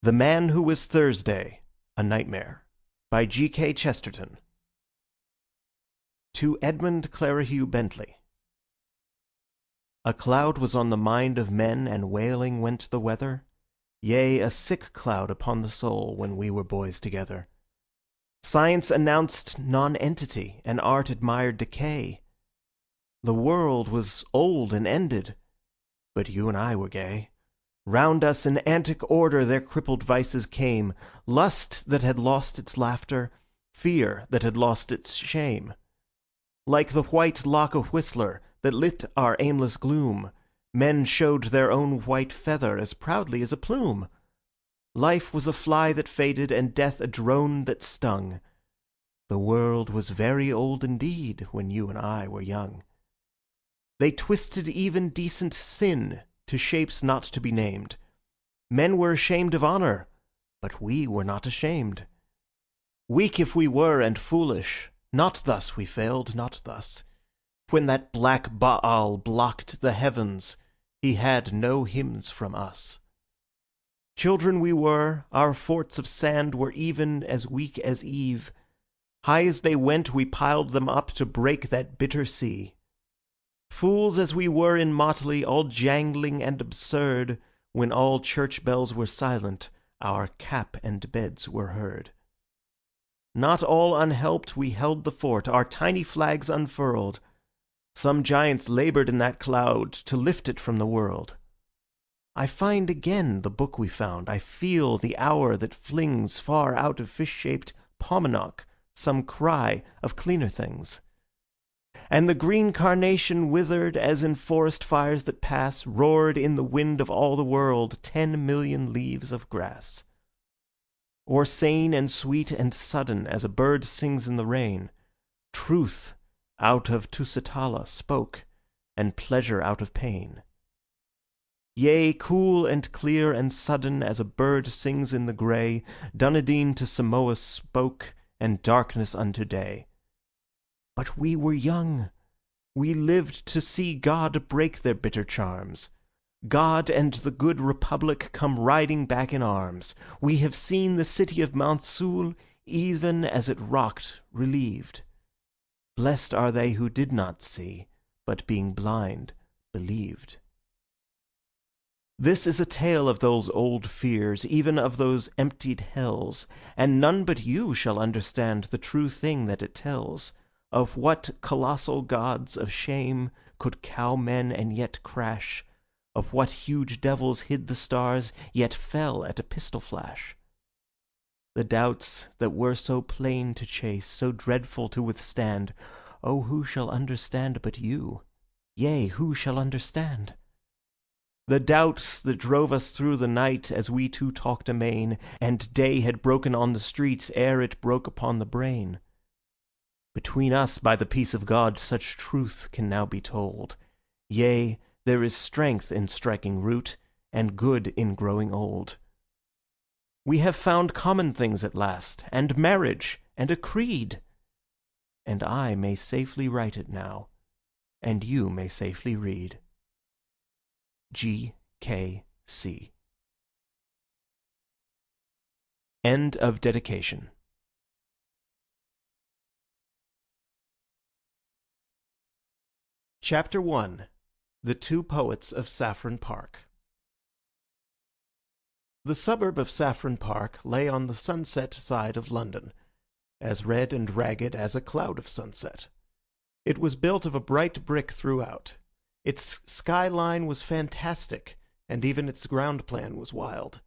The Man Who Was Thursday, A Nightmare, by G.K. Chesterton. To Edmund Clerihew Bentley. A cloud was on the mind of men, and wailing went the weather, yea, a sick cloud upon the soul, when we were boys together. Science announced nonentity, and art admired decay. The world was old and ended, but you and I were gay. Round us in antic order their crippled vices came, lust that had lost its laughter, fear that had lost its shame. Like the white lock of Whistler that lit our aimless gloom, men showed their own white feather as proudly as a plume. Life was a fly that faded, and death a drone that stung. The world was very old indeed when you and I were young. They twisted even decent sin to shapes not to be named. Men were ashamed of honor, but we were not ashamed. Weak if we were and foolish, not thus we failed, not thus. When that black Baal blocked the heavens, he had no hymns from us. Children we were, our forts of sand were even as weak as Eve. High as they went, we piled them up to break that bitter sea. Fools as we were in motley, all jangling and absurd, when all church bells were silent, our cap and beds were heard. Not all unhelped we held the fort, our tiny flags unfurled. Some giants labored in that cloud to lift it from the world. I find again the book we found, I feel the hour that flings far out of fish-shaped Paumanok some cry of cleaner things. And the green carnation withered as in forest fires that pass, roared in the wind of all the world 10,000,000 leaves of grass. Or sane and sweet and sudden as a bird sings in the rain, truth out of Tusitala spoke, and pleasure out of pain. Yea, cool and clear and sudden as a bird sings in the grey, Dunedin to Samoa spoke, and darkness unto day. But we were young. We lived to see God break their bitter charms. God and the good Republic come riding back in arms. We have seen the city of Mansoul, even as it rocked, relieved. Blessed are they who did not see, but being blind, believed. This is a tale of those old fears, even of those emptied hells, and none but you shall understand the true thing that it tells. Of what colossal gods of shame could cow men and yet crash, of what huge devils hid the stars, yet fell at a pistol flash. The doubts that were so plain to chase, so dreadful to withstand, oh, who shall understand but you? Yea, who shall understand? The doubts that drove us through the night as we two talked amain, and day had broken on the streets ere it broke upon the brain. Between us, by the peace of God, such truth can now be told. Yea, there is strength in striking root, and good in growing old. We have found common things at last, and marriage, and a creed. And I may safely write it now, and you may safely read. G.K.C. End of dedication. Chapter 1. The Two Poets of Saffron Park. The suburb of Saffron Park lay on the sunset side of London, as red and ragged as a cloud of sunset. It was built of a bright brick throughout. Its skyline was fantastic, and even its ground plan was wild.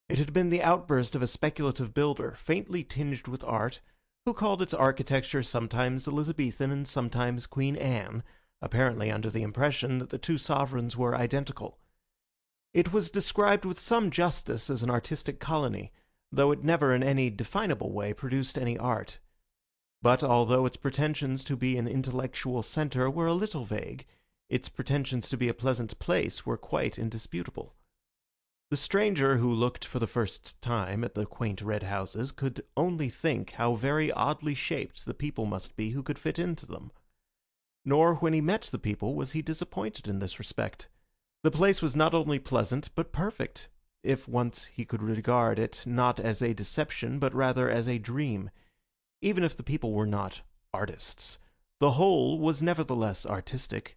It had been the outburst of a speculative builder, faintly tinged with art, who called its architecture sometimes Elizabethan and sometimes Queen Anne, apparently under the impression that the two sovereigns were identical. It was described with some justice as an artistic colony, though it never in any definable way produced any art. But although its pretensions to be an intellectual centre were a little vague, its pretensions to be a pleasant place were quite indisputable. The stranger who looked for the first time at the quaint red houses could only think how very oddly shaped the people must be who could fit into them. Nor when he met the people was he disappointed in this respect. The place was not only pleasant, but perfect. if once he could regard it not as a deception, but rather as a dream. Even if the people were not artists, the whole was nevertheless artistic.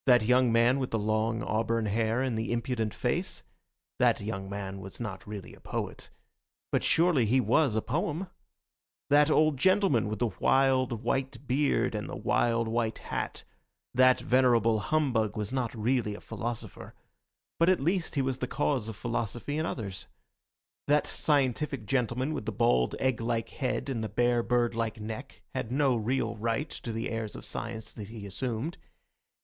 That young man with the long auburn hair and the impudent face, that young man was not really a poet, but surely he was a poem. That old gentleman with the wild white beard and the wild white hat, that venerable humbug was not really a philosopher, but at least he was the cause of philosophy in others. That scientific gentleman with the bald egg-like head and the bare bird-like neck had no real right to the airs of science that he assumed.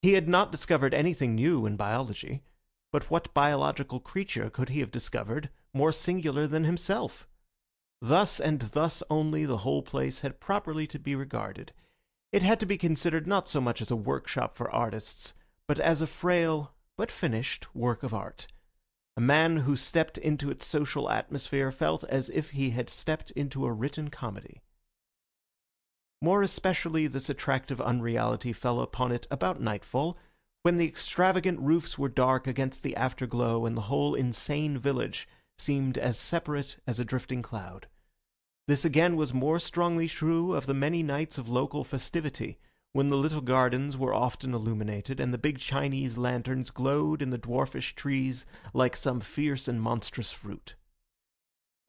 He had not discovered anything new in biology, but what biological creature could he have discovered more singular than himself? Thus and thus only the whole place had properly to be regarded. It had to be considered not so much as a workshop for artists, but as a frail but finished work of art. A man who stepped into its social atmosphere felt as if he had stepped into a written comedy. More especially this attractive unreality fell upon it about nightfall, when the extravagant roofs were dark against the afterglow and the whole insane village seemed as separate as a drifting cloud. This again was more strongly true of the many nights of local festivity, when the little gardens were often illuminated, and the big Chinese lanterns glowed in the dwarfish trees like some fierce and monstrous fruit.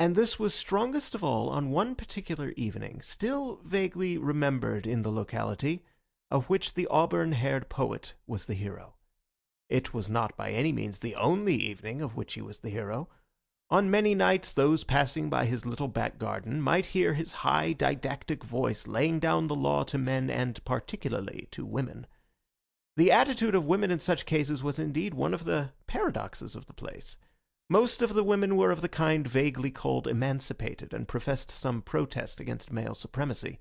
And this was strongest of all on one particular evening, still vaguely remembered in the locality, of which the auburn-haired poet was the hero. It was not by any means the only evening of which he was the hero. On many nights those passing by his little back garden might hear his high didactic voice laying down the law to men and particularly to women. The attitude of women in such cases was indeed one of the paradoxes of the place. Most of the women were of the kind vaguely called emancipated, and professed some protest against male supremacy.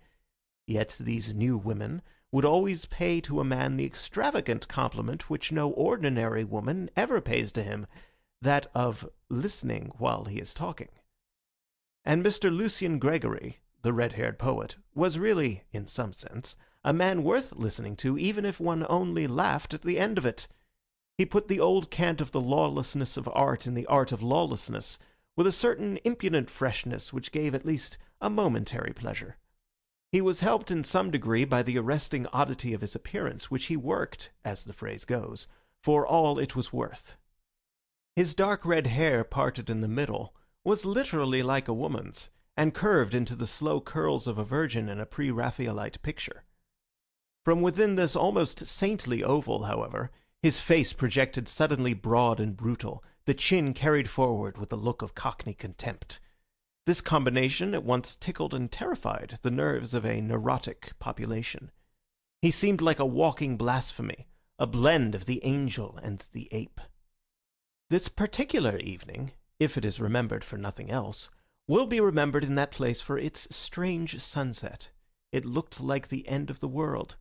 Yet these new women would always pay to a man the extravagant compliment which no ordinary woman ever pays to him, that of listening while he is talking. And Mr. Lucian Gregory, the red-haired poet, was really, in some sense, a man worth listening to, even if one only laughed at the end of it. He put the old cant of the lawlessness of art in the art of lawlessness, with a certain impudent freshness which gave at least a momentary pleasure. He was helped in some degree by the arresting oddity of his appearance, which he worked, as the phrase goes, for all it was worth. His dark red hair, parted in the middle, was literally like a woman's, and curved into the slow curls of a virgin in a pre-Raphaelite picture. From within this almost saintly oval, however, his face projected suddenly broad and brutal, the chin carried forward with a look of cockney contempt. This combination at once tickled and terrified the nerves of a neurotic population. He seemed like a walking blasphemy, a blend of the angel and the ape. This particular evening, if it is remembered for nothing else, will be remembered in that place for its strange sunset. It looked like the end of the world.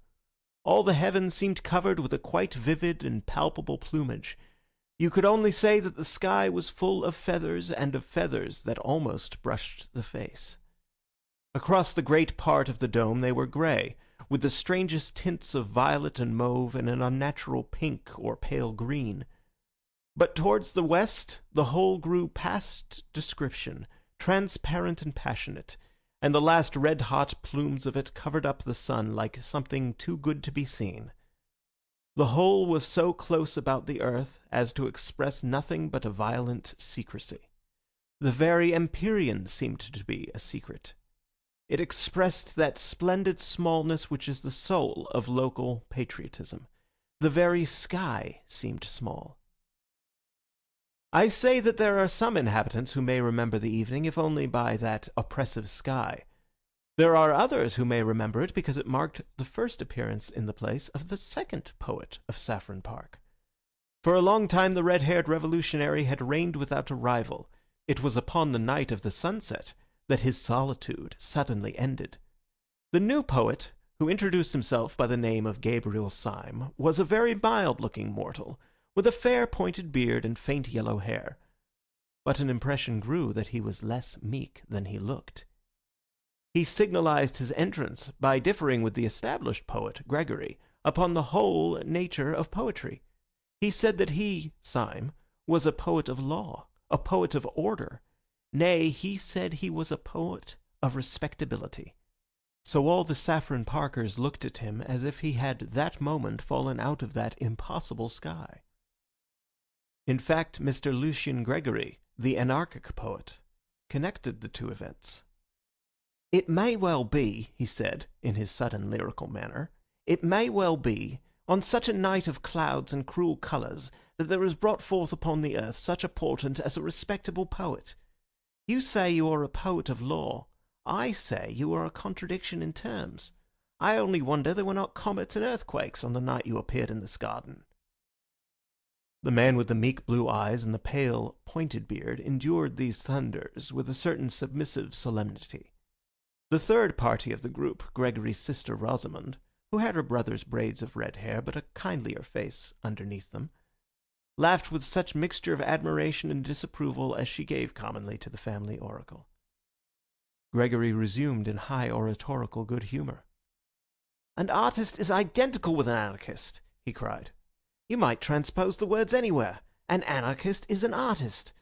All the heavens seemed covered with a quite vivid and palpable plumage. You could only say that the sky was full of feathers, and of feathers that almost brushed the face. Across the great part of the dome they were grey, with the strangest tints of violet and mauve and an unnatural pink or pale green. But towards the west the whole grew past description, transparent and passionate, and the last red-hot plumes of it covered up the sun like something too good to be seen. The whole was so close about the earth as to express nothing but a violent secrecy. The very empyrean seemed to be a secret. It expressed that splendid smallness which is the soul of local patriotism. The very sky seemed small. I say that there are some inhabitants who may remember the evening, if only by that oppressive sky. There are others who may remember it because it marked the first appearance in the place of the second poet of Saffron Park. For a long time the red-haired revolutionary had reigned without a rival. It was upon the night of the sunset that his solitude suddenly ended. The new poet, who introduced himself by the name of Gabriel Syme, was a very mild-looking mortal, with a fair pointed beard and faint yellow hair. But an impression grew that he was less meek than he looked. He signalized his entrance by differing with the established poet, Gregory, upon the whole nature of poetry. He said that he, Syme, was a poet of law, a poet of order. Nay, he said he was a poet of respectability. So all the Saffron Parkers looked at him as if he had that moment fallen out of that impossible sky. In fact, Mr. Lucian Gregory, the anarchic poet, connected the two events. "It may well be," he said, in his sudden lyrical manner, "it may well be, on such a night of clouds and cruel colours, that there is brought forth upon the earth such a portent as a respectable poet. You say you are a poet of law. I say you are a contradiction in terms. I only wonder there were not comets and earthquakes on the night you appeared in this garden." The man with the meek blue eyes and the pale, pointed beard endured these thunders with a certain submissive solemnity. The third party of the group, Gregory's sister Rosamond, who had her brother's braids of red hair but a kindlier face underneath them, laughed with such mixture of admiration and disapproval as she gave commonly to the family oracle. Gregory resumed in high oratorical good humour. "An artist is identical with an anarchist," he cried. "You might transpose the words anywhere. An anarchist is an artist.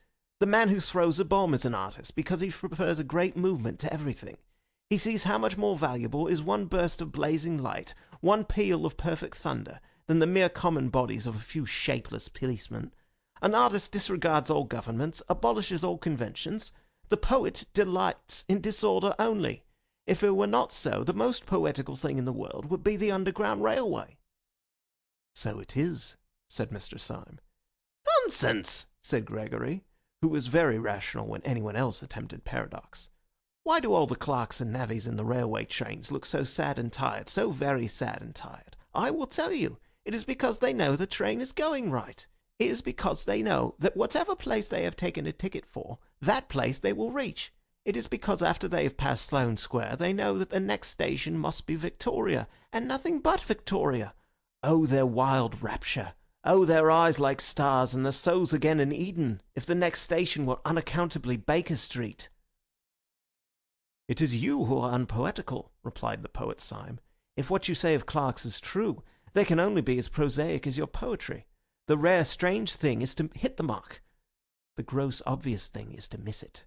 The man who throws a bomb is an artist because he prefers a great movement to everything. He sees how much more valuable is one burst of blazing light, one peal of perfect thunder, than the mere common bodies of a few shapeless policemen. An artist disregards all governments, abolishes all conventions. The poet delights in disorder only. If it were not so, the most poetical thing in the world would be the Underground Railway." "So it is," said Mr. Syme. "Nonsense," said Gregory, who was very rational when anyone else attempted paradox. "Why do all the clerks and navvies in the railway trains look so sad and tired, so very sad and tired? I will tell you. It is because they know the train is going right. It is because they know that whatever place they have taken a ticket for, that place they will reach. It is because after they have passed Sloane Square, they know that the next station must be Victoria, and nothing but Victoria. Oh, their wild rapture! Oh, their eyes like stars, and their souls again in Eden, if the next station were unaccountably Baker Street." "It is you who are unpoetical," replied the poet Syme. "If what you say of clerks is true, they can only be as prosaic as your poetry. The rare, strange thing is to hit the mark. The gross, obvious thing is to miss it.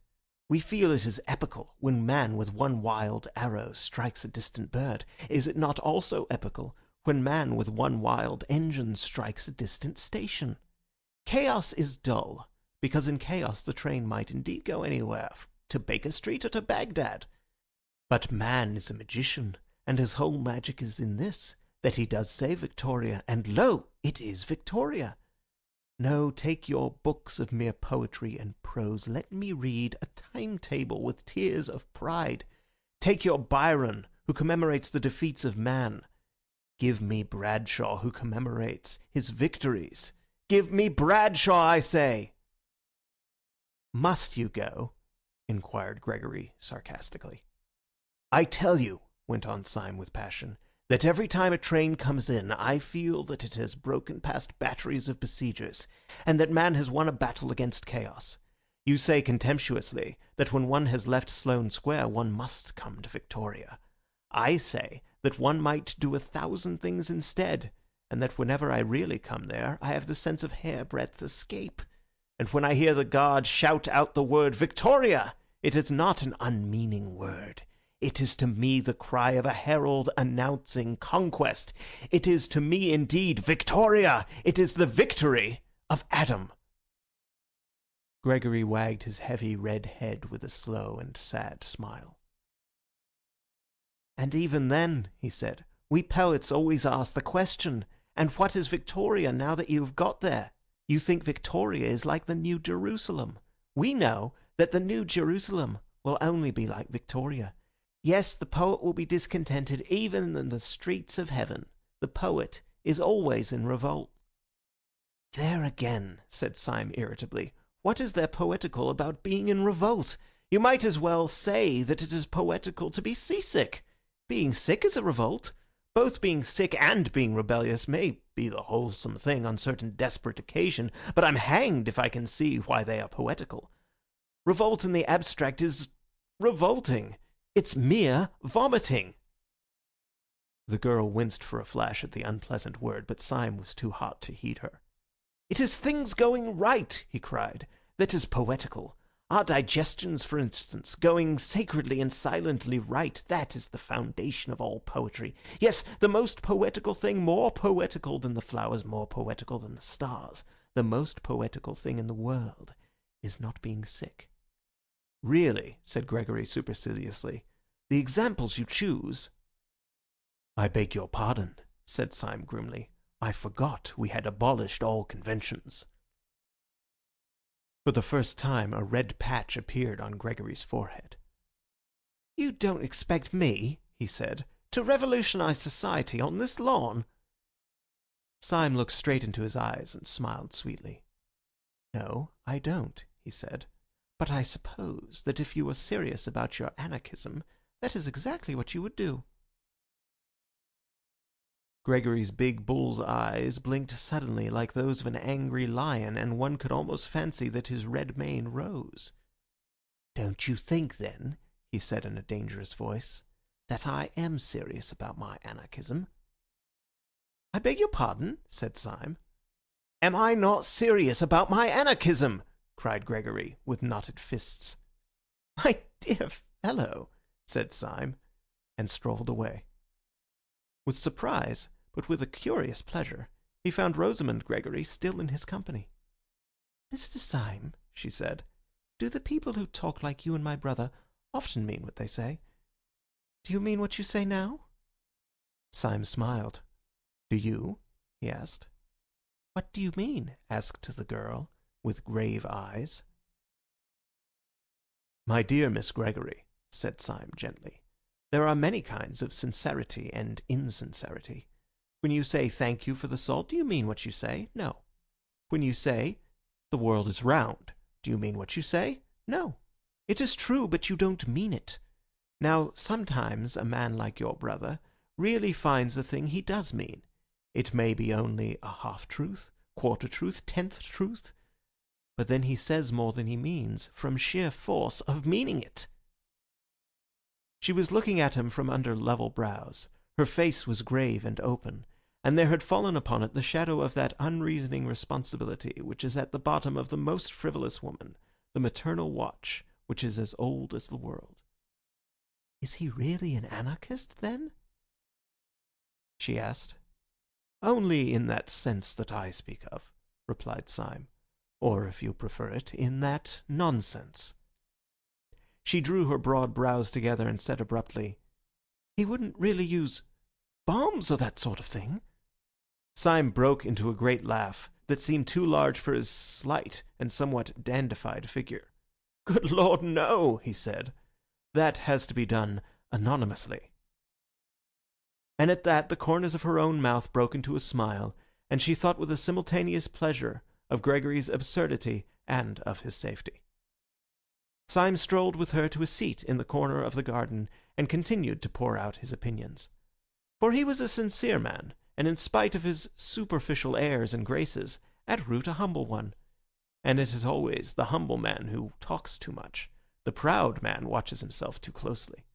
We feel it is epical when man with one wild arrow strikes a distant bird. Is it not also epical when man with one wild engine strikes a distant station? Chaos is dull, because in chaos the train might indeed go anywhere, to Baker Street or to Baghdad. But man is a magician, and his whole magic is in this, that he does say Victoria, and lo, it is Victoria. No, take your books of mere poetry and prose. Let me read a timetable with tears of pride. Take your Byron, who commemorates the defeats of man. Give me Bradshaw, who commemorates his victories. Give me Bradshaw, I say." "Must you go?" inquired Gregory sarcastically. "I tell you," went on Syme with passion, "that every time a train comes in, I feel that it has broken past batteries of besiegers, and that man has won a battle against chaos. You say contemptuously that when one has left Sloane Square, one must come to Victoria. I say that one might do 1,000 things instead, and that whenever I really come there, I have the sense of hairbreadth escape. And when I hear the guard shout out the word Victoria, it is not an unmeaning word. It is to me the cry of a herald announcing conquest. It is to me indeed Victoria. It is the victory of Adam." Gregory wagged his heavy red head with a slow and sad smile. "And even then," he said, "we poets always ask the question, and what is Victoria now that you have got there? You think Victoria is like the New Jerusalem. We know that the New Jerusalem will only be like Victoria. Yes, the poet will be discontented even in the streets of heaven. The poet is always in revolt." "There again," said Syme irritably, "what is there poetical about being in revolt? You might as well say that it is poetical to be seasick. Being sick is a revolt. Both being sick and being rebellious may be the wholesome thing on certain desperate occasion, but I'm hanged if I can see why they are poetical. Revolt in the abstract is revolting. It's mere vomiting." The girl winced for a flash at the unpleasant word, but Syme was too hot to heed her. "It is things going right," he cried. that is poetical. Our digestions, for instance, going sacredly and silently right, that is the foundation of all poetry. Yes, the most poetical thing, more poetical than the flowers, more poetical than the stars, the most poetical thing in the world is not being sick." "Really," said Gregory superciliously, "the examples you choose—" "I beg your pardon," said Syme grimly. "I forgot we had abolished all conventions." For the first time a red patch appeared on Gregory's forehead. "You don't expect me," he said, "to revolutionize society on this lawn?" Syme looked straight into his eyes and smiled sweetly. "No, I don't," he said. "But I suppose that if you were serious about your anarchism, that is exactly what you would do." Gregory's big bull's eyes blinked suddenly like those of an angry lion, and one could almost fancy that his red mane rose. "Don't you think, then," he said in a dangerous voice, "that I am serious about my anarchism?" "I beg your pardon?" said Syme. "Am I not serious about my anarchism?" cried Gregory, with knotted fists. "My dear fellow," said Syme, and strolled away. With surprise, but with a curious pleasure, he found Rosamund Gregory still in his company. "Mr. Syme," she said, "do the people who talk like you and my brother often mean what they say? Do you mean what you say now?" Syme smiled. "Do you?" he asked. "What do you mean?" asked the girl, with grave eyes. "My dear Miss Gregory," said Syme gently, "there are many kinds of sincerity and insincerity. When you say thank you for the salt, do you mean what you say? No. When you say the world is round, do you mean what you say? No. It is true, but you don't mean it. Now, sometimes a man like your brother really finds a thing he does mean. It may be only a half-truth, quarter-truth, tenth truth, but then he says more than he means from sheer force of meaning it." She was looking at him from under level brows. Her face was grave and open, and there had fallen upon it the shadow of that unreasoning responsibility which is at the bottom of the most frivolous woman, the maternal watch which is as old as the world. "Is he really an anarchist, then?" she asked. "Only in that sense that I speak of," replied Syme. "Or, if you prefer it, in that nonsense." She drew her broad brows together and said abruptly, "He wouldn't really use bombs or that sort of thing?" Syme broke into a great laugh that seemed too large for his slight and somewhat dandified figure. "Good Lord, no!" he said. "That has to be done anonymously." And at that the corners of her own mouth broke into a smile, and she thought with a simultaneous pleasure of Gregory's absurdity and of his safety. Syme strolled with her to a seat in the corner of the garden and continued to pour out his opinions. For he was a sincere man, and in spite of his superficial airs and graces, at root a humble one. And it is always the humble man who talks too much. The proud man watches himself too closely.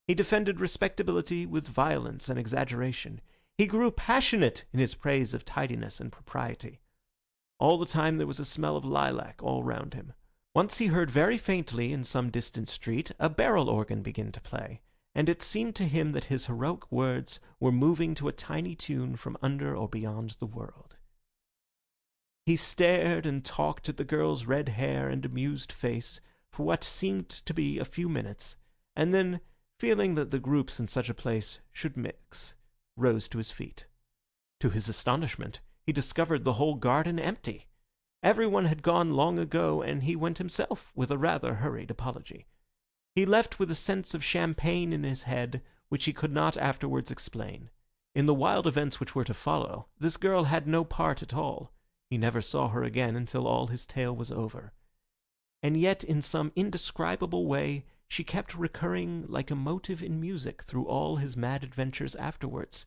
He defended respectability with violence and exaggeration. He grew passionate in his praise of tidiness and propriety. All the time there was a smell of lilac all round him. Once he heard very faintly in some distant street a barrel organ begin to play, and it seemed to him that his heroic words were moving to a tiny tune from under or beyond the world. He stared and talked at the girl's red hair and amused face for what seemed to be a few minutes, and then, feeling that the groups in such a place should mix, rose to his feet. To his astonishment, he discovered the whole garden empty. Everyone had gone long ago, and he went himself with a rather hurried apology. He left with a sense of champagne in his head which he could not afterwards explain. In the wild events which were to follow, this girl had no part at all. He never saw her again until all his tale was over. And yet, in some indescribable way, she kept recurring like a motive in music through all his mad adventures afterwards,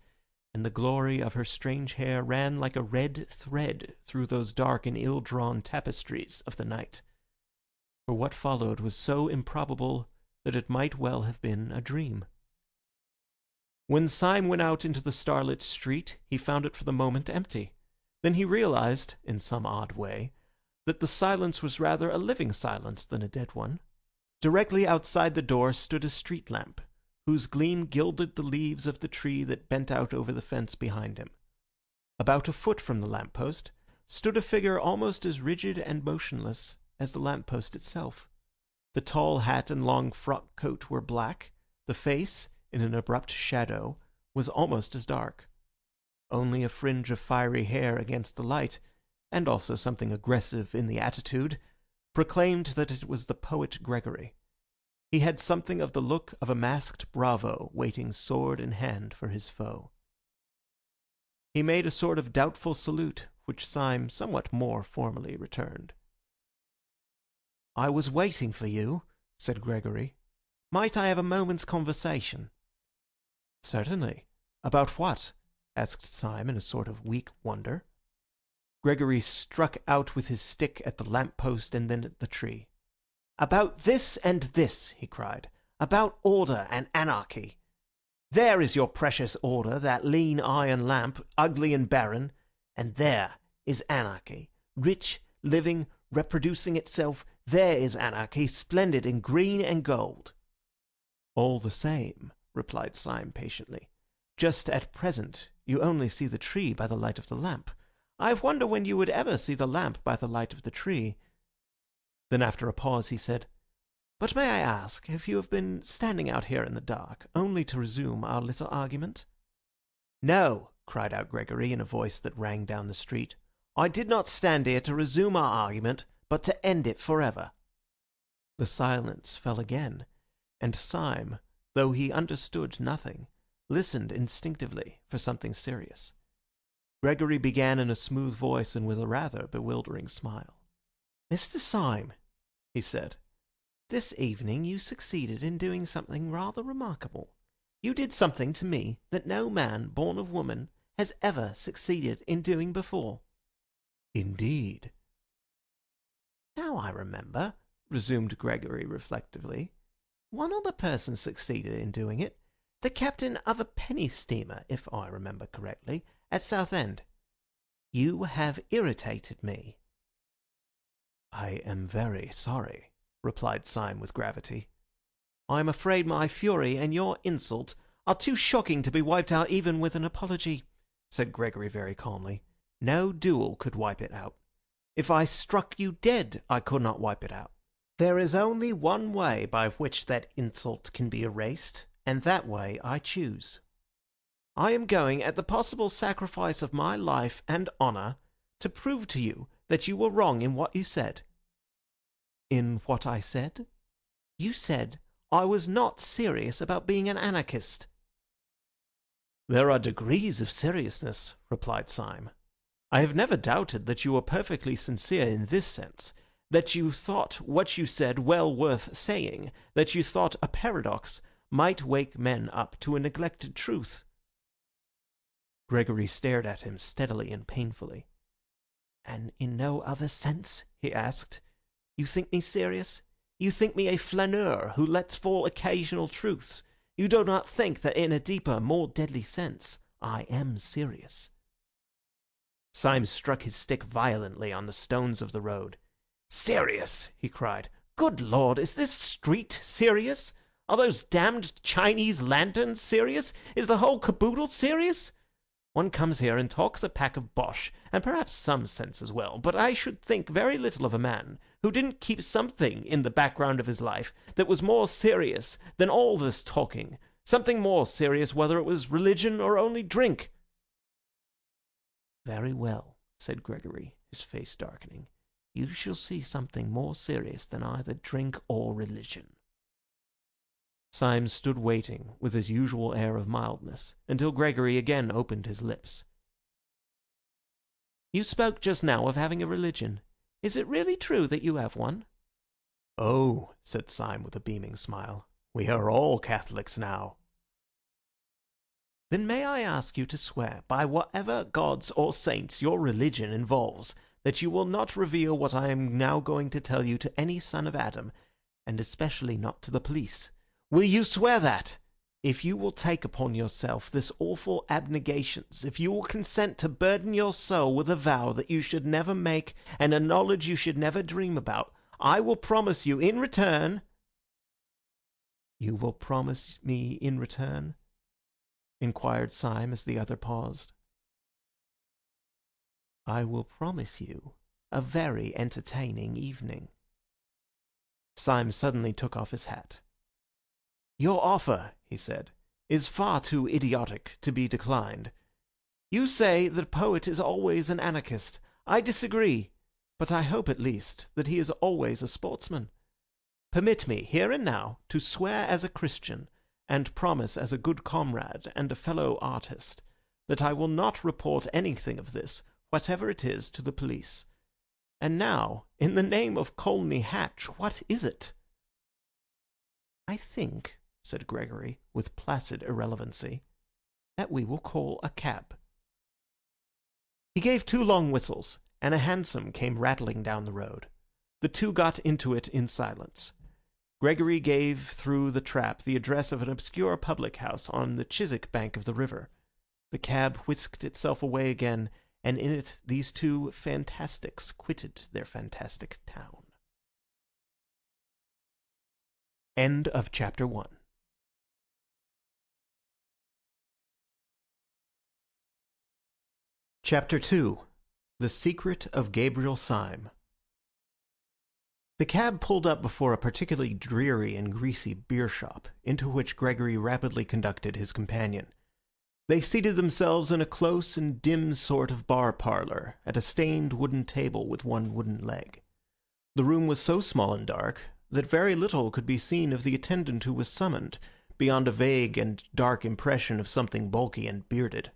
and the glory of her strange hair ran like a red thread through those dark and ill-drawn tapestries of the night. For what followed was so improbable that it might well have been a dream. When Syme went out into the starlit street, he found it for the moment empty. Then he realized, in some odd way, that the silence was rather a living silence than a dead one. Directly outside the door stood a street lamp, whose gleam gilded the leaves of the tree that bent out over the fence behind him. About a foot from the lamp-post stood a figure almost as rigid and motionless as the lamp-post itself. The tall hat and long frock coat were black. The face, in an abrupt shadow, was almost as dark. Only a fringe of fiery hair against the light, and also something aggressive in the attitude, proclaimed that it was the poet Gregory. He had something of the look of a masked bravo waiting sword in hand for his foe. He made a sort of doubtful salute, which Syme somewhat more formally returned. "I was waiting for you," said Gregory. "Might I have a moment's conversation?" "Certainly. About what?" asked Syme in a sort of weak wonder. Gregory struck out with his stick at the lamp-post and then at the tree. "About this and this," he cried. "About order and anarchy. There is your precious order, that lean iron lamp, ugly and barren. And there is anarchy, rich, living, reproducing itself. There is anarchy, splendid in green and gold." "All the same," replied Syme patiently, "just at present you only see the tree by the light of the lamp. I wonder when you would ever see the lamp by the light of the tree." Then after a pause he said, "But may I ask if you have been standing out here in the dark only to resume our little argument?" "No," cried out Gregory in a voice that rang down the street. "I did not stand here to resume our argument, but to end it forever." The silence fell again, and Syme, though he understood nothing, listened instinctively for something serious. Gregory began in a smooth voice and with a rather bewildering smile. "Mr. Syme," he said, "this evening you succeeded in doing something rather remarkable. You did something to me that no man born of woman has ever succeeded in doing before." "Indeed." "Now I remember," resumed Gregory reflectively, "one other person succeeded in doing it. The captain of a penny steamer, if I remember correctly, at Southend. You have irritated me." "I am very sorry," replied Syme with gravity. "I am afraid my fury and your insult are too shocking to be wiped out even with an apology," said Gregory very calmly. "No duel could wipe it out. If I struck you dead, I could not wipe it out. There is only one way by which that insult can be erased, and that way I choose. I am going, at the possible sacrifice of my life and honour, to prove to you that you were wrong in what you said." "In what I said?" "You said I was not serious about being an anarchist." "There are degrees of seriousness," replied Syme. "I have never doubted that you were perfectly sincere in this sense, that you thought what you said well worth saying, that you thought a paradox might wake men up to a neglected truth." Gregory stared at him steadily and painfully. "And in no other sense," he asked, "you think me serious? You think me a flaneur who lets fall occasional truths. You do not think that in a deeper, more deadly sense, I am serious." Syme struck his stick violently on the stones of the road. "Serious!" he cried. "Good Lord, is this street serious? Are those damned Chinese lanterns serious? Is the whole caboodle serious? One comes here and talks a pack of bosh, and perhaps some sense as well, but I should think very little of a man who didn't keep something in the background of his life that was more serious than all this talking, something more serious whether it was religion or only drink." "Very well," said Gregory, his face darkening. "You shall see something more serious than either drink or religion." Syme stood waiting with his usual air of mildness until Gregory again opened his lips. "You spoke just now of having a religion. Is it really true that you have one?" "Oh," said Syme with a beaming smile, "we are all Catholics now." "Then may I ask you to swear, by whatever gods or saints your religion involves, that you will not reveal what I am now going to tell you to any son of Adam, and especially not to the police? Will you swear that?" if you will take upon yourself this awful abnegations, if you will consent to burden your soul with a vow that you should never make and a knowledge you should never dream about, I will promise you in return—" "You will promise me in return?" inquired Syme as the other paused. "I will promise you a very entertaining evening." Syme suddenly took off his hat. "Your offer," he said, "is far too idiotic to be declined. You say that a poet is always an anarchist. I disagree, but I hope at least that he is always a sportsman. Permit me, here and now, to swear as a Christian, and promise as a good comrade and a fellow artist, that I will not report anything of this, whatever it is, to the police. And now, in the name of Colney Hatch, what is it?" "I think," said Gregory, with placid irrelevancy, "that we will call a cab." He gave 2 long whistles, and a hansom came rattling down the road. The two got into it in silence. Gregory gave through the trap the address of an obscure public house on the Chiswick bank of the river. The cab whisked itself away again, and in it these two fantastics quitted their fantastic town. End of chapter 1. Chapter 2. The Secret of Gabriel Syme. The cab pulled up before a particularly dreary and greasy beer shop, into which Gregory rapidly conducted his companion. They seated themselves in a close and dim sort of bar parlour, at a stained wooden table with one wooden leg. The room was so small and dark that very little could be seen of the attendant who was summoned, beyond a vague and dark impression of something bulky and bearded.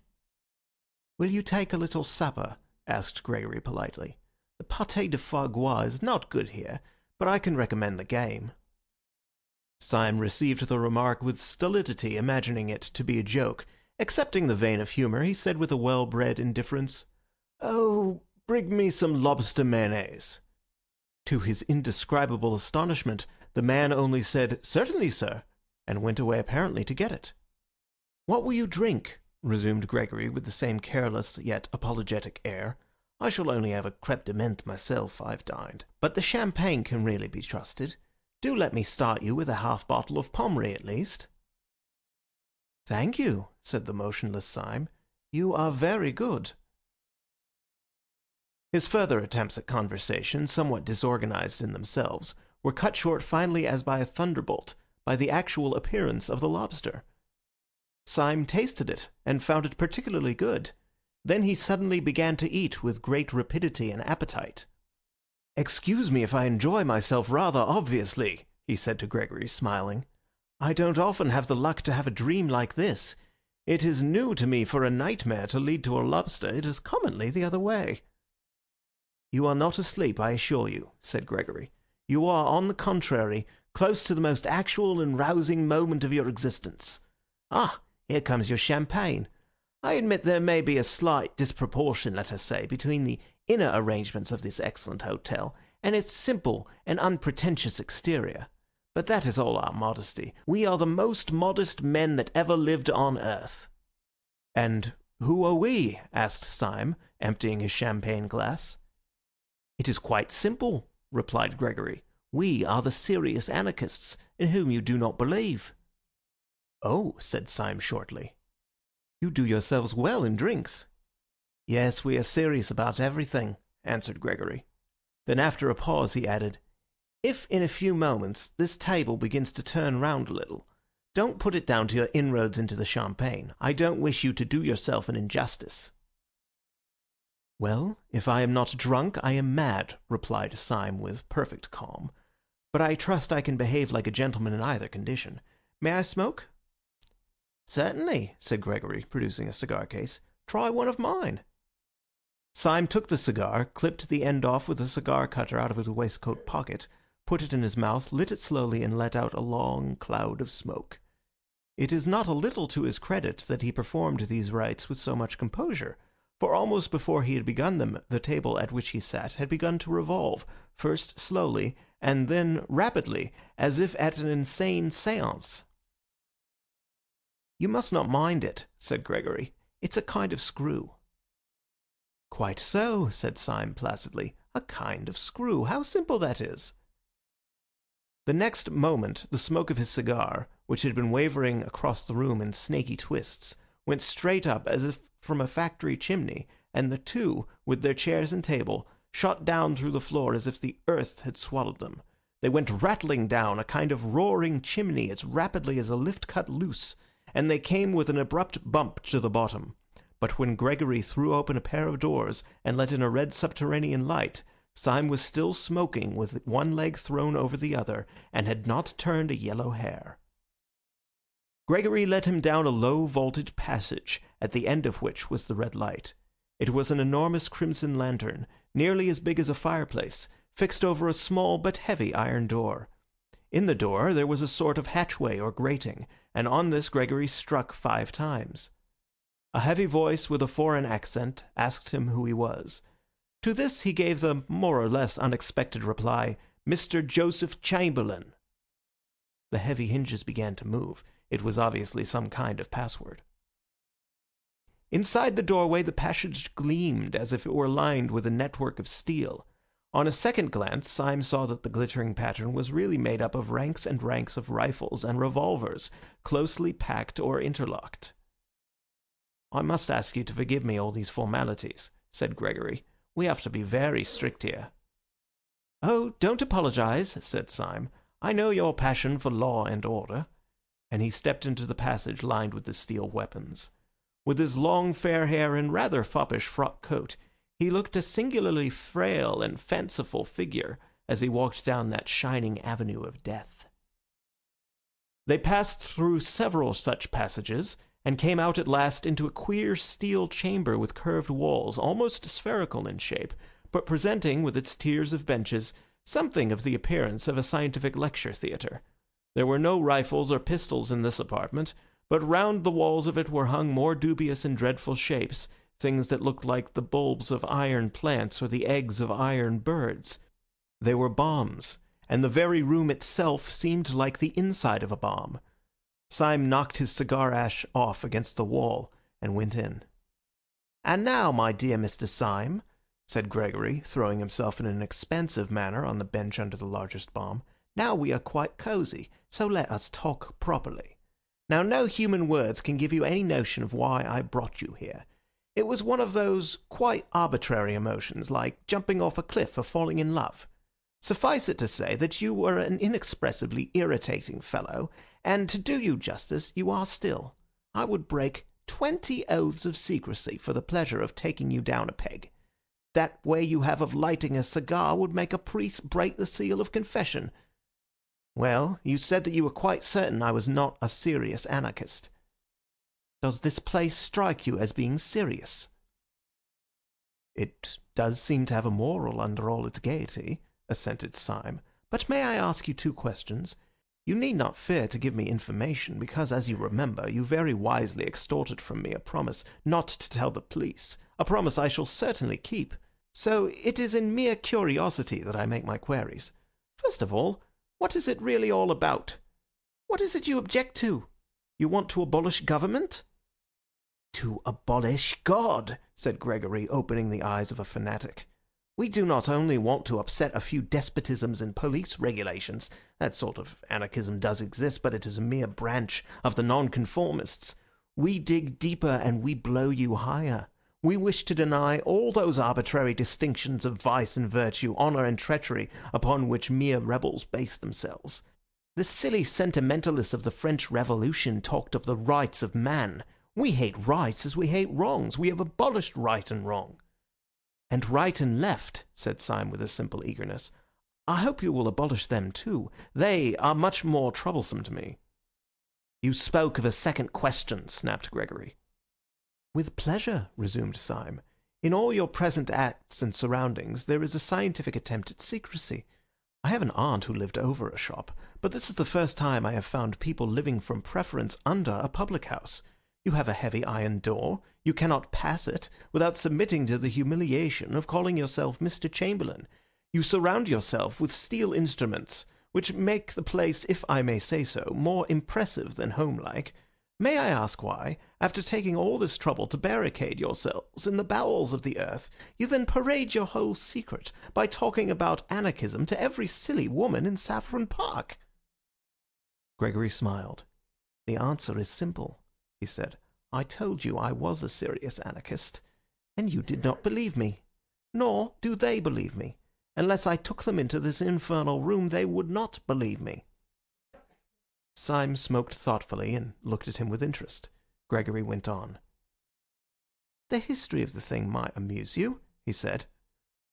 "Will you take a little supper?" asked Gregory politely. "The pâté de foie gras is not good here, but I can recommend the game." Syme received the remark with stolidity, imagining it to be a joke. Accepting the vein of humour, he said with a well-bred indifference, "Oh, bring me some lobster mayonnaise." To his indescribable astonishment, the man only said, "Certainly, sir," and went away apparently to get it. "What will you drink?" resumed Gregory with the same careless yet apologetic air. "I shall only have a crêpe de menthe myself, I've dined. But the champagne can really be trusted. Do let me start you with a half bottle of Pommery at least." "Thank you," said the motionless Syme. "You are very good." His further attempts at conversation, somewhat disorganized in themselves, were cut short finally as by a thunderbolt, by the actual appearance of the lobster. Syme tasted it, and found it particularly good. Then he suddenly began to eat with great rapidity and appetite. "Excuse me if I enjoy myself rather obviously," he said to Gregory, smiling. "I don't often have the luck to have a dream like this. It is new to me for a nightmare to lead to a lobster. It is commonly the other way." "You are not asleep, I assure you," said Gregory. "You are, on the contrary, close to the most actual and rousing moment of your existence. Ah, here comes your champagne. I admit there may be a slight disproportion, let us say, between the inner arrangements of this excellent hotel and its simple and unpretentious exterior. But that is all our modesty. We are the most modest men that ever lived on earth." "And who are we?" asked Syme, emptying his champagne glass. "It is quite simple," replied Gregory. "We are the serious anarchists, in whom you do not believe." "Oh," said Syme shortly. "You do yourselves well in drinks." "Yes, we are serious about everything," answered Gregory. Then after a pause he added, "If in a few moments this table begins to turn round a little, don't put it down to your inroads into the champagne. I don't wish you to do yourself an injustice." "Well, if I am not drunk, I am mad," replied Syme with perfect calm. "But I trust I can behave like a gentleman in either condition. May I smoke?" "Certainly," said Gregory, producing a cigar case. "Try one of mine." Syme took the cigar, clipped the end off with a cigar cutter out of his waistcoat pocket, put it in his mouth, lit it slowly, and let out a long cloud of smoke. It is not a little to his credit that he performed these rites with so much composure, for almost before he had begun them, the table at which he sat had begun to revolve, first slowly, and then rapidly, as if at an insane séance. "You must not mind it," said Gregory. "It's a kind of screw." "Quite so," said Syme placidly. "A kind of screw. How simple that is." The next moment the smoke of his cigar, which had been wavering across the room in snaky twists, went straight up as if from a factory chimney, and the two, with their chairs and table, shot down through the floor as if the earth had swallowed them. They went rattling down a kind of roaring chimney as rapidly as a lift cut loose, and they came with an abrupt bump to the bottom. But when Gregory threw open a pair of doors and let in a red subterranean light, Syme was still smoking with one leg thrown over the other, and had not turned a yellow hair. Gregory led him down a low vaulted passage, at the end of which was the red light. It was an enormous crimson lantern, nearly as big as a fireplace, fixed over a small but heavy iron door. In the door there was a sort of hatchway or grating, and on this Gregory struck 5 times. A heavy voice with a foreign accent asked him who he was. To this he gave the more or less unexpected reply, "Mr. Joseph Chamberlain." The heavy hinges began to move. It was obviously some kind of password. Inside the doorway the passage gleamed as if it were lined with a network of steel. On a second glance Syme saw that the glittering pattern was really made up of ranks and ranks of rifles and revolvers, closely packed or interlocked. "I must ask you to forgive me all these formalities," said Gregory. "We have to be very strict here." "Oh, don't apologize," said Syme. "I know your passion for law and order." And he stepped into the passage lined with the steel weapons. With his long fair hair and rather foppish frock coat, he looked a singularly frail and fanciful figure as he walked down that shining avenue of death. They passed through several such passages, and came out at last into a queer steel chamber with curved walls, almost spherical in shape, but presenting, with its tiers of benches, something of the appearance of a scientific lecture theatre. There were no rifles or pistols in this apartment, but round the walls of it were hung more dubious and dreadful shapes, things that looked like the bulbs of iron plants or the eggs of iron birds. They were bombs, and the very room itself seemed like the inside of a bomb. Syme knocked his cigar ash off against the wall and went in. "And now, my dear Mr. Syme," said Gregory, throwing himself in an expansive manner on the bench under the largest bomb, "now we are quite cosy, so let us talk properly. Now, no human words can give you any notion of why I brought you here. It was one of those quite arbitrary emotions, like jumping off a cliff or falling in love. Suffice it to say that you were an inexpressibly irritating fellow, and to do you justice, you are still. I would break 20 oaths of secrecy for the pleasure of taking you down a peg. That way you have of lighting a cigar would make a priest break the seal of confession. Well, you said that you were quite certain I was not a serious anarchist. Does this place strike you as being serious?" "It does seem to have a moral under all its gaiety," assented Syme. "But may I ask you 2 questions? You need not fear to give me information, because, as you remember, you very wisely extorted from me a promise not to tell the police, a promise I shall certainly keep. So it is in mere curiosity that I make my queries. First of all, what is it really all about? What is it you object to? You want to abolish government?" "To abolish God," said Gregory, opening the eyes of a fanatic. "We do not only want to upset a few despotisms and police regulations. That sort of anarchism does exist, but it is a mere branch of the nonconformists. We dig deeper and we blow you higher. We wish to deny all those arbitrary distinctions of vice and virtue, honour and treachery, upon which mere rebels base themselves. The silly sentimentalists of the French Revolution talked of the rights of man. We hate rights as we hate wrongs. We have abolished right and wrong." "And right and left," said Syme with a simple eagerness. "I hope you will abolish them too. They are much more troublesome to me." "You spoke of a second question," snapped Gregory. "With pleasure," resumed Syme. "In all your present acts and surroundings there is a scientific attempt at secrecy. I have an aunt who lived over a shop, but this is the first time I have found people living from preference under a public house. You have a heavy iron door. You cannot pass it without submitting to the humiliation of calling yourself Mr. Chamberlain. You surround yourself with steel instruments, which make the place, if I may say so, more impressive than homelike. May I ask why, after taking all this trouble to barricade yourselves in the bowels of the earth, you then parade your whole secret by talking about anarchism to every silly woman in Saffron Park?" Gregory smiled. "The answer is simple," he said. "I told you I was a serious anarchist, and you did not believe me. Nor do they believe me. Unless I took them into this infernal room, they would not believe me." Syme smoked thoughtfully and looked at him with interest. Gregory went on. "The history of the thing might amuse you," he said.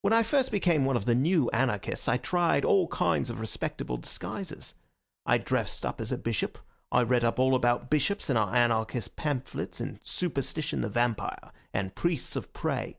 "When I first became one of the new anarchists, I tried all kinds of respectable disguises. I dressed up as a bishop. I read up all about bishops in our anarchist pamphlets, and Superstition the Vampire, and Priests of Prey.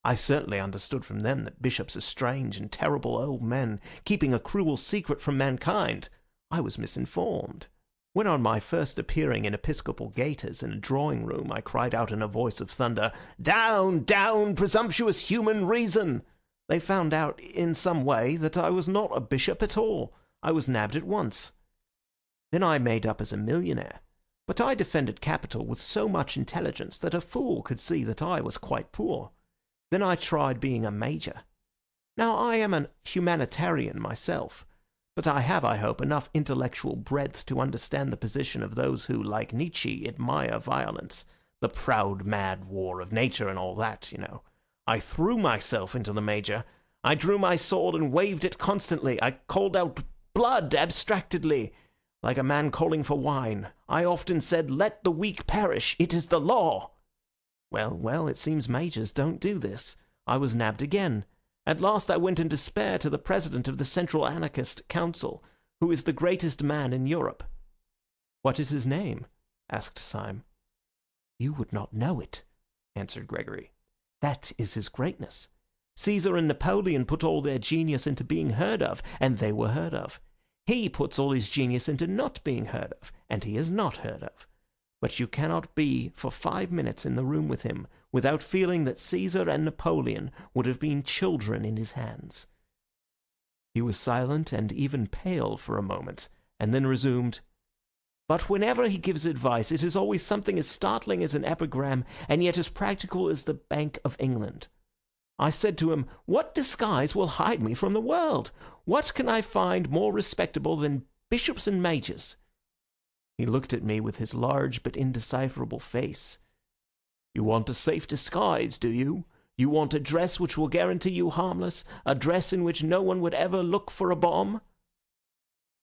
I certainly understood from them that bishops are strange and terrible old men, keeping a cruel secret from mankind. I was misinformed. When on my first appearing in episcopal gaiters in a drawing-room, I cried out in a voice of thunder, 'Down, down, presumptuous human reason!' They found out in some way that I was not a bishop at all. I was nabbed at once. Then I made up as a millionaire. But I defended capital with so much intelligence that a fool could see that I was quite poor. Then I tried being a major. Now I am an humanitarian myself, but I have, I hope, enough intellectual breadth to understand the position of those who, like Nietzsche, admire violence, the proud, mad war of nature and all that, you know. I threw myself into the major. I drew my sword and waved it constantly. I called out blood abstractedly, like a man calling for wine. I often said, 'Let the weak perish. It is the law.' Well, it seems majors don't do this. I was nabbed again. At last I went in despair to the president of the Central Anarchist Council, who is the greatest man in Europe." "What is his name?" asked Syme. "You would not know it," answered Gregory. "That is his greatness. Caesar and Napoleon put all their genius into being heard of, and they were heard of. He puts all his genius into not being heard of, and he is not heard of. But you cannot be for 5 minutes in the room with him without feeling that Caesar and Napoleon would have been children in his hands." He was silent and even pale for a moment, and then resumed, "But whenever he gives advice, it is always something as startling as an epigram, and yet as practical as the Bank of England. I said to him, 'What disguise will hide me from the world? What can I find more respectable than bishops and majors?' He looked at me with his large but indecipherable face. 'You want a safe disguise, do you? You want a dress which will guarantee you harmless, a dress in which no one would ever look for a bomb?'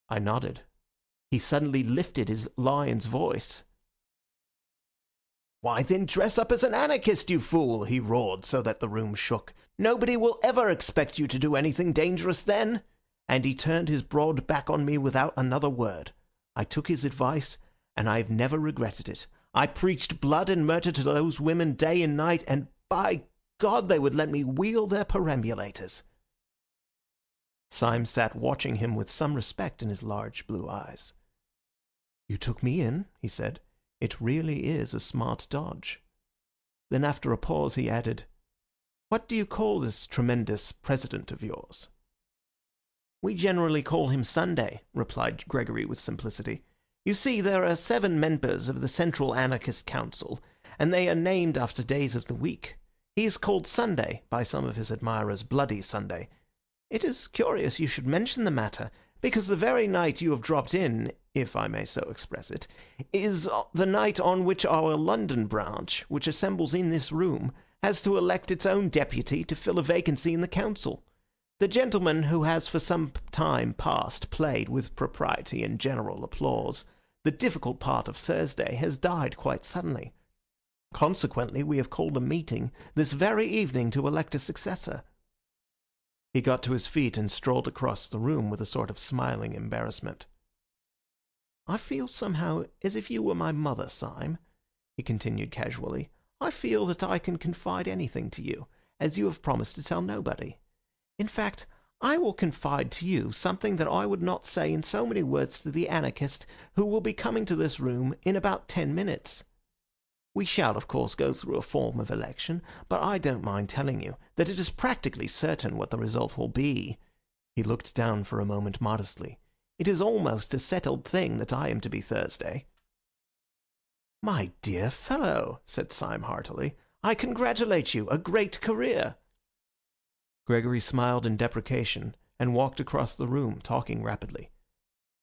I nodded. He suddenly lifted his lion's voice. 'Why then dress up as an anarchist, you fool!' he roared so that the room shook. 'Nobody will ever expect you to do anything dangerous then.' And he turned his broad back on me without another word. I took his advice, and I have never regretted it. I preached blood and murder to those women day and night, and by God they would let me wheel their perambulators." Syme sat watching him with some respect in his large blue eyes. "You took me in," he said. "It really is a smart dodge." Then after a pause he added, "What do you call this tremendous president of yours?" "We generally call him Sunday," replied Gregory with simplicity. "You see, there are 7 members of the Central Anarchist Council, and they are named after days of the week. He is called Sunday, by some of his admirers Bloody Sunday. It is curious you should mention the matter, because the very night you have dropped in, if I may so express it, is the night on which our London branch, which assembles in this room, has to elect its own deputy to fill a vacancy in the council. The gentleman who has for some time past played with propriety and general applause the difficult part of Thursday has died quite suddenly. Consequently, we have called a meeting this very evening to elect a successor." He got to his feet and strolled across the room with a sort of smiling embarrassment. "I feel somehow as if you were my mother, Syme," he continued casually. "I feel that I can confide anything to you, as you have promised to tell nobody. In fact, I will confide to you something that I would not say in so many words to the anarchist who will be coming to this room in about 10 minutes. We shall, of course, go through a form of election, but I don't mind telling you that it is practically certain what the result will be." He looked down for a moment modestly. "It is almost a settled thing that I am to be Thursday." "My dear fellow," said Syme heartily, "I congratulate you. A great career." Gregory smiled in deprecation and walked across the room, talking rapidly.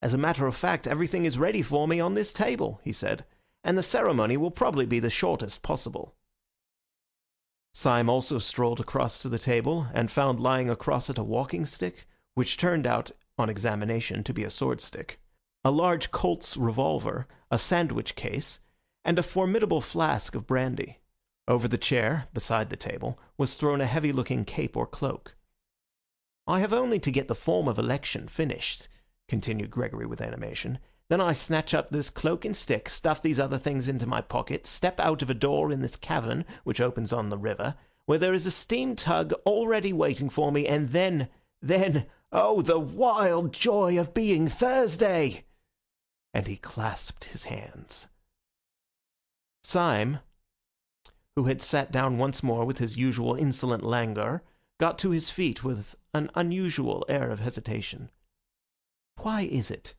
"As a matter of fact, everything is ready for me on this table," he said, "and the ceremony will probably be the shortest possible." Syme also strolled across to the table and found lying across it a walking stick, which turned out, on examination, to be a sword stick, a large Colt's revolver, a sandwich case, and a formidable flask of brandy. Over the chair, beside the table, was thrown a heavy-looking cape or cloak. "I have only to get the form of election finished," continued Gregory with animation. "Then I snatch up this cloak and stick, stuff these other things into my pocket, step out of a door in this cavern, which opens on the river, where there is a steam tug already waiting for me, and then, oh, the wild joy of being Thursday!" And he clasped his hands. Syme, who had sat down once more with his usual insolent languor, got to his feet with an unusual air of hesitation. "Why is it,"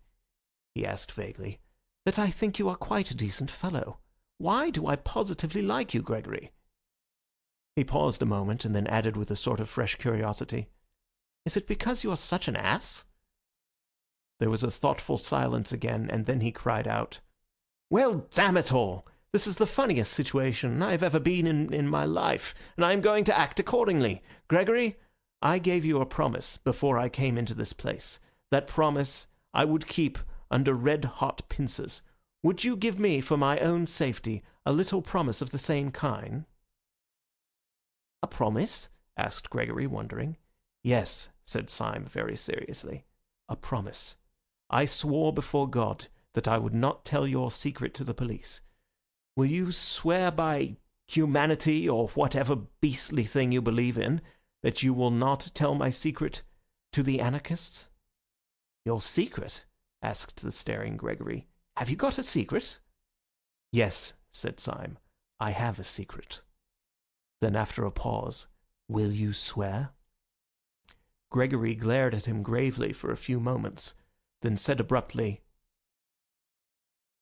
he asked vaguely, "that I think you are quite a decent fellow? Why do I positively like you, Gregory?" He paused a moment, and then added with a sort of fresh curiosity, "Is it because you are such an ass?" There was a thoughtful silence again, and then he cried out, "Well, damn it all! This is the funniest situation I have ever been in my life, and I am going to act accordingly. Gregory, I gave you a promise before I came into this place. That promise I would keep under red-hot pincers. Would you give me, for my own safety, a little promise of the same kind?" "A promise?" asked Gregory, wondering. "Yes," said Syme very seriously. "A promise. I swore before God that I would not tell your secret to the police. Will you swear by humanity, or whatever beastly thing you believe in, that you will not tell my secret to the anarchists?" "Your secret?" asked the staring Gregory. "Have you got a secret?" "Yes," said Syme, "I have a secret." Then after a pause, "Will you swear?" Gregory glared at him gravely for a few moments, then said abruptly,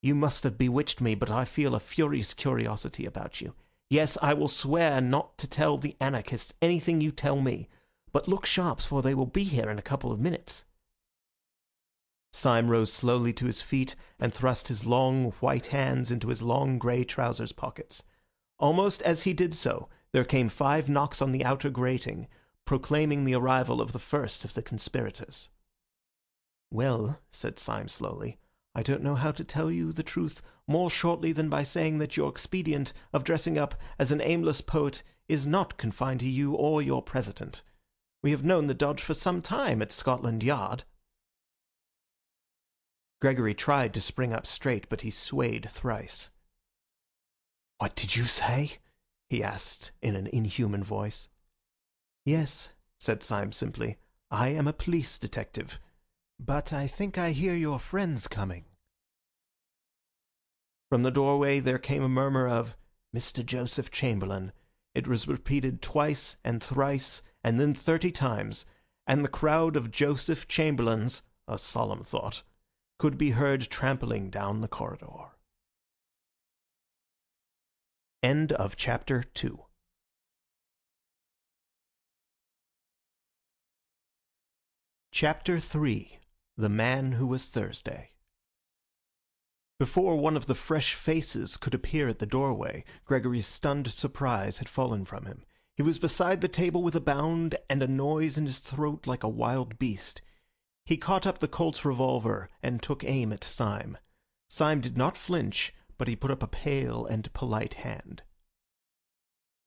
"You must have bewitched me, but I feel a furious curiosity about you. Yes, I will swear not to tell the anarchists anything you tell me, but look sharp, for they will be here in a couple of minutes." Syme rose slowly to his feet and thrust his long white hands into his long grey trousers pockets. Almost as he did so, there came 5 knocks on the outer grating, proclaiming the arrival of the first of the conspirators. "Well," said Syme slowly, "I don't know how to tell you the truth more shortly than by saying that your expedient of dressing up as an aimless poet is not confined to you or your president. We have known the dodge for some time at Scotland Yard." Gregory tried to spring up straight, but he swayed thrice. "What did you say?" he asked in an inhuman voice. "Yes," said Syme simply, "I am a police detective. But I think I hear your friends coming." From the doorway there came a murmur of "Mr. Joseph Chamberlain." It was repeated twice and thrice, and then 30 times, and the crowd of Joseph Chamberlains, a solemn thought, could be heard trampling down the corridor. End of chapter 2. Chapter 3. The Man Who Was Thursday. Before one of the fresh faces could appear at the doorway, Gregory's stunned surprise had fallen from him. He was beside the table with a bound and a noise in his throat like a wild beast. He caught up the Colt's revolver and took aim at Syme. Syme did not flinch, but he put up a pale and polite hand.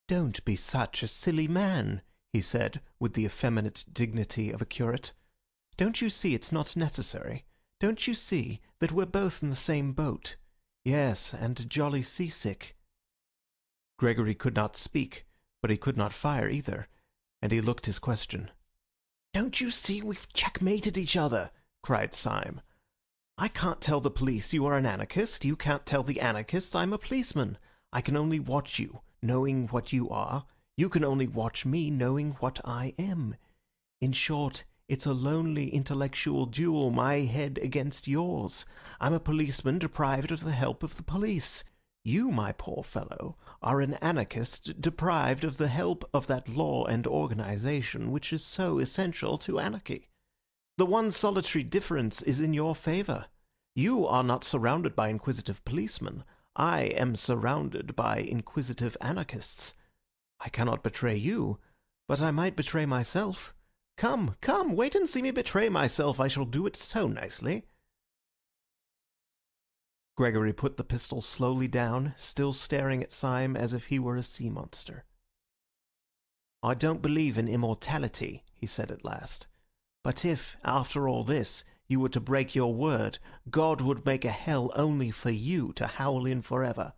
"Don't be such a silly man," he said, with the effeminate dignity of a curate. "Don't you see it's not necessary? Don't you see that we're both in the same boat? Yes, and jolly seasick." Gregory could not speak, but he could not fire either, and he looked his question. "Don't you see we've checkmated each other?" cried Syme. "I can't tell the police you are an anarchist. You can't tell the anarchists I'm a policeman. I can only watch you, knowing what you are. You can only watch me, knowing what I am. In short, it's a lonely intellectual duel, my head against yours. I'm a policeman deprived of the help of the police. You, my poor fellow, are an anarchist deprived of the help of that law and organization which is so essential to anarchy. The one solitary difference is in your favor. You are not surrounded by inquisitive policemen. I am surrounded by inquisitive anarchists. I cannot betray you, but I might betray myself. Come, come, wait and see me betray myself. I shall do it so nicely." Gregory put the pistol slowly down, still staring at Syme as if he were a sea monster. "I don't believe in immortality," he said at last. "But if, after all this, you were to break your word, God would make a hell only for you to howl in forever."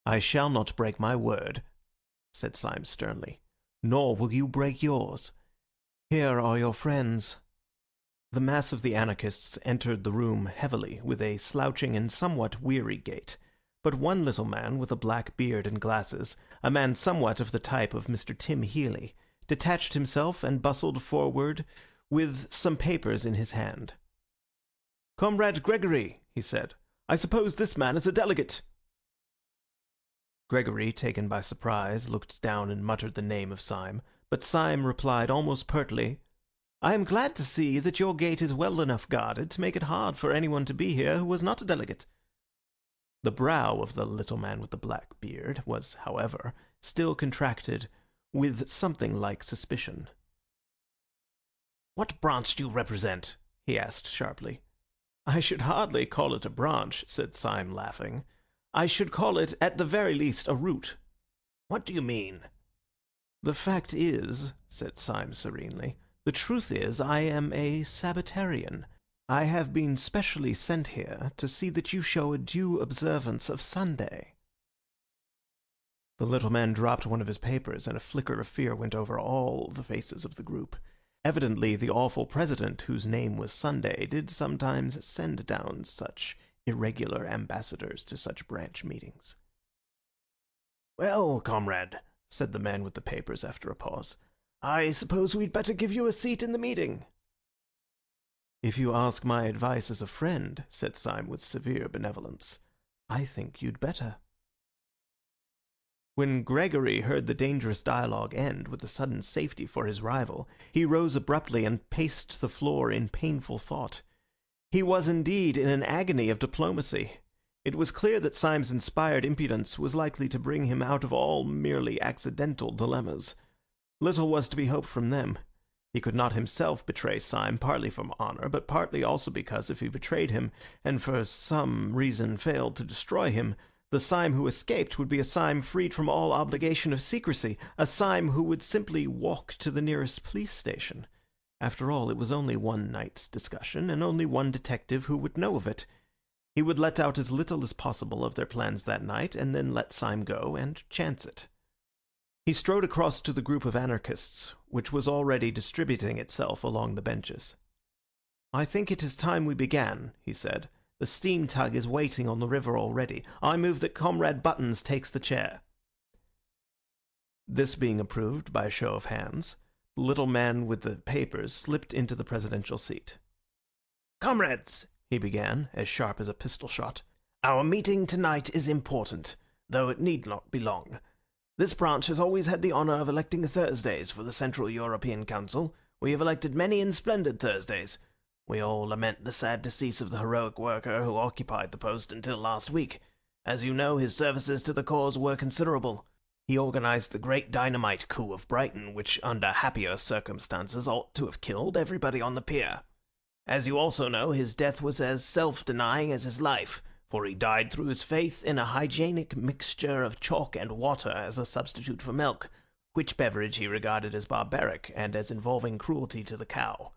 "I shall not break my word," said Syme sternly, "nor will you break yours. Here are your friends." The mass of the anarchists entered the room heavily, with a slouching and somewhat weary gait, but one little man with a black beard and glasses, a man somewhat of the type of Mr. Tim Healy, detached himself and bustled forward with some papers in his hand. "Comrade Gregory," he said, "I suppose this man is a delegate." Gregory, taken by surprise, looked down and muttered the name of Syme, but Syme replied almost pertly, "I am glad to see that your gate is well enough guarded to make it hard for anyone to be here who was not a delegate." The brow of the little man with the black beard was, however, still contracted with something like suspicion. "What branch do you represent?" he asked sharply. "I should hardly call it a branch," said Syme, laughing. "I should call it, at the very least, a root." "What do you mean?" "The fact is," said Syme serenely, "the truth is I am a Sabbatarian. I have been specially sent here to see that you show a due observance of Sunday." The little man dropped one of his papers, and a flicker of fear went over all the faces of the group. Evidently the awful president, whose name was Sunday, did sometimes send down such irregular ambassadors to such branch meetings. "Well, comrade," said the man with the papers after a pause, "I suppose we'd better give you a seat in the meeting." "If you ask my advice as a friend," said Syme with severe benevolence, "I think you'd better." When Gregory heard the dangerous dialogue end with a sudden safety for his rival, he rose abruptly and paced the floor in painful thought. He was indeed in an agony of diplomacy. It was clear that Syme's inspired impudence was likely to bring him out of all merely accidental dilemmas. Little was to be hoped from them. He could not himself betray Syme, partly from honour, but partly also because if he betrayed him, and for some reason failed to destroy him, the Syme who escaped would be a Syme freed from all obligation of secrecy, a Syme who would simply walk to the nearest police station. After all, it was only one night's discussion, and only one detective who would know of it. He would let out as little as possible of their plans that night, and then let Syme go and chance it. He strode across to the group of anarchists, which was already distributing itself along the benches. "I think it is time we began," he said. "The steam tug is waiting on the river already. I move that Comrade Buttons takes the chair." This being approved by a show of hands, the little man with the papers slipped into the presidential seat. "Comrades," he began, as sharp as a pistol shot, "our meeting tonight is important, though it need not be long. This branch has always had the honour of electing Thursdays for the Central European Council. We have elected many and splendid Thursdays. We all lament the sad decease of the heroic worker who occupied the post until last week. As you know, his services to the cause were considerable. He organized the great dynamite coup of Brighton, which under happier circumstances ought to have killed everybody on the pier. As you also know, his death was as self-denying as his life, for he died through his faith in a hygienic mixture of chalk and water as a substitute for milk, which beverage he regarded as barbaric and as involving cruelty to the cow.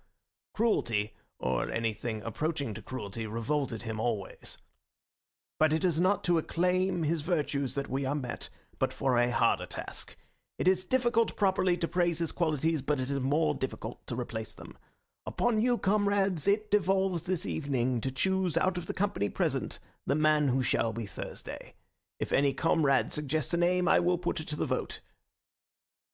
Cruelty, or anything approaching to cruelty, revolted him always. But it is not to acclaim his virtues that we are met, but for a harder task. It is difficult properly to praise his qualities, but it is more difficult to replace them. Upon you, comrades, it devolves this evening to choose out of the company present the man who shall be Thursday. If any comrade suggests a name, I will put it to the vote.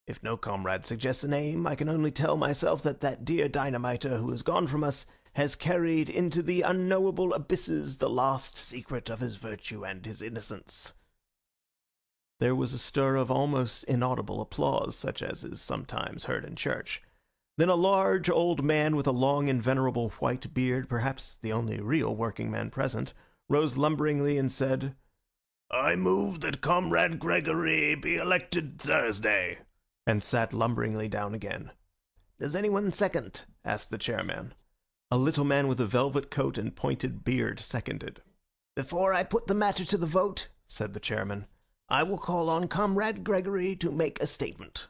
If no comrade suggests a name, I can only tell myself that that dear dynamiter who has gone from us has carried into the unknowable abysses the last secret of his virtue and his innocence." There was a stir of almost inaudible applause, such as is sometimes heard in church. Then a large old man with a long and venerable white beard, perhaps the only real working man present, rose lumberingly and said, "I move that Comrade Gregory be elected Thursday," and sat lumberingly down again. "Does anyone second?" asked the chairman. A little man with a velvet coat and pointed beard seconded. "Before I put the matter to the vote," said the chairman, "I will call on Comrade Gregory to make a statement."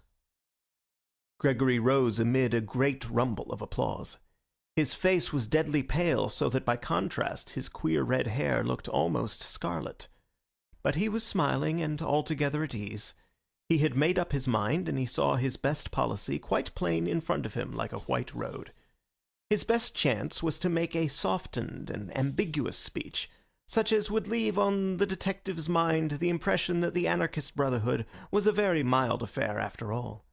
Gregory rose amid a great rumble of applause. His face was deadly pale, so that by contrast his queer red hair looked almost scarlet. But he was smiling and altogether at ease. He had made up his mind, and he saw his best policy quite plain in front of him like a white road. His best chance was to make a softened and ambiguous speech, such as would leave on the detective's mind the impression that the anarchist brotherhood was a very mild affair after all.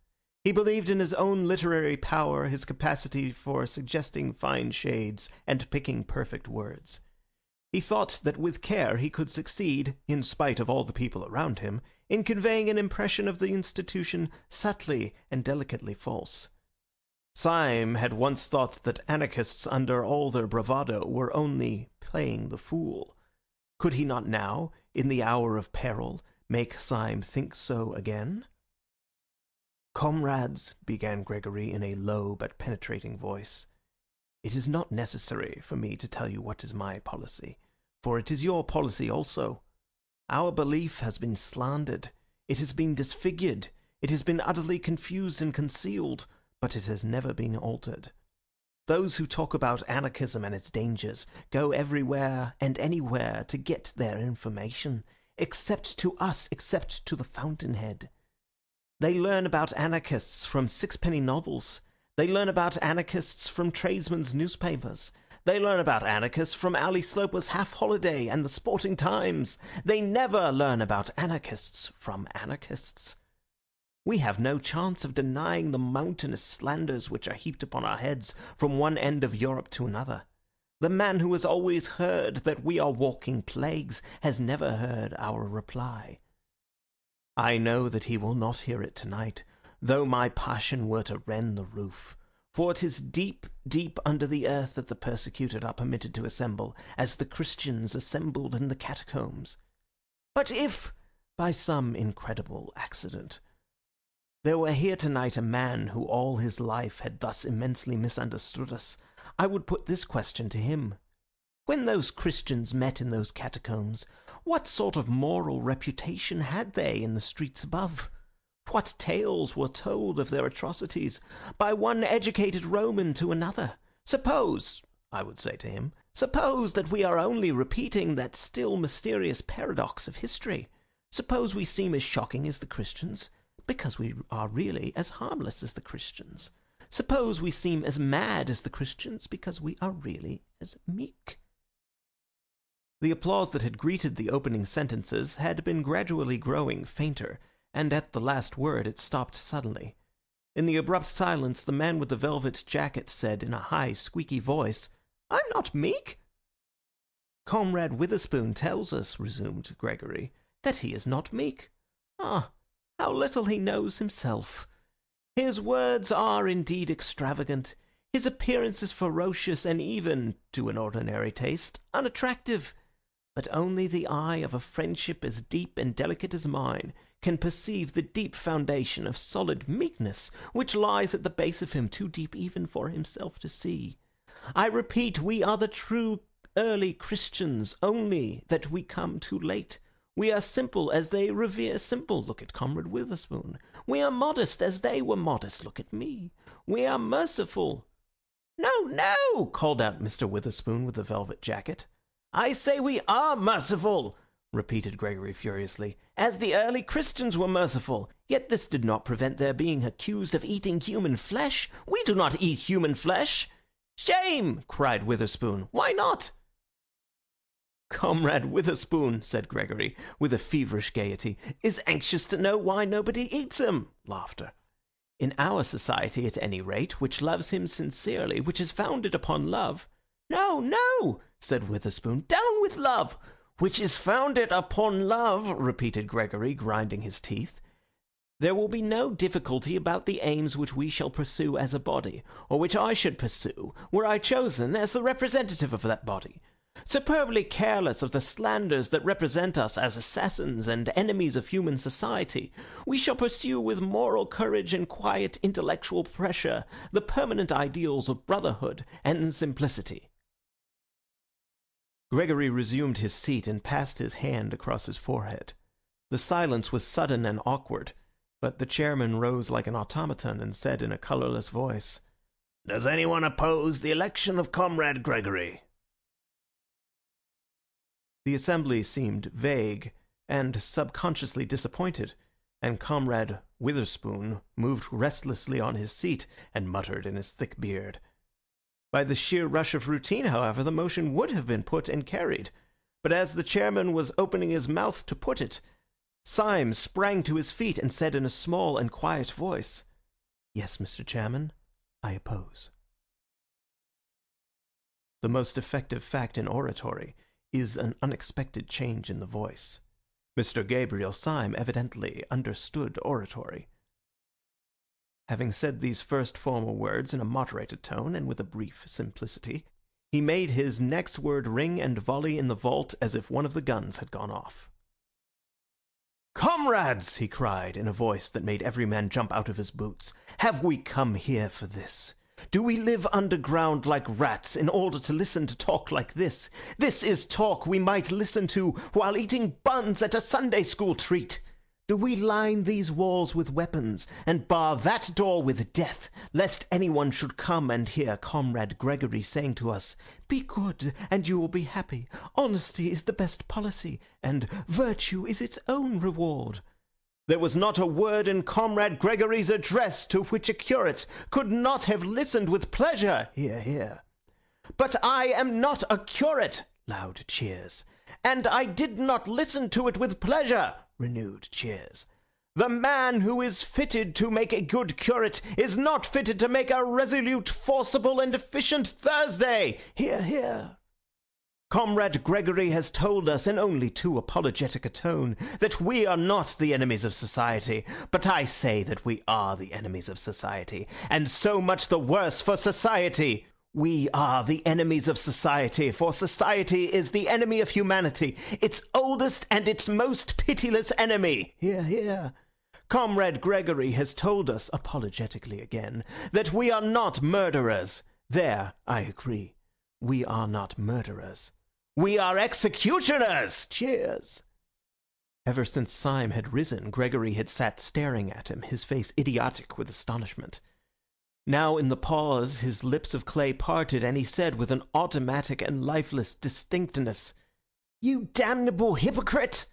He believed in his own literary power, his capacity for suggesting fine shades and picking perfect words. He thought that with care he could succeed, in spite of all the people around him, in conveying an impression of the institution subtly and delicately false. Syme had once thought that anarchists, under all their bravado, were only playing the fool. Could he not now, in the hour of peril, make Syme think so again? "Comrades," began Gregory in a low but penetrating voice, "it is not necessary for me to tell you what is my policy, for it is your policy also. Our belief has been slandered, it has been disfigured, it has been utterly confused and concealed, but it has never been altered. Those who talk about anarchism and its dangers go everywhere and anywhere to get their information, except to us, except to the fountainhead. They learn about anarchists from sixpenny novels. They learn about anarchists from tradesmen's newspapers. They learn about anarchists from Ali Sloper's Half Holiday and the Sporting Times. They never learn about anarchists from anarchists. We have no chance of denying the mountainous slanders which are heaped upon our heads from one end of Europe to another. The man who has always heard that we are walking plagues has never heard our reply. I know that he will not hear it tonight, though my passion were to rend the roof. For it is deep, deep under the earth that the persecuted are permitted to assemble, as the Christians assembled in the catacombs. But if, by some incredible accident, there were here tonight a man who all his life had thus immensely misunderstood us, I would put this question to him. When those Christians met in those catacombs, what sort of moral reputation had they in the streets above? What tales were told of their atrocities by one educated Roman to another? Suppose, I would say to him, suppose that we are only repeating that still mysterious paradox of history. Suppose we seem as shocking as the Christians, because we are really as harmless as the Christians. Suppose we seem as mad as the Christians, because we are really as meek. The applause that had greeted the opening sentences had been gradually growing fainter, and at the last word it stopped suddenly. In the abrupt silence, the man with the velvet jacket said in a high, squeaky voice, "I'm not meek." "Comrade Witherspoon tells us," resumed Gregory, "that he is not meek. Ah, how little he knows himself. His words are indeed extravagant. His appearance is ferocious and even, to an ordinary taste, unattractive. But only the eye of a friendship as deep and delicate as mine can perceive the deep foundation of solid meekness which lies at the base of him, too deep even for himself to see. I repeat, we are the true early Christians, only that we come too late. We are simple as they revere simple. Look at Comrade Witherspoon. We are modest as they were modest. Look at me. We are merciful." "No, no," called out Mr. Witherspoon with the velvet jacket. "I say we are merciful," repeated Gregory furiously, "as the early Christians were merciful. Yet this did not prevent their being accused of eating human flesh. We do not eat human flesh." "Shame!" cried Witherspoon. "Why not?" "Comrade Witherspoon," said Gregory, with a feverish gaiety, "is anxious to know why nobody eats him." Laughter. "In our society, at any rate, which loves him sincerely, which is founded upon love," No, no, said Witherspoon. Down with love. Which is founded upon love, repeated Gregory, grinding his teeth. There will be no difficulty about the aims which we shall pursue as a body, or which I should pursue, were I chosen as the representative of that body. Superbly careless of the slanders that represent us as assassins and enemies of human society, we shall pursue with moral courage and quiet intellectual pressure the permanent ideals of brotherhood and simplicity. Gregory resumed his seat and passed his hand across his forehead. The silence was sudden and awkward, but the chairman rose like an automaton and said in a colourless voice, "Does anyone oppose the election of Comrade Gregory?" The assembly seemed vague and subconsciously disappointed, and Comrade Witherspoon moved restlessly on his seat and muttered in his thick beard. By the sheer rush of routine, however, the motion would have been put and carried, but as the chairman was opening his mouth to put it, Syme sprang to his feet and said in a small and quiet voice, "Yes, Mr. Chairman, I oppose." The most effective fact in oratory is an unexpected change in the voice. Mr. Gabriel Syme evidently understood oratory. Having said these first formal words in a moderated tone and with a brief simplicity, he made his next word ring and volley in the vault as if one of the guns had gone off. "Comrades," he cried, in a voice that made every man jump out of his boots, "have we come here for this? Do we live underground like rats in order to listen to talk like this? This is talk we might listen to while eating buns at a Sunday school treat. Do we line these walls with weapons and bar that door with death, lest anyone should come and hear Comrade Gregory saying to us, 'Be good and you will be happy. Honesty is the best policy, and virtue is its own reward'? There was not a word in Comrade Gregory's address to which a curate could not have listened with pleasure. Hear, hear. But I am not a curate. Loud cheers. And I did not listen to it with pleasure. Renewed cheers. The man who is fitted to make a good curate is not fitted to make a resolute, forcible, and efficient Thursday. Hear, hear. Comrade Gregory has told us in only too apologetic a tone that we are not the enemies of society, but I say that we are the enemies of society, and so much the worse for society. We are the enemies of society, for society is the enemy of humanity, its oldest and its most pitiless enemy. Hear, hear. Comrade Gregory has told us, apologetically again, that we are not murderers. There, I agree. We are not murderers. We are executioners! Cheers! Ever since Syme had risen, Gregory had sat staring at him, his face idiotic with astonishment. Now in the pause his lips of clay parted, and he said with an automatic and lifeless distinctness, "You damnable hypocrite!"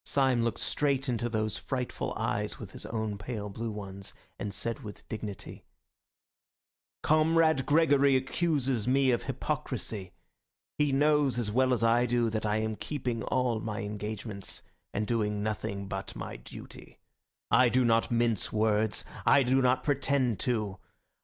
Syme looked straight into those frightful eyes with his own pale blue ones, and said with dignity, "Comrade Gregory accuses me of hypocrisy. He knows as well as I do that I am keeping all my engagements and doing nothing but my duty. I do not mince words. I do not pretend to.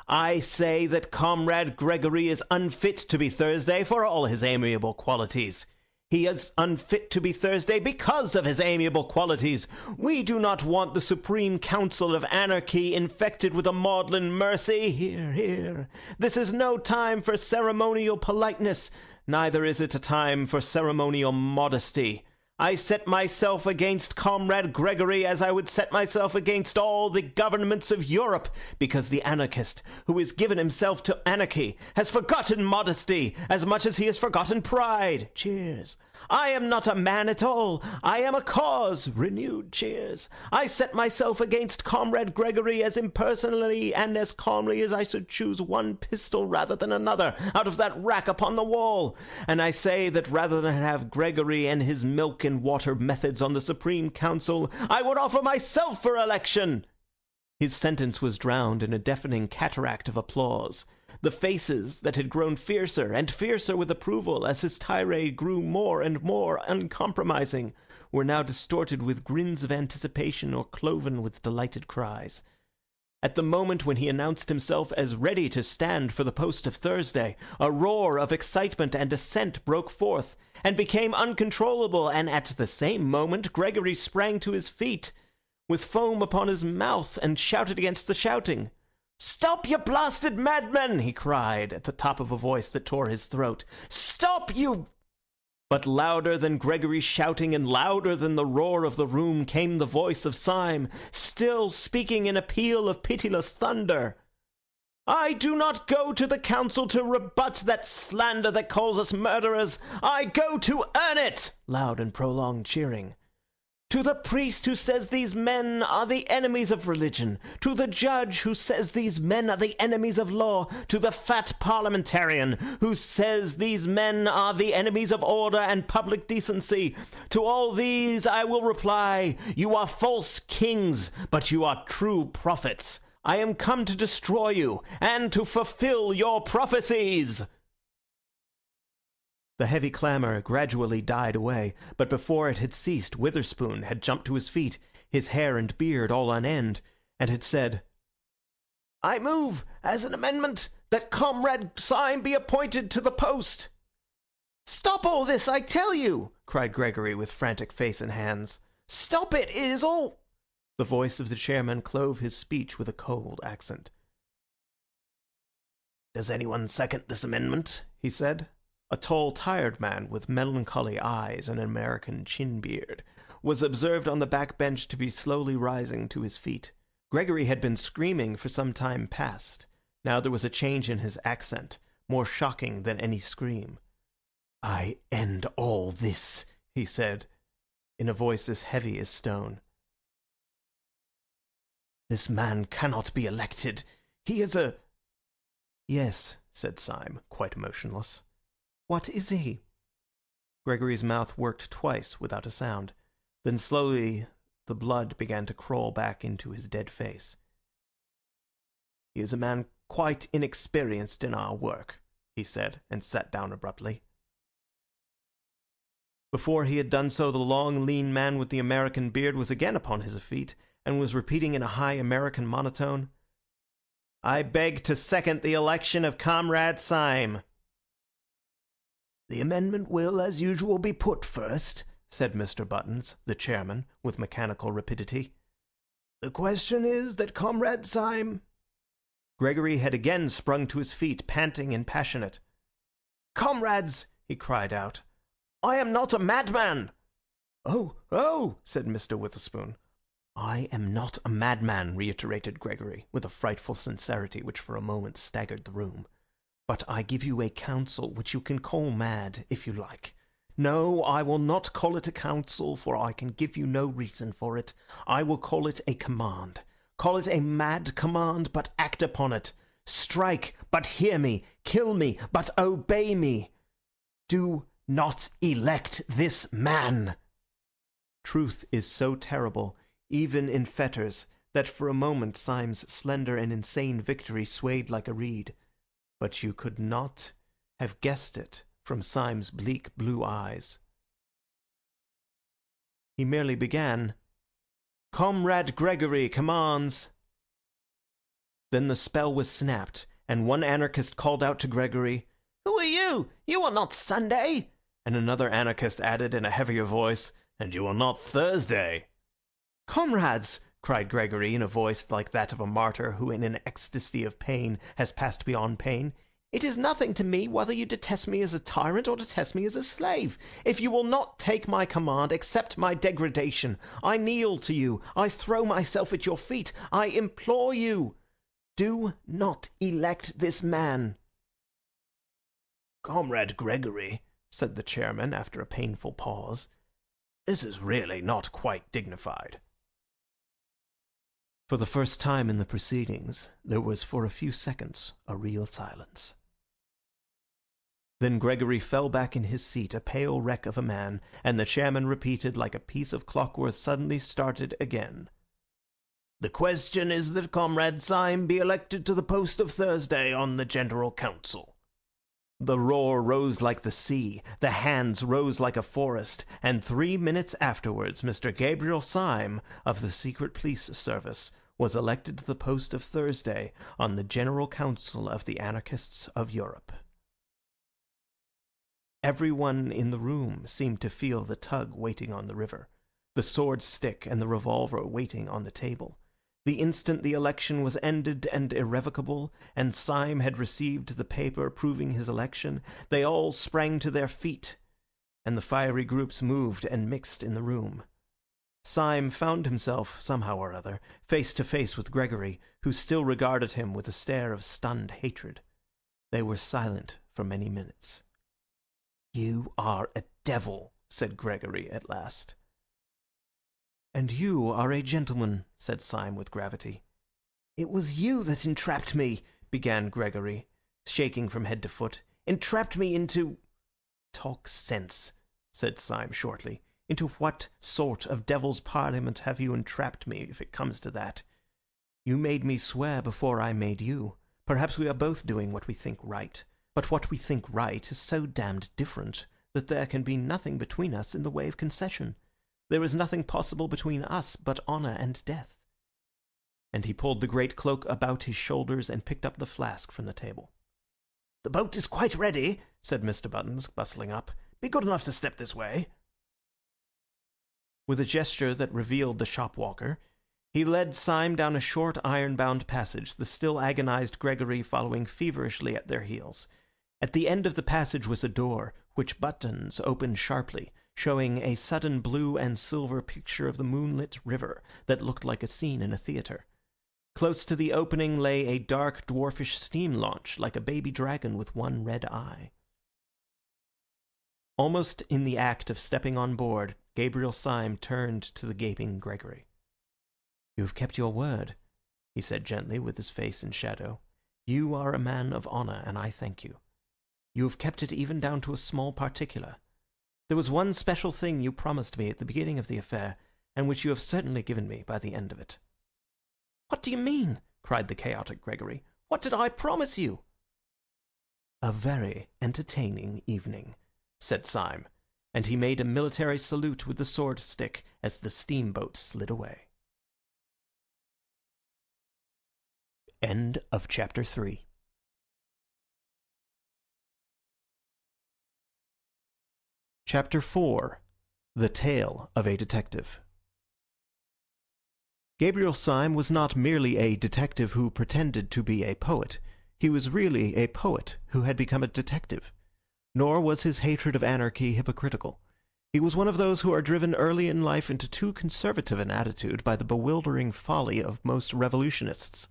I say that Comrade Gregory is unfit to be Thursday for all his amiable qualities. He is unfit to be Thursday because of his amiable qualities. We do not want the Supreme Council of Anarchy infected with a maudlin mercy. Hear, hear. This is no time for ceremonial politeness. Neither is it a time for ceremonial modesty. I set myself against Comrade Gregory as I would set myself against all the governments of Europe, because the anarchist, who has given himself to anarchy, has forgotten modesty as much as he has forgotten pride. Cheers. I am not a man at all. I am a cause. Renewed cheers. I set myself against Comrade Gregory as impersonally and as calmly as I should choose one pistol rather than another out of that rack upon the wall. And I say that rather than have Gregory and his milk and water methods on the Supreme Council, I would offer myself for election." His sentence was drowned in a deafening cataract of applause. The faces that had grown fiercer and fiercer with approval as his tirade grew more and more uncompromising were now distorted with grins of anticipation or cloven with delighted cries. At the moment when he announced himself as ready to stand for the post of Thursday, a roar of excitement and assent broke forth, and became uncontrollable, and at the same moment Gregory sprang to his feet, with foam upon his mouth, and shouted against the shouting. "Stop, you blasted madmen!" he cried, at the top of a voice that tore his throat. "Stop, you—" But louder than Gregory's shouting and louder than the roar of the room came the voice of Syme, still speaking in a peal of pitiless thunder. "I do not go to the council to rebut that slander that calls us murderers. I go to earn it!" Loud and prolonged cheering. "To the priest who says these men are the enemies of religion, to the judge who says these men are the enemies of law, to the fat parliamentarian who says these men are the enemies of order and public decency, to all these I will reply, you are false kings, but you are true prophets. I am come to destroy you and to fulfill your prophecies." The heavy clamour gradually died away, but before it had ceased Witherspoon had jumped to his feet, his hair and beard all on end, and had said, "I move, as an amendment, that Comrade Syme be appointed to the post." "Stop all this, I tell you!" cried Gregory with frantic face and hands. "Stop it, it is all—" The voice of the chairman clove his speech with a cold accent. "Does anyone second this amendment?" he said. A tall, tired man with melancholy eyes and an American chin-beard was observed on the back bench to be slowly rising to his feet. Gregory had been screaming for some time past. Now there was a change in his accent, more shocking than any scream. "I end all this," he said, in a voice as heavy as stone. "This man cannot be elected. He is a—" "Yes," said Syme, quite motionless. "What is he?" Gregory's mouth worked twice without a sound. Then slowly the blood began to crawl back into his dead face. "He is a man quite inexperienced in our work," he said, and sat down abruptly. Before he had done so, the long, lean man with the American beard was again upon his feet, and was repeating in a high American monotone, "I beg to second the election of Comrade Syme." "The amendment will, as usual, be put first," said Mr. Buttons, the chairman, with mechanical rapidity. "The question is that Comrade Syme—" Gregory had again sprung to his feet, panting and passionate. "Comrades!" he cried out, "I am not a madman!" "Oh, oh!" said Mr. Witherspoon. "I am not a madman," reiterated Gregory, with a frightful sincerity which for a moment staggered the room. "But I give you a counsel which you can call mad, if you like. No, I will not call it a counsel, for I can give you no reason for it. I will call it a command. Call it a mad command, but act upon it. Strike, but hear me. Kill me, but obey me. Do not elect this man." Truth is so terrible, even in fetters, that for a moment Syme's slender and insane victory swayed like a reed. But you could not have guessed it from Syme's bleak blue eyes. He merely began, "Comrade Gregory commands." Then the spell was snapped, and one anarchist called out to Gregory, "Who are you? You are not Sunday." And another anarchist added in a heavier voice, "And you are not Thursday." "Comrades!" cried Gregory in a voice like that of a martyr who in an ecstasy of pain has passed beyond pain. "It is nothing to me whether you detest me as a tyrant or detest me as a slave. If you will not take my command, accept my degradation. I kneel to you. I throw myself at your feet. I implore you. Do not elect this man." "Comrade Gregory," said the chairman after a painful pause, "this is really not quite dignified." For the first time in the proceedings, there was for a few seconds a real silence. Then Gregory fell back in his seat, a pale wreck of a man, and the chairman repeated like a piece of clockwork suddenly started again. "The question is that Comrade Syme be elected to the post of Thursday on the General Council." The roar rose like the sea, the hands rose like a forest, and 3 minutes afterwards Mr. Gabriel Syme, of the Secret Police Service, was elected to the post of Thursday on the General Council of the Anarchists of Europe. Everyone in the room seemed to feel the tug waiting on the river, the sword stick and the revolver waiting on the table. The instant the election was ended and irrevocable, and Syme had received the paper proving his election, they all sprang to their feet, and the fiery groups moved and mixed in the room. Syme found himself, somehow or other, face to face with Gregory, who still regarded him with a stare of stunned hatred. They were silent for many minutes. "You are a devil," said Gregory at last. "And you are a gentleman," said Syme with gravity. "It was you that entrapped me," began Gregory, shaking from head to foot. "Entrapped me into—" "Talk sense," said Syme shortly. "Into what sort of devil's parliament have you entrapped me, if it comes to that? You made me swear before I made you. Perhaps we are both doing what we think right. But what we think right is so damned different that there can be nothing between us in the way of concession. There is nothing possible between us but honor and death." And he pulled the great cloak about his shoulders and picked up the flask from the table. "The boat is quite ready," said Mr. Buttons, bustling up. "Be good enough to step this way." With a gesture that revealed the shop-walker, he led Syme down a short iron-bound passage, the still agonized Gregory following feverishly at their heels. At the end of the passage was a door, which Buttons opened sharply, showing a sudden blue and silver picture of the moonlit river that looked like a scene in a theatre. Close to the opening lay a dark, dwarfish steam launch, like a baby dragon with one red eye. Almost in the act of stepping on board, Gabriel Syme turned to the gaping Gregory. "You have kept your word," he said gently, with his face in shadow. "You are a man of honor, and I thank you. You have kept it even down to a small particular. There was one special thing you promised me at the beginning of the affair, and which you have certainly given me by the end of it." "What do you mean?" cried the chaotic Gregory. "What did I promise you?" "A very entertaining evening," said Syme, and he made a military salute with the sword stick as the steamboat slid away. End of chapter 3. Chapter 4. The Tale of a Detective. Gabriel Syme was not merely a detective who pretended to be a poet. He was really a poet who had become a detective. Nor was his hatred of anarchy hypocritical. He was one of those who are driven early in life into too conservative an attitude by the bewildering folly of most revolutionists.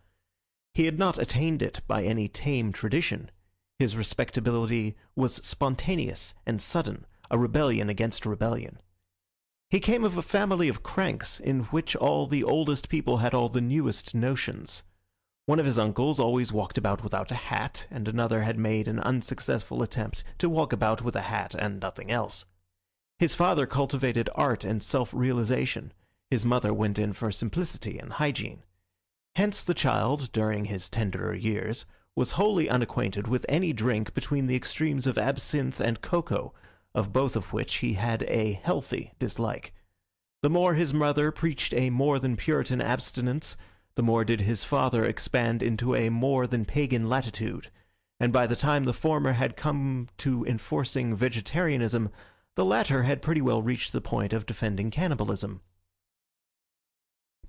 He had not attained it by any tame tradition. His respectability was spontaneous and sudden, a rebellion against rebellion. He came of a family of cranks, in which all the oldest people had all the newest notions. One of his uncles always walked about without a hat, and another had made an unsuccessful attempt to walk about with a hat and nothing else. His father cultivated art and self-realization. His mother went in for simplicity and hygiene. Hence the child, during his tenderer years, was wholly unacquainted with any drink between the extremes of absinthe and cocoa, of both of which he had a healthy dislike. The more his mother preached a more than Puritan abstinence, the more did his father expand into a more than pagan latitude, and by the time the former had come to enforcing vegetarianism, the latter had pretty well reached the point of defending cannibalism.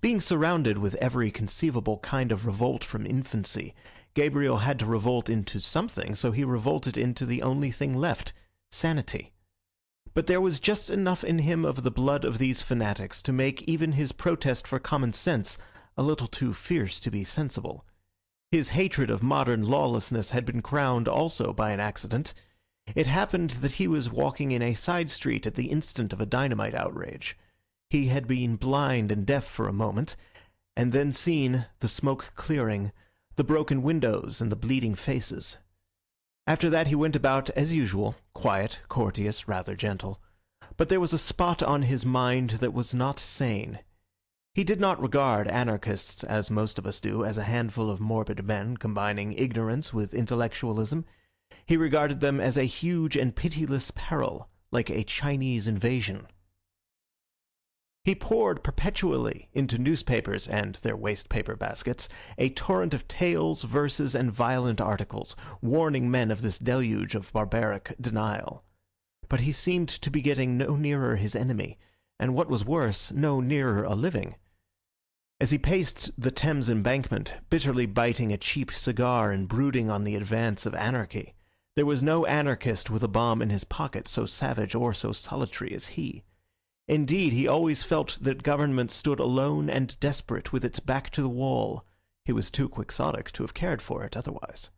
Being surrounded with every conceivable kind of revolt from infancy, Gabriel had to revolt into something, so he revolted into the only thing left, sanity. But there was just enough in him of the blood of these fanatics to make even his protest for common sense a little too fierce to be sensible. His hatred of modern lawlessness had been crowned also by an accident. It happened that he was walking in a side street at the instant of a dynamite outrage. He had been blind and deaf for a moment, and then seen the smoke clearing, the broken windows and the bleeding faces. After that he went about as usual, quiet, courteous, rather gentle. But there was a spot on his mind that was not sane. He did not regard anarchists, as most of us do, as a handful of morbid men combining ignorance with intellectualism. He regarded them as a huge and pitiless peril, like a Chinese invasion. He poured perpetually into newspapers and their waste-paper baskets a torrent of tales, verses, and violent articles, warning men of this deluge of barbaric denial. But he seemed to be getting no nearer his enemy, and what was worse, no nearer a living. As he paced the Thames embankment, bitterly biting a cheap cigar and brooding on the advance of anarchy, there was no anarchist with a bomb in his pocket so savage or so solitary as he. Indeed, he always felt that government stood alone and desperate with its back to the wall. He was too quixotic to have cared for it otherwise.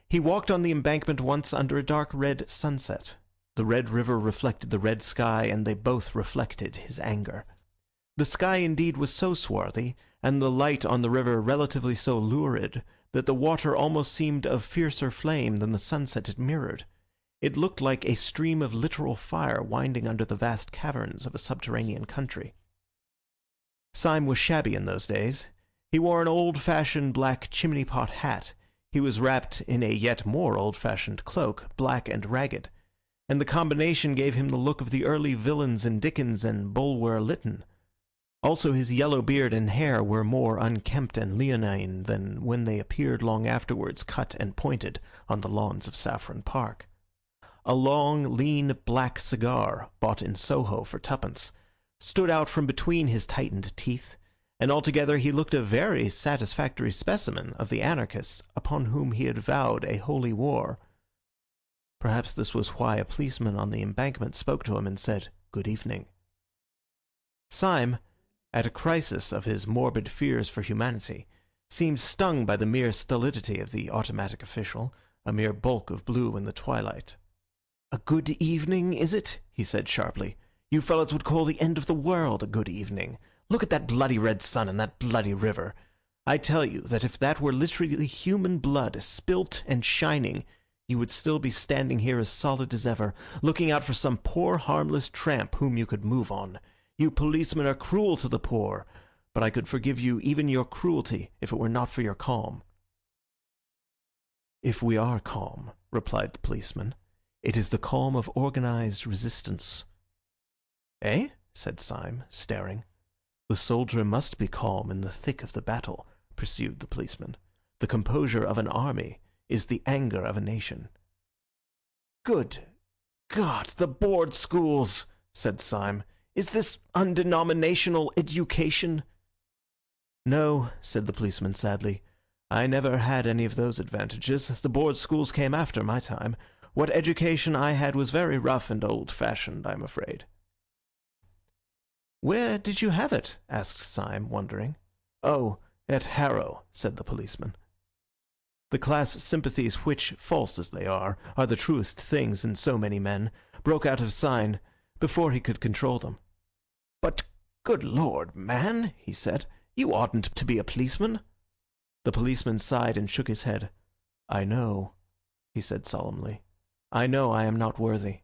He walked on the embankment once under a dark red sunset. The red river reflected the red sky, and they both reflected his anger. The sky indeed was so swarthy, and the light on the river relatively so lurid, that the water almost seemed of fiercer flame than the sunset it mirrored. It looked like a stream of literal fire winding under the vast caverns of a subterranean country. Syme was shabby in those days. He wore an old-fashioned black chimney-pot hat. He was wrapped in a yet more old-fashioned cloak, black and ragged, and the combination gave him the look of the early villains in Dickens and Bulwer Lytton. Also his yellow beard and hair were more unkempt and leonine than when they appeared long afterwards cut and pointed on the lawns of Saffron Park. A long, lean, black cigar, bought in Soho for twopence, stood out from between his tightened teeth, and altogether he looked a very satisfactory specimen of the anarchists upon whom he had vowed a holy war. Perhaps this was why a policeman on the embankment spoke to him and said, "Good evening." Syme, at a crisis of his morbid fears for humanity, seemed stung by the mere stolidity of the automatic official, a mere bulk of blue in the twilight. "A good evening, is it?" he said sharply. "You fellows would call the end of the world a good evening. Look at that bloody red sun and that bloody river. I tell you that if that were literally human blood, spilt and shining, you would still be standing here as solid as ever, looking out for some poor harmless tramp whom you could move on. You policemen are cruel to the poor, but I could forgive you even your cruelty if it were not for your calm." "If we are calm," replied the policeman, "it is the calm of organized resistance." "Eh?" said Syme, staring. "The soldier must be calm in the thick of the battle," pursued the policeman. "The composure of an army is the anger of a nation." "Good God, the board schools!" said Syme. "Is this undenominational education?" "No," said the policeman sadly. "I never had any of those advantages. The board schools came after my time. What education I had was very rough and old-fashioned, I'm afraid." "Where did you have it?" asked Syme, wondering. "Oh, at Harrow," said the policeman. The class sympathies which, false as they are the truest things in so many men, broke out of Syme before he could control them. "But, good Lord, man," he said, "you oughtn't to be a policeman." The policeman sighed and shook his head. "I know," he said solemnly. "I know I am not worthy."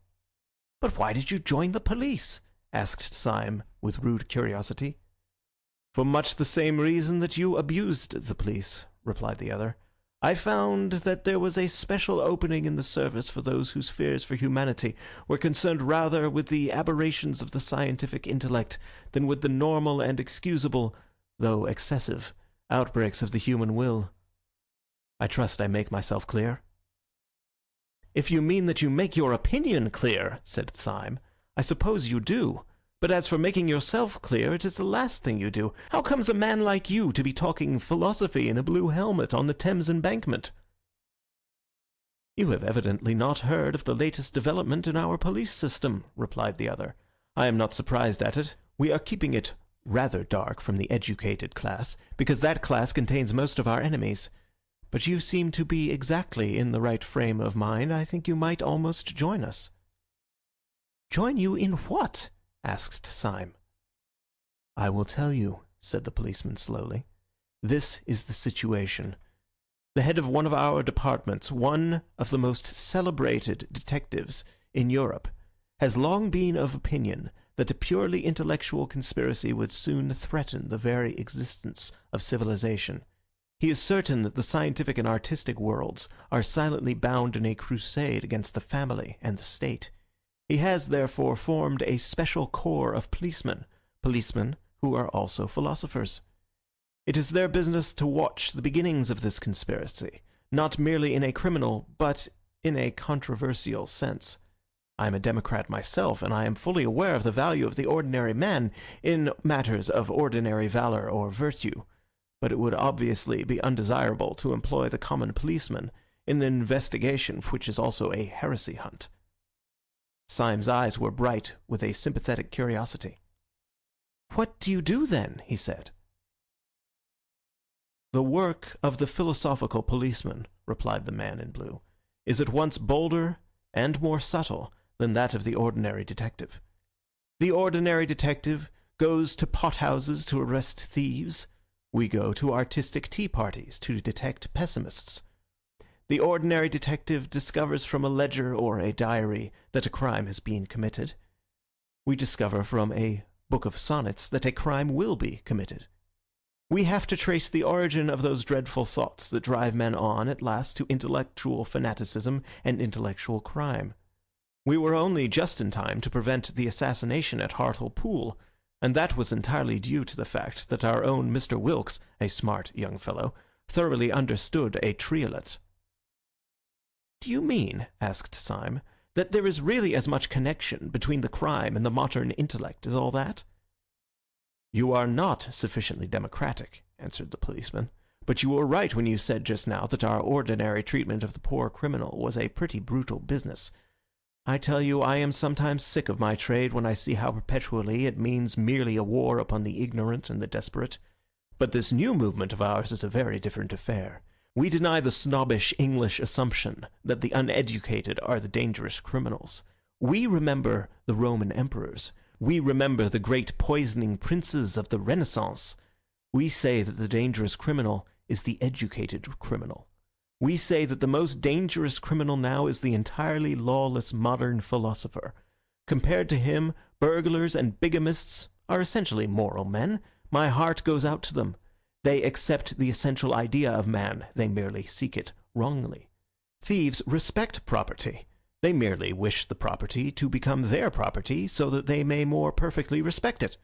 "But why did you join the police?" asked Syme with rude curiosity. "For much the same reason that you abused the police," replied the other. "I found that there was a special opening in the service for those whose fears for humanity were concerned rather with the aberrations of the scientific intellect than with the normal and excusable, though excessive, outbreaks of the human will. I trust I make myself clear?" "If you mean that you make your opinion clear," said Syme, "I suppose you do. But as for making yourself clear, it is the last thing you do. How comes a man like you to be talking philosophy in a blue helmet on the Thames embankment?" "You have evidently not heard of the latest development in our police system," replied the other. "I am not surprised at it. We are keeping it rather dark from the educated class, because that class contains most of our enemies. But you seem to be exactly in the right frame of mind. I think you might almost join us." "Join you in what?" asked Syme. "I will tell you," said the policeman slowly. "This is the situation. The head of one of our departments, one of the most celebrated detectives in Europe, has long been of opinion that a purely intellectual conspiracy would soon threaten the very existence of civilization. He is certain that the scientific and artistic worlds are silently bound in a crusade against the family and the state. He has therefore formed a special corps of policemen who are also philosophers. It is their business to watch the beginnings of this conspiracy, not merely in a criminal, but in a controversial sense. I am a democrat myself, and I am fully aware of the value of the ordinary man in matters of ordinary valor or virtue, but it would obviously be undesirable to employ the common policeman in an investigation which is also a heresy hunt. Syme's eyes were bright with a sympathetic curiosity. "What do you do, then?" he said. "The work of the philosophical policeman," replied the man in blue, "is at once bolder and more subtle than that of the ordinary detective. The ordinary detective goes to pothouses to arrest thieves. We go to artistic tea parties to detect pessimists. The ordinary detective discovers from a ledger or a diary that a crime has been committed. We discover from a book of sonnets that a crime will be committed. We have to trace the origin of those dreadful thoughts that drive men on at last to intellectual fanaticism and intellectual crime. We were only just in time to prevent the assassination at Hartlepool, and that was entirely due to the fact that our own Mr. Wilkes, a smart young fellow, thoroughly understood a triolet." "Do you mean," asked Syme, "that there is really as much connection between the crime and the modern intellect as all that?" "You are not sufficiently democratic," answered the policeman, "but you were right when you said just now that our ordinary treatment of the poor criminal was a pretty brutal business. I tell you, I am sometimes sick of my trade when I see how perpetually it means merely a war upon the ignorant and the desperate. But this new movement of ours is a very different affair. We deny the snobbish English assumption that the uneducated are the dangerous criminals. We remember the Roman emperors. We remember the great poisoning princes of the Renaissance. We say that the dangerous criminal is the educated criminal. We say that the most dangerous criminal now is the entirely lawless modern philosopher. Compared to him, burglars and bigamists are essentially moral men. My heart goes out to them. They accept the essential idea of man. They merely seek it wrongly. Thieves respect property. They merely wish the property to become their property so that they may more perfectly respect it.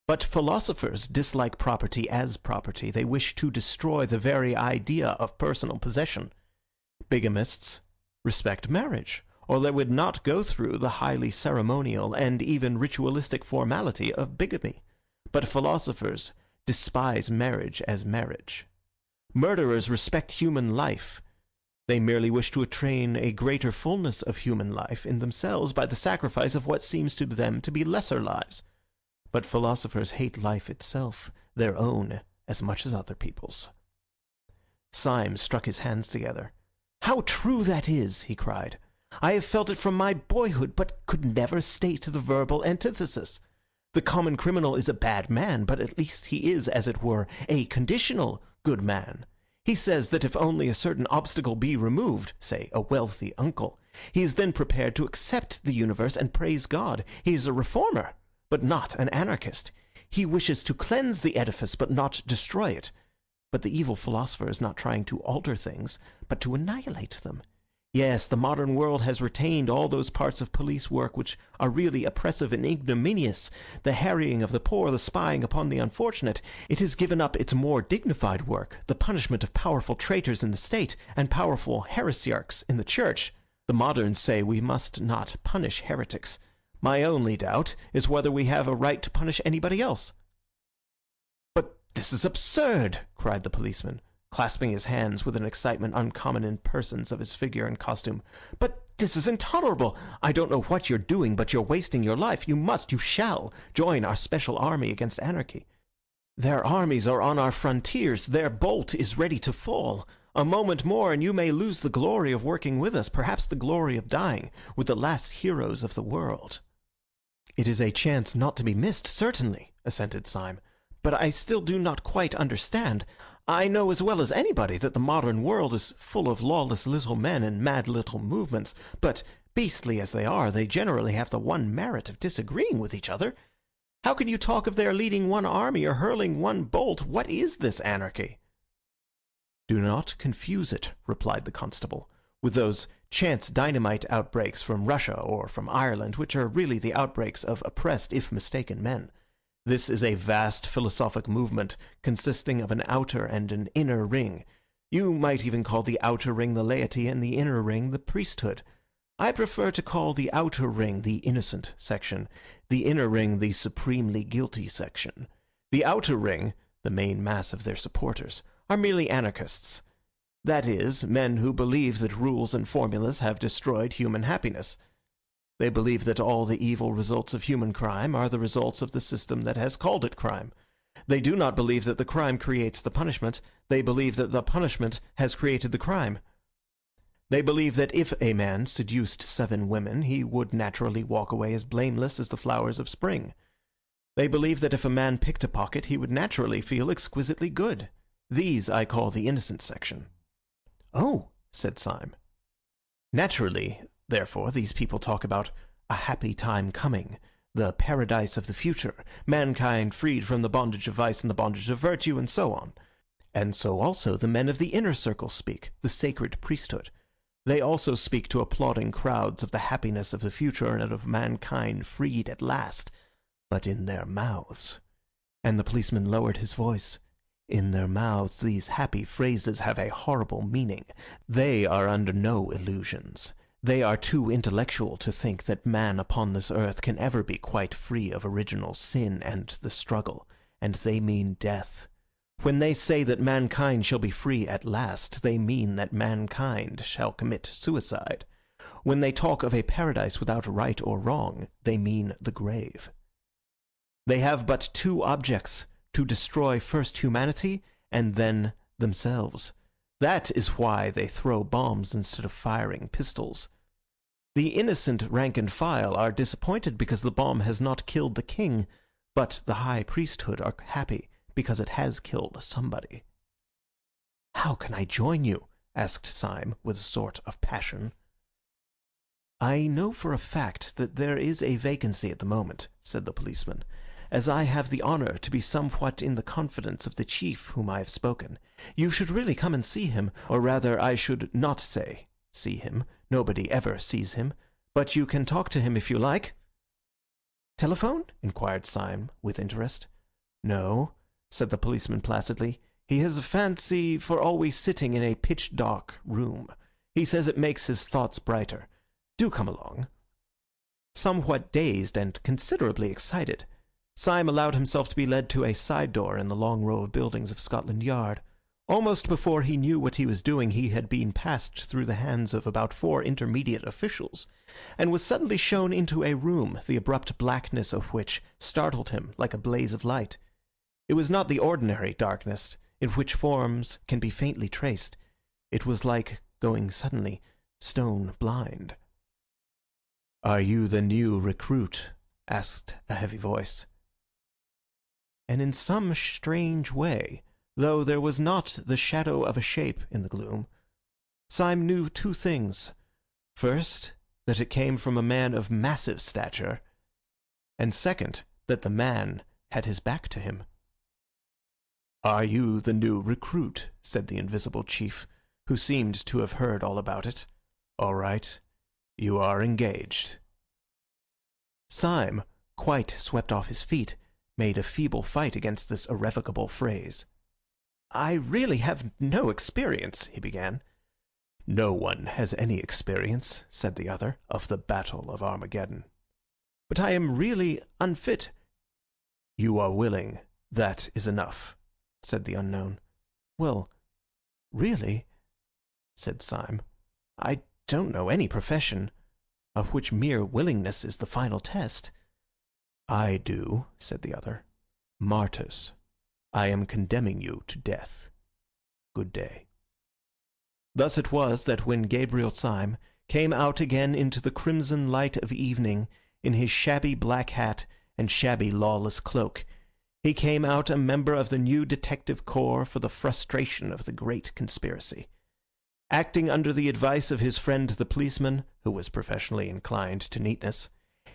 But philosophers dislike property as property. They wish to destroy the very idea of personal possession. Bigamists respect marriage, or they would not go through the highly ceremonial and even ritualistic formality of bigamy. But philosophers despise marriage as marriage. Murderers respect human life. They merely wish to attain a greater fullness of human life in themselves by the sacrifice of what seems to them to be lesser lives. But philosophers hate life itself, their own, as much as other people's." Syme struck his hands together. "How true that is!" he cried. "I have felt it from my boyhood, but could never state the verbal antithesis. The common criminal is a bad man, but at least he is, as it were, a conditional good man. He says that if only a certain obstacle be removed, say a wealthy uncle, he is then prepared to accept the universe and praise God. He is a reformer, but not an anarchist. He wishes to cleanse the edifice, but not destroy it. But the evil philosopher is not trying to alter things, but to annihilate them. Yes, the modern world has retained all those parts of police work which are really oppressive and ignominious, the harrying of the poor, the spying upon the unfortunate. It has given up its more dignified work, the punishment of powerful traitors in the state and powerful heresiarchs in the church. The moderns say we must not punish heretics. My only doubt is whether we have a right to punish anybody else." "But this is absurd!" cried the policeman, clasping his hands with an excitement uncommon in persons of his figure and costume. "But this is intolerable! I don't know what you're doing, but you're wasting your life. You must, you shall, join our special army against anarchy. Their armies are on our frontiers. Their bolt is ready to fall. A moment more, and you may lose the glory of working with us, perhaps the glory of dying with the last heroes of the world." "It is a chance not to be missed, certainly," assented Syme. "But I still do not quite understand. I know as well as anybody that the modern world is full of lawless little men and mad little movements, but, beastly as they are, they generally have the one merit of disagreeing with each other. How can you talk of their leading one army or hurling one bolt? What is this anarchy?" "Do not confuse it," replied the constable, "with those chance dynamite outbreaks from Russia or from Ireland, which are really the outbreaks of oppressed, if mistaken, men. This is a vast philosophic movement consisting of an outer and an inner ring. You might even call the outer ring the laity and the inner ring the priesthood. I prefer to call the outer ring the innocent section, the inner ring the supremely guilty section. The outer ring, the main mass of their supporters, are merely anarchists. That is, men who believe that rules and formulas have destroyed human happiness. They believe that all the evil results of human crime are the results of the system that has called it crime. They do not believe that the crime creates the punishment. They believe that the punishment has created the crime. They believe that if a man seduced 7 women, he would naturally walk away as blameless as the flowers of spring. They believe that if a man picked a pocket, he would naturally feel exquisitely good. These I call the innocent section. "Oh," said Syme. "Naturally, therefore, these people talk about a happy time coming, the paradise of the future, mankind freed from the bondage of vice and the bondage of virtue, and so on. And so also the men of the inner circle speak, the sacred priesthood. They also speak to applauding crowds of the happiness of the future and of mankind freed at last, but in their mouths." And the policeman lowered his voice. "In their mouths these happy phrases have a horrible meaning. They are under no illusions. They are too intellectual to think that man upon this earth can ever be quite free of original sin and the struggle, and they mean death. When they say that mankind shall be free at last, they mean that mankind shall commit suicide. When they talk of a paradise without right or wrong, they mean the grave. They have but 2 objects, to destroy first humanity and then themselves. That is why they throw bombs instead of firing pistols. The innocent rank and file are disappointed because the bomb has not killed the king, but the high priesthood are happy because it has killed somebody." "How can I join you?" asked Syme with a sort of passion. "I know for a fact that there is a vacancy at the moment," said the policeman. "As I have the honor to be somewhat in the confidence of the chief whom I have spoken, you should really come and see him, or rather I should not say see him. Nobody ever sees him. But you can talk to him if you like." "Telephone?" inquired Syme with interest. "No," said the policeman placidly. "He has a fancy for always sitting in a pitch-dark room. He says it makes his thoughts brighter. Do come along." Somewhat dazed and considerably excited, Syme allowed himself to be led to a side door in the long row of buildings of Scotland Yard. Almost before he knew what he was doing, he had been passed through the hands of about 4 intermediate officials, and was suddenly shown into a room, the abrupt blackness of which startled him like a blaze of light. It was not the ordinary darkness, in which forms can be faintly traced. It was like going suddenly stone blind. "Are you the new recruit?" asked a heavy voice. And in some strange way, though there was not the shadow of a shape in the gloom, Syme knew 2 things. First, that it came from a man of massive stature, and second, that the man had his back to him. "Are you the new recruit?" said the invisible chief, who seemed to have heard all about it. "All right. You are engaged." Syme, quite swept off his feet, made a feeble fight against this irrevocable phrase. "I really have no experience," he began. "No one has any experience," said the other, "of the Battle of Armageddon." "But I am really unfit." "You are willing. That is enough," said the unknown. "Well, really," said Syme, "I don't know any profession of which mere willingness is the final test." "I do," said the other. "Martyrs. I am condemning you to death. Good day." Thus it was that when Gabriel Syme came out again into the crimson light of evening in his shabby black hat and shabby lawless cloak, he came out a member of the new detective corps for the frustration of the great conspiracy. Acting under the advice of his friend the policeman, who was professionally inclined to neatness,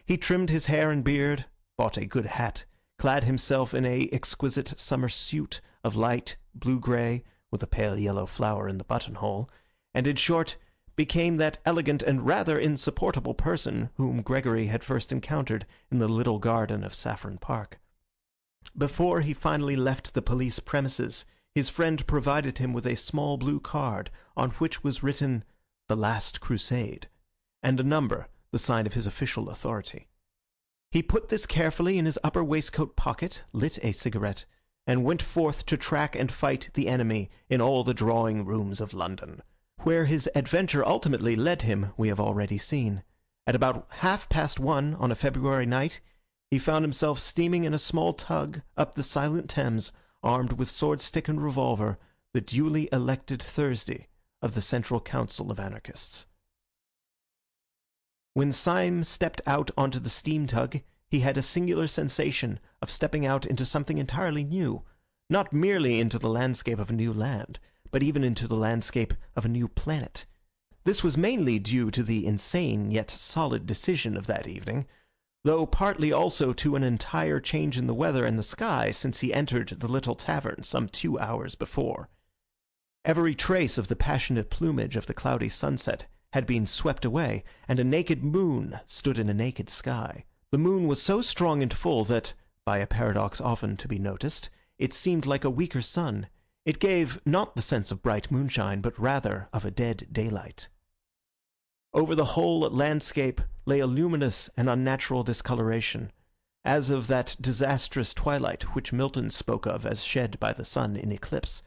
he trimmed his hair and beard, bought a good hat, clad himself in a exquisite summer suit of light blue-grey with a pale yellow flower in the buttonhole, and in short became that elegant and rather insupportable person whom Gregory had first encountered in the little garden of Saffron Park. Before he finally left the police premises, his friend provided him with a small blue card on which was written "The Last Crusade," and a number, the sign of his official authority. He put this carefully in his upper waistcoat pocket, lit a cigarette, and went forth to track and fight the enemy in all the drawing-rooms of London. Where his adventure ultimately led him, we have already seen. At about 1:30 on a February night, he found himself steaming in a small tug up the silent Thames, armed with sword stick and revolver, the duly elected Thursday of the Central Council of Anarchists. When Syme stepped out onto the steam tug, he had a singular sensation of stepping out into something entirely new, not merely into the landscape of a new land, but even into the landscape of a new planet. This was mainly due to the insane yet solid decision of that evening, though partly also to an entire change in the weather and the sky since he entered the little tavern some 2 hours before. Every trace of the passionate plumage of the cloudy sunset had been swept away, and a naked moon stood in a naked sky. The moon was so strong and full that, by a paradox often to be noticed, it seemed like a weaker sun. It gave not the sense of bright moonshine, but rather of a dead daylight. Over the whole landscape lay a luminous and unnatural discoloration, as of that disastrous twilight which Milton spoke of as shed by the sun in eclipse,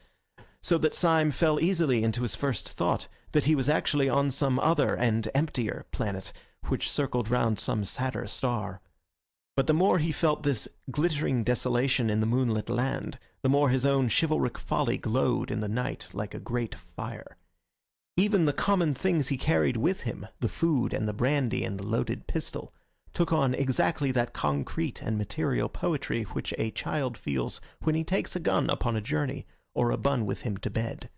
so that Syme fell easily into his first thought that he was actually on some other and emptier planet, which circled round some sadder star. But the more he felt this glittering desolation in the moonlit land, the more his own chivalric folly glowed in the night like a great fire. Even the common things he carried with him, the food and the brandy and the loaded pistol, took on exactly that concrete and material poetry which a child feels when he takes a gun upon a journey, or a bun with him to bed.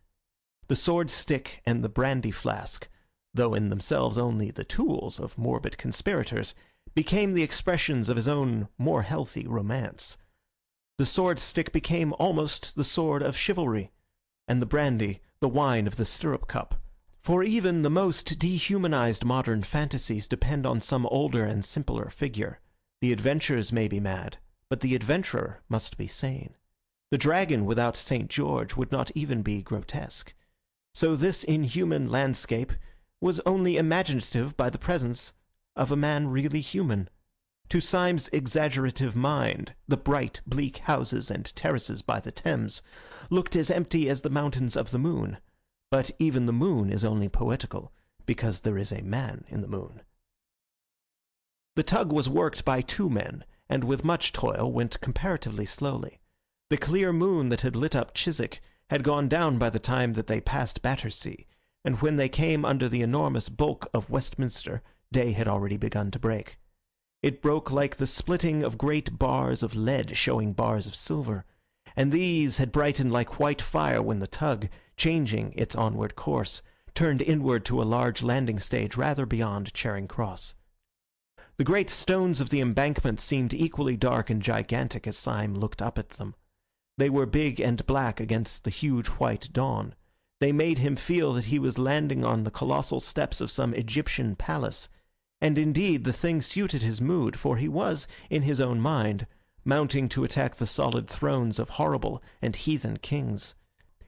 The sword stick and the brandy flask, though in themselves only the tools of morbid conspirators, became the expressions of his own more healthy romance. The sword stick became almost the sword of chivalry, and the brandy the wine of the stirrup cup. For even the most dehumanized modern fantasies depend on some older and simpler figure. The adventures may be mad, but the adventurer must be sane. The dragon without St. George would not even be grotesque. So this inhuman landscape was only imaginative by the presence of a man really human. To Syme's exaggerative mind, the bright, bleak houses and terraces by the Thames looked as empty as the mountains of the moon. But even the moon is only poetical, because there is a man in the moon. The tug was worked by 2 men, and with much toil went comparatively slowly. The clear moon that had lit up Chiswick had gone down by the time that they passed Battersea, and when they came under the enormous bulk of Westminster, day had already begun to break. It broke like the splitting of great bars of lead showing bars of silver, and these had brightened like white fire when the tug, changing its onward course, turned inward to a large landing stage rather beyond Charing Cross. The great stones of the embankment seemed equally dark and gigantic as Syme looked up at them. They were big and black against the huge white dawn. They made him feel that he was landing on the colossal steps of some Egyptian palace, and indeed the thing suited his mood, for he was, in his own mind, mounting to attack the solid thrones of horrible and heathen kings.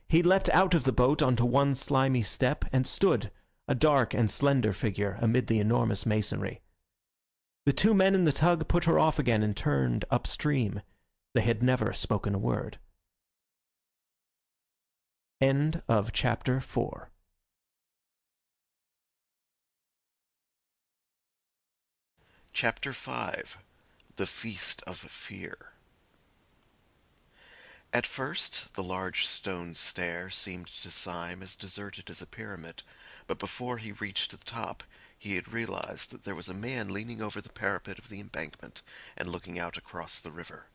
He leapt out of the boat onto one slimy step and stood, a dark and slender figure, amid the enormous masonry. The 2 men in the tug put her off again and turned upstream. They had never spoken a word. End of chapter 4. Chapter 5. The Feast of Fear. At first, the large stone stair seemed to Syme as deserted as a pyramid, but before he reached the top, he had realized that there was a man leaning over the parapet of the embankment and looking out across the river.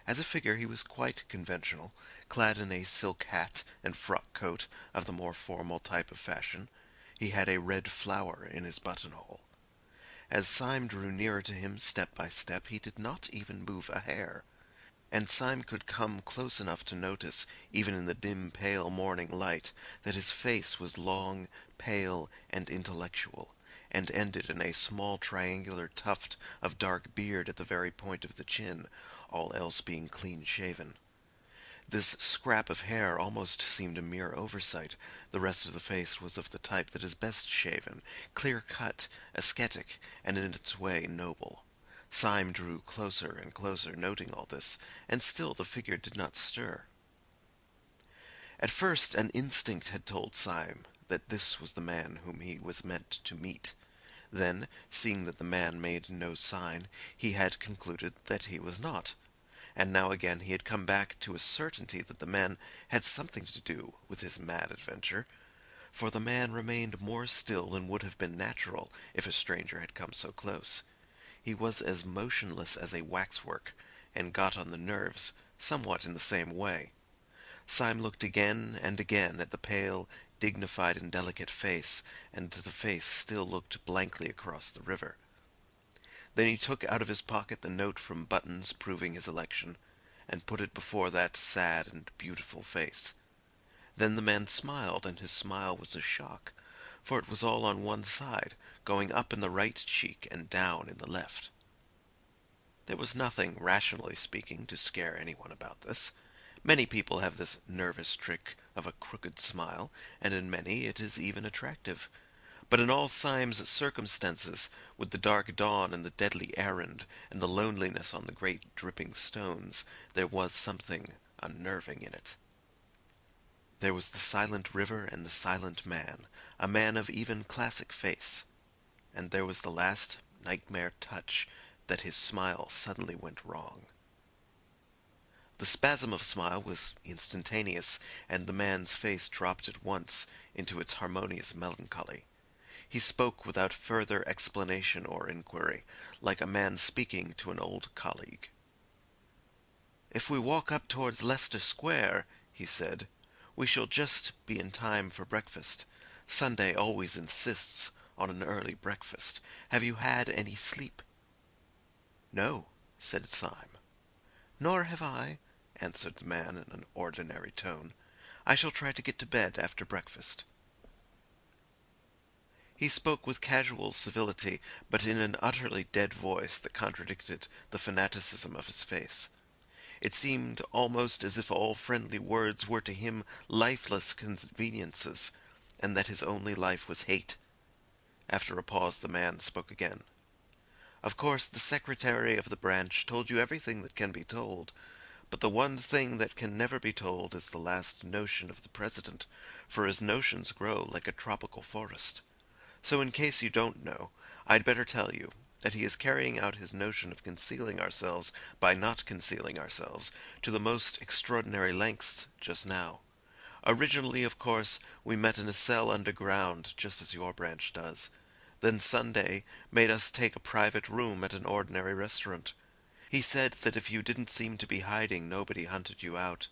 As a figure he was quite conventional, clad in a silk hat and frock coat of the more formal type of fashion. He had a red flower in his buttonhole. As Syme drew nearer to him step by step, he did not even move a hair. and Syme could come close enough to notice, even in the dim, pale morning light, that his face was long, pale, and intellectual, and ended in a small triangular tuft of dark beard at the very point of the chin, all else being clean-shaven. This scrap of hair almost seemed a mere oversight. The rest of the face was of the type that is best shaven, clear-cut, ascetic, and in its way noble. Syme drew closer and closer, noting all this, and still the figure did not stir. At first an instinct had told Syme that this was the man whom he was meant to meet. Then, seeing that the man made no sign, he had concluded that he was not. And now again he had come back to a certainty that the man had something to do with his mad adventure, for the man remained more still than would have been natural if a stranger had come so close. He was as motionless as a waxwork, and got on the nerves, somewhat in the same way. Syme looked again and again at the pale, dignified and delicate face, and the face still looked blankly across the river. Then he took out of his pocket the note from Buttons proving his election, and put it before that sad and beautiful face. Then the man smiled, and his smile was a shock, for it was all on one side, going up in the right cheek and down in the left. There was nothing, rationally speaking, to scare anyone about this. Many people have this nervous trick of a crooked smile, and in many it is even attractive. But in all Syme's circumstances, with the dark dawn and the deadly errand, and the loneliness on the great dripping stones, there was something unnerving in it. There was the silent river and the silent man, a man of even classic face. And there was the last nightmare touch, that his smile suddenly went wrong. The spasm of smile was instantaneous, and the man's face dropped at once into its harmonious melancholy. He spoke without further explanation or inquiry, like a man speaking to an old colleague. "If we walk up towards Leicester Square," he said, "we shall just be in time for breakfast. Sunday always insists on an early breakfast. Have you had any sleep?" "No," said Syme. "Nor have I," answered the man in an ordinary tone. "I shall try to get to bed after breakfast." He spoke with casual civility, but in an utterly dead voice that contradicted the fanaticism of his face. It seemed almost as if all friendly words were to him lifeless conveniences, and that his only life was hate. After a pause the man spoke again. "Of course the secretary of the branch told you everything that can be told, but the one thing that can never be told is the last notion of the president, for his notions grow like a tropical forest. So in case you don't know, I'd better tell you that he is carrying out his notion of concealing ourselves by not concealing ourselves to the most extraordinary lengths just now. Originally, of course, we met in a cell underground, just as your branch does. Then Sunday made us take a private room at an ordinary restaurant. He said that if you didn't seem to be hiding, nobody hunted you out.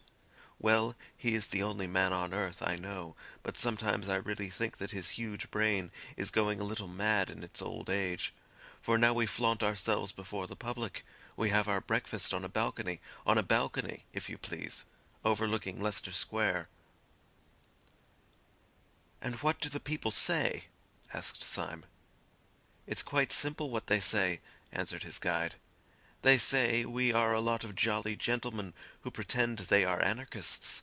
Well, he is the only man on earth, I know, but sometimes I really think that his huge brain is going a little mad in its old age. For now we flaunt ourselves before the public. We have our breakfast on a balcony, if you please, overlooking Leicester Square." "And what do the people say?" asked Syme. "It's quite simple what they say," answered his guide. "They say we are a lot of jolly gentlemen who pretend they are anarchists."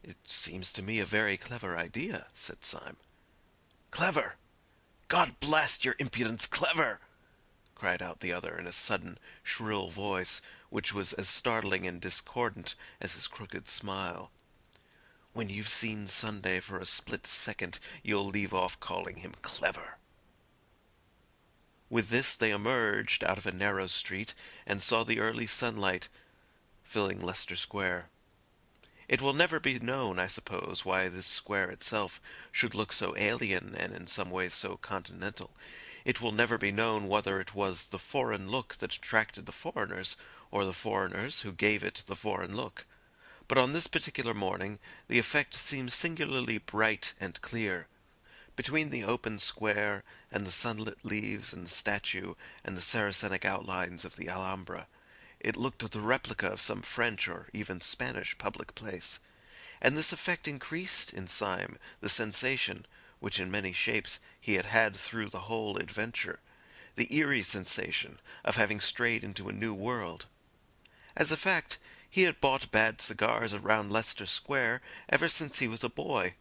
"It seems to me a very clever idea," said Syme. "Clever! God blast your impudence, clever!" cried out the other in a sudden, shrill voice, which was as startling and discordant as his crooked smile. "When you've seen Sunday for a split second, you'll leave off calling him clever." With this they emerged out of a narrow street and saw the early sunlight filling Leicester Square. It will never be known, I suppose, why this square itself should look so alien and in some ways so continental. It will never be known whether it was the foreign look that attracted the foreigners, or the foreigners who gave it the foreign look. But on this particular morning the effect seemed singularly bright and clear. Between the open square and the sunlit leaves and the statue and the Saracenic outlines of the Alhambra, It looked the replica of some French or even Spanish public place. And this effect increased in Syme the sensation, which in many shapes he had had through the whole adventure, the eerie sensation of having strayed into a new world. As a fact, he had bought bad cigars around Leicester Square ever since he was a boy,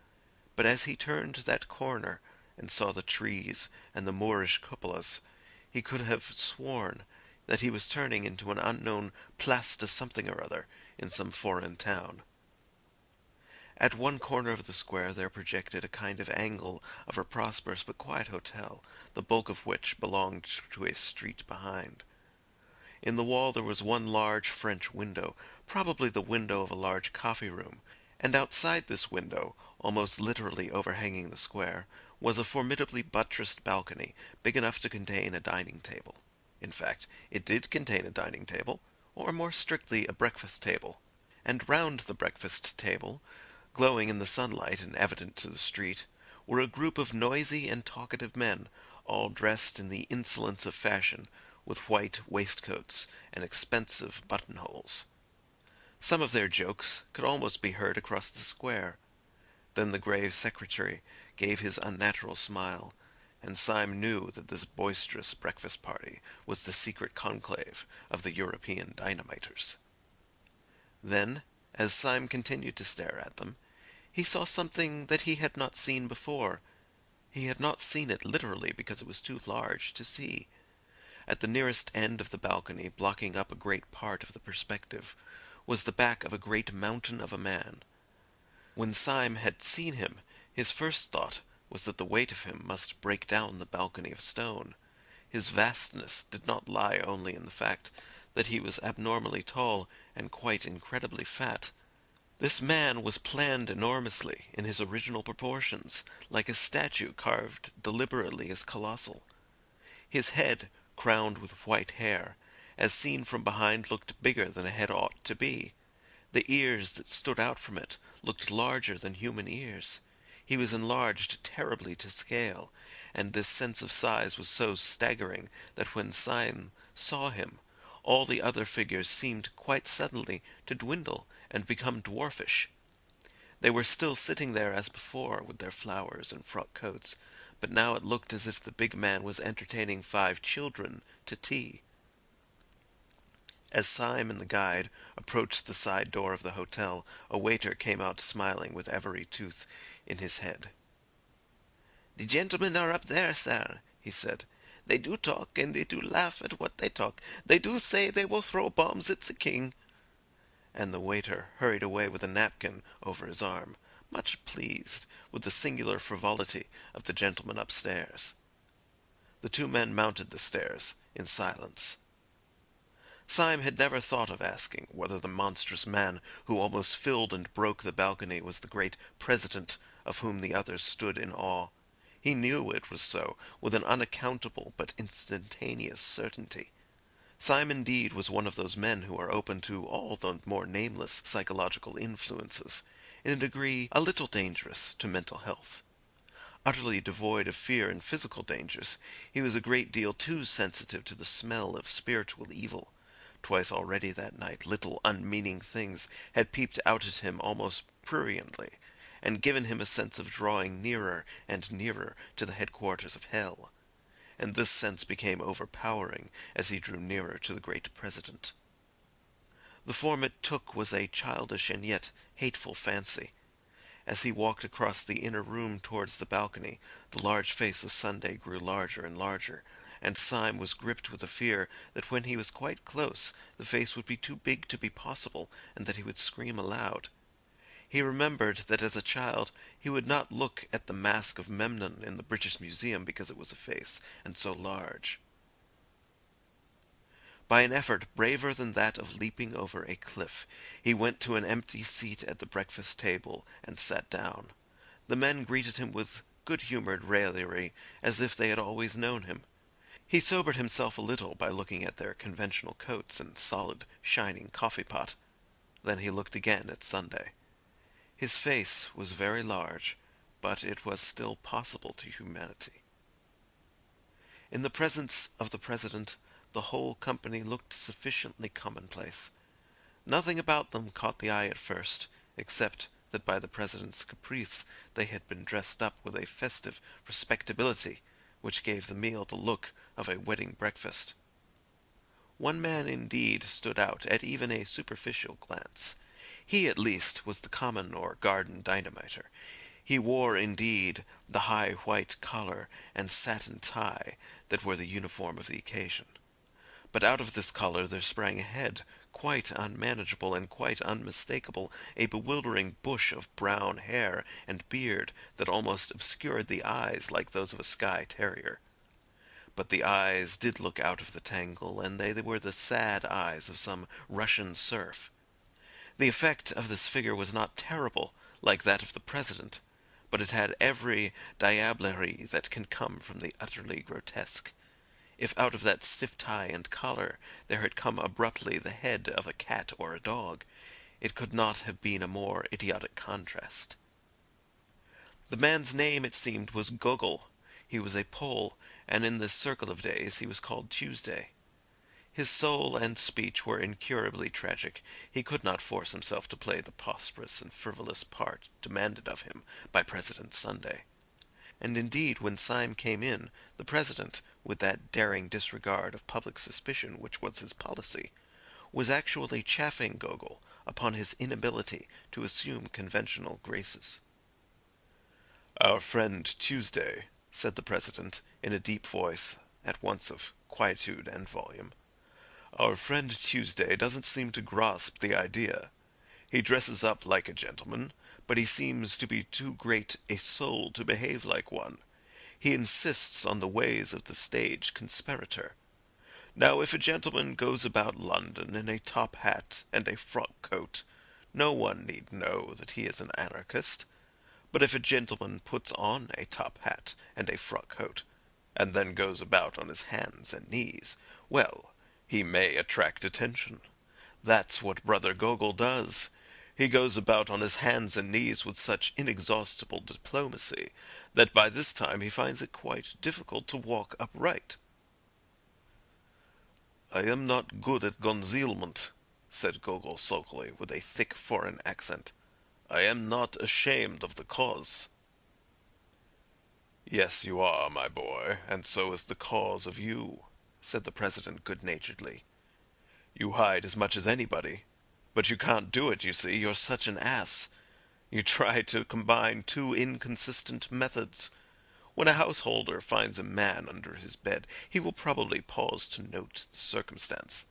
but as he turned that corner and saw the trees and the Moorish cupolas, he could have sworn that he was turning into an unknown place de something or other in some foreign town. At one corner of the square there projected a kind of angle of a prosperous but quiet hotel, the bulk of which belonged to a street behind. In the wall there was one large French window, probably the window of a large coffee room, and outside this window, almost literally overhanging the square, was a formidably buttressed balcony, big enough to contain a dining table. In fact, it did contain a dining table, or more strictly a breakfast table, and round the breakfast table, glowing in the sunlight and evident to the street, were a group of noisy and talkative men, all dressed in the insolence of fashion, with white waistcoats and expensive buttonholes. Some of their jokes could almost be heard across the square. Then the grave secretary gave his unnatural smile, and Syme knew that this boisterous breakfast party was the secret conclave of the European dynamiters. Then, as Syme continued to stare at them, he saw something that he had not seen before. He had not seen it literally because it was too large to see. At the nearest end of the balcony, blocking up a great part of the perspective, was the back of a great mountain of a man. When Syme had seen him, his first thought was that the weight of him must break down the balcony of stone. His vastness did not lie only in the fact that he was abnormally tall and quite incredibly fat. This man was planned enormously in his original proportions, like a statue carved deliberately as colossal. His head, crowned with white hair, as seen from behind looked bigger than a head ought to be. The ears that stood out from it looked larger than human ears. He was enlarged terribly to scale, and this sense of size was so staggering that when Syme saw him, all the other figures seemed quite suddenly to dwindle and become dwarfish. They were still sitting there as before with their flowers and frock coats, but now it looked as if the big man was entertaining 5 children to tea. As Syme and the guide approached the side door of the hotel, a waiter came out smiling with every tooth in his head. "The gentlemen are up there, sir," he said. "They do talk, and they do laugh at what they talk. They do say they will throw bombs at the king." And the waiter hurried away with a napkin over his arm, much pleased with the singular frivolity of the gentleman upstairs. The 2 men mounted the stairs in silence. Syme had never thought of asking whether the monstrous man who almost filled and broke the balcony was the great president of whom the others stood in awe. He knew it was so, with an unaccountable but instantaneous certainty. Syme indeed was one of those men who are open to all the more nameless psychological influences, in a degree a little dangerous to mental health. Utterly devoid of fear and physical dangers, he was a great deal too sensitive to the smell of spiritual evil. Twice already that night little unmeaning things had peeped out at him almost pruriently, and given him a sense of drawing nearer and nearer to the headquarters of hell. And this sense became overpowering as he drew nearer to the great president. The form it took was a childish and yet hateful fancy. As he walked across the inner room towards the balcony, the large face of Sunday grew larger and larger, and Syme was gripped with a fear that when he was quite close the face would be too big to be possible, and that he would scream aloud. He remembered that as a child he would not look at the mask of Memnon in the British Museum because it was a face, and so large. By an effort braver than that of leaping over a cliff, he went to an empty seat at the breakfast table and sat down. The men greeted him with good-humoured raillery, as if they had always known him. He sobered himself a little by looking at their conventional coats and solid, shining coffee-pot. Then he looked again at Sunday. His face was very large, but it was still possible to humanity. In the presence of the president, the whole company looked sufficiently commonplace. Nothing about them caught the eye at first, except that by the President's caprice they had been dressed up with a festive respectability which gave the meal the look of a wedding breakfast. One man indeed stood out at even a superficial glance. He at least was the common or garden dynamiter. He wore indeed the high white collar and satin tie that were the uniform of the occasion. But out of this collar there sprang ahead, quite unmanageable and quite unmistakable, a bewildering bush of brown hair and beard that almost obscured the eyes like those of a Skye terrier. But the eyes did look out of the tangle, and they were the sad eyes of some Russian serf. The effect of this figure was not terrible, like that of the President, but it had every diablerie that can come from the utterly grotesque. If out of that stiff tie and collar there had come abruptly the head of a cat or a dog, it could not have been a more idiotic contrast. The man's name, it seemed, was Gogol. He was a Pole, and in this circle of days he was called Tuesday. His soul and speech were incurably tragic. He could not force himself to play the prosperous and frivolous part demanded of him by President Sunday. And indeed, when Syme came in, the President, with that daring disregard of public suspicion which was his policy, was actually chaffing Gogol upon his inability to assume conventional graces. "Our friend Tuesday," said the President, in a deep voice, at once of quietude and volume, "our friend Tuesday doesn't seem to grasp the idea. He dresses up like a gentleman, but he seems to be too great a soul to behave like one. He insists on the ways of the stage conspirator. Now, if a gentleman goes about London in a top hat and a frock coat, no one need know that he is an anarchist. But if a gentleman puts on a top hat and a frock coat, and then goes about on his hands and knees, well, he may attract attention. That's what Brother Gogol does. He goes about on his hands and knees with such inexhaustible diplomacy that by this time he finds it quite difficult to walk upright." "I am not good at concealment," said Gogol sulkily, with a thick foreign accent. "I am not ashamed of the cause." "Yes, you are, my boy, and so is the cause of you," said the President good-naturedly. "You hide as much as anybody. But you can't do it, you see, you're such an ass. You try to combine two inconsistent methods. When a householder finds a man under his bed, he will probably pause to note the circumstance.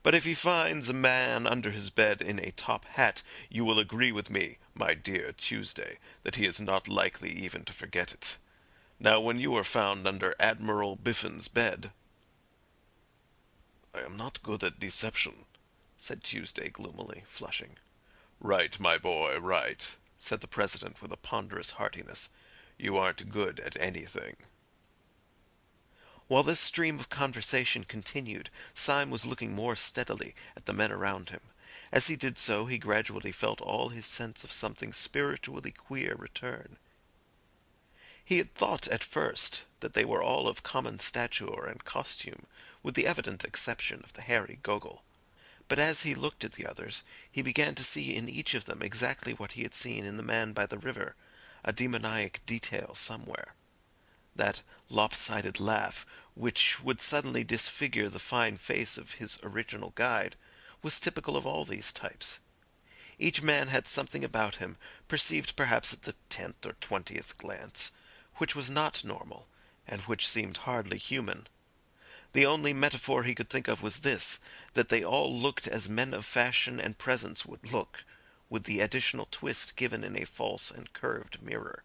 But if he finds a man under his bed in a top hat, you will agree with me, my dear Tuesday, that he is not likely even to forget it. Now, when you are found under Admiral Biffin's bed—" "I am not good at deception," said Tuesday gloomily, flushing. "Right, my boy, right," said the President with a ponderous heartiness. "You aren't good at anything." While this stream of conversation continued, Syme was looking more steadily at the men around him. As he did so, he gradually felt all his sense of something spiritually queer return. He had thought at first that they were all of common stature and costume, with the evident exception of the hairy Gogol. But as he looked at the others, he began to see in each of them exactly what he had seen in the man by the river, a demoniac detail somewhere. That lopsided laugh, which would suddenly disfigure the fine face of his original guide, was typical of all these types. Each man had something about him, perceived perhaps at the 10th or 20th glance, which was not normal, and which seemed hardly human. The only metaphor he could think of was this, that they all looked as men of fashion and presence would look, with the additional twist given in a false and curved mirror.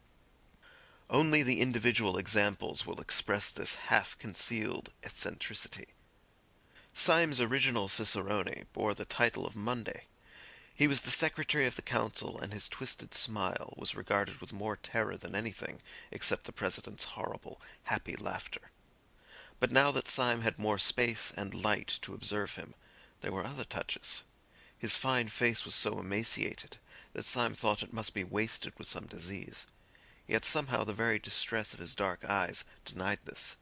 Only the individual examples will express this half-concealed eccentricity. Syme's original cicerone bore the title of Monday. He was the secretary of the council, and his twisted smile was regarded with more terror than anything except the President's horrible, happy laughter. But now that Syme had more space and light to observe him, there were other touches. His fine face was so emaciated that Syme thought it must be wasted with some disease. Yet somehow the very distress of his dark eyes denied this.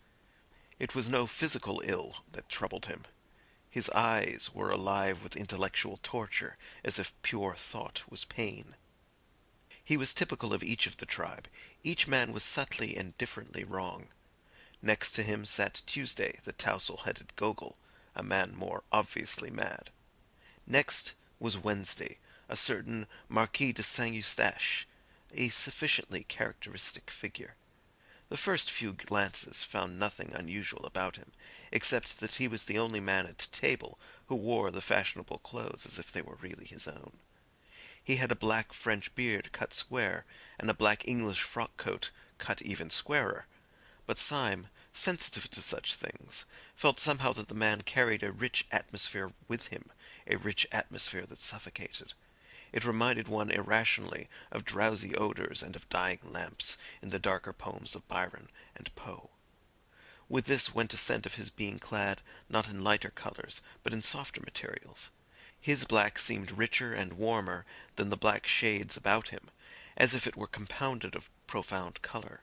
It was no physical ill that troubled him. His eyes were alive with intellectual torture, as if pure thought was pain. He was typical of each of the tribe. Each man was subtly and differently wrong. Next to him sat Tuesday, the tousle-headed Gogol, a man more obviously mad. Next was Wednesday, a certain Marquis de Saint-Eustache, a sufficiently characteristic figure. The first few glances found nothing unusual about him, except that he was the only man at table who wore the fashionable clothes as if they were really his own. He had a black French beard cut square, and a black English frock coat cut even squarer. But Syme, sensitive to such things, felt somehow that the man carried a rich atmosphere with him, a rich atmosphere that suffocated. It reminded one irrationally of drowsy odours and of dying lamps in the darker poems of Byron and Poe. With this went a scent of his being clad not in lighter colours, but in softer materials. His black seemed richer and warmer than the black shades about him, as if it were compounded of profound colour.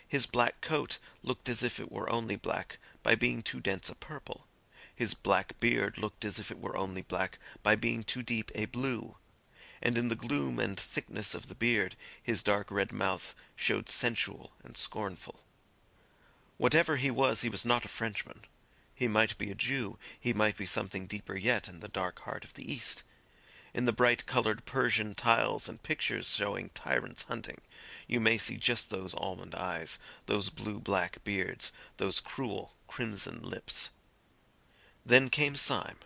His black coat looked as if it were only black by being too dense a purple. His black beard looked as if it were only black by being too deep a blue. And in the gloom and thickness of the beard his dark red mouth showed sensual and scornful. Whatever he was not a Frenchman. He might be a Jew, he might be something deeper yet in the dark heart of the East. In the bright-coloured Persian tiles and pictures showing tyrants hunting, you may see just those almond eyes, those blue-black beards, those cruel crimson lips. Then came Syme,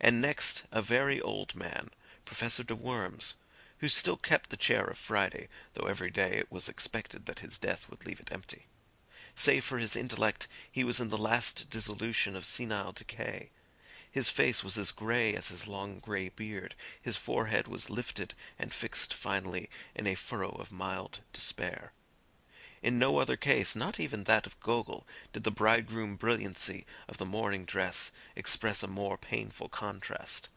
and next a very old man, Professor de Worms, who still kept the chair of Friday, though every day it was expected that his death would leave it empty. Save for his intellect, he was in the last dissolution of senile decay. His face was as grey as his long grey beard, his forehead was lifted and fixed finally in a furrow of mild despair. In no other case, not even that of Gogol, did the bridegroom brilliancy of the morning dress express a more painful contrast.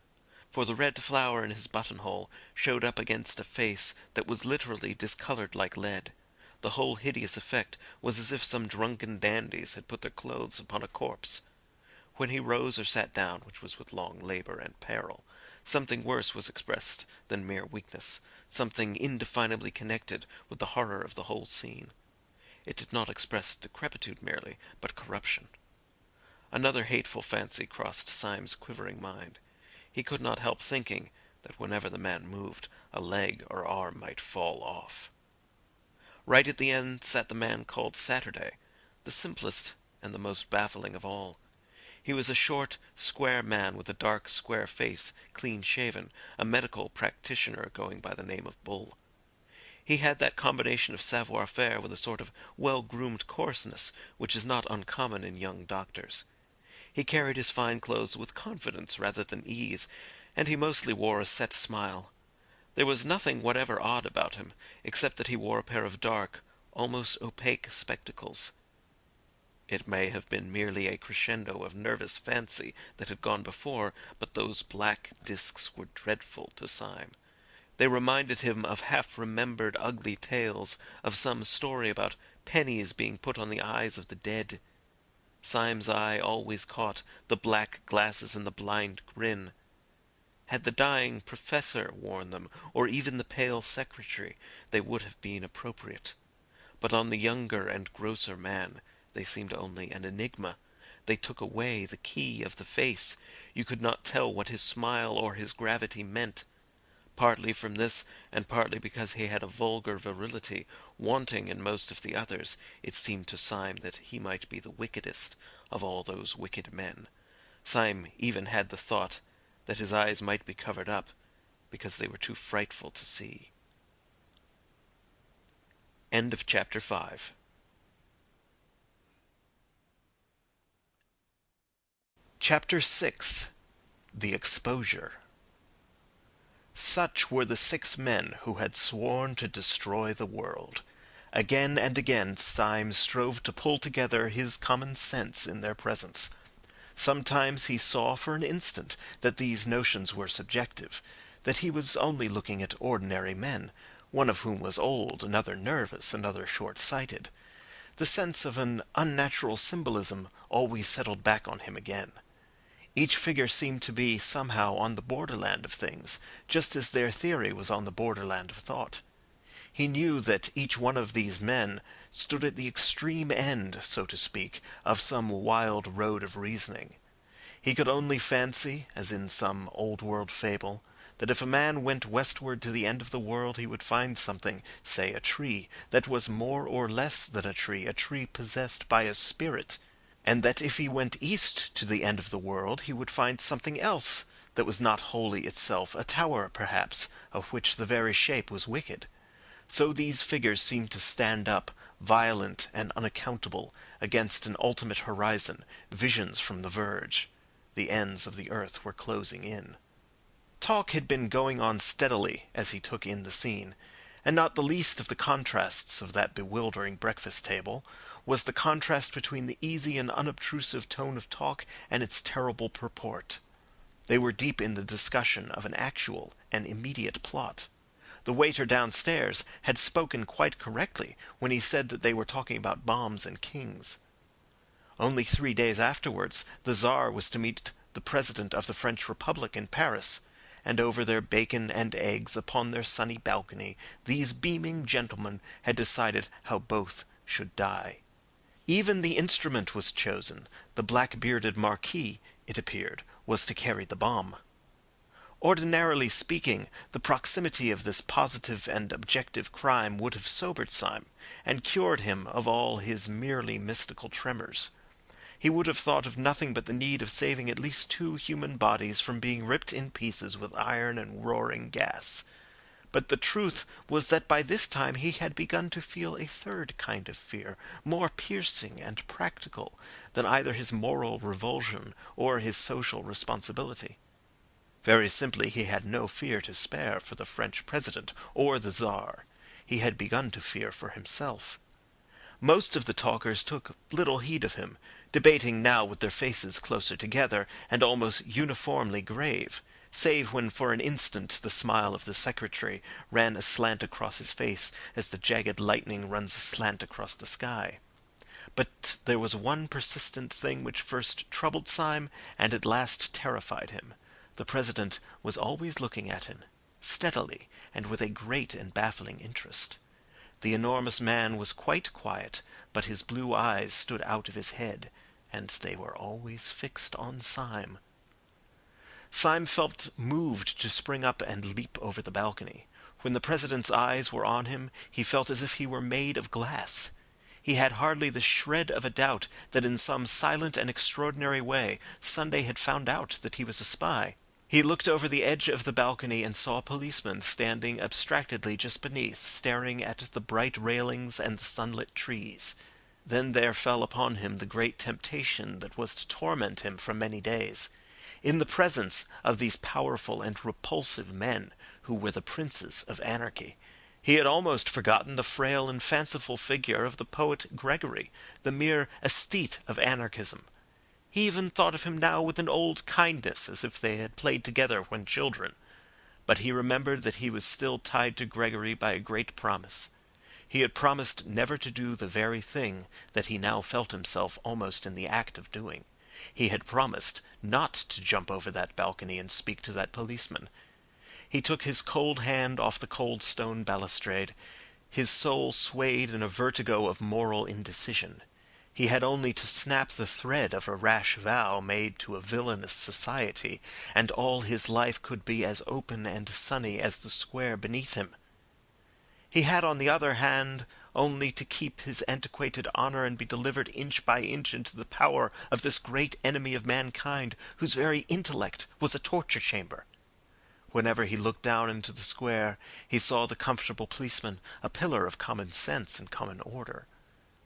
For the red flower in his buttonhole showed up against a face that was literally discoloured like lead. The whole hideous effect was as if some drunken dandies had put their clothes upon a corpse. When he rose or sat down, which was with long labour and peril, something worse was expressed than mere weakness, something indefinably connected with the horror of the whole scene. It did not express decrepitude merely, but corruption. Another hateful fancy crossed Syme's quivering mind. He could not help thinking that whenever the man moved, a leg or arm might fall off. Right at the end sat the man called Saturday, the simplest and the most baffling of all. He was a short, square man with a dark, square face, clean-shaven, a medical practitioner going by the name of Bull. He had that combination of savoir-faire with a sort of well-groomed coarseness which is not uncommon in young doctors. He carried his fine clothes with confidence rather than ease, and he mostly wore a set smile. There was nothing whatever odd about him, except that he wore a pair of dark, almost opaque spectacles. It may have been merely a crescendo of nervous fancy that had gone before, but those black discs were dreadful to Syme. They reminded him of half-remembered ugly tales, of some story about pennies being put on the eyes of the dead. Syme's eye always caught the black glasses and the blind grin. Had the dying professor worn them, or even the pale secretary, they would have been appropriate. But on the younger and grosser man they seemed only an enigma. They took away the key of the face. You could not tell what his smile or his gravity meant. Partly from this, and partly because he had a vulgar virility, wanting in most of the others, it seemed to Syme that he might be the wickedest of all those wicked men. Syme even had the thought that his eyes might be covered up, because they were too frightful to see. End of chapter 5. Chapter 6. The Exposure. Such were the 6 men who had sworn to destroy the world. Again and again Syme strove to pull together his common sense in their presence. Sometimes he saw for an instant that these notions were subjective, that he was only looking at ordinary men, one of whom was old, another nervous, another short-sighted. the sense of an unnatural symbolism always settled back on him again. Each figure seemed to be somehow on the borderland of things, just as their theory was on the borderland of thought. He knew that each one of these men stood at the extreme end, so to speak, of some wild road of reasoning. He could only fancy, as in some old-world fable, that if a man went westward to the end of the world he would find something, say a tree, that was more or less than a tree possessed by a spirit, and that if he went east to the end of the world he would find something else that was not wholly itself, a tower, perhaps, of which the very shape was wicked. So these figures seemed to stand up, violent and unaccountable, against an ultimate horizon, visions from the verge. The ends of the earth were closing in. Talk had been going on steadily as he took in the scene, and not the least of the contrasts of that bewildering breakfast table was the contrast between the easy and unobtrusive tone of talk and its terrible purport. They were deep in the discussion of an actual and immediate plot. The waiter downstairs had spoken quite correctly when he said that they were talking about bombs and kings. Only 3 days afterwards the Tsar was to meet the President of the French Republic in Paris, and over their bacon and eggs upon their sunny balcony these beaming gentlemen had decided how both should die. Even the instrument was chosen. The black-bearded Marquis, it appeared, was to carry the bomb. Ordinarily speaking, the proximity of this positive and objective crime would have sobered Syme, and cured him of all his merely mystical tremors. He would have thought of nothing but the need of saving at least 2 human bodies from being ripped in pieces with iron and roaring gas. But the truth was that by this time he had begun to feel a third kind of fear, more piercing and practical than either his moral revulsion or his social responsibility. Very simply, he had no fear to spare for the French President or the Tsar. He had begun to fear for himself. Most of the talkers took little heed of him, debating now with their faces closer together and almost uniformly grave, save when for an instant the smile of the secretary ran aslant across his face as the jagged lightning runs aslant across the sky. But there was one persistent thing which first troubled Syme and at last terrified him. The President was always looking at him, steadily and with a great and baffling interest. The enormous man was quite quiet, but his blue eyes stood out of his head, and they were always fixed on Syme. Syme felt moved to spring up and leap over the balcony. When the President's eyes were on him, he felt as if he were made of glass. He had hardly the shred of a doubt that in some silent and extraordinary way Sunday had found out that he was a spy. He looked over the edge of the balcony and saw policemen standing abstractedly just beneath, staring at the bright railings and the sunlit trees. Then there fell upon him the great temptation that was to torment him for many days. In the presence of these powerful and repulsive men, who were the princes of anarchy, he had almost forgotten the frail and fanciful figure of the poet Gregory, the mere aesthete of anarchism. He even thought of him now with an old kindness, as if they had played together when children. But he remembered that he was still tied to Gregory by a great promise. He had promised never to do the very thing that he now felt himself almost in the act of doing. He had promised not to jump over that balcony and speak to that policeman. He took his cold hand off the cold stone balustrade. His soul swayed in a vertigo of moral indecision. He had only to snap the thread of a rash vow made to a villainous society, and all his life could be as open and sunny as the square beneath him. He had, on the other hand, only to keep his antiquated honour and be delivered inch by inch into the power of this great enemy of mankind, whose very intellect was a torture chamber. Whenever he looked down into the square, he saw the comfortable policeman, a pillar of common sense and common order.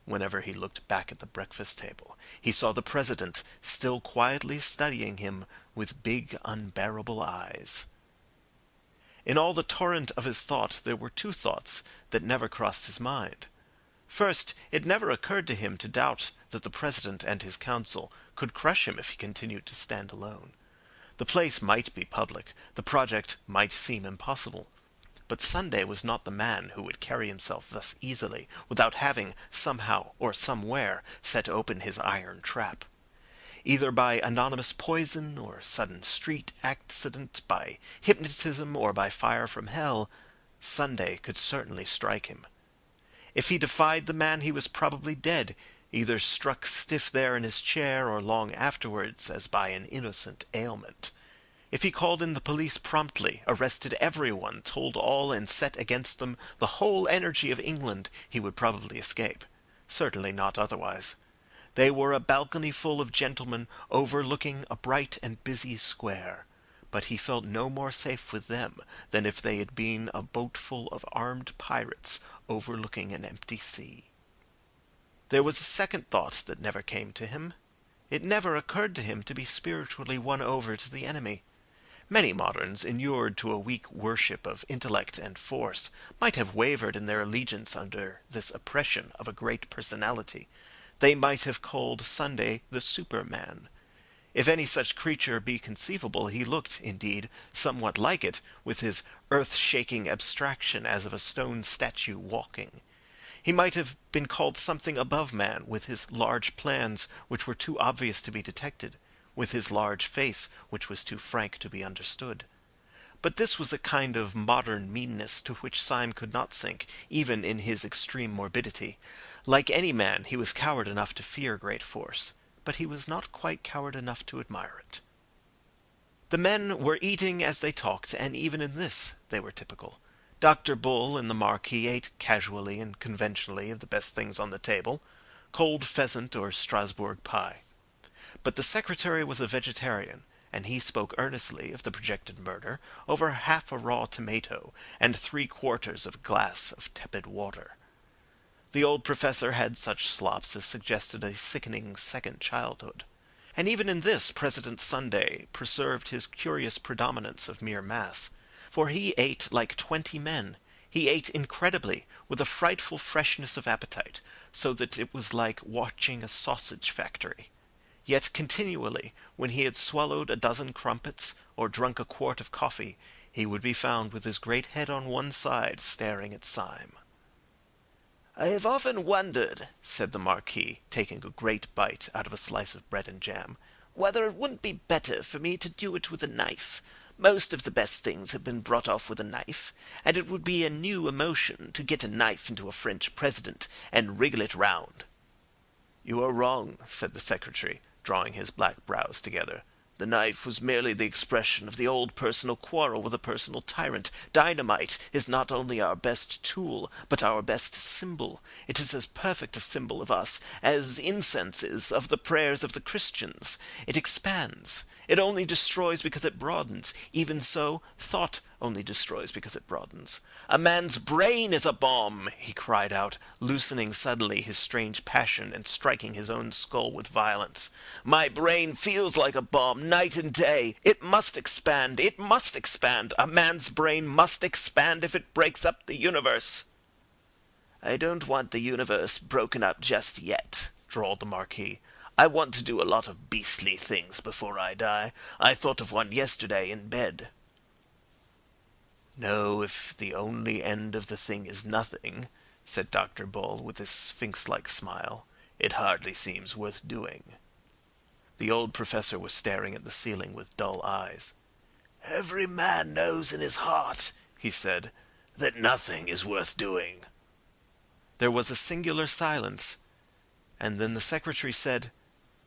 Whenever he looked back at the breakfast table, he saw the President still quietly studying him with big, unbearable eyes. In all the torrent of his thought there were 2 thoughts that never crossed his mind. First, it never occurred to him to doubt that the President and his council could crush him if he continued to stand alone. The place might be public, the project might seem impossible. but Sunday was not the man who would carry himself thus easily without having, somehow or somewhere, set open his iron trap. Either by anonymous poison or sudden street accident, by hypnotism or by fire from hell, Sunday could certainly strike him. If he defied the man, he was probably dead, either struck stiff there in his chair or long afterwards as by an innocent ailment. If he called in the police promptly, arrested everyone, told all and set against them the whole energy of England, he would probably escape. Certainly not otherwise. They were a balcony full of gentlemen overlooking a bright and busy square, but he felt no more safe with them than if they had been a boatful of armed pirates overlooking an empty sea. There was a second thought that never came to him. It never occurred to him to be spiritually won over to the enemy. Many moderns, inured to a weak worship of intellect and force, might have wavered in their allegiance under this oppression of a great personality. They might have called Sunday the Superman. If any such creature be conceivable, he looked, indeed, somewhat like it, with his earth-shaking abstraction as of a stone statue walking. He might have been called something above man, with his large plans, which were too obvious to be detected, with his large face, which was too frank to be understood. But this was a kind of modern meanness to which Syme could not sink, even in his extreme morbidity. Like any man, he was coward enough to fear great force, but he was not quite coward enough to admire it. The men were eating as they talked, and even in this they were typical. Dr. Bull and the Marquis ate casually and conventionally of the best things on the table, cold pheasant or Strasbourg pie. But the secretary was a vegetarian, and he spoke earnestly of the projected murder over half a raw tomato and 3/4 of a glass of tepid water. The old professor had such slops as suggested a sickening second childhood. And even in this President Sunday preserved his curious predominance of mere mass. For he ate like 20 men. He ate incredibly, with a frightful freshness of appetite, so that it was like watching a sausage factory. Yet continually, when he had swallowed a dozen crumpets, or drunk a quart of coffee, he would be found with his great head on one side, staring at Syme. "I have often wondered," said the Marquis, taking a great bite out of a slice of bread and jam, "whether it wouldn't be better for me to do it with a knife. Most of the best things have been brought off with a knife, and it would be a new emotion to get a knife into a French president and wriggle it round." "You are wrong," said the secretary, drawing his black brows together. "The knife was merely the expression of the old personal quarrel with a personal tyrant. Dynamite is not only our best tool, but our best symbol. It is as perfect a symbol of us as incense is of the prayers of the Christians. It expands. It only destroys because it broadens. Even so, thought only destroys because it broadens. A man's brain is a bomb," he cried out, loosening suddenly his strange passion and striking his own skull with violence. "My brain feels like a bomb night and day. It must expand. It must expand. A man's brain must expand if it breaks up the universe." "I don't want the universe broken up just yet," drawled the Marquis. "I want to do a lot of beastly things before I die. I thought of one yesterday in bed." "No, if the only end of the thing is nothing," said Dr. Bull with his sphinx-like smile, "it hardly seems worth doing." The old professor was staring at the ceiling with dull eyes. "Every man knows in his heart," he said, "that nothing is worth doing." There was a singular silence, and then the secretary said,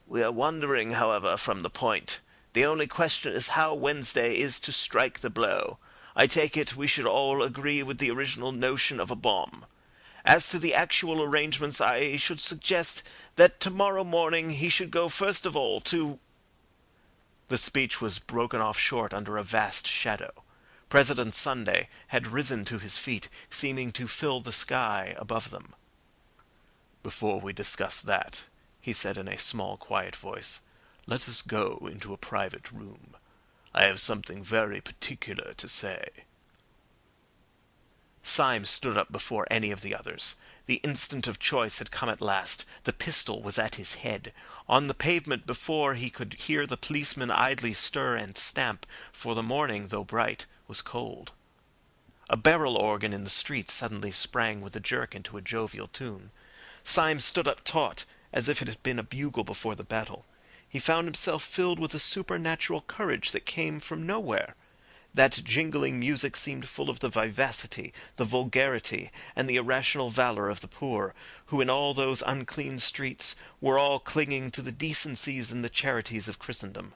"We are wandering, however, from the point. The only question is how Wednesday is to strike the blow. I take it we should all agree with the original notion of a bomb. As to the actual arrangements, I should suggest that tomorrow morning he should go first of all to—" The speech was broken off short under a vast shadow. President Sunday had risen to his feet, seeming to fill the sky above them. "Before we discuss that," he said in a small, quiet voice, "let us go into a private room. I have something very particular to say." Syme stood up before any of the others. The instant of choice had come at last. The pistol was at his head. On the pavement before he could hear the policeman idly stir and stamp, for the morning, though bright, was cold. A barrel organ in the street suddenly sprang with a jerk into a jovial tune. Syme stood up taut, as if it had been a bugle before the battle. He found himself filled with a supernatural courage that came from nowhere. That jingling music seemed full of the vivacity, the vulgarity, and the irrational valour of the poor, who in all those unclean streets were all clinging to the decencies and the charities of Christendom.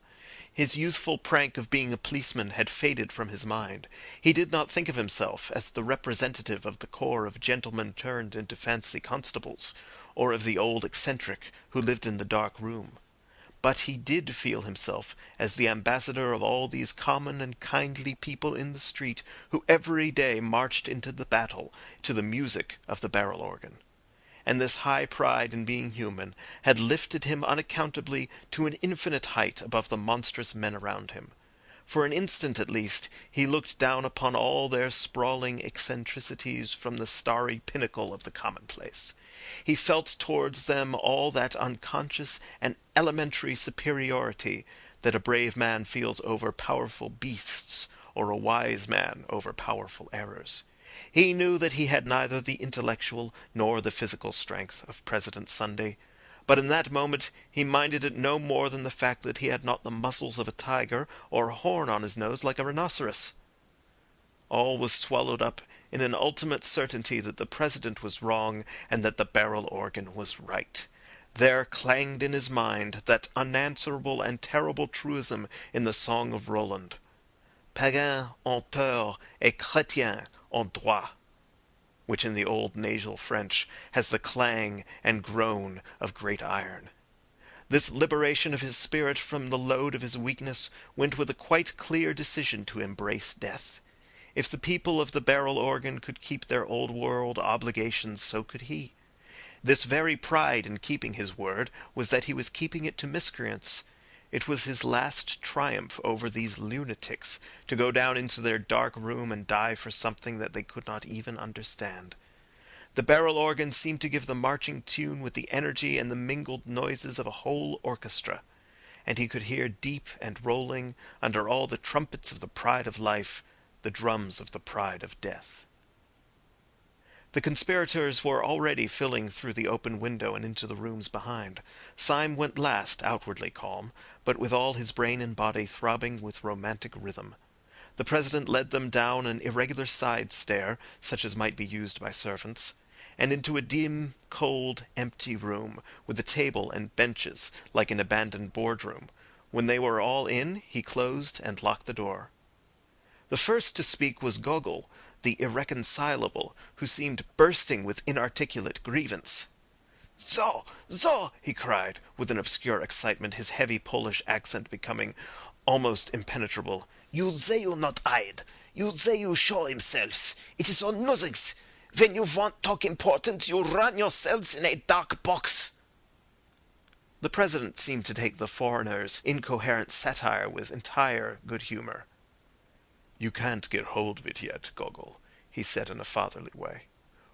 His youthful prank of being a policeman had faded from his mind. He did not think of himself as the representative of the corps of gentlemen turned into fancy constables, or of the old eccentric who lived in the dark room. But he did feel himself as the ambassador of all these common and kindly people in the street who every day marched into the battle to the music of the barrel organ. And this high pride in being human had lifted him unaccountably to an infinite height above the monstrous men around him. For an instant at least he looked down upon all their sprawling eccentricities from the starry pinnacle of the commonplace. He felt towards them all that unconscious and elementary superiority that a brave man feels over powerful beasts or a wise man over powerful errors. He knew that he had neither the intellectual nor the physical strength of President Sunday, but in that moment he minded it no more than the fact that he had not the muscles of a tiger or a horn on his nose like a rhinoceros. All was swallowed up in an ultimate certainty that the President was wrong and that the barrel organ was right. There clanged in his mind that unanswerable and terrible truism in the Song of Roland. Païen ont tort et chrétien ont droit, which in the old nasal French has the clang and groan of great iron. This liberation of his spirit from the load of his weakness went with a quite clear decision to embrace death. If the people of the barrel organ could keep their old world obligations, so could he. This very pride in keeping his word was that he was keeping it to miscreants. It was his last triumph over these lunatics, to go down into their dark room and die for something that they could not even understand. The barrel organ seemed to give the marching tune with the energy and the mingled noises of a whole orchestra, and he could hear deep and rolling, under all the trumpets of the pride of life, the drums of the pride of death. The conspirators were already filing through the open window and into the rooms behind. Syme went last, outwardly calm, but with all his brain and body throbbing with romantic rhythm. The President led them down an irregular side stair, such as might be used by servants, and into a dim, cold, empty room, with a table and benches, like an abandoned boardroom. When they were all in, he closed and locked the door. The first to speak was Gogol, the irreconcilable, who seemed bursting with inarticulate grievance. "So, he cried, with an obscure excitement, his heavy Polish accent becoming almost impenetrable. "You say you not hide. You say you show himself. It is on nothings. When you want talk important, you run yourselves in a dark box." The President seemed to take the foreigner's incoherent satire with entire good humour. "You can't get hold of it yet, Gogol," he said in a fatherly way.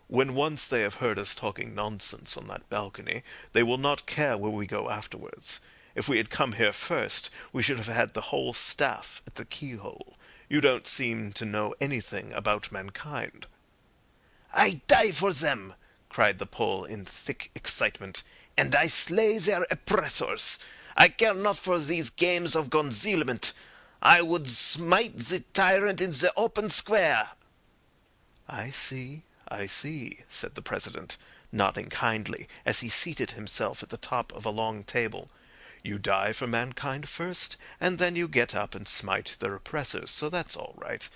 "When once they have heard us talking nonsense on that balcony, they will not care where we go afterwards. If we had come here first, we should have had the whole staff at the keyhole. You don't seem to know anything about mankind." "I die for them," cried the Pole in thick excitement, "and I slay their oppressors. I care not for these games of concealment. I would smite the tyrant in the open square." I see, said the President, nodding kindly as he seated himself at the top of a long table. "You die for mankind first, and then you get up and smite their oppressors, so that's all right.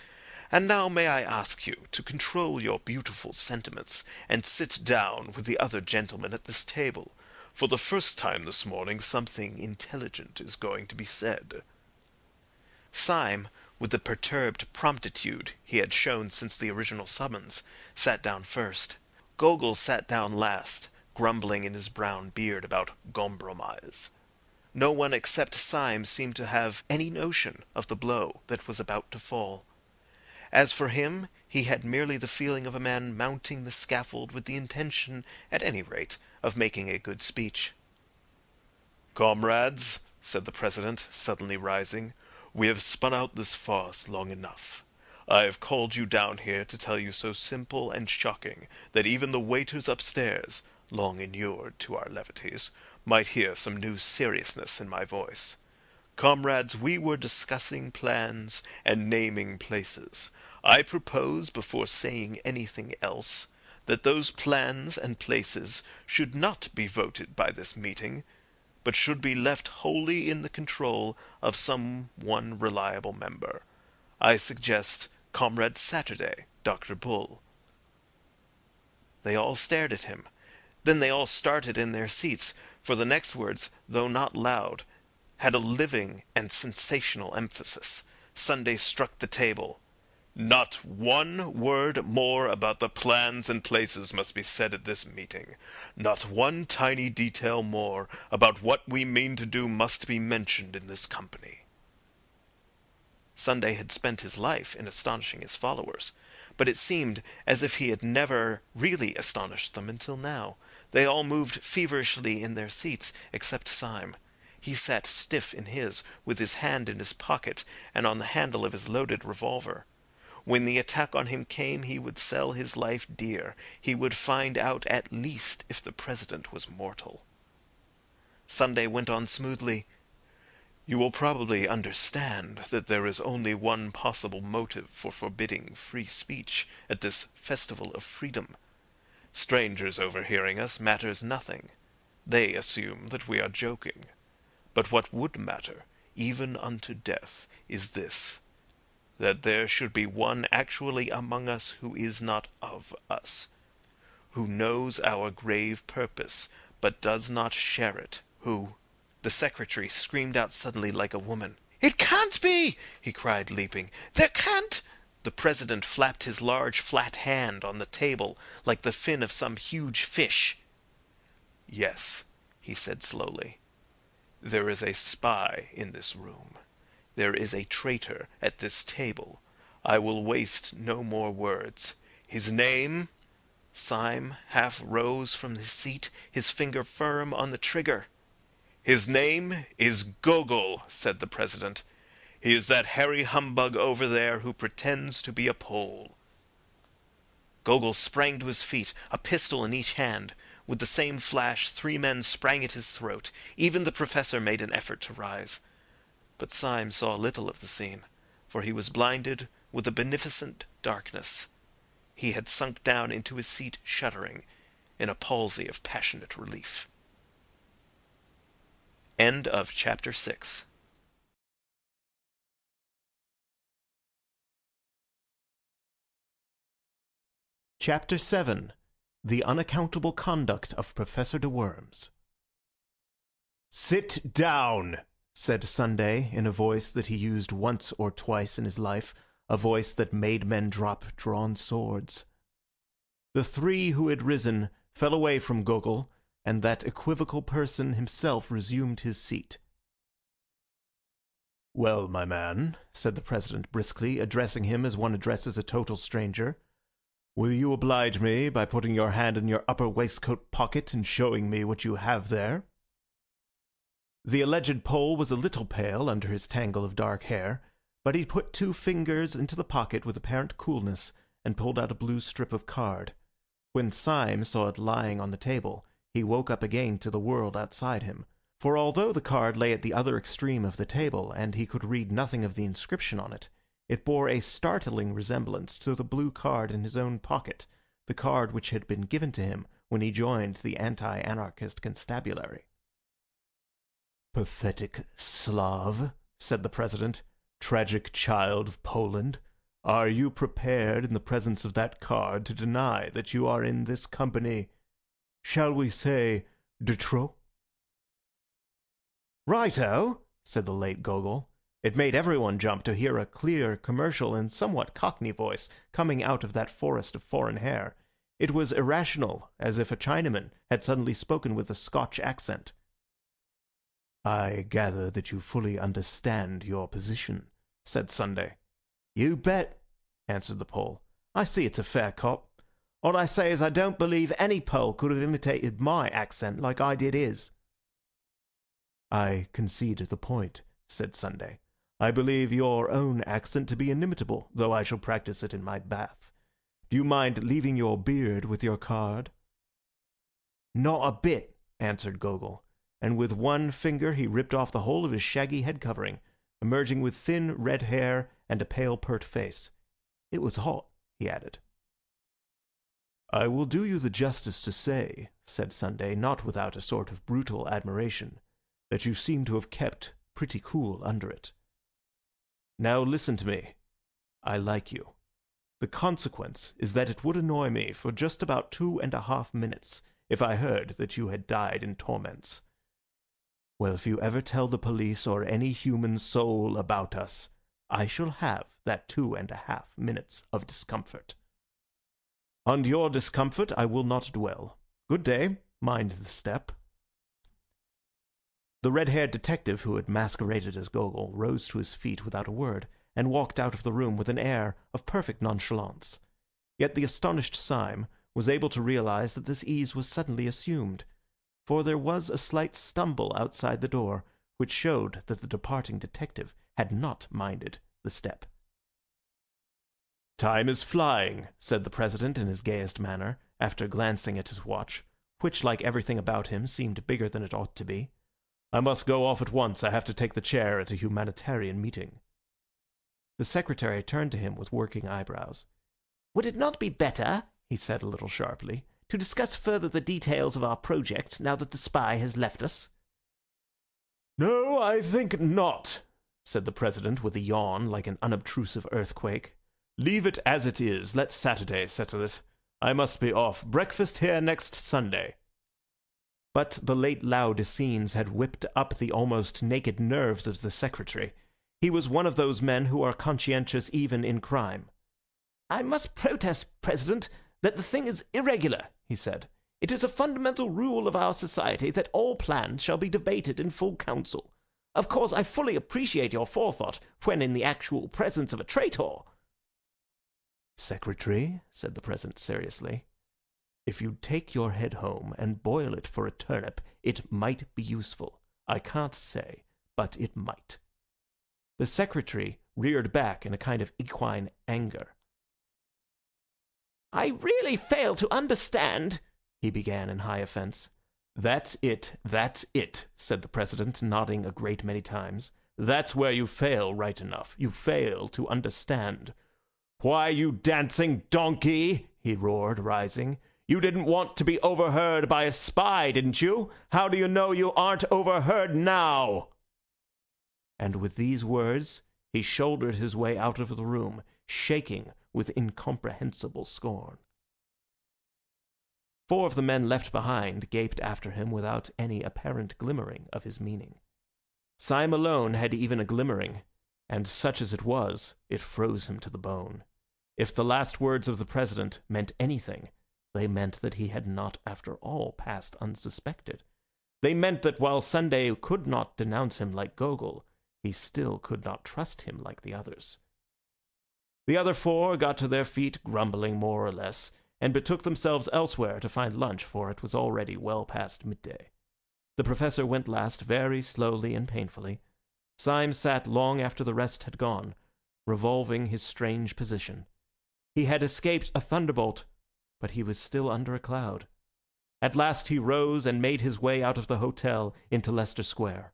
And now may I ask you to control your beautiful sentiments and sit down with the other gentlemen at this table. For the first time this morning something intelligent is going to be said." Syme, with the perturbed promptitude he had shown since the original summons, sat down first. Gogol sat down last, grumbling in his brown beard about compromise. No one except Syme seemed to have any notion of the blow that was about to fall. As for him, he had merely the feeling of a man mounting the scaffold with the intention, at any rate, of making a good speech. "Comrades," said the President, suddenly rising, "we have spun out this farce long enough. I have called you down here to tell you so simple and shocking that even the waiters upstairs, long inured to our levities, might hear some new seriousness in my voice. Comrades, we were discussing plans and naming places. I propose, before saying anything else, that those plans and places should not be voted by this meeting, but should be left wholly in the control of some one reliable member. I suggest Comrade Saturday, Dr. Bull." They all stared at him. Then they all started in their seats, for the next words, though not loud, had a living and sensational emphasis. Sunday struck the table. "Not one word more about the plans and places must be said at this meeting. Not one tiny detail more about what we mean to do must be mentioned in this company." Sunday had spent his life in astonishing his followers, but it seemed as if he had never really astonished them until now. They all moved feverishly in their seats, except Syme. He sat stiff in his, with his hand in his pocket and on the handle of his loaded revolver. When the attack on him came, he would sell his life dear. He would find out at least if the President was mortal. Sunday went on smoothly. "You will probably understand that there is only one possible motive for forbidding free speech at this festival of freedom. Strangers overhearing us matters nothing. They assume that we are joking. But what would matter, even unto death, is this, that there should be one actually among us who is not of us, who knows our grave purpose, but does not share it, who—" The secretary screamed out suddenly like a woman. "It can't be!" he cried, leaping. "There can't—" The President flapped his large flat hand on the table like the fin of some huge fish. "Yes," he said slowly. "There is a spy in this room. There is a traitor at this table. I will waste no more words. His name—" Syme half rose from his seat, his finger firm on the trigger. "His name is Gogol," said the President. "He is that hairy humbug over there who pretends to be a Pole." Gogol sprang to his feet, a pistol in each hand. With the same flash, 3 men sprang at his throat. Even the Professor made an effort to rise. But Syme saw little of the scene, for he was blinded with a beneficent darkness. He had sunk down into his seat shuddering, in a palsy of passionate relief. End of chapter 6. Chapter 7. The Unaccountable Conduct of Professor de Worms. "Sit down," said Sunday in a voice that he used once or twice in his life, a voice that made men drop drawn swords. The 3 who had risen fell away from Gogol, and that equivocal person himself resumed his seat. "Well, my man," said the President briskly, addressing him as one addresses a total stranger, "will you oblige me by putting your hand in your upper waistcoat pocket and showing me what you have there?" The alleged Pole was a little pale under his tangle of dark hair, but he put 2 fingers into the pocket with apparent coolness and pulled out a blue strip of card. When Syme saw it lying on the table, he woke up again to the world outside him, for although the card lay at the other extreme of the table and he could read nothing of the inscription on it, it bore a startling resemblance to the blue card in his own pocket, the card which had been given to him when he joined the anti-anarchist constabulary. "Pathetic Slav," said the President, "tragic child of Poland, are you prepared in the presence of that card to deny that you are in this company, shall we say, de trop?" "Righto," said the late Gogol. It made everyone jump to hear a clear, commercial, and somewhat cockney voice coming out of that forest of foreign hair. It was irrational, as if a Chinaman had suddenly spoken with a Scotch accent. "I gather that you fully understand your position," said Sunday. "You bet," answered the Pole. "I see it's a fair cop. All I say is I don't believe any Pole could have imitated my accent like I did his." "I concede the point," said Sunday. I believe your own accent to be inimitable, though I shall practice it in my bath. Do you mind leaving your beard with your card?" "Not a bit," answered Gogol, and with one finger he ripped off the whole of his shaggy head covering, emerging with thin red hair and a pale pert face. "It was hot," he added. "I will do you the justice to say," said Sunday, not without a sort of brutal admiration, "that you seem to have kept pretty cool under it. Now listen to me. I like you. The consequence is that it would annoy me for just about 2.5 minutes if I heard that you had died in torments. Well, if you ever tell the police or any human soul about us, I shall have that 2.5 minutes of discomfort. On your discomfort I will not dwell. Good day. Mind the step." The red-haired detective who had masqueraded as Gogol rose to his feet without a word, and walked out of the room with an air of perfect nonchalance. Yet the astonished Syme was able to realize that this ease was suddenly assumed, for there was a slight stumble outside the door, which showed that the departing detective had not minded the step. "Time is flying," said the President in his gayest manner, after glancing at his watch, which, like everything about him, seemed bigger than it ought to be. "I must go off at once. I have to take the chair at a humanitarian meeting." The secretary turned to him with working eyebrows. "Would it not be better," he said a little sharply, "to discuss further the details of our project now that the spy has left us?" "No, I think not," said the President with a yawn like an unobtrusive earthquake. "Leave it as it is. Let Saturday settle it. I must be off. Breakfast here next Sunday." But the late Laodiceans had whipped up the almost naked nerves of the secretary. He was one of those men who are conscientious even in crime. "I must protest, President, that the thing is irregular," he said. "It is a fundamental rule of our society that all plans shall be debated in full council. Of course, I fully appreciate your forethought when in the actual presence of a traitor." "Secretary," said the President seriously, "if you'd take your head home and boil it for a turnip, it might be useful. I can't say, but it might." The secretary reared back in a kind of equine anger. "I really fail to understand," he began in high offense. That's it, said the President, nodding a great many times. "That's where you fail, right enough. You fail to understand. Why, you dancing donkey," he roared, rising, "you didn't want to be overheard by a spy, didn't you? How do you know you aren't overheard now?" And with these words he shouldered his way out of the room, shaking with incomprehensible scorn. 4 of the men left behind gaped after him without any apparent glimmering of his meaning. Syme alone had even a glimmering, and such as it was, it froze him to the bone. If the last words of the President meant anything, they meant that he had not, after all, passed unsuspected. They meant that while Sunday could not denounce him like Gogol, he still could not trust him like the others. The other 4 got to their feet grumbling more or less, and betook themselves elsewhere to find lunch, for it was already well past midday. The Professor went last very slowly and painfully. Syme sat long after the rest had gone, revolving his strange position. He had escaped a thunderbolt, but he was still under a cloud. At last he rose and made his way out of the hotel into Leicester Square.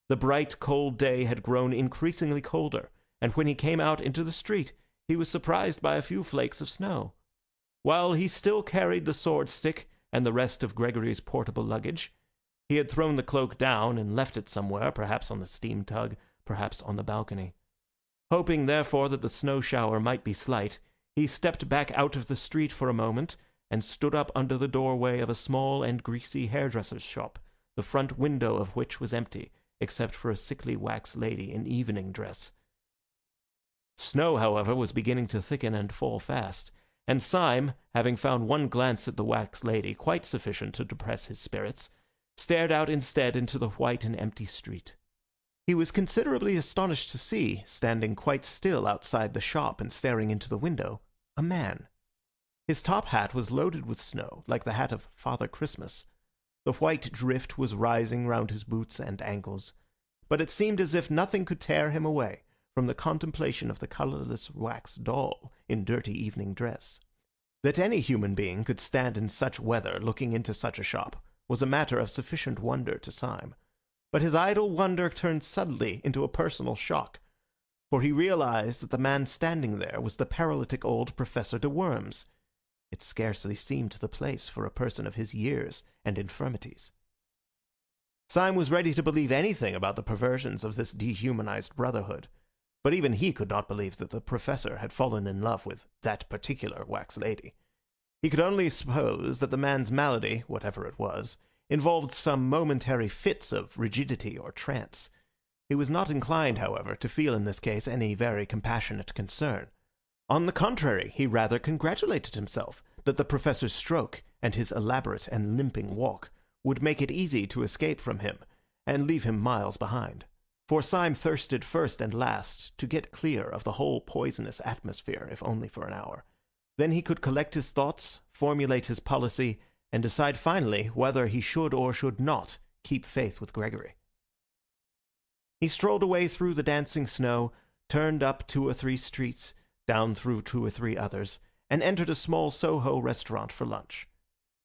The bright, cold day had grown increasingly colder, and when he came out into the street, he was surprised by a few flakes of snow. While he still carried the sword stick and the rest of Gregory's portable luggage, he had thrown the cloak down and left it somewhere, perhaps on the steam tug, perhaps on the balcony. Hoping, therefore, that the snow shower might be slight, he stepped back out of the street for a moment and stood up under the doorway of a small and greasy hairdresser's shop, the front window of which was empty, except for a sickly wax lady in evening dress. Snow, however, was beginning to thicken and fall fast, and Syme, having found one glance at the wax lady quite sufficient to depress his spirits, stared out instead into the white and empty street. He was considerably astonished to see, standing quite still outside the shop and staring into the window, a man. His top hat was loaded with snow, like the hat of Father Christmas. The white drift was rising round his boots and ankles, but it seemed as if nothing could tear him away, from the contemplation of the colourless wax doll in dirty evening dress. That any human being could stand in such weather looking into such a shop was a matter of sufficient wonder to Syme, but his idle wonder turned suddenly into a personal shock, for he realized that the man standing there was the paralytic old Professor de Worms. It scarcely seemed the place for a person of his years and infirmities. Syme was ready to believe anything about the perversions of this dehumanized brotherhood, but even he could not believe that the professor had fallen in love with that particular wax lady. He could only suppose that the man's malady, whatever it was, involved some momentary fits of rigidity or trance. He was not inclined, however, to feel in this case any very compassionate concern. On the contrary, he rather congratulated himself that the professor's stroke and his elaborate and limping walk would make it easy to escape from him and leave him miles behind. For Syme thirsted first and last to get clear of the whole poisonous atmosphere, if only for an hour. Then he could collect his thoughts, formulate his policy, and decide finally whether he should or should not keep faith with Gregory. He strolled away through the dancing snow, turned up 2 or 3 streets, down through 2 or 3 others, and entered a small Soho restaurant for lunch.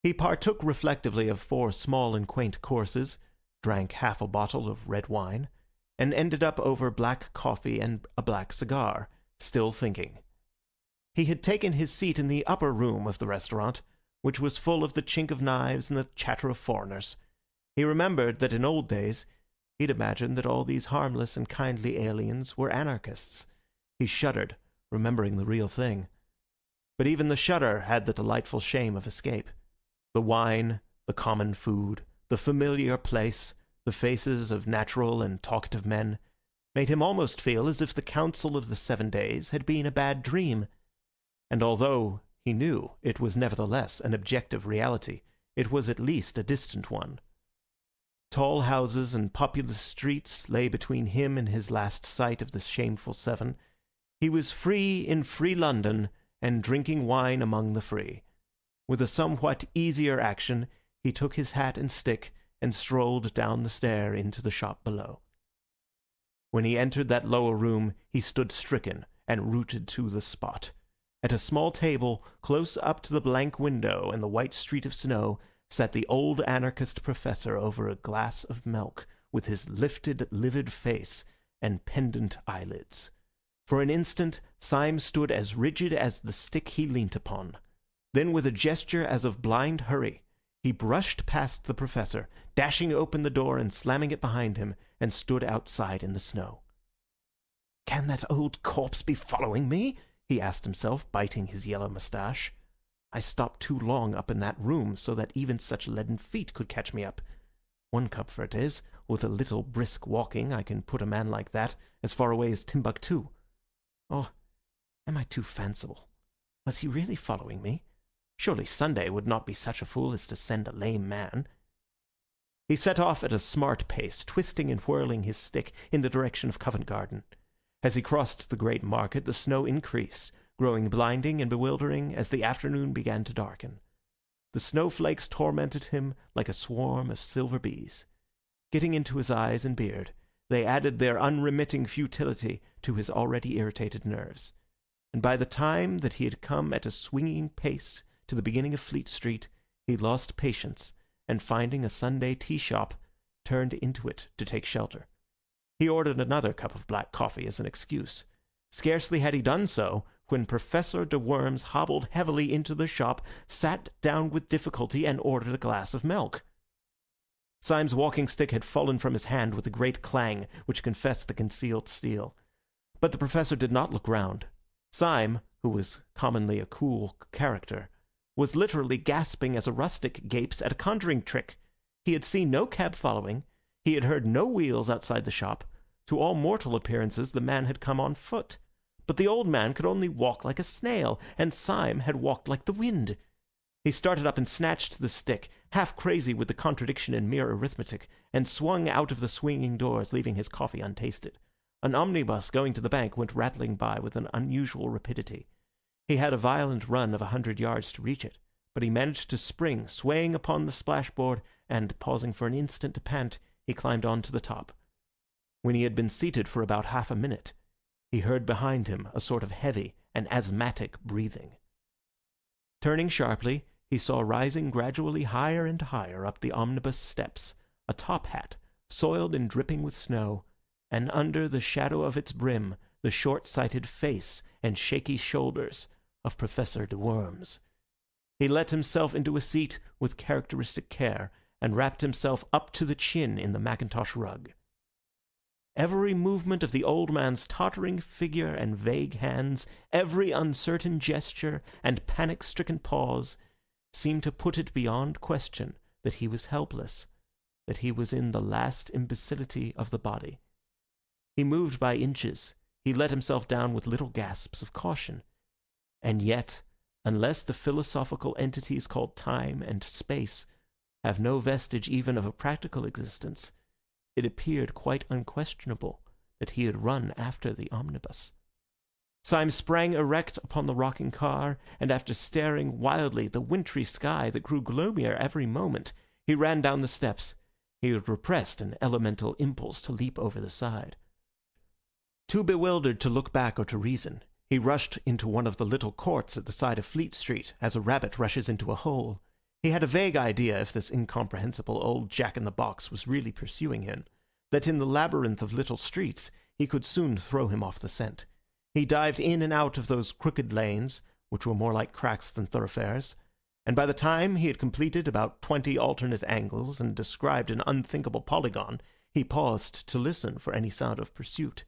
He partook reflectively of 4 small and quaint courses, drank half a bottle of red wine, and ended up over black coffee and a black cigar, still thinking. He had taken his seat in the upper room of the restaurant, which was full of the chink of knives and the chatter of foreigners. He remembered that in old days he'd imagined that all these harmless and kindly aliens were anarchists. He shuddered, remembering the real thing. But even the shudder had the delightful shame of escape. The wine, the common food, the familiar place, the faces of natural and talkative men, made him almost feel as if the Council of the 7 Days had been a bad dream. And although he knew it was nevertheless an objective reality, it was at least a distant one. Tall houses and populous streets lay between him and his last sight of the shameful 7. He was free in free London, and drinking wine among the free. With a somewhat easier action, he took his hat and stick and strolled down the stair into the shop below. When he entered that lower room, he stood stricken and rooted to the spot. At a small table, close up to the blank window and the white street of snow, sat the old anarchist professor over a glass of milk, with his lifted, livid face and pendant eyelids. For an instant, Syme stood as rigid as the stick he leant upon. Then, with a gesture as of blind hurry, he brushed past the professor, dashing open the door and slamming it behind him, and stood outside in the snow. "Can that old corpse be following me?" he asked himself, biting his yellow moustache. "I stopped too long up in that room so that even such leaden feet could catch me up. One comfort is, with a little brisk walking I can put a man like that as far away as Timbuktu. Oh, am I too fanciful? Was he really following me? Surely Sunday would not be such a fool as to send a lame man." He set off at a smart pace, twisting and whirling his stick in the direction of Covent Garden. As he crossed the great market, the snow increased, growing blinding and bewildering as the afternoon began to darken. The snowflakes tormented him like a swarm of silver bees. Getting into his eyes and beard, they added their unremitting futility to his already irritated nerves. And by the time that he had come at a swinging pace to the beginning of Fleet Street, he lost patience, and finding a Sunday tea shop, turned into it to take shelter. He ordered another cup of black coffee as an excuse. Scarcely had he done so when Professor de Worms hobbled heavily into the shop, sat down with difficulty, and ordered a glass of milk. Syme's walking stick had fallen from his hand with a great clang which confessed the concealed steel. But the professor did not look round. Syme, who was commonly a cool character, was literally gasping as a rustic gapes at a conjuring trick. He had seen no cab following. He had heard no wheels outside the shop. To all mortal appearances, the man had come on foot. But the old man could only walk like a snail, and Syme had walked like the wind. He started up and snatched the stick, half crazy with the contradiction in mere arithmetic, and swung out of the swinging doors, leaving his coffee untasted. An omnibus going to the bank went rattling by with an unusual rapidity. He had a violent run of 100 yards to reach it, but he managed to spring, swaying upon the splashboard, and, pausing for an instant to pant, he climbed on to the top. When he had been seated for about half a minute, He heard behind him a sort of heavy and asthmatic breathing. Turning sharply, he saw rising gradually higher and higher up the omnibus steps a top hat, soiled and dripping with snow, and under the shadow of its brim the short-sighted face and shaky shoulders of Professor de Worms. He let himself into a seat with characteristic care, and wrapped himself up to the chin in the mackintosh rug. Every movement of the old man's tottering figure and vague hands, every uncertain gesture and panic-stricken pause, seemed to put it beyond question that he was helpless, that he was in the last imbecility of the body. He moved by inches, he let himself down with little gasps of caution, and yet, unless the philosophical entities called time and space have no vestige even of a practical existence, it appeared quite unquestionable that he had run after the omnibus. Syme sprang erect upon the rocking car, and after staring wildly at the wintry sky that grew gloomier every moment, he ran down the steps. He had repressed an elemental impulse to leap over the side. Too bewildered to look back or to reason, he rushed into one of the little courts at the side of Fleet Street, as a rabbit rushes into a hole. He had a vague idea, if this incomprehensible old jack-in-the-box was really pursuing him, that in the labyrinth of little streets he could soon throw him off the scent. He dived in and out of those crooked lanes, which were more like cracks than thoroughfares, and by the time he had completed about 20 alternate angles and described an unthinkable polygon, he paused to listen for any sound of pursuit.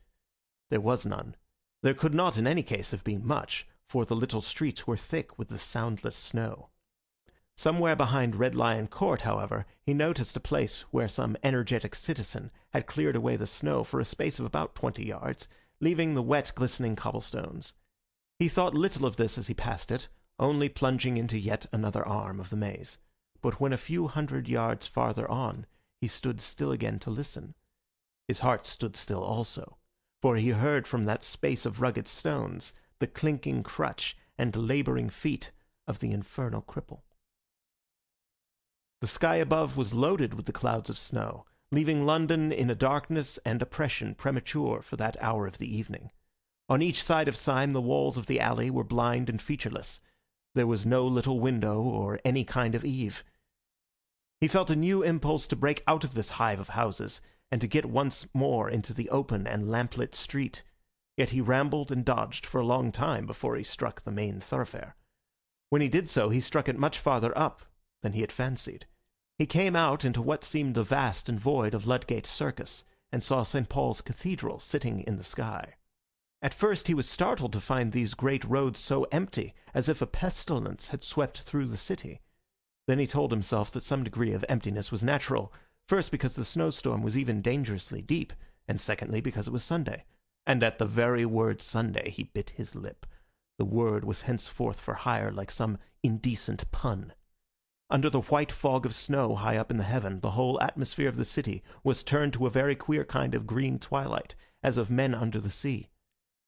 There was none. There could not in any case have been much, for the little streets were thick with the soundless snow. Somewhere behind Red Lion Court, however, he noticed a place where some energetic citizen had cleared away the snow for a space of about 20 yards, leaving the wet, glistening cobblestones. He thought little of this as he passed it, only plunging into yet another arm of the maze. But when a few hundred yards farther on, he stood still again to listen. His heart stood still also, for he heard from that space of rugged stones the clinking crutch and labouring feet of the infernal cripple. The sky above was loaded with the clouds of snow, leaving London in a darkness and oppression premature for that hour of the evening. On each side of Syme the walls of the alley were blind and featureless. There was no little window or any kind of eave. He felt a new impulse to break out of this hive of houses, and to get once more into the open and lamplit street. Yet he rambled and dodged for a long time before he struck the main thoroughfare. When he did so, he struck it much farther up than he had fancied. He came out into what seemed the vast and void of Ludgate Circus, and saw St. Paul's Cathedral sitting in the sky. At first he was startled to find these great roads so empty, as if a pestilence had swept through the city. Then he told himself that some degree of emptiness was natural, first because the snowstorm was even dangerously deep, and secondly because it was Sunday. And at the very word Sunday he bit his lip. The word was henceforth for hire like some indecent pun. Under the white fog of snow high up in the heaven, the whole atmosphere of the city was turned to a very queer kind of green twilight, as of men under the sea.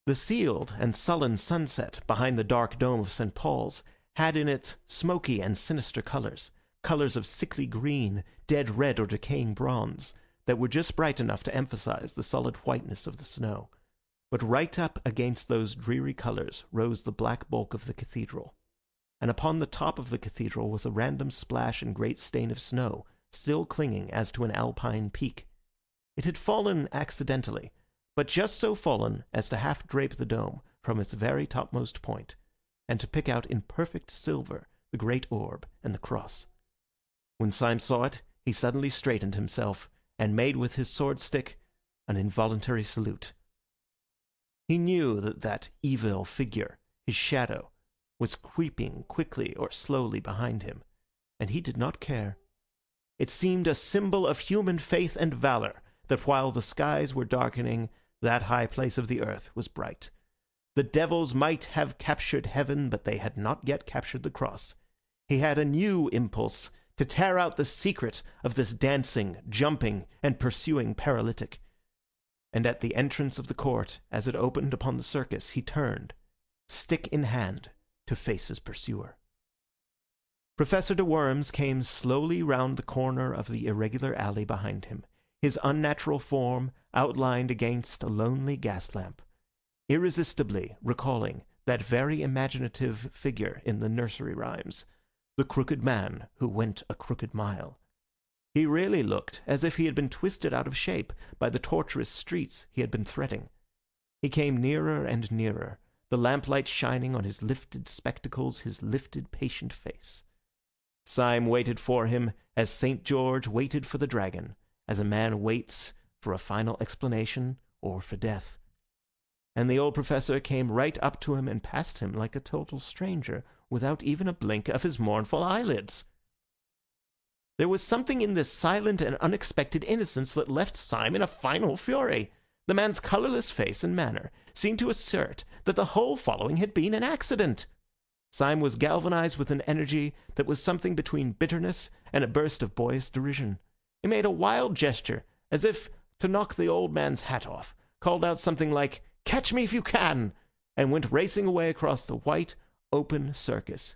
The sealed and sullen sunset behind the dark dome of St. Paul's had in it smoky and sinister colours, colours of sickly green, dead red or decaying bronze, that were just bright enough to emphasize the solid whiteness of the snow. But right up against those dreary colours rose the black bulk of the cathedral, and upon the top of the cathedral was a random splash and great stain of snow, still clinging as to an alpine peak. It had fallen accidentally, but just so fallen as to half drape the dome from its very topmost point, and to pick out in perfect silver the great orb and the cross. When Syme saw it, he suddenly straightened himself, and made with his sword-stick an involuntary salute. He knew that that evil figure, his shadow, was creeping quickly or slowly behind him, and he did not care. It seemed a symbol of human faith and valour that while the skies were darkening, that high place of the earth was bright. The devils might have captured heaven, but they had not yet captured the cross. He had a new impulse to tear out the secret of this dancing, jumping, and pursuing paralytic. And at the entrance of the court, as it opened upon the circus, he turned, stick in hand, to face his pursuer. Professor de Worms came slowly round the corner of the irregular alley behind him, his unnatural form outlined against a lonely gas lamp. irresistibly recalling that very imaginative figure in the nursery rhymes, the crooked man who went a crooked mile. He really looked as if he had been twisted out of shape by the tortuous streets he had been threading. He came nearer and nearer, the lamplight shining on his lifted spectacles, his lifted patient face. Syme waited for him as St. George waited for the dragon, as a man waits for a final explanation or for death. And the old professor came right up to him and passed him like a total stranger, without even a blink of his mournful eyelids. There was something in this silent and unexpected innocence that left Syme in a final fury. The man's colorless face and manner seemed to assert that the whole following had been an accident. Syme was galvanized with an energy that was something between bitterness and a burst of boyish derision. He made a wild gesture, as if to knock the old man's hat off, called out something like, "Catch me if you can!" and went racing away across the white, open circus.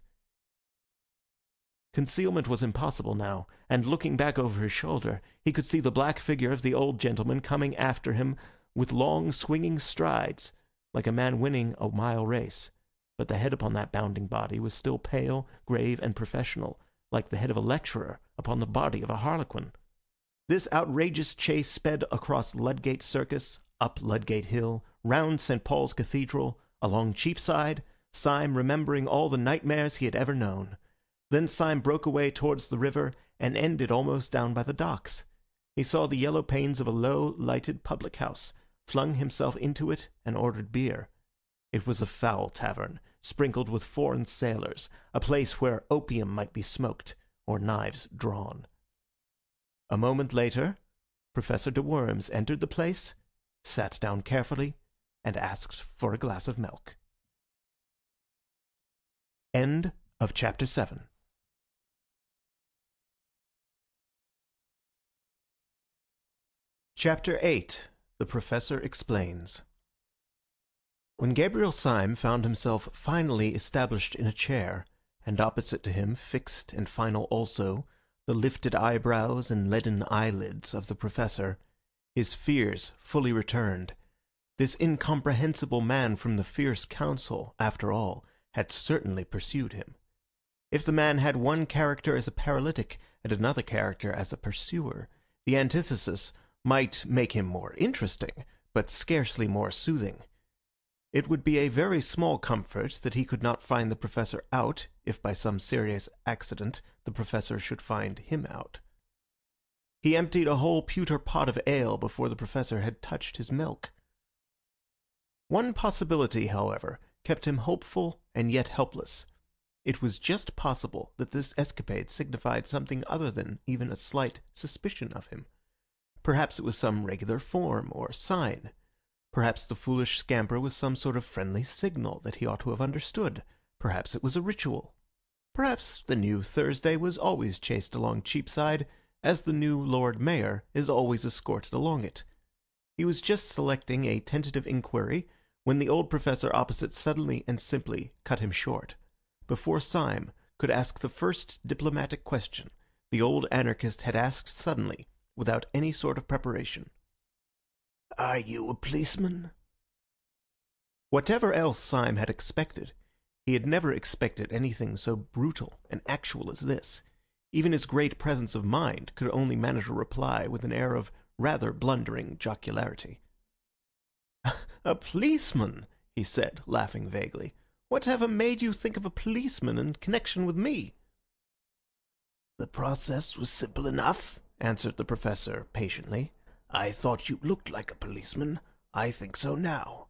Concealment was impossible now, and looking back over his shoulder, he could see the black figure of the old gentleman coming after him with long, swinging strides, like a man winning a mile race. But the head upon that bounding body was still pale, grave, and professional, like the head of a lecturer upon the body of a harlequin. This outrageous chase sped across Ludgate Circus, up Ludgate Hill, round St. Paul's Cathedral, along Cheapside, Syme remembering all the nightmares he had ever known. Then Syme broke away towards the river and ended almost down by the docks. He saw the yellow panes of a low, lighted public house, flung himself into it, and ordered beer. It was a foul tavern, sprinkled with foreign sailors, a place where opium might be smoked or knives drawn. A moment later, Professor de Worms entered the place, sat down carefully, and asked for a glass of milk. End of chapter 7. Chapter 8. The Professor Explains. When Gabriel Syme found himself finally established in a chair, and opposite to him, fixed and final also, the lifted eyebrows and leaden eyelids of the professor, his fears fully returned. This incomprehensible man from the fierce council, after all, had certainly pursued him. If the man had one character as a paralytic and another character as a pursuer, the antithesis might make him more interesting, but scarcely more soothing. It would be a very small comfort that he could not find the professor out, if by some serious accident the professor should find him out. He emptied a whole pewter pot of ale before the professor had touched his milk. One possibility, however, kept him hopeful and yet helpless. It was just possible that this escapade signified something other than even a slight suspicion of him. Perhaps it was some regular form or sign. Perhaps the foolish scamper was some sort of friendly signal that he ought to have understood. Perhaps it was a ritual. Perhaps the new Thursday was always chased along Cheapside, as the new Lord Mayor is always escorted along it. He was just selecting a tentative inquiry when the old professor opposite suddenly and simply cut him short. Before Syme could ask the first diplomatic question, the old anarchist had asked suddenly, without any sort of preparation, "Are you a policeman?" Whatever else Syme had expected, he had never expected anything so brutal and actual as this. Even his great presence of mind could only manage a reply with an air of rather blundering jocularity. "A policeman?" he said, laughing vaguely. "Whatever made you think of a policeman in connection with me?" "The process was simple enough," answered the professor patiently. "I thought you looked like a policeman. I think so now."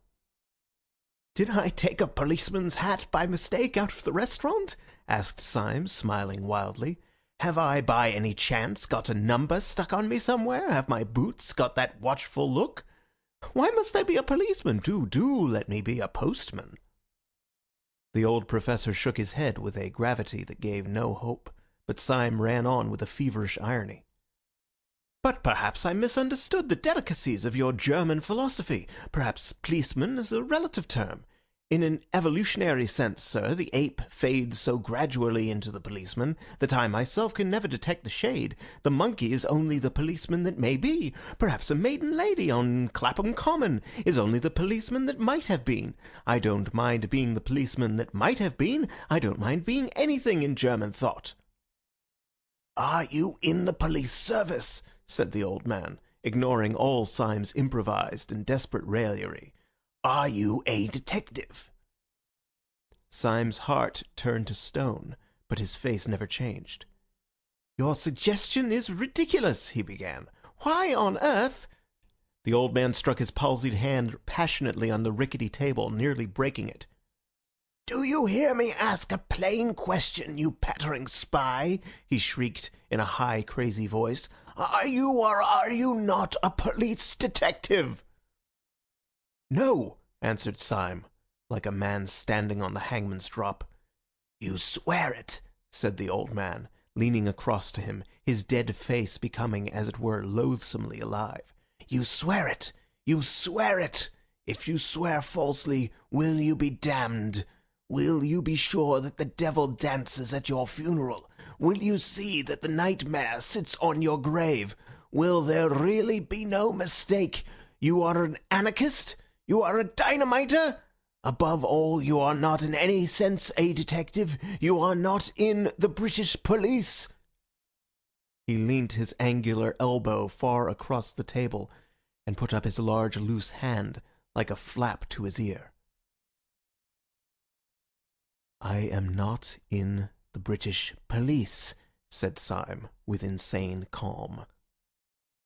"Did I take a policeman's hat by mistake out of the restaurant?" asked Syme, smiling wildly. "Have I by any chance got a number stuck on me somewhere? Have my boots got that watchful look? Why must I be a policeman? Do let me be a postman." The old professor shook his head with a gravity that gave no hope, but Syme ran on with a feverish irony. "But perhaps I misunderstood the delicacies of your German philosophy. Perhaps policeman is a relative term. In an evolutionary sense, sir, the ape fades so gradually into the policeman that I myself can never detect the shade. The monkey is only the policeman that may be. Perhaps a maiden lady on Clapham Common is only the policeman that might have been. I don't mind being the policeman that might have been. I don't mind being anything in German thought." "Are you in the police service?" said the old man, ignoring all Syme's improvised and desperate raillery. "Are you a detective?" Syme's heart turned to stone, but his face never changed. "Your suggestion is ridiculous," he began. "Why on earth—" The old man struck his palsied hand passionately on the rickety table, nearly breaking it. "Do you hear me ask a plain question, you pattering spy?" he shrieked in a high, crazy voice. "Are you or are you not a police detective?" "No," answered Syme, like a man standing on the hangman's drop. "You swear it," said the old man, leaning across to him, his dead face becoming, as it were, loathsomely alive. "You swear it! You swear it! If you swear falsely, will you be damned? Will you be sure that the devil dances at your funeral? Will you see that the nightmare sits on your grave? Will there really be no mistake? You are an anarchist? You are a dynamiter? Above all, you are not in any sense a detective. You are not in the British police." He leant his angular elbow far across the table and put up his large loose hand like a flap to his ear. "I am not in the British police," said Syme with insane calm.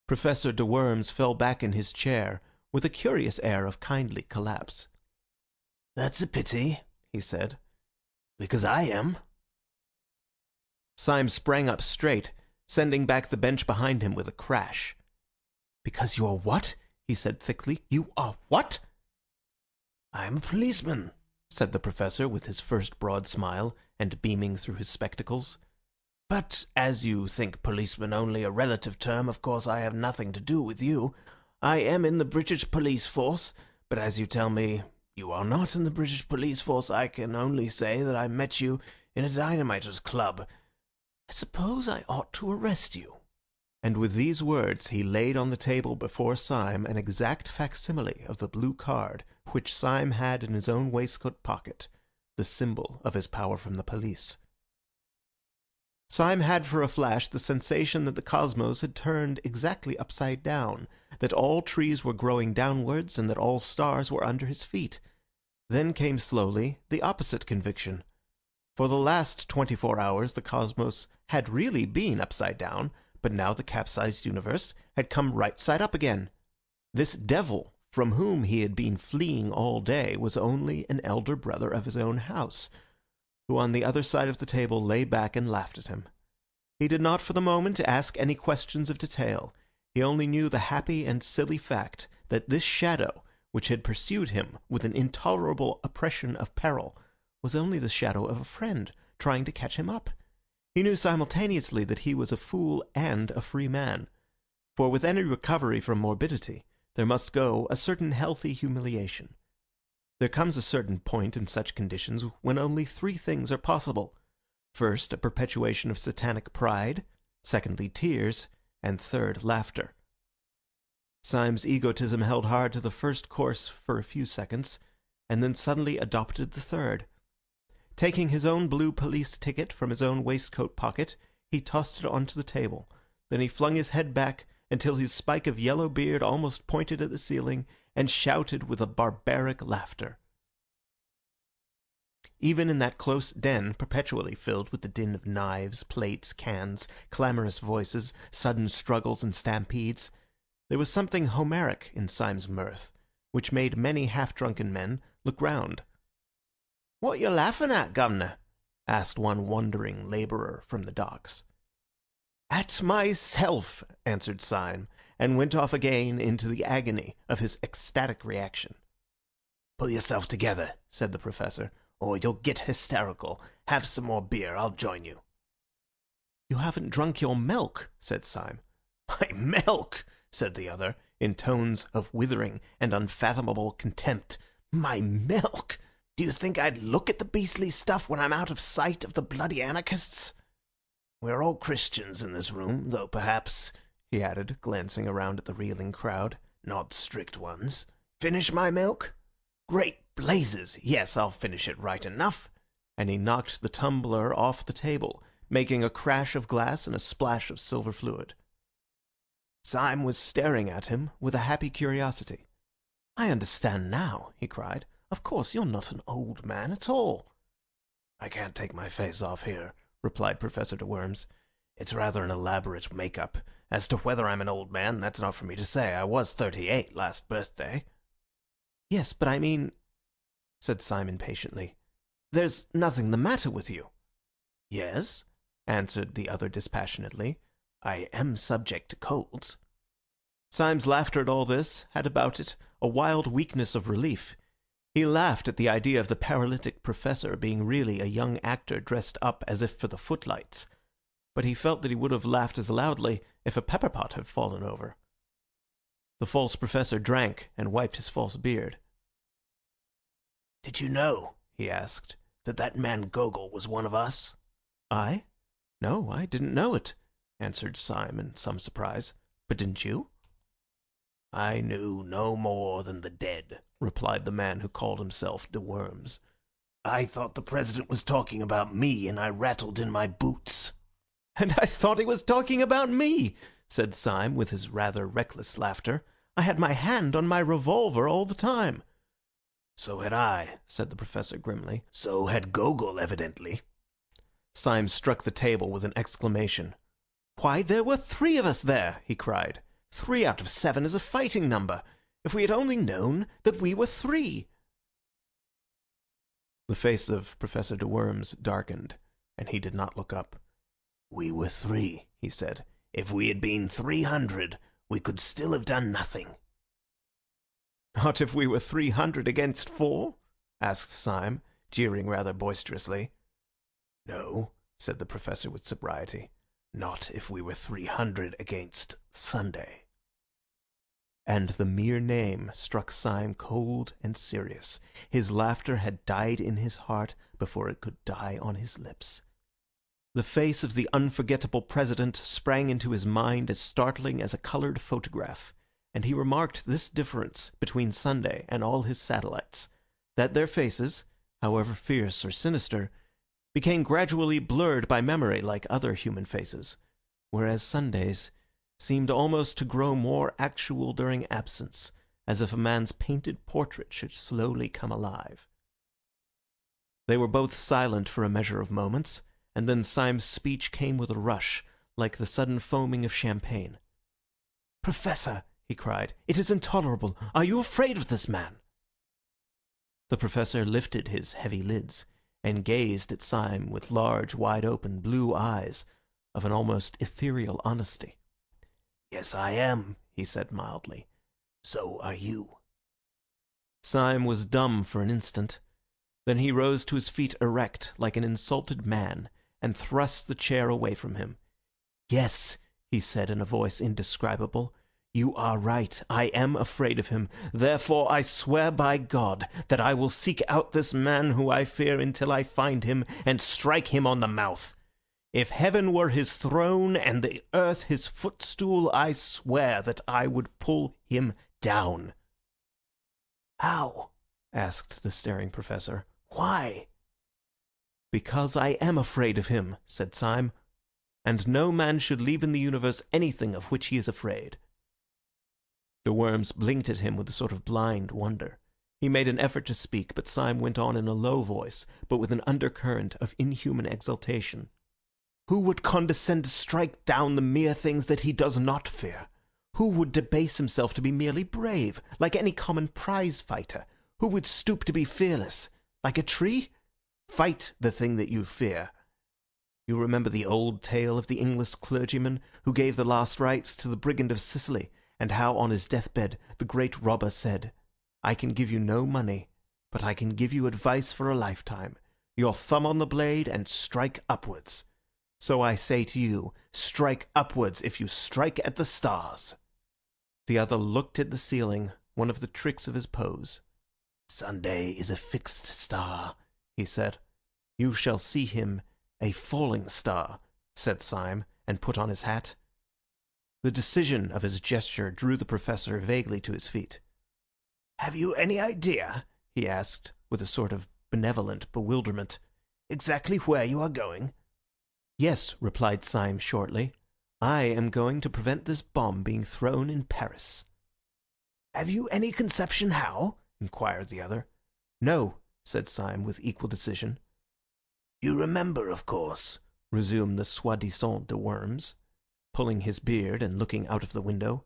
Professor de Worms fell back in his chair with a curious air of kindly collapse. "That's a pity," he said, "because I am." Syme sprang up straight, sending back the bench behind him with a crash. "Because you are what?" he said thickly. "You are what?" "I am a policeman," said the professor with his first broad smile, and beaming through his spectacles. "But as you think policeman only a relative term, of course I have nothing to do with you. I am in the British police force, but as you tell me you are not in the British police force, I can only say that I met you in a dynamiters' club. I suppose I ought to arrest you." And with these words he laid on the table before Syme an exact facsimile of the blue card which Syme had in his own waistcoat pocket, the symbol of his power from the police. Syme had for a flash the sensation that the cosmos had turned exactly upside down, that all trees were growing downwards and that all stars were under his feet. Then came slowly the opposite conviction. For the last 24 hours the cosmos had really been upside down, but now the capsized universe had come right side up again. This devil from whom he had been fleeing all day was only an elder brother of his own house, who on the other side of the table lay back and laughed at him. He did not for the moment ask any questions of detail. He only knew the happy and silly fact that this shadow, which had pursued him with an intolerable oppression of peril, was only the shadow of a friend trying to catch him up. He knew simultaneously that he was a fool and a free man. For with any recovery from morbidity, there must go a certain healthy humiliation. There comes a certain point in such conditions when only three things are possible. First, a perpetuation of satanic pride. Secondly, tears. And third, laughter. Syme's egotism held hard to the first course for a few seconds, and then suddenly adopted the third. Taking his own blue police ticket from his own waistcoat pocket, he tossed it onto the table. Then he flung his head back until his spike of yellow beard almost pointed at the ceiling, and shouted with a barbaric laughter. Even in that close den, perpetually filled with the din of knives, plates, cans, clamorous voices, sudden struggles and stampedes, there was something Homeric in Syme's mirth, which made many half-drunken men look round. "What you laughing at, governor?" asked one wondering labourer from the docks. "At myself," answered Syme, and went off again into the agony of his ecstatic reaction. "Pull yourself together," said the professor, "or you'll get hysterical. Have some more beer. I'll join you." "You haven't drunk your milk," said Syme. "My milk!" said the other, in tones of withering and unfathomable contempt. "My milk! Do you think I'd look at the beastly stuff when I'm out of sight of the bloody anarchists? We're all Christians in this room, though perhaps, he added, glancing around at the reeling crowd, not strict ones. Finish my milk? Great blazes! Yes, I'll finish it right enough. And he knocked the tumbler off the table, making a crash of glass and a splash of silver fluid. Syme was staring at him with a happy curiosity. I understand now, he cried. Of course, you're not an old man at all. I can't take my face off here, replied Professor de Worms. It's rather an elaborate make-up. As to whether I'm an old man, that's not for me to say. I was 38 last birthday. Yes, but I mean, said Syme impatiently, there's nothing the matter with you. Yes, answered the other dispassionately. I am subject to colds. Syme's laughter at all this had about it a wild weakness of relief. He laughed at the idea of the paralytic professor being really a young actor dressed up as if for the footlights, but he felt that he would have laughed as loudly if a pepper pot had fallen over. The false professor drank and wiped his false beard. Did you know, he asked, that man Gogol was one of us? I? No, I didn't know it, answered Syme in some surprise. But didn't you? I knew no more than the dead, replied the man who called himself de Worms. I thought the president was talking about me, and I rattled in my boots. And I thought he was talking about me, said Syme with his rather reckless laughter. I had my hand on my revolver all the time. So had I, said the professor grimly. So had Gogol, evidently. Syme struck the table with an exclamation. Why, there were 3 of us there, he cried. 3 out of 7 is a fighting number. If we had only known that we were 3. The face of Professor de Worms darkened, and he did not look up. We were 3, he said. If we had been 300, we could still have done nothing. Not if we were 300 against 4? asked Syme, jeering rather boisterously. No, said the professor with sobriety. Not if we were 300 against Sunday. And the mere name struck Syme cold and serious. His laughter had died in his heart before it could die on his lips. The face of the unforgettable president sprang into his mind as startling as a colored photograph, and he remarked this difference between Sunday and all his satellites, that their faces, however fierce or sinister, became gradually blurred by memory like other human faces, whereas Sunday's seemed almost to grow more actual during absence, as if a man's painted portrait should slowly come alive. They were both silent for a measure of moments, and then Syme's speech came with a rush, like the sudden foaming of champagne. "Professor," he cried, "it is intolerable. Are you afraid of this man?" The professor lifted his heavy lids and gazed at Syme with large, wide-open blue eyes of an almost ethereal honesty. "Yes, I am," he said mildly. "So are you." Syme was dumb for an instant. Then he rose to his feet erect, like an insulted man, and thrust the chair away from him. "Yes," he said in a voice indescribable, "you are right. I am afraid of him. Therefore I swear by God that I will seek out this man who I fear until I find him and strike him on the mouth. If heaven were his throne and the earth his footstool, I swear that I would pull him down." "How?" asked the staring professor. "Why?" "Because I am afraid of him," said Syme, "and no man should leave in the universe anything of which he is afraid." De Worms blinked at him with a sort of blind wonder. He made an effort to speak, but Syme went on in a low voice, but with an undercurrent of inhuman exultation. "Who would condescend to strike down the mere things that he does not fear? Who would debase himself to be merely brave, like any common prize fighter? Who would stoop to be fearless, like a tree? Fight the thing that you fear. You remember the old tale of the English clergyman who gave the last rites to the brigand of Sicily, and how on his deathbed the great robber said, 'I can give you no money, but I can give you advice for a lifetime. Your thumb on the blade and strike upwards. So I say to you, strike upwards if you strike at the stars.'" The other looked at the ceiling, one of the tricks of his pose. "Sunday is a fixed star," he said. "You shall see him a falling star," said Syme, and put on his hat. The decision of his gesture drew the Professor vaguely to his feet. "Have you any idea," he asked, with a sort of benevolent bewilderment, "exactly where you are going?" "Yes," replied Syme shortly. "I am going to prevent this bomb being thrown in Paris." "Have you any conception how?" inquired the other. "No," said Syme with equal decision. "You remember, of course," resumed the soi-disant de Worms, pulling his beard and looking out of the window,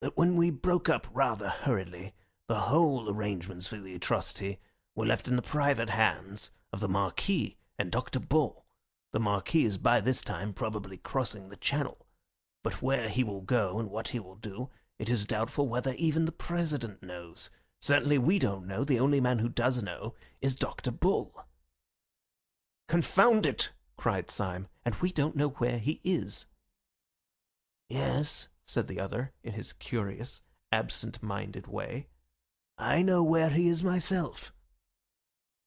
"that when we broke up rather hurriedly, the whole arrangements for the atrocity were left in the private hands of the Marquis and Dr. Bull. The Marquis is by this time probably crossing the Channel, but where he will go and what he will do, it is doubtful whether even the President knows. Certainly we don't know. The only man who does know is Dr. Bull." "Confound it!" cried Syme. "And we don't know where he is." "Yes," said the other, in his curious, absent-minded way. "I know where he is myself."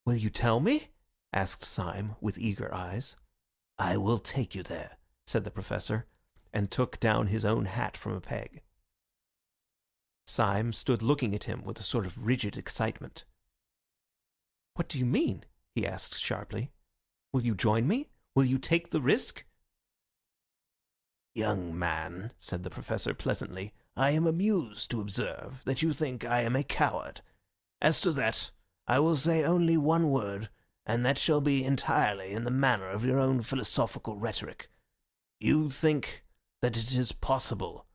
"Will you tell me?" asked Syme, with eager eyes. "I will take you there," said the Professor, and took down his own hat from a peg. Syme stood looking at him with a sort of rigid excitement. "What do you mean?" he asked sharply. "Will you join me? Will you take the risk?" "Young man," said the Professor pleasantly, "I am amused to observe that you think I am a coward. As to that, I will say only one word, and that shall be entirely in the manner of your own philosophical rhetoric. You think that it is possible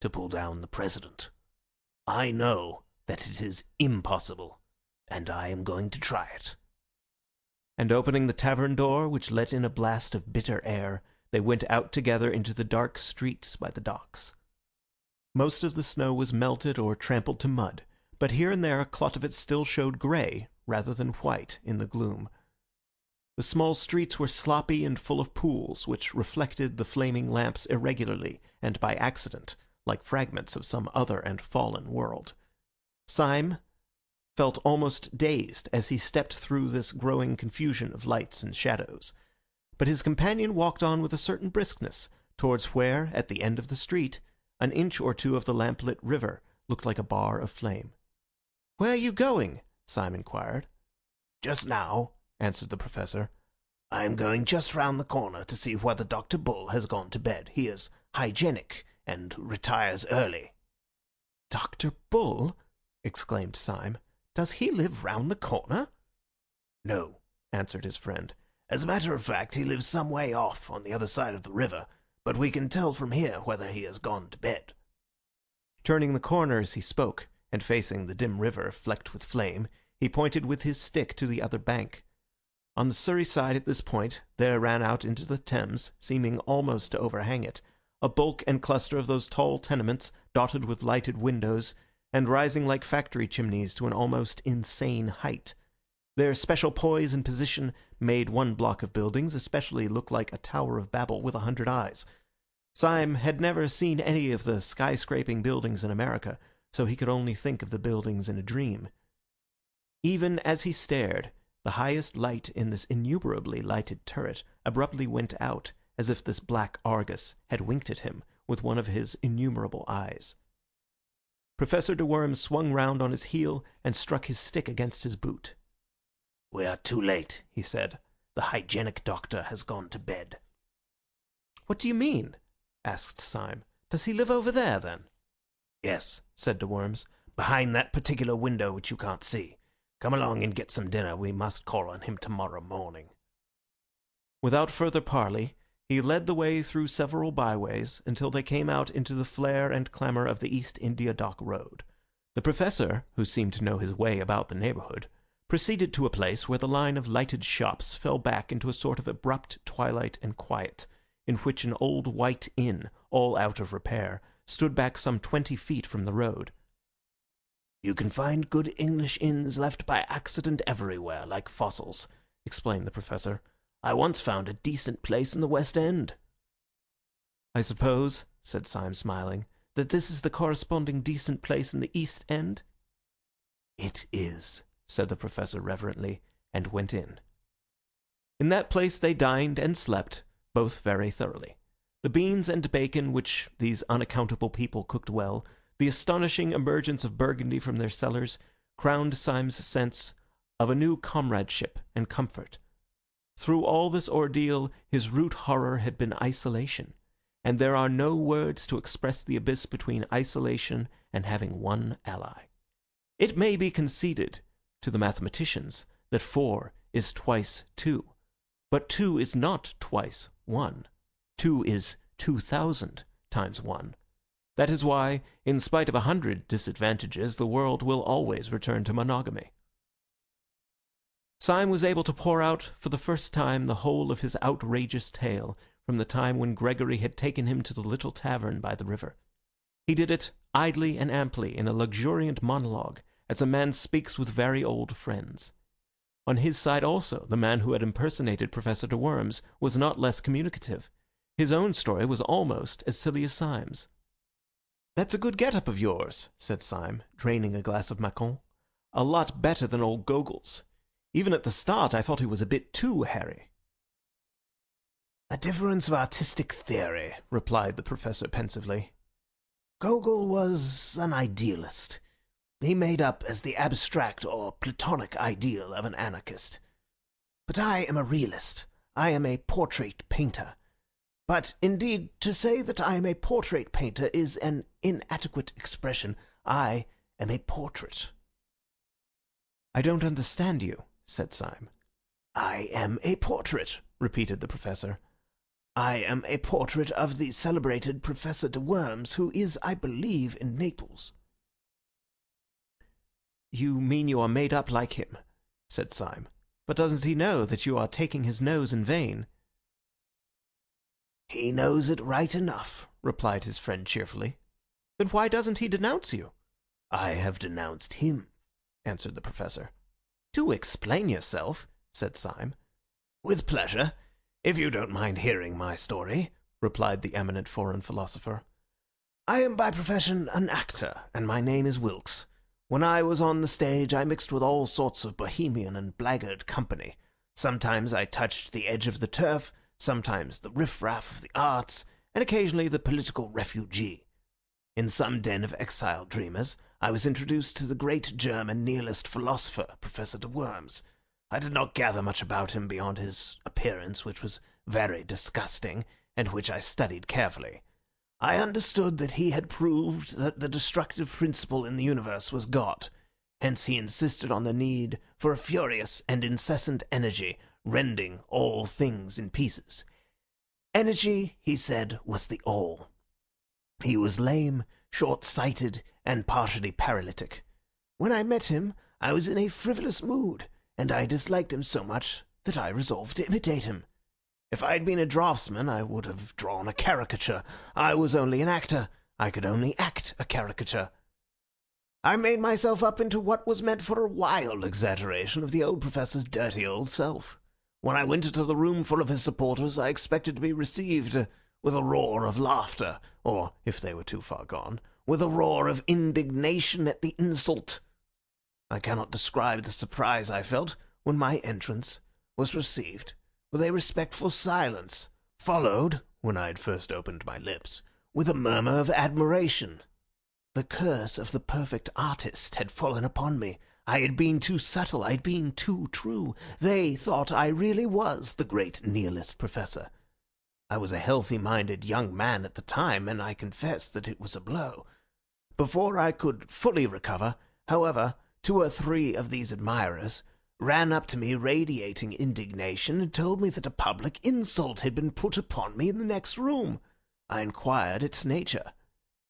to pull down the President. I know that it is impossible, and I am going to try it." And opening the tavern door, which let in a blast of bitter air, they went out together into the dark streets by the docks. Most of the snow was melted or trampled to mud, but here and there a clot of it still showed grey rather than white in the gloom. The small streets were sloppy and full of pools, which reflected the flaming lamps irregularly and by accident, like fragments of some other and fallen world. Syme felt almost dazed as he stepped through this growing confusion of lights and shadows. But his companion walked on with a certain briskness, towards where, at the end of the street, an inch or two of the lamp-lit river looked like a bar of flame. "Where are you going?" Syme inquired. "Just now," answered the Professor, "I am going just round the corner to see whether Dr. Bull has gone to bed. He is hygienic and retires early." "Dr. Bull?" exclaimed Syme. "Does he live round the corner?" "No," answered his friend. "As a matter of fact, he lives some way off on the other side of the river, but we can tell from here whether he has gone to bed." Turning the corner as he spoke, and facing the dim river flecked with flame, he pointed with his stick to the other bank. On the Surrey side at this point there ran out into the Thames, seeming almost to overhang it, a bulk and cluster of those tall tenements dotted with lighted windows, and rising like factory chimneys to an almost insane height. Their special poise and position made one block of buildings especially look like a Tower of Babel with 100 eyes. Syme had never seen any of the skyscraping buildings in America, so he could only think of the buildings in a dream. Even as he stared, the highest light in this innumerably lighted turret abruptly went out, as if this black Argus had winked at him with one of his innumerable eyes. Professor de Worms swung round on his heel and struck his stick against his boot. "We are too late," he said. "The hygienic doctor has gone to bed." "What do you mean?" asked Syme. "Does he live over there, then?" "Yes," said de Worms, "behind that particular window which you can't see. Come along and get some dinner. We must call on him tomorrow morning." Without further parley, he led the way through several byways until they came out into the flare and clamour of the East India Dock Road. The Professor, who seemed to know his way about the neighbourhood, proceeded to a place where the line of lighted shops fell back into a sort of abrupt twilight and quiet, in which an old white inn, all out of repair, stood back some 20 feet from the road. "You can find good English inns left by accident everywhere, like fossils," explained the Professor. "I once found a decent place in the West End." "I suppose," said Syme, smiling, "that this is the corresponding decent place in the East End?" "It is," said the Professor reverently, and went in. In that place they dined and slept, both very thoroughly. The beans and bacon which these unaccountable people cooked well, the astonishing emergence of Burgundy from their cellars, crowned Syme's sense of a new comradeship and comfort. Through all this ordeal his root horror had been isolation, and there are no words to express the abyss between isolation and having one ally. It may be conceded to the mathematicians that 4 is twice 2, but 2 is not twice 1. 2 is 2,000 times 1. That is why, in spite of 100 disadvantages, the world will always return to monogamy. Syme was able to pour out for the first time the whole of his outrageous tale from the time when Gregory had taken him to the little tavern by the river. He did it idly and amply in a luxuriant monologue, as a man speaks with very old friends. On his side also, the man who had impersonated Professor de Worms was not less communicative. His own story was almost as silly as Syme's. "That's a good get-up of yours," said Syme, draining a glass of Macon. "A lot better than old Gogol's. Even at the start I thought he was a bit too hairy." "A difference of artistic theory," replied the Professor pensively. "Gogol was an idealist. He made up as the abstract or platonic ideal of an anarchist. But I am a realist. I am a portrait painter. But, indeed, to say that I am a portrait painter is an inadequate expression. I am a portrait." "I don't understand you," said Syme. "I am a portrait," repeated the Professor. "I am a portrait of the celebrated Professor de Worms, who is, I believe, in Naples." "You mean you are made up like him," said Syme. "But doesn't he know that you are taking his nose in vain?" "He knows it right enough," replied his friend cheerfully. "Then why doesn't he denounce you?" "I have denounced him," answered the Professor. "Do explain yourself," said Syme. "With pleasure, if you don't mind hearing my story," replied the eminent foreign philosopher. "I am by profession an actor, and my name is Wilkes. When I was on the stage I mixed with all sorts of bohemian and blackguard company. Sometimes I touched the edge of the turf, sometimes the riff-raff of the arts, and occasionally the political refugee. In some den of exiled dreamers I was introduced to the great German nihilist philosopher, Professor de Worms. I did not gather much about him beyond his appearance, which was very disgusting, and which I studied carefully. I understood that he had proved that the destructive principle in the universe was God. Hence he insisted on the need for a furious and incessant energy rending all things in pieces. Energy, he said, was the all. He was lame, short-sighted, and partially paralytic. When I met him, I was in a frivolous mood, and I disliked him so much that I resolved to imitate him. If I had been a draftsman, I would have drawn a caricature. I was only an actor. I could only act a caricature. I made myself up into what was meant for a wild exaggeration of the old professor's dirty old self. When I went into the room full of his supporters, I expected to be received with a roar of laughter, or, if they were too far gone, with a roar of indignation at the insult. I cannot describe the surprise I felt when my entrance was received with a respectful silence, followed, when I had first opened my lips, with a murmur of admiration. The curse of the perfect artist had fallen upon me. I had been too subtle, I had been too true. They thought I really was the great nihilist professor. I was a healthy-minded young man at the time, and I confess that it was a blow. Before I could fully recover, however, 2 or 3 of these admirers ran up to me radiating indignation and told me that a public insult had been put upon me in the next room. I inquired its nature.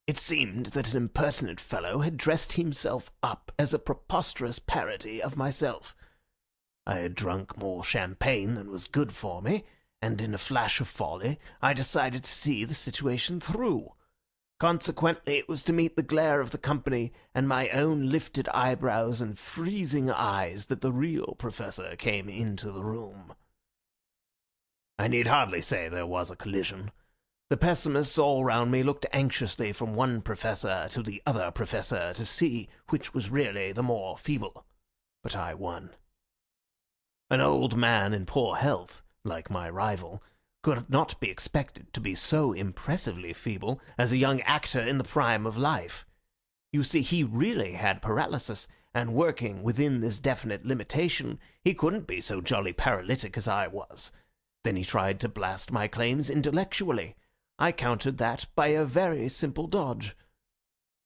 It seemed that an impertinent fellow had dressed himself up as a preposterous parody of myself. I had drunk more champagne than was good for me, and in a flash of folly I decided to see the situation through. Consequently, it was to meet the glare of the company and my own lifted eyebrows and freezing eyes that the real professor came into the room. I need hardly say there was a collision. The pessimists all round me looked anxiously from one professor to the other professor to see which was really the more feeble. But I won. An old man in poor health, like my rival, could not be expected to be so impressively feeble as a young actor in the prime of life. You see, he really had paralysis, and working within this definite limitation, he couldn't be so jolly paralytic as I was. Then he tried to blast my claims intellectually. I countered that by a very simple dodge.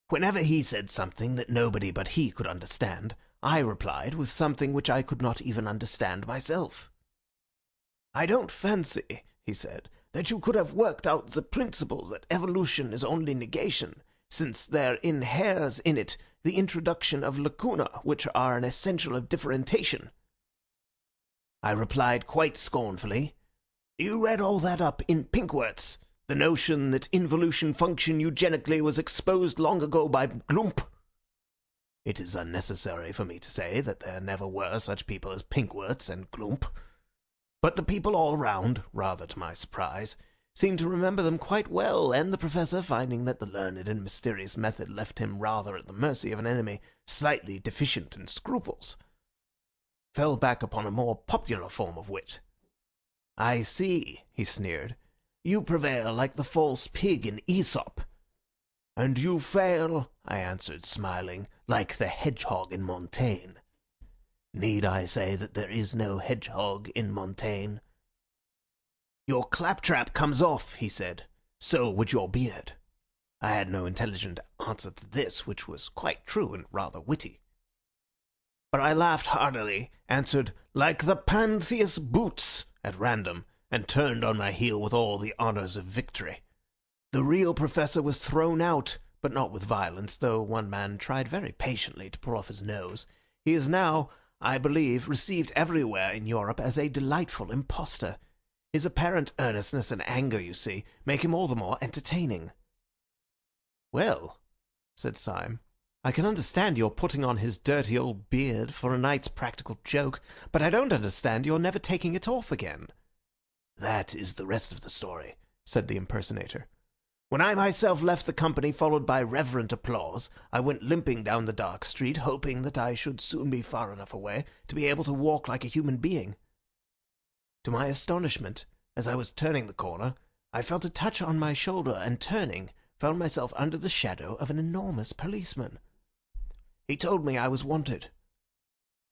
Whenever he said something that nobody but he could understand, I replied with something which I could not even understand myself. "I don't fancy," he said, "that you could have worked out the principle that evolution is only negation, since there inheres in it the introduction of lacuna, which are an essential of differentiation." I replied quite scornfully, "You read all that up in Pinckwerts. The notion that involution function eugenically was exposed long ago by Glump. It is unnecessary for me to say that there never were such people as Pinckwerts and Glump. But the people all round, rather to my surprise, seemed to remember them quite well, and the professor, finding that the learned and mysterious method left him rather at the mercy of an enemy slightly deficient in scruples, fell back upon a more popular form of wit. "I see," he sneered. "You prevail like the false pig in Aesop." "And you fail," I answered, smiling, "like the hedgehog in Montaigne." Need I say that there is no hedgehog in Montaigne? "Your claptrap comes off," he said. "So would your beard." I had no intelligent answer to this, which was quite true and rather witty. But I laughed heartily, answered, "Like the Pantheist's boots," at random, and turned on my heel with all the honours of victory. The real professor was thrown out, but not with violence, though one man tried very patiently to pull off his nose. He is now, I believe, received everywhere in Europe as a delightful impostor. His apparent earnestness and anger, you see, make him all the more entertaining. "Well," said Syme, "I can understand your putting on his dirty old beard for a night's practical joke, but I don't understand your never taking it off again." "That is the rest of the story," said the impersonator. "When I myself left the company, followed by reverent applause, I went limping down the dark street, hoping that I should soon be far enough away to be able to walk like a human being. To my astonishment, as I was turning the corner, I felt a touch on my shoulder, and turning, found myself under the shadow of an enormous policeman. He told me I was wanted.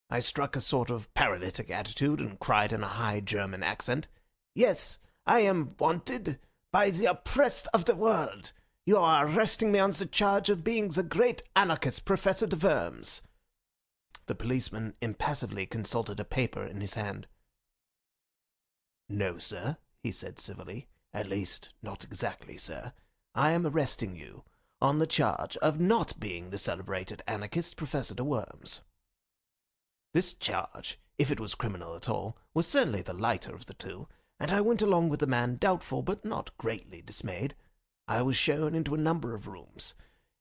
I struck a sort of paralytic attitude and cried in a high German accent, "Yes, I am wanted by the oppressed of the world. You are arresting me on the charge of being the great anarchist, Professor de Worms." The policeman impassively consulted a paper in his hand. "No, sir," he said civilly. "At least, not exactly, sir. I am arresting you on the charge of not being the celebrated anarchist, Professor de Worms." This charge, if it was criminal at all, was certainly the lighter of the two, and I went along with the man doubtful but not greatly dismayed. I was shown into a number of rooms,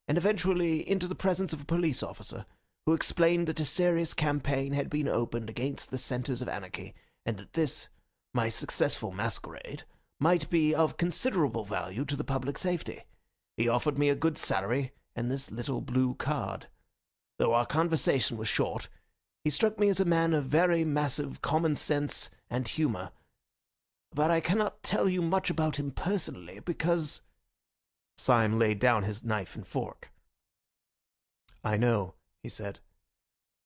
and eventually into the presence of a police officer, who explained that a serious campaign had been opened against the centres of anarchy, and that this, my successful masquerade, might be of considerable value to the public safety. He offered me a good salary and this little blue card. Though our conversation was short, he struck me as a man of very massive common sense and humour. But I cannot tell you much about him personally, because... Syme laid down his knife and fork. "I know," he said,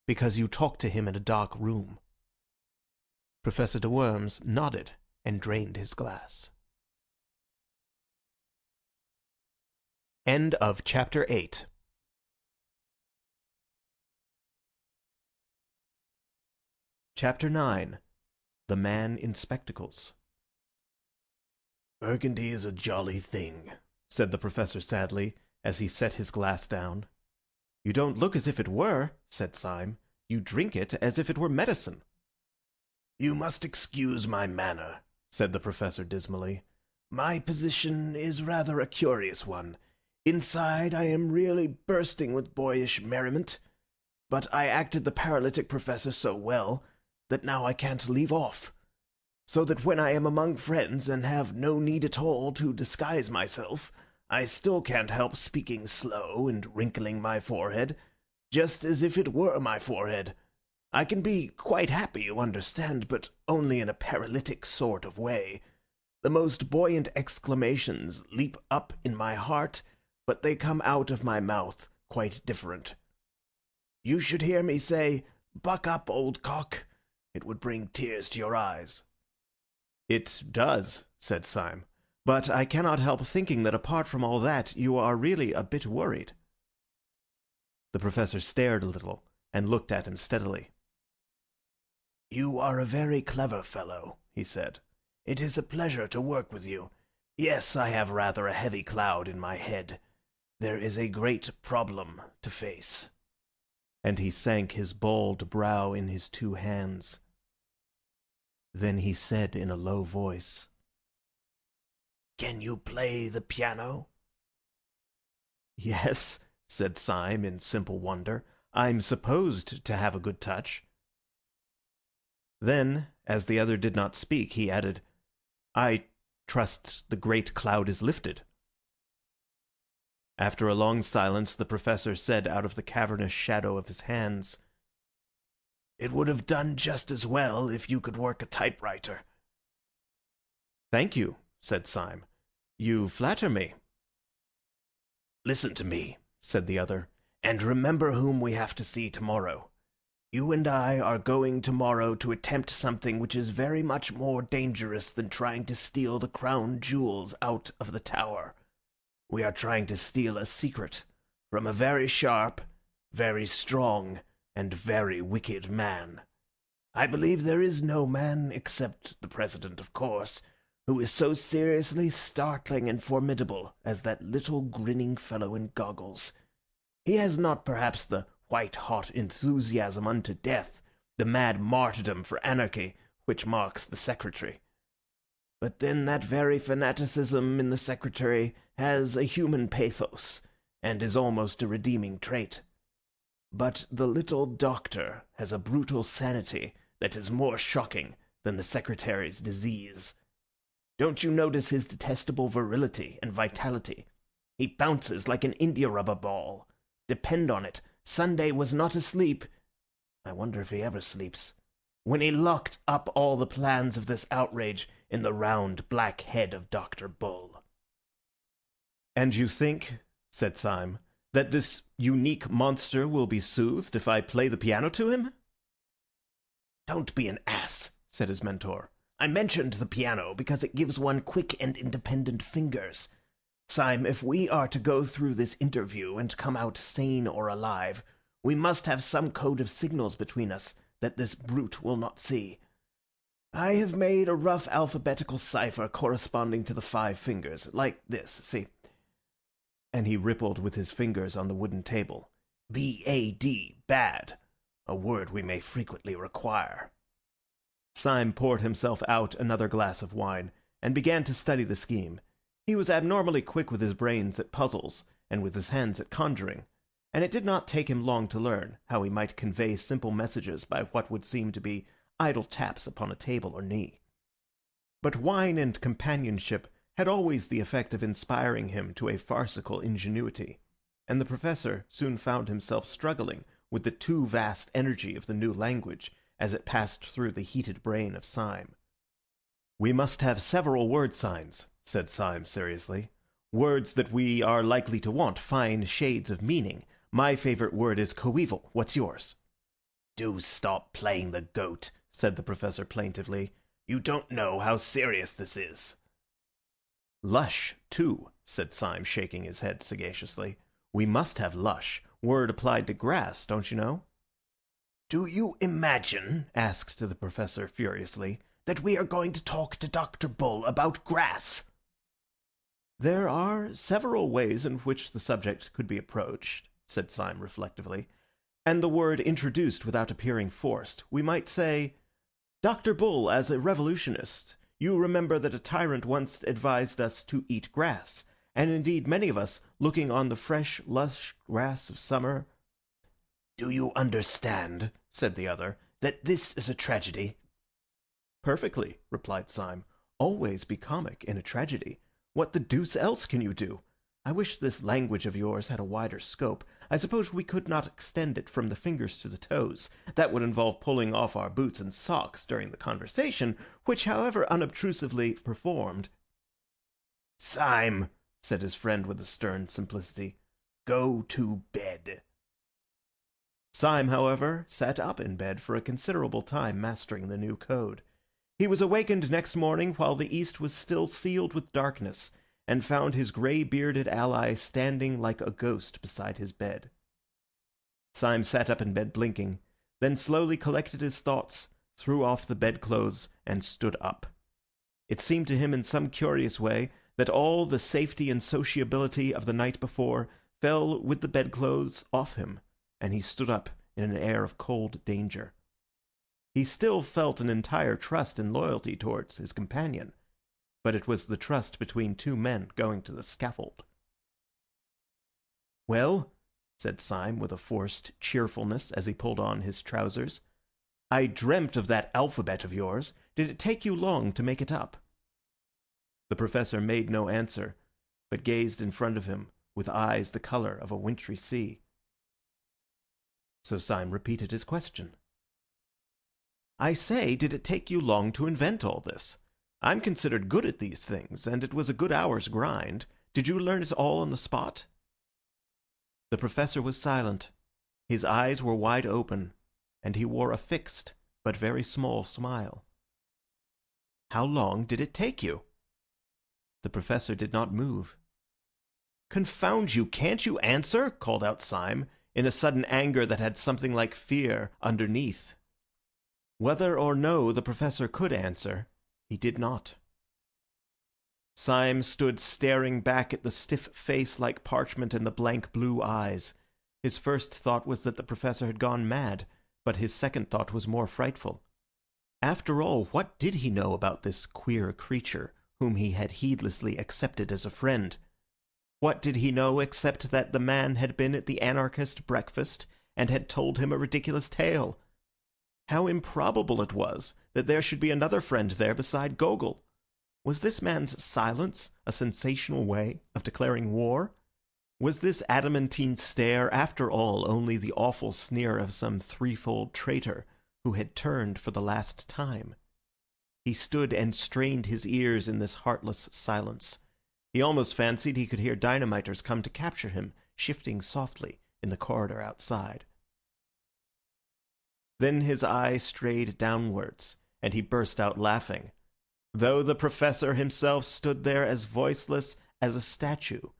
"because you talked to him in a dark room." Professor de Worms nodded and drained his glass. End of chapter 8. Chapter 9. The Man in Spectacles. "Burgundy is a jolly thing," said the professor sadly, as he set his glass down. "You don't look as if it were," said Syme. "You drink it as if it were medicine." "You must excuse my manner," said the professor dismally. "My position is rather a curious one. Inside I am really bursting with boyish merriment, but I acted the paralytic professor so well that now I can't leave off. so that when I am among friends and have no need at all to disguise myself, I still can't help speaking slow and wrinkling my forehead, just as if it were my forehead. I can be quite happy, you understand, but only in a paralytic sort of way. The most buoyant exclamations leap up in my heart, but they come out of my mouth quite different. You should hear me say, 'Buck up, old cock.' It would bring tears to your eyes." "It does," said Syme, "but I cannot help thinking that apart from all that, you are really a bit worried." The Professor stared a little and looked at him steadily. "You are a very clever fellow," he said. "It is a pleasure to work with you. Yes, I have rather a heavy cloud in my head. There is a great problem to face." And he sank his bald brow in his two hands. Then he said in a low voice, "Can you play the piano?" "Yes," said Syme in simple wonder. "I'm supposed to have a good touch." Then, as the other did not speak, he added, "I trust the great cloud is lifted." After a long silence, the Professor said out of the cavernous shadow of his hands, "It would have done just as well if you could work a typewriter." "Thank you," said Syme. "You flatter me." "Listen to me," said the other, "and remember whom we have to see tomorrow. You and I are going tomorrow to attempt something which is very much more dangerous than trying to steal the crown jewels out of the tower. We are trying to steal a secret from a very sharp, very strong, and very wicked man. I believe there is no man, except the President, of course, who is so seriously startling and formidable as that little grinning fellow in goggles. He has not perhaps the white-hot enthusiasm unto death, the mad martyrdom for anarchy, which marks the secretary. But then that very fanaticism in the secretary has a human pathos, and is almost a redeeming trait. But the little doctor has a brutal sanity that is more shocking than the secretary's disease. Don't you notice his detestable virility and vitality? He bounces like an india-rubber ball. Depend on it, Sunday was not asleep. I wonder if he ever sleeps. When he locked up all the plans of this outrage in the round black head of Dr. Bull. "And you think," said Syme, "that this unique monster will be soothed if I play the piano to him?" "Don't be an ass," said his mentor. "I mentioned the piano because it gives one quick and independent fingers. Syme, if we are to go through this interview and come out sane or alive, we must have some code of signals between us that this brute will not see. I have made a rough alphabetical cipher corresponding to the 5 fingers, like this, see?" And he rippled with his fingers on the wooden table. "B-A-D, bad, a word we may frequently require." Syme poured himself out another glass of wine, and began to study the scheme. He was abnormally quick with his brains at puzzles, and with his hands at conjuring, and it did not take him long to learn how he might convey simple messages by what would seem to be idle taps upon a table or knee. But wine and companionship had always the effect of inspiring him to a farcical ingenuity, and the Professor soon found himself struggling with the too vast energy of the new language as it passed through the heated brain of Syme. "We must have several word signs," said Syme seriously. "Words that we are likely to want, fine shades of meaning. My favourite word is coeval. What's yours?" "Do stop playing the goat," said the Professor plaintively. "You don't know how serious this is." "Lush, too," said Syme, shaking his head sagaciously. "We must have lush. Word applied to grass, don't you know?" "Do you imagine," asked the Professor furiously, "that we are going to talk to Dr. Bull about grass?" "There are several ways in which the subject could be approached," said Syme reflectively, "and the word introduced without appearing forced. We might say, 'Dr. Bull, as a revolutionist, you remember that a tyrant once advised us to eat grass, and indeed many of us, looking on the fresh, lush grass of summer—'" "Do you understand," said the other, "that this is a tragedy?" "Perfectly," replied Syme. "Always be comic in a tragedy. What the deuce else can you do? I wish this language of yours had a wider scope. I suppose we could not extend it from the fingers to the toes. That would involve pulling off our boots and socks during the conversation, which, however unobtrusively performed—" "Syme," said his friend with a stern simplicity, "go to bed." Syme, however, sat up in bed for a considerable time mastering the new code. He was awakened next morning while the east was still sealed with darkness, and found his grey-bearded ally standing like a ghost beside his bed. Syme sat up in bed blinking, then slowly collected his thoughts, threw off the bedclothes, and stood up. It seemed to him in some curious way that all the safety and sociability of the night before fell with the bedclothes off him, and he stood up in an air of cold danger. He still felt an entire trust and loyalty towards his companion, but it was the trust between two men going to the scaffold. "Well," said Syme with a forced cheerfulness as he pulled on his trousers, "I dreamt of that alphabet of yours. Did it take you long to make it up?" The Professor made no answer, but gazed in front of him with eyes the colour of a wintry sea. So Syme repeated his question. "I say, did it take you long to invent all this? I'm considered good at these things, and it was a good hour's grind. Did you learn it all on the spot?" The Professor was silent. His eyes were wide open, and he wore a fixed but very small smile. "How long did it take you?" The Professor did not move. "Confound you, can't you answer?" called out Syme, in a sudden anger that had something like fear underneath. Whether or no the Professor could answer, he did not. Syme stood staring back at the stiff face like parchment and the blank blue eyes. His first thought was that the Professor had gone mad, but his second thought was more frightful. After all, what did he know about this queer creature, whom he had heedlessly accepted as a friend? What did he know except that the man had been at the anarchist breakfast and had told him a ridiculous tale? How improbable it was that there should be another friend there beside Gogol. Was this man's silence a sensational way of declaring war? Was this adamantine stare, after all, only the awful sneer of some threefold traitor who had turned for the last time? He stood and strained his ears in this heartless silence. He almost fancied he could hear dynamiters come to capture him, shifting softly in the corridor outside. Then his eye strayed downwards, and he burst out laughing. Though the Professor himself stood there as voiceless as a statue,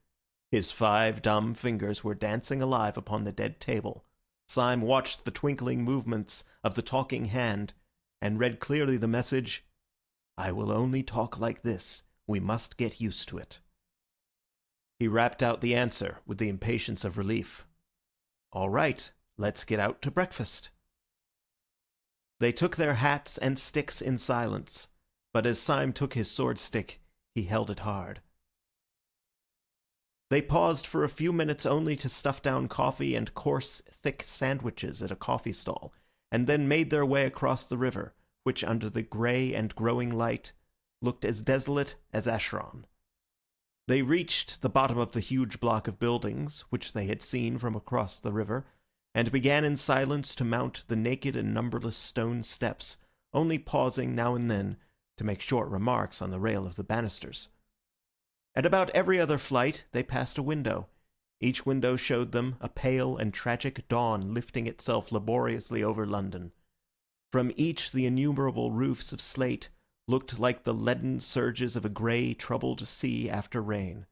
his 5 dumb fingers were dancing alive upon the dead table. Syme watched the twinkling movements of the talking hand, and read clearly the message, "I will only talk like this. We must get used to it." He rapped out the answer with the impatience of relief. "All right, let's get out to breakfast." They took their hats and sticks in silence, but as Syme took his sword stick, he held it hard. They paused for a few minutes only to stuff down coffee and coarse, thick sandwiches at a coffee stall, and then made their way across the river, which under the grey and growing light looked as desolate as Acheron. They reached the bottom of the huge block of buildings which they had seen from across the river, and began in silence to mount the naked and numberless stone steps, only pausing now and then to make short remarks on the rail of the banisters. At about every other flight they passed a window. Each window showed them a pale and tragic dawn lifting itself laboriously over London. From each the innumerable roofs of slate looked like the leaden surges of a grey, troubled sea after rain.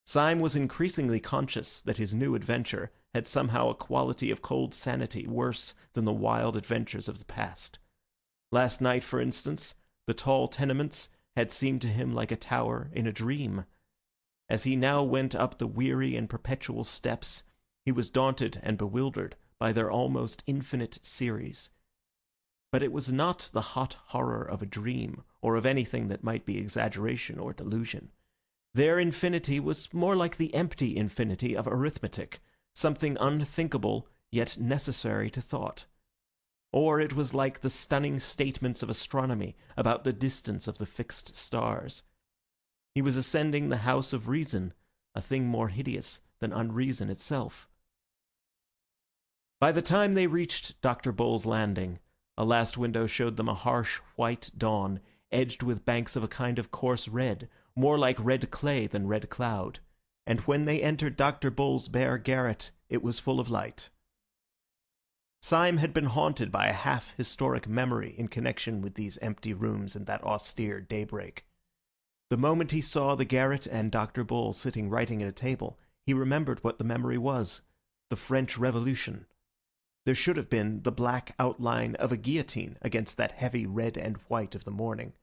Syme was increasingly conscious that his new adventure had somehow a quality of cold sanity worse than the wild adventures of the past. Last night, for instance, the tall tenements had seemed to him like a tower in a dream. As he now went up the weary and perpetual steps, he was daunted and bewildered by their almost infinite series. But it was not the hot horror of a dream, or of anything that might be exaggeration or delusion. Their infinity was more like the empty infinity of arithmetic, something unthinkable yet necessary to thought. or it was like the stunning statements of astronomy about the distance of the fixed stars. He was ascending the house of reason, a thing more hideous than unreason itself. By the time they reached Dr. Bull's landing, a last window showed them a harsh white dawn, edged with banks of a kind of coarse red, more like red clay than red cloud, and when they entered Dr. Bull's bare garret, it was full of light. Syme had been haunted by a half-historic memory in connection with these empty rooms and that austere daybreak. The moment he saw the garret and Dr. Bull sitting writing at a table, he remembered what the memory was: the French Revolution. There should have been the black outline of a guillotine against that heavy red and white of the morning.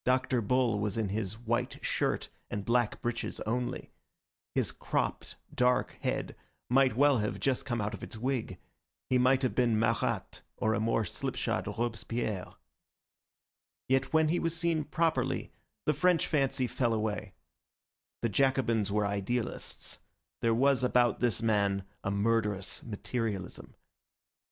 Dr. Bull was in his white shirt and black breeches only. His cropped, dark head might well have just come out of its wig. He might have been Marat or a more slipshod Robespierre. Yet when he was seen properly, the French fancy fell away. The Jacobins were idealists. There was about this man a murderous materialism.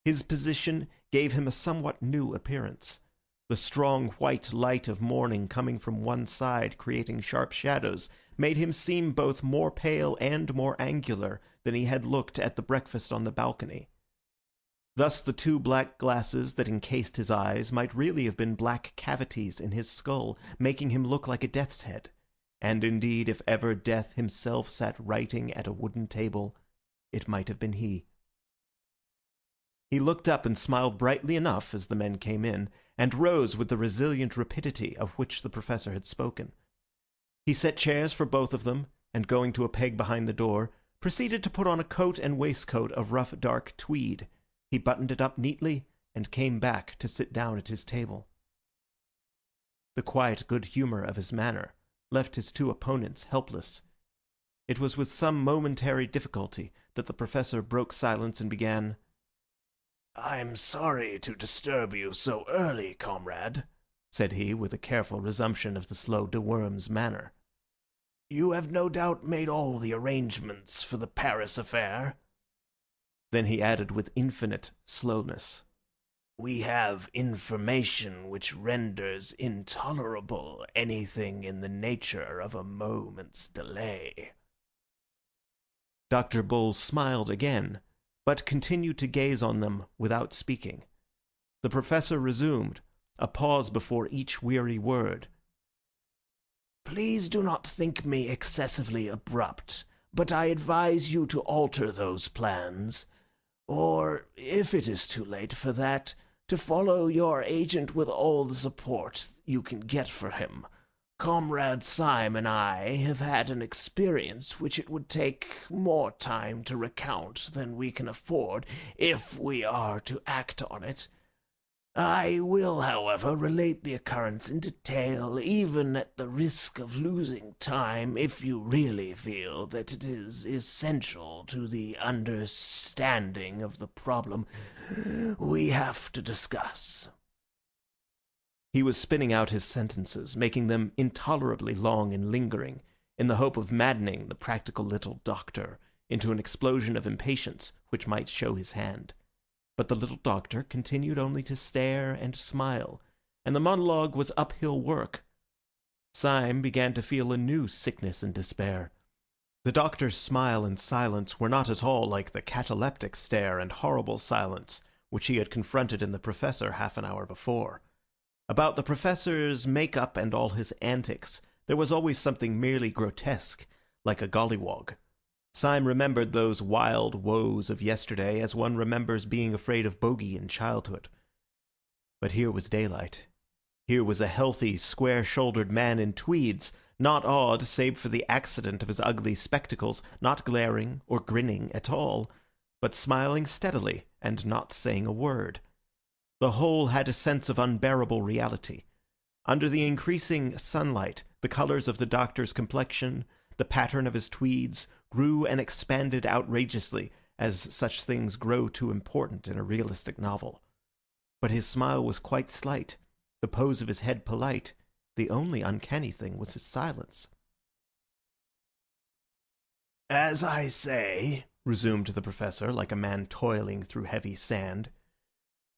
His position gave him a somewhat new appearance. The strong white light of morning coming from one side, creating sharp shadows, made him seem both more pale and more angular than he had looked at the breakfast on the balcony. Thus the two black glasses that encased his eyes might really have been black cavities in his skull, making him look like a death's head. And indeed, if ever Death himself sat writing at a wooden table, it might have been he. He looked up and smiled brightly enough as the men came in, and rose with the resilient rapidity of which the Professor had spoken. He set chairs for both of them, and going to a peg behind the door, proceeded to put on a coat and waistcoat of rough dark tweed. He buttoned it up neatly, and came back to sit down at his table. The quiet good humour of his manner left his two opponents helpless. It was with some momentary difficulty that the Professor broke silence and began, "I'm sorry to disturb you so early, comrade," said he, with a careful resumption of the slow de Worm's manner. "You have no doubt made all the arrangements for the Paris affair?" Then he added with infinite slowness, "We have information which renders intolerable anything in the nature of a moment's delay." Dr. Bull smiled again, but continued to gaze on them without speaking. The Professor resumed, a pause before each weary word. "Please do not think me excessively abrupt, but I advise you to alter those plans, or, if it is too late for that, to follow your agent with all the support you can get for him. Comrade Syme and I have had an experience which it would take more time to recount than we can afford if we are to act on it. I will, however, relate the occurrence in detail, even at the risk of losing time, if you really feel that it is essential to the understanding of the problem we have to discuss." He was spinning out his sentences, making them intolerably long and lingering, in the hope of maddening the practical little doctor into an explosion of impatience which might show his hand. But the little doctor continued only to stare and smile, and the monologue was uphill work. Syme began to feel a new sickness and despair. The doctor's smile and silence were not at all like the cataleptic stare and horrible silence which he had confronted in the Professor half an hour before. About the Professor's make-up and all his antics, there was always something merely grotesque, like a gollywog. Syme remembered those wild woes of yesterday as one remembers being afraid of bogey in childhood. But here was daylight. Here was a healthy, square-shouldered man in tweeds, not odd save for the accident of his ugly spectacles, not glaring or grinning at all, but smiling steadily and not saying a word. The whole had a sense of unbearable reality. Under the increasing sunlight, the colours of the doctor's complexion, the pattern of his tweeds, grew and expanded outrageously, as such things grow too important in a realistic novel. But his smile was quite slight, the pose of his head polite. The only uncanny thing was his silence. "As I say," resumed the Professor, like a man toiling through heavy sand,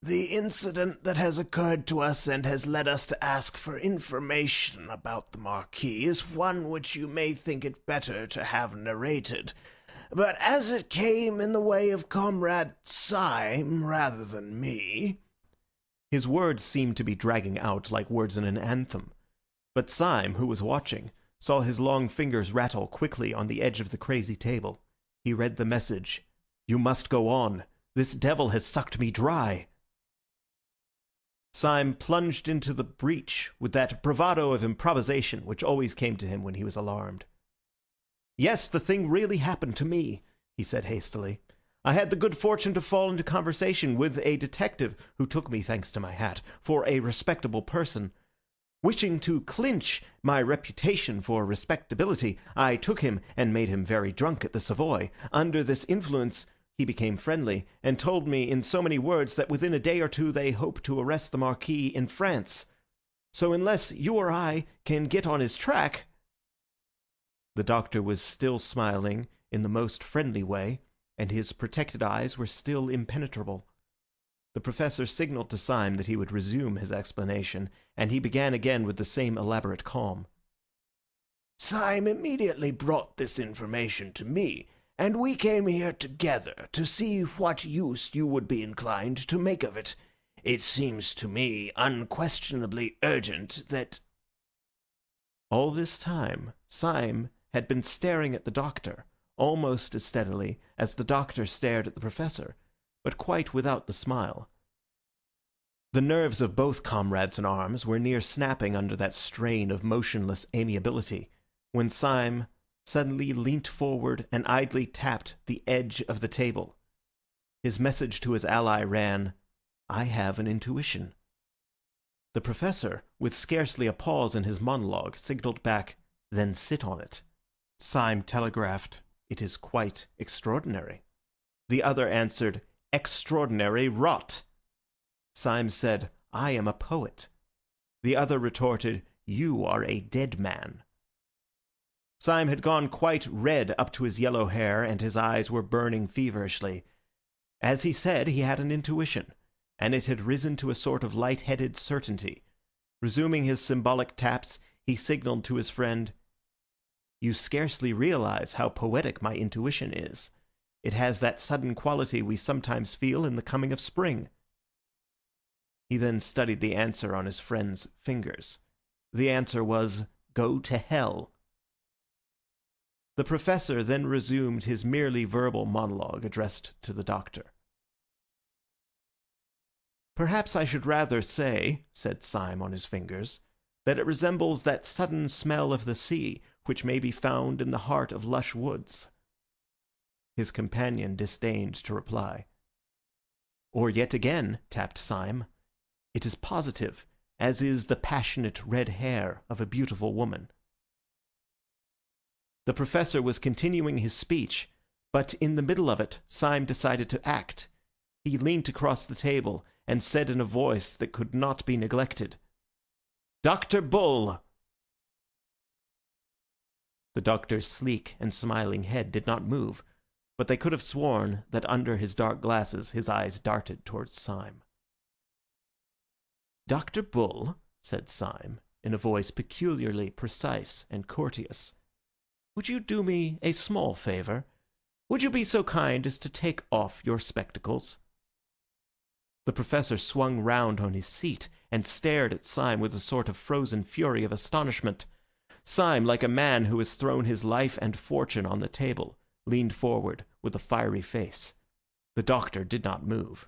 The incident that has occurred to us and has led us to ask for information about the Marquis is one which you may think it better to have narrated. But as it came in the way of Comrade Syme rather than me—" His words seemed to be dragging out like words in an anthem. But Syme, who was watching, saw his long fingers rattle quickly on the edge of the crazy table. He read the message. "You must go on. This devil has sucked me dry." Syme plunged into the breach with that bravado of improvisation which always came to him when he was alarmed. "Yes, the thing really happened to me," he said hastily. "I had the good fortune to fall into conversation with a detective who took me, thanks to my hat, for a respectable person. Wishing to clinch my reputation for respectability, I took him and made him very drunk at the Savoy. Under this influence he became friendly, and told me in so many words that within a day or two they hope to arrest the Marquis in France. So unless you or I can get on his track—" The doctor was still smiling in the most friendly way, and his protected eyes were still impenetrable. The professor signalled to Syme that he would resume his explanation, and he began again with the same elaborate calm. "Syme immediately brought this information to me, and we came here together to see what use you would be inclined to make of it. It seems to me unquestionably urgent that—" All this time Syme had been staring at the doctor, almost as steadily as the doctor stared at the professor, but quite without the smile. The nerves of both comrades in arms were near snapping under that strain of motionless amiability, when Syme suddenly leant forward and idly tapped the edge of the table. His message to his ally ran, "I have an intuition." The professor, with scarcely a pause in his monologue, signalled back, "Then sit on it." Syme telegraphed, "It is quite extraordinary." The other answered, "Extraordinary rot." Syme said, "I am a poet." The other retorted, "You are a dead man." Syme had gone quite red up to his yellow hair, and his eyes were burning feverishly. As he said, he had an intuition, and it had risen to a sort of light-headed certainty. Resuming his symbolic taps, he signalled to his friend, "You scarcely realize how poetic my intuition is. It has that sudden quality we sometimes feel in the coming of spring." He then studied the answer on his friend's fingers. The answer was, "Go to hell." The professor then resumed his merely verbal monologue addressed to the doctor. "Perhaps I should rather say," said Syme on his fingers, "that it resembles that sudden smell of the sea which may be found in the heart of lush woods." His companion disdained to reply. "Or yet again," tapped Syme, "it is positive, as is the passionate red hair of a beautiful woman." The professor was continuing his speech, but in the middle of it Syme decided to act. He leant across the table and said in a voice that could not be neglected, "Dr. Bull!" The doctor's sleek and smiling head did not move, but they could have sworn that under his dark glasses his eyes darted towards Syme. "Dr. Bull," said Syme, in a voice peculiarly precise and courteous, "would you do me a small favour? Would you be so kind as to take off your spectacles?" The professor swung round on his seat and stared at Syme with a sort of frozen fury of astonishment. Syme, like a man who has thrown his life and fortune on the table, leaned forward with a fiery face. The doctor did not move.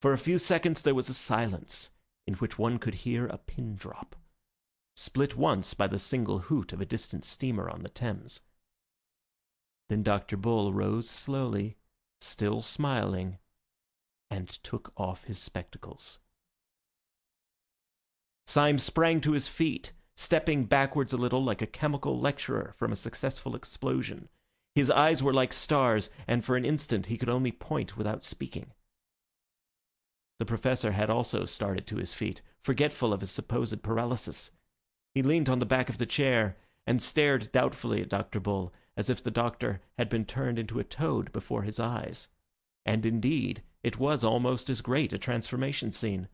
For a few seconds there was a silence, in which one could hear a pin drop, split once by the single hoot of a distant steamer on the Thames. Then Dr. Bull rose slowly, still smiling, and took off his spectacles. Syme sprang to his feet, stepping backwards a little like a chemical lecturer from a successful explosion. His eyes were like stars, and for an instant he could only point without speaking. The professor had also started to his feet, forgetful of his supposed paralysis. He leaned on the back of the chair and stared doubtfully at Dr. Bull, as if the doctor had been turned into a toad before his eyes. And indeed, It was almost as great a transformation scene.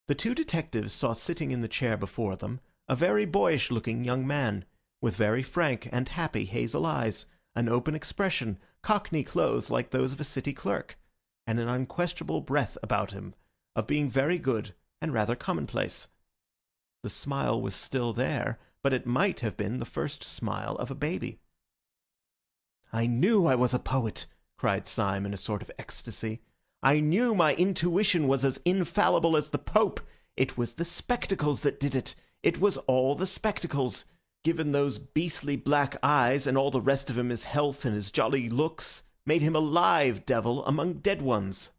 The two detectives saw sitting in the chair before them a very boyish-looking young man, with very frank and happy hazel eyes, an open expression, cockney clothes like those of a city clerk, and an unquestionable breath about him of being very good and rather commonplace. The smile was still there, but it might have been the first smile of a baby. "I knew I was a poet," cried Syme in a sort of ecstasy. "I knew my intuition was as infallible as the Pope. It was the spectacles that did it. It was all the spectacles. Given those beastly black eyes and all the rest of him his health and his jolly looks, made him a live devil among dead ones."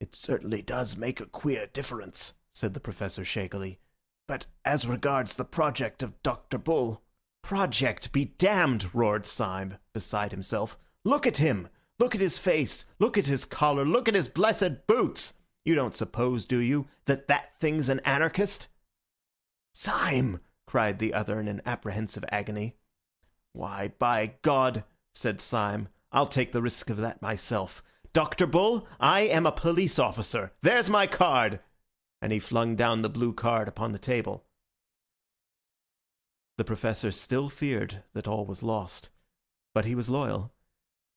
"It certainly does make a queer difference," said the Professor shakily. "But as regards the project of Dr. Bull—" "Project be damned!" roared Syme, beside himself. "Look at him! Look at his face! Look at his collar! Look at his blessed boots! You don't suppose, do you, that that thing's an anarchist?" "Syme!" cried the other in an apprehensive agony. "Why, by God," said Syme, "I'll take the risk of that myself. Dr. Bull, I am a police officer. There's my card!" And he flung down the blue card upon the table. The Professor still feared that all was lost, but he was loyal.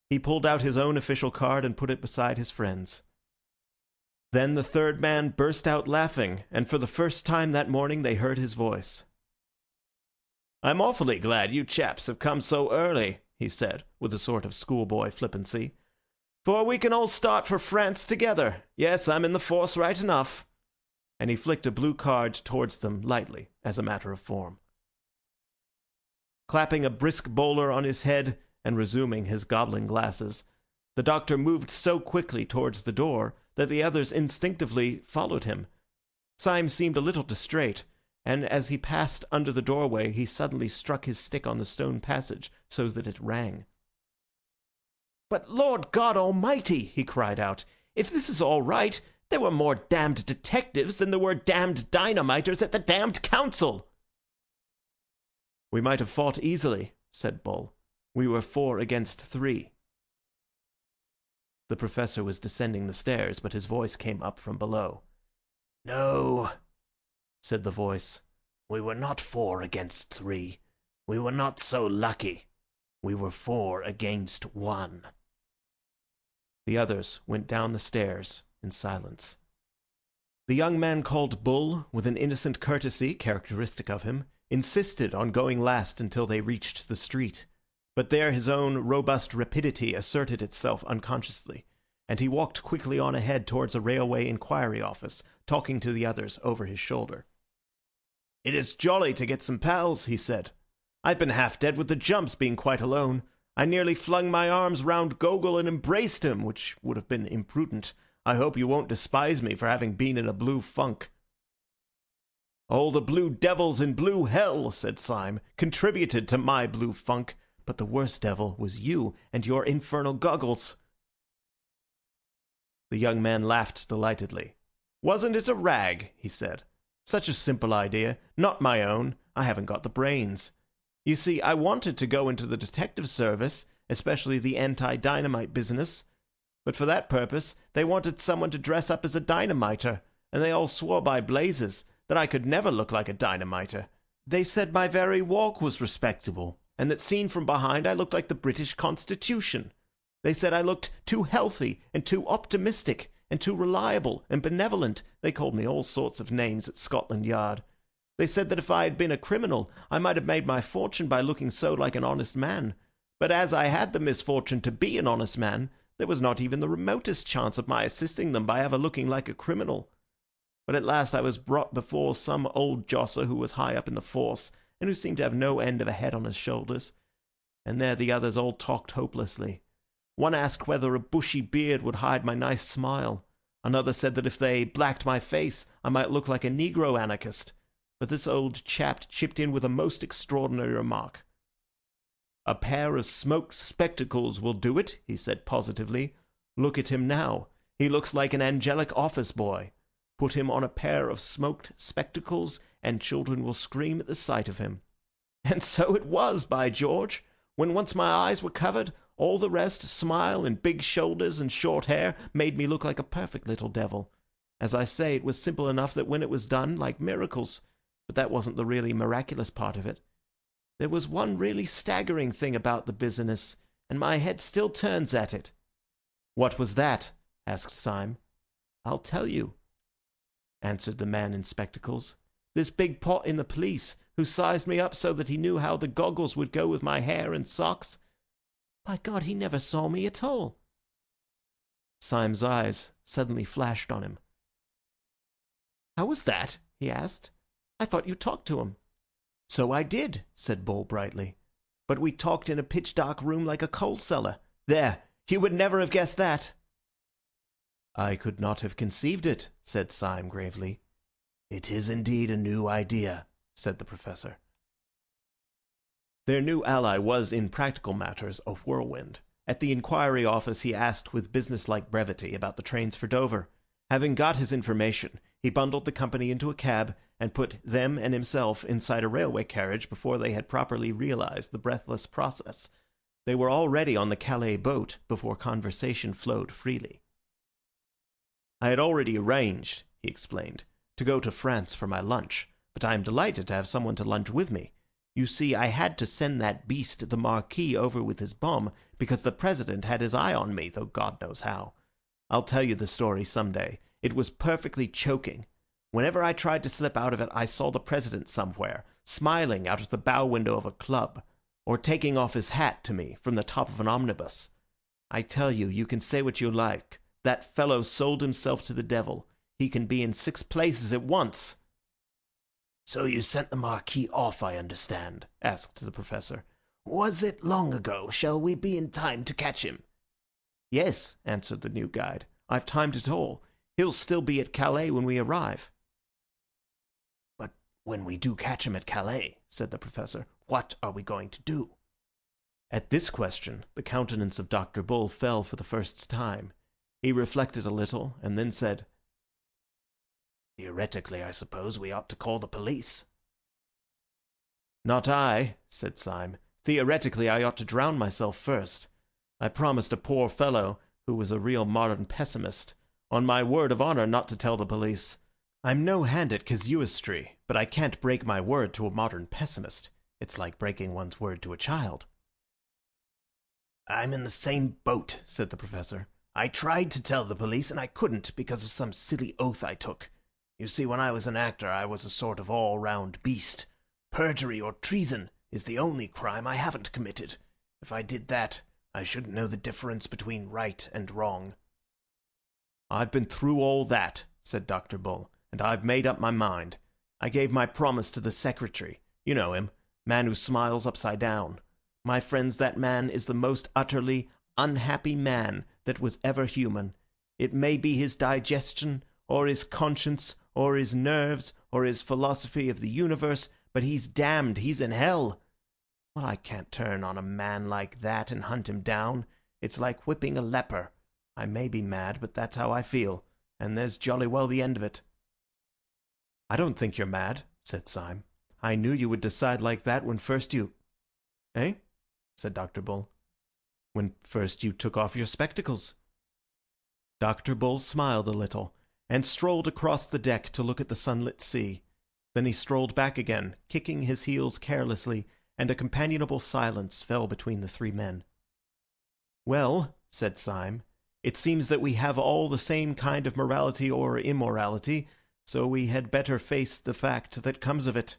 He pulled out his own official card and put it beside his friend's. Then the third man burst out laughing, and for the first time that morning they heard his voice. "I'm awfully glad you chaps have come so early," he said, with a sort of schoolboy flippancy, "for we can all start for France together. Yes, I'm in the force right enough." And he flicked a blue card towards them lightly, as a matter of form. Clapping a brisk bowler on his head and resuming his goblin glasses, the doctor moved so quickly towards the door that the others instinctively followed him. Syme seemed a little distrait, and as he passed under the doorway he suddenly struck his stick on the stone passage so that it rang. "But Lord God Almighty!" he cried out. "If this is all right, there were more damned detectives than there were damned dynamiters at the damned council." "We might have fought easily," said Bull. "We were 4 against 3. The Professor was descending the stairs, but his voice came up from below. "No," said the voice, "we were not 4 against 3. We were not so lucky. We were 4 against 1. The others went down the stairs in silence. The young man called Bull, with an innocent courtesy characteristic of him, insisted on going last until they reached the street. But there his own robust rapidity asserted itself unconsciously, and he walked quickly on ahead towards a railway inquiry office, talking to the others over his shoulder. "It is jolly to get some pals," he said. "I've been half dead with the jumps, being quite alone. I nearly flung my arms round Gogol and embraced him, which would have been imprudent. I hope you won't despise me for having been in a blue funk." "All the blue devils in blue hell," said Syme, "contributed to my blue funk. But the worst devil was you and your infernal goggles." The young man laughed delightedly. "Wasn't it a rag?" he said. "Such a simple idea. Not my own. I haven't got the brains. You see, I wanted to go into the detective service, especially the anti-dynamite business. But for that purpose, they wanted someone to dress up as a dynamiter, and they all swore by blazes that I could never look like a dynamiter. They said my very walk was respectable, and that seen from behind I looked like the British Constitution. They said I looked too healthy and too optimistic and too reliable and benevolent. They called me all sorts of names at Scotland Yard. They said that if I had been a criminal, I might have made my fortune by looking so like an honest man. But as I had the misfortune to be an honest man, there was not even the remotest chance of my assisting them by ever looking like a criminal. But at last I was brought before some old josser who was high up in the force, and who seemed to have no end of a head on his shoulders. And there the others all talked hopelessly. One asked whether a bushy beard would hide my nice smile. Another said that if they blacked my face, I might look like a Negro anarchist. But this old chap chipped in with a most extraordinary remark. "A pair of smoked spectacles will do it," he said positively. "Look at him now. He looks like an angelic office boy. Put him on a pair of smoked spectacles, and children will scream at the sight of him." And so it was, by George. When once my eyes were covered, All the rest, smile and big shoulders and short hair, made me look like a perfect little devil. As I say, it was simple enough that when it was done, like miracles. But that wasn't the really miraculous part of it. There was one really staggering thing about the business, and my head still turns at it." "What was that?" asked Syme. "I'll tell you," answered the man in spectacles. "This big pot in the police, who sized me up so that he knew how the goggles would go with my hair and socks. By God, he never saw me at all." Syme's eyes suddenly flashed on him. "How was that?" he asked. "I thought you talked to him." "So I did," said Bull brightly. "But we talked in a pitch-dark room like a coal cellar. There, you would never have guessed that." "I could not have conceived it," said Syme gravely. "It is indeed a new idea," said the Professor. Their new ally was, in practical matters, a whirlwind. At the inquiry office he asked with businesslike brevity about the trains for Dover. Having got his information, he bundled the company into a cab and put them and himself inside a railway carriage before they had properly realized the breathless process. They were already on the Calais boat before conversation flowed freely. "I had already arranged," he explained, "to go to France for my lunch, but I am delighted to have someone to lunch with me. You see, I had to send that beast the Marquis over with his bomb because the President had his eye on me, though God knows how. I'll tell you the story some day. It was perfectly choking. Whenever I tried to slip out of it, I saw the President somewhere, smiling out of the bow window of a club, or taking off his hat to me from the top of an omnibus. I tell you, you can say what you like. That fellow sold himself to the devil. He can be in 6 places at once." "So you sent the Marquis off, I understand?" asked the Professor. "Was it long ago? Shall we be in time to catch him?" "Yes," answered the new guide. "I've timed it all. He'll still be at Calais when we arrive." "But when we do catch him at Calais," said the Professor, "what are we going to do?" At this question the countenance of Dr. Bull fell for the first time. He reflected a little, and then said, "Theoretically, I suppose we ought to call the police." "Not I," said Syme. "Theoretically, I ought to drown myself first. I promised a poor fellow, who was a real modern pessimist, on my word of honour not to tell the police. I'm no hand at casuistry, but I can't break my word to a modern pessimist. It's like breaking one's word to a child." "I'm in the same boat," said the Professor. "I tried to tell the police, and I couldn't because of some silly oath I took. You see, when I was an actor, I was a sort of all-round beast. Perjury or treason is the only crime I haven't committed. If I did that, I shouldn't know the difference between right and wrong." "I've been through all that," said Dr. Bull, "and I've made up my mind. I gave my promise to the secretary. You know him, man who smiles upside down. My friends, that man is the most utterly unhappy man that was ever human. It may be his digestion, or his conscience, or his nerves, or his philosophy of the universe, but he's damned, he's in hell. Well, I can't turn on a man like that and hunt him down. It's like whipping a leper. I may be mad, but that's how I feel, and there's jolly well the end of it." "I don't think you're mad," said Syme. "I knew you would decide like that when first you—" "Eh?" said Dr. Bull. "When first you took off your spectacles." Dr. Bull smiled a little, and strolled across the deck to look at the sunlit sea. Then he strolled back again, kicking his heels carelessly, and a companionable silence fell between the three men. "Well," said Syme, "it seems that we have all the same kind of morality or immorality, so we had better face the fact that comes of it."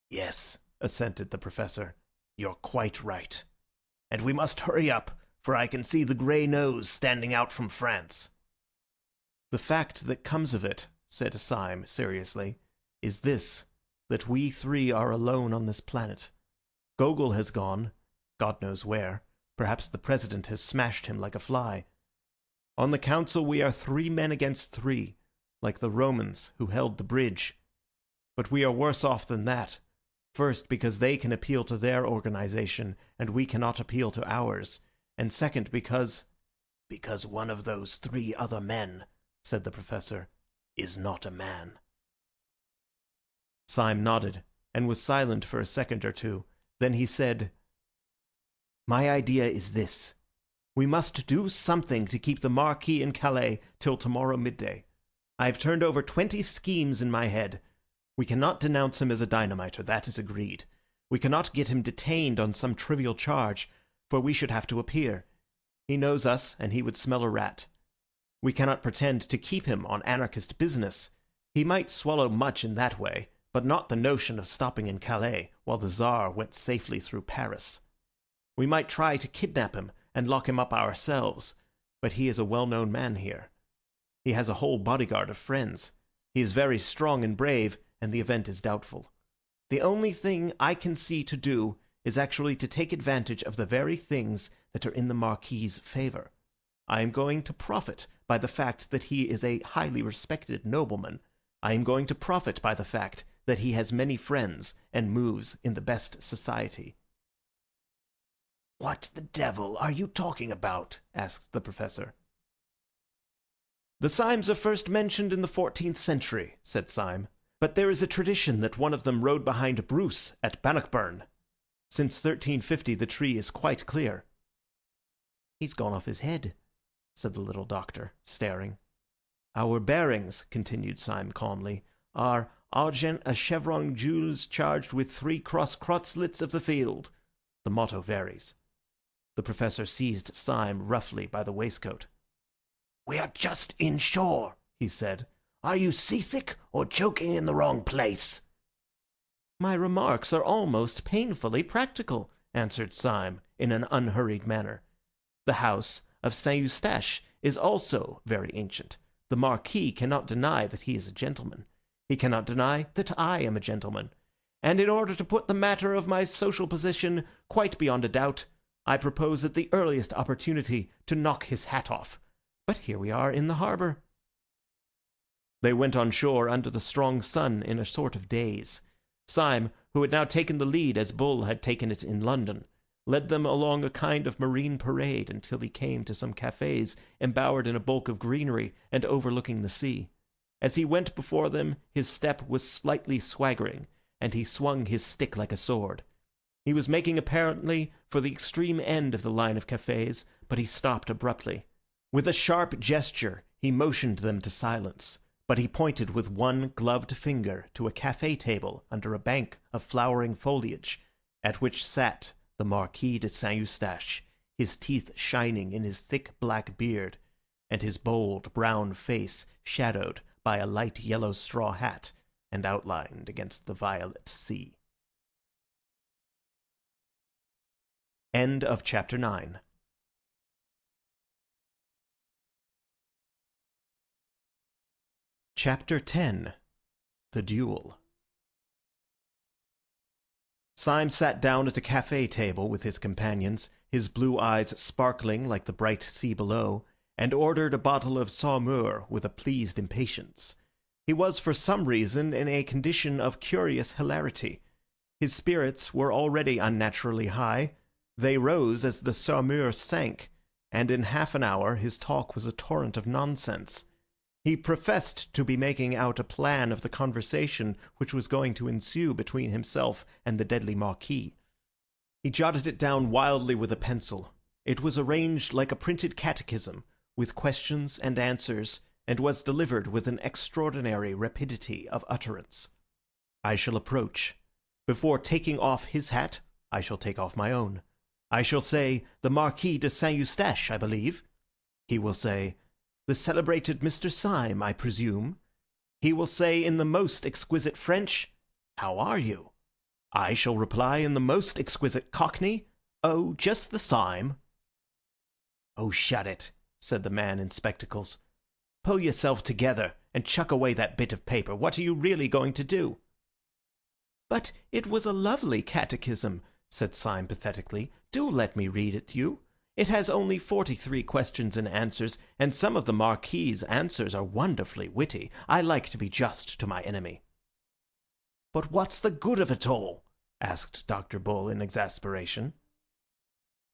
"Yes," assented the Professor, "you're quite right. And we must hurry up, for I can see the grey nose standing out from France." "The fact that comes of it," said Syme seriously, "is this, that we three are alone on this planet. Gogol has gone, God knows where. Perhaps the President has smashed him like a fly. On the Council we are 3 men against 3, like the Romans who held the bridge. But we are worse off than that. First, because they can appeal to their organization, and we cannot appeal to ours. And second, because one of those 3 other men," said the Professor, "is not a man." Syme nodded, and was silent for a second or two. Then he said, My idea is this. We must do something to keep the Marquis in Calais till tomorrow midday. I have turned over 20 schemes in my head. We cannot denounce him as a dynamiter, that is agreed. We cannot get him detained on some trivial charge, for we should have to appear. He knows us, and he would smell a rat. We cannot pretend to keep him on anarchist business. He might swallow much in that way, but not the notion of stopping in Calais while the Tsar went safely through Paris. We might try to kidnap him and lock him up ourselves, but he is a well-known man here. He has a whole bodyguard of friends. He is very strong and brave, and the event is doubtful. The only thing I can see to do is actually to take advantage of the very things that are in the Marquis's favour. I am going to profit by the fact that he is a highly respected nobleman. I am going to profit by the fact that he has many friends and moves in the best society. "What the devil are you talking about?" asked the professor. "The Symes are first mentioned in the 14th century," said Syme, "but there is a tradition that one of them rode behind Bruce at Bannockburn. Since 1350 the tree is quite clear." "He's gone off his head," said the little doctor, staring. "Our bearings," continued Syme calmly, "are argent a chevron gules charged with 3 cross crosslets of the field. The motto varies." The professor seized Syme roughly by the waistcoat. "We are just inshore," he said. "Are you seasick or joking in the wrong place?" "My remarks are almost painfully practical," answered Syme in an unhurried manner. "The house of Saint-Eustache is also very ancient. The Marquis cannot deny that he is a gentleman. He cannot deny that I am a gentleman. And in order to put the matter of my social position quite beyond a doubt, I propose at the earliest opportunity to knock his hat off. But here we are in the harbour." They went on shore under the strong sun in a sort of daze. Syme, who had now taken the lead as Bull had taken it in London, led them along a kind of marine parade until he came to some cafes embowered in a bulk of greenery and overlooking the sea. As he went before them, his step was slightly swaggering, and he swung his stick like a sword. He was making apparently for the extreme end of the line of cafes, but he stopped abruptly. With a sharp gesture he motioned them to silence, but he pointed with one gloved finger to a café table under a bank of flowering foliage, at which sat the Marquis de Saint-Eustache, his teeth shining in his thick black beard, and his bold brown face shadowed by a light yellow straw hat and outlined against the violet sea. End of chapter 9. Chapter 10. The Duel. Syme sat down at a café table with his companions, his blue eyes sparkling like the bright sea below, and ordered a bottle of Saumur with a pleased impatience. He was for some reason in a condition of curious hilarity. His spirits were already unnaturally high. They rose as the Saumur sank, and in half an hour his talk was a torrent of nonsense. He professed to be making out a plan of the conversation which was going to ensue between himself and the deadly Marquis. He jotted it down wildly with a pencil. It was arranged like a printed catechism, with questions and answers, and was delivered with an extraordinary rapidity of utterance. I shall approach. Before taking off his hat, I shall take off my own. I shall say, "The Marquis de Saint-Eustache, I believe." He will say, "The celebrated Mr. Syme, I presume." He will say in the most exquisite French, "How are you?" I shall reply in the most exquisite Cockney, "Oh, just the Syme." "Oh, shut it," said the man in spectacles. "Pull yourself together and chuck away that bit of paper. What are you really going to do?" "But it was a lovely catechism," said Syme pathetically. "Do let me read it to you. It has only 43 questions and answers, and some of the Marquis's answers are wonderfully witty. I like to be just to my enemy." "But what's the good of it all?" asked Dr. Bull in exasperation.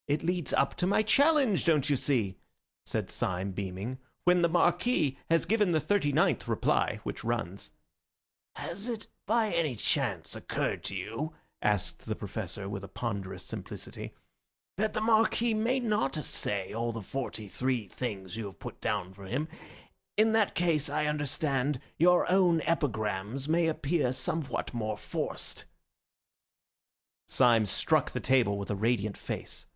"It leads up to my challenge, don't you see?" said Syme, beaming, "when the Marquis has given the 39th reply, which runs." "Has it by any chance occurred to you," asked the professor with a ponderous simplicity, that the Marquis may not say all the 43 things you have put down for him. In that case, I understand, your own epigrams may appear somewhat more forced." Syme struck the table with a radiant face.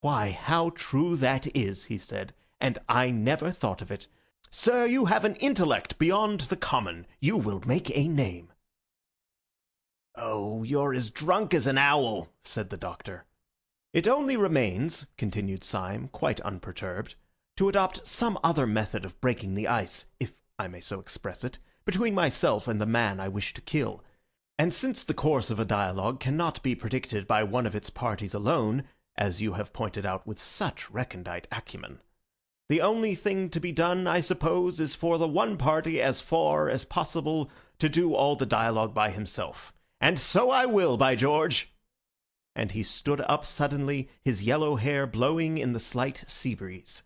"Why, how true that is," he said, "and I never thought of it. Sir, you have an intellect beyond the common. You will make a name." "Oh, you're as drunk as an owl," said the doctor. "It only remains," continued Syme, quite unperturbed, "to adopt some other method of breaking the ice, if I may so express it, between myself and the man I wish to kill. And since the course of a dialogue cannot be predicted by one of its parties alone, as you have pointed out with such recondite acumen, the only thing to be done, I suppose, is for the one party as far as possible to do all the dialogue by himself. And so I will, by George!" And he stood up suddenly, his yellow hair blowing in the slight sea breeze.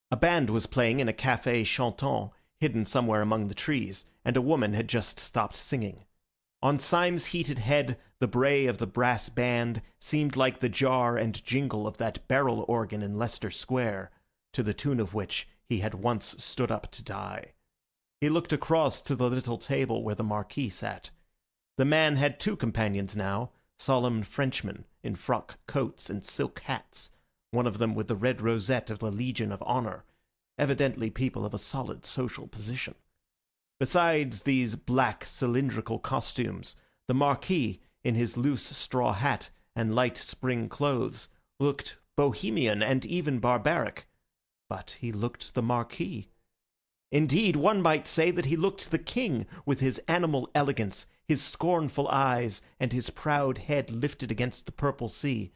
A band was playing in a café chantant, hidden somewhere among the trees, and a woman had just stopped singing. On Syme's heated head, the bray of the brass band seemed like the jar and jingle of that barrel organ in Leicester Square, to the tune of which he had once stood up to die. He looked across to the little table where the Marquis sat. The man had two companions now, solemn Frenchmen in frock coats and silk hats, one of them with the red rosette of the Legion of Honour, evidently people of a solid social position. Besides these black cylindrical costumes, the Marquis, in his loose straw hat and light spring clothes, looked bohemian and even barbaric. But he looked the Marquis. Indeed, one might say that he looked the king, with his animal elegance, his scornful eyes, and his proud head lifted against the purple sea.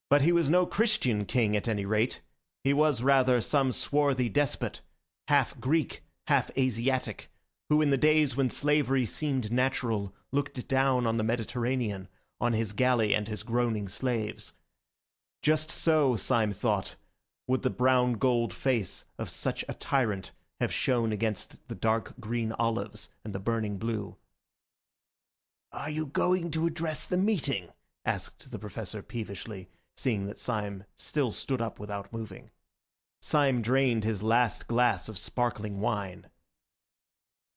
But he was no Christian king, at any rate. He was rather some swarthy despot, half Greek, half Asiatic, who in the days when slavery seemed natural looked down on the Mediterranean, on his galley and his groaning slaves. Just so, Syme thought, would the brown gold face of such a tyrant have shone against the dark green olives and the burning blue. "Are you going to address the meeting?" asked the professor peevishly, seeing that Syme still stood up without moving. Syme drained his last glass of sparkling wine.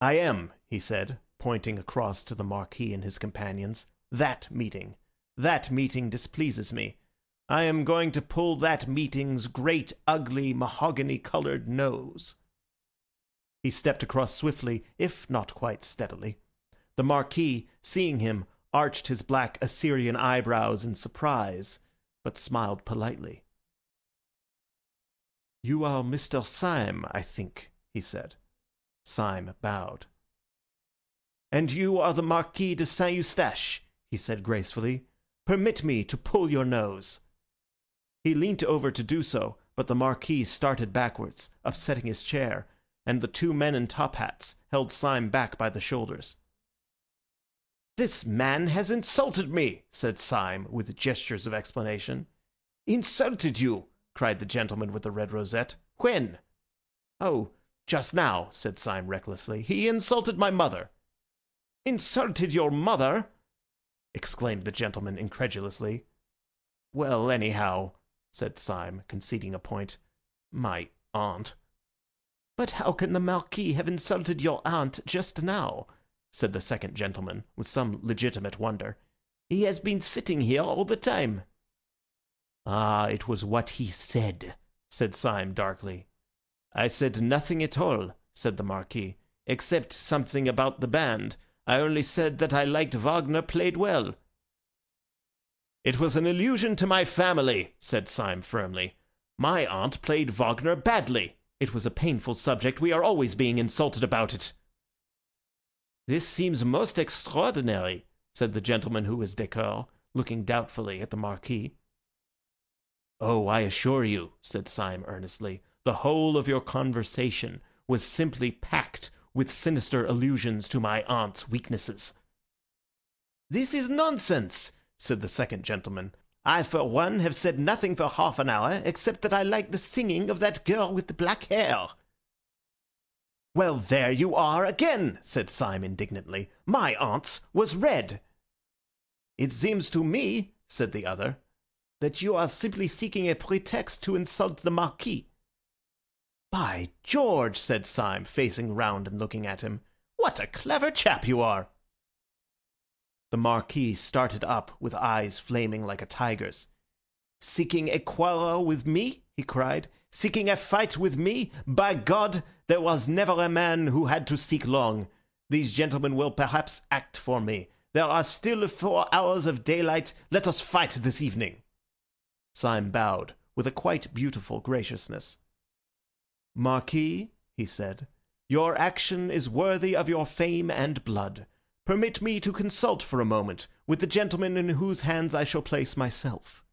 "I am," he said, pointing across to the Marquis and his companions. That meeting displeases me. I am going to pull that meeting's great, ugly, mahogany-coloured nose." He stepped across swiftly, if not quite steadily. The Marquis, seeing him, arched his black Assyrian eyebrows in surprise, but smiled politely. "You are Mr. Syme, I think," he said. Syme bowed. "And you are the Marquis de Saint-Eustache," he said gracefully. "Permit me to pull your nose." He leant over to do so, but the Marquis started backwards, upsetting his chair, and the two men in top hats held Syme back by the shoulders. "This man has insulted me," said Syme, with gestures of explanation. "Insulted you!" cried the gentleman with the red rosette. "When?" "Oh, just now," said Syme recklessly. "He insulted my mother." "Insulted your mother!" exclaimed the gentleman incredulously. "Well, anyhow," said Syme, conceding a point, "my aunt." "But how can the Marquis have insulted your aunt just now?" said the second gentleman, with some legitimate wonder. "He has been sitting here all the time." "Ah, it was what he said," said Syme darkly. "I said nothing at all," said the Marquis, "except something about the band. I only said that I liked Wagner played well." "It was an allusion to my family," said Syme firmly. "My aunt played Wagner badly. It was a painful subject. We are always being insulted about it." "This seems most extraordinary," said the gentleman who was décor, looking doubtfully at the Marquis. "Oh, I assure you," said Syme earnestly, "the whole of your conversation was simply packed with sinister allusions to my aunt's weaknesses." "This is nonsense," said the second gentleman. "I, for one, have said nothing for half an hour, except that I like the singing of that girl with the black hair." "Well, there you are again," said Syme indignantly. "My aunt's was red." "It seems to me," said the other, "that you are simply seeking a pretext to insult the Marquis." "By George," said Syme, facing round and looking at him, "what a clever chap you are!" The Marquis started up with eyes flaming like a tiger's. "Seeking a quarrel with me?" he cried. "Seeking a fight with me? By God, there was never a man who had to seek long. These gentlemen will perhaps act for me. There are still 4 hours of daylight. Let us fight this evening." Syme bowed with a quite beautiful graciousness. "Marquis," he said, "your action is worthy of your fame and blood. Permit me to consult for a moment with the gentleman in whose hands I shall place myself."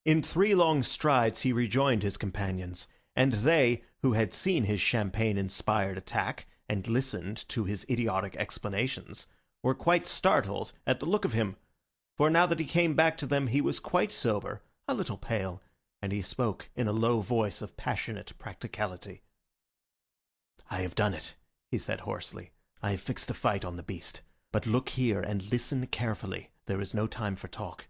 In 3 long strides he rejoined his companions, and they, who had seen his champagne-inspired attack and listened to his idiotic explanations, were quite startled at the look of him, for now that he came back to them he was quite sober, a little pale, and he spoke in a low voice of passionate practicality. "I have done it," he said hoarsely. "I have fixed a fight on the beast. But look here and listen carefully. There is no time for talk.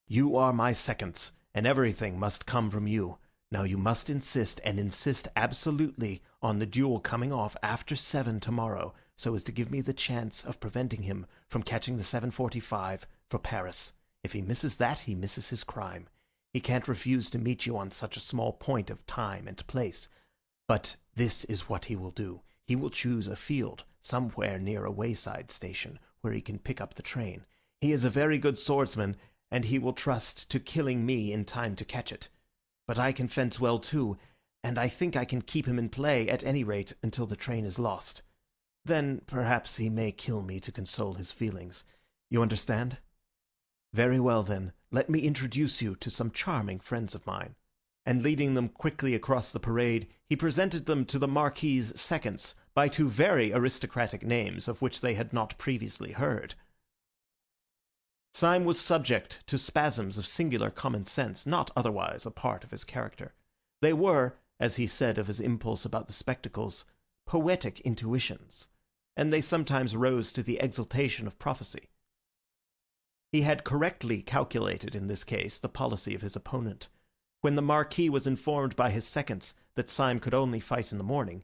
You are my seconds, and everything must come from you. Now you must insist, and insist absolutely, on the duel coming off after 7 tomorrow, so as to give me the chance of preventing him from catching the 7:45 for Paris. If he misses that, he misses his crime. He can't refuse to meet you on such a small point of time and place. But this is what he will do. He will choose a field somewhere near a wayside station where he can pick up the train. He is a very good swordsman, and he will trust to killing me in time to catch it. But I can fence well too, and I think I can keep him in play at any rate until the train is lost. Then perhaps he may kill me to console his feelings. You understand? Very well then, let me introduce you to some charming friends of mine." And leading them quickly across the parade, he presented them to the Marquis's seconds by 2 very aristocratic names of which they had not previously heard. Syme was subject to spasms of singular common sense, not otherwise a part of his character. They were, as he said of his impulse about the spectacles, poetic intuitions, and they sometimes rose to the exaltation of prophecy. He had correctly calculated in this case the policy of his opponent. When the Marquis was informed by his seconds that Syme could only fight in the morning,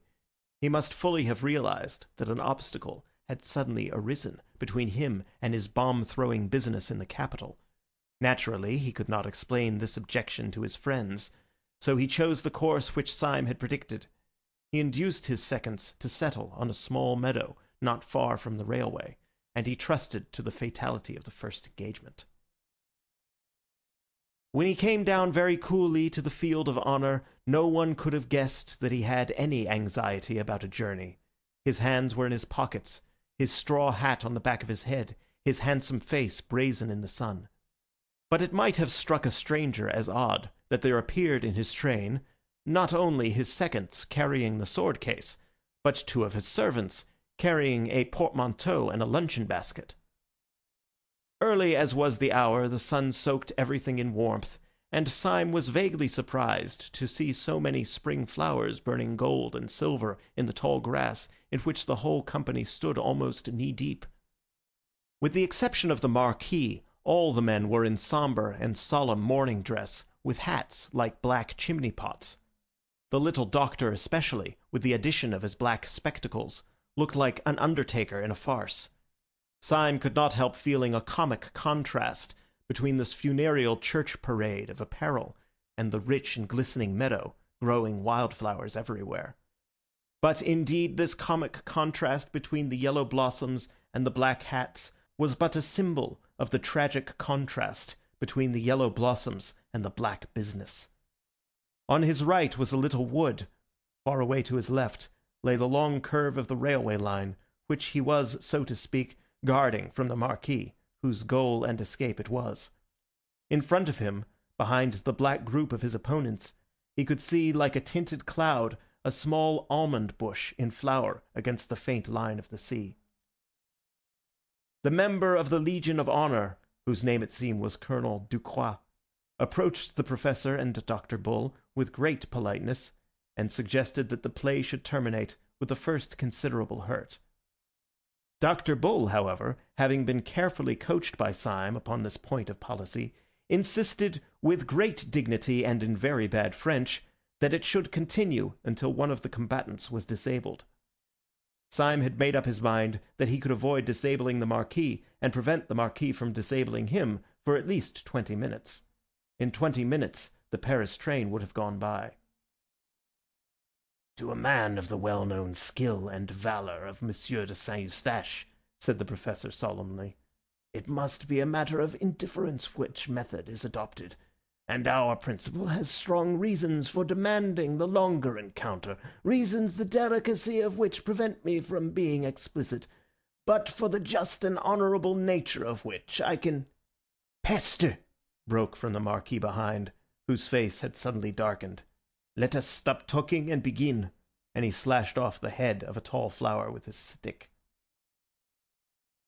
he must fully have realized that an obstacle had suddenly arisen between him and his bomb-throwing business in the capital. Naturally, he could not explain this objection to his friends, so he chose the course which Syme had predicted. He induced his seconds to settle on a small meadow not far from the railway, and he trusted to the fatality of the first engagement. When he came down very coolly to the field of honour, no one could have guessed that he had any anxiety about a journey. His hands were in his pockets, his straw hat on the back of his head, his handsome face brazen in the sun. But it might have struck a stranger as odd that there appeared in his train not only his seconds carrying the sword case, but 2 of his servants carrying a portmanteau and a luncheon basket. Early as was the hour, the sun soaked everything in warmth, and Syme was vaguely surprised to see so many spring flowers burning gold and silver in the tall grass in which the whole company stood almost knee-deep. With the exception of the Marquis, all the men were in sombre and solemn morning dress, with hats like black chimney-pots. The little doctor especially, with the addition of his black spectacles, looked like an undertaker in a farce. Syme could not help feeling a comic contrast between this funereal church parade of apparel and the rich and glistening meadow, growing wildflowers everywhere. But indeed this comic contrast between the yellow blossoms and the black hats was but a symbol of the tragic contrast between the yellow blossoms and the black business. On his right was a little wood. Far away to his left lay the long curve of the railway line, which he was, so to speak, guarding from the Marquis, whose goal and escape it was. In front of him, behind the black group of his opponents, he could see like a tinted cloud a small almond bush in flower against the faint line of the sea. The member of the Legion of Honour, whose name it seemed was Colonel Ducroix, approached the Professor and Dr. Bull with great politeness, and suggested that the play should terminate with the first considerable hurt. Dr. Bull, however, having been carefully coached by Syme upon this point of policy, insisted with great dignity and in very bad French that it should continue until one of the combatants was disabled. Syme had made up his mind that he could avoid disabling the Marquis and prevent the Marquis from disabling him for at least 20 minutes. In 20 minutes the Paris train would have gone by. "To a man of the well-known skill and valour of Monsieur de Saint-Eustache," said the Professor solemnly, "it must be a matter of indifference which method is adopted, and our principal has strong reasons for demanding the longer encounter, reasons the delicacy of which prevent me from being explicit, but for the just and honourable nature of which I can—" "Peste!" broke from the Marquis behind, whose face had suddenly darkened. "Let us stop talking and begin," and he slashed off the head of a tall flower with his stick.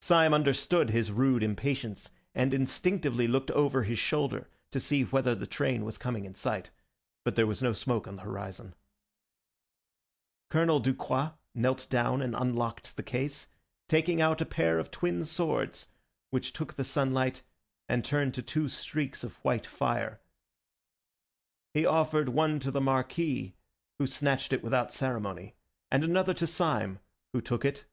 Syme understood his rude impatience, and instinctively looked over his shoulder to see whether the train was coming in sight, but there was no smoke on the horizon. Colonel Ducroix knelt down and unlocked the case, taking out a pair of twin swords, which took the sunlight and turned to two streaks of white fire. He offered one to the Marquis, who snatched it without ceremony, and another to Syme, who took it,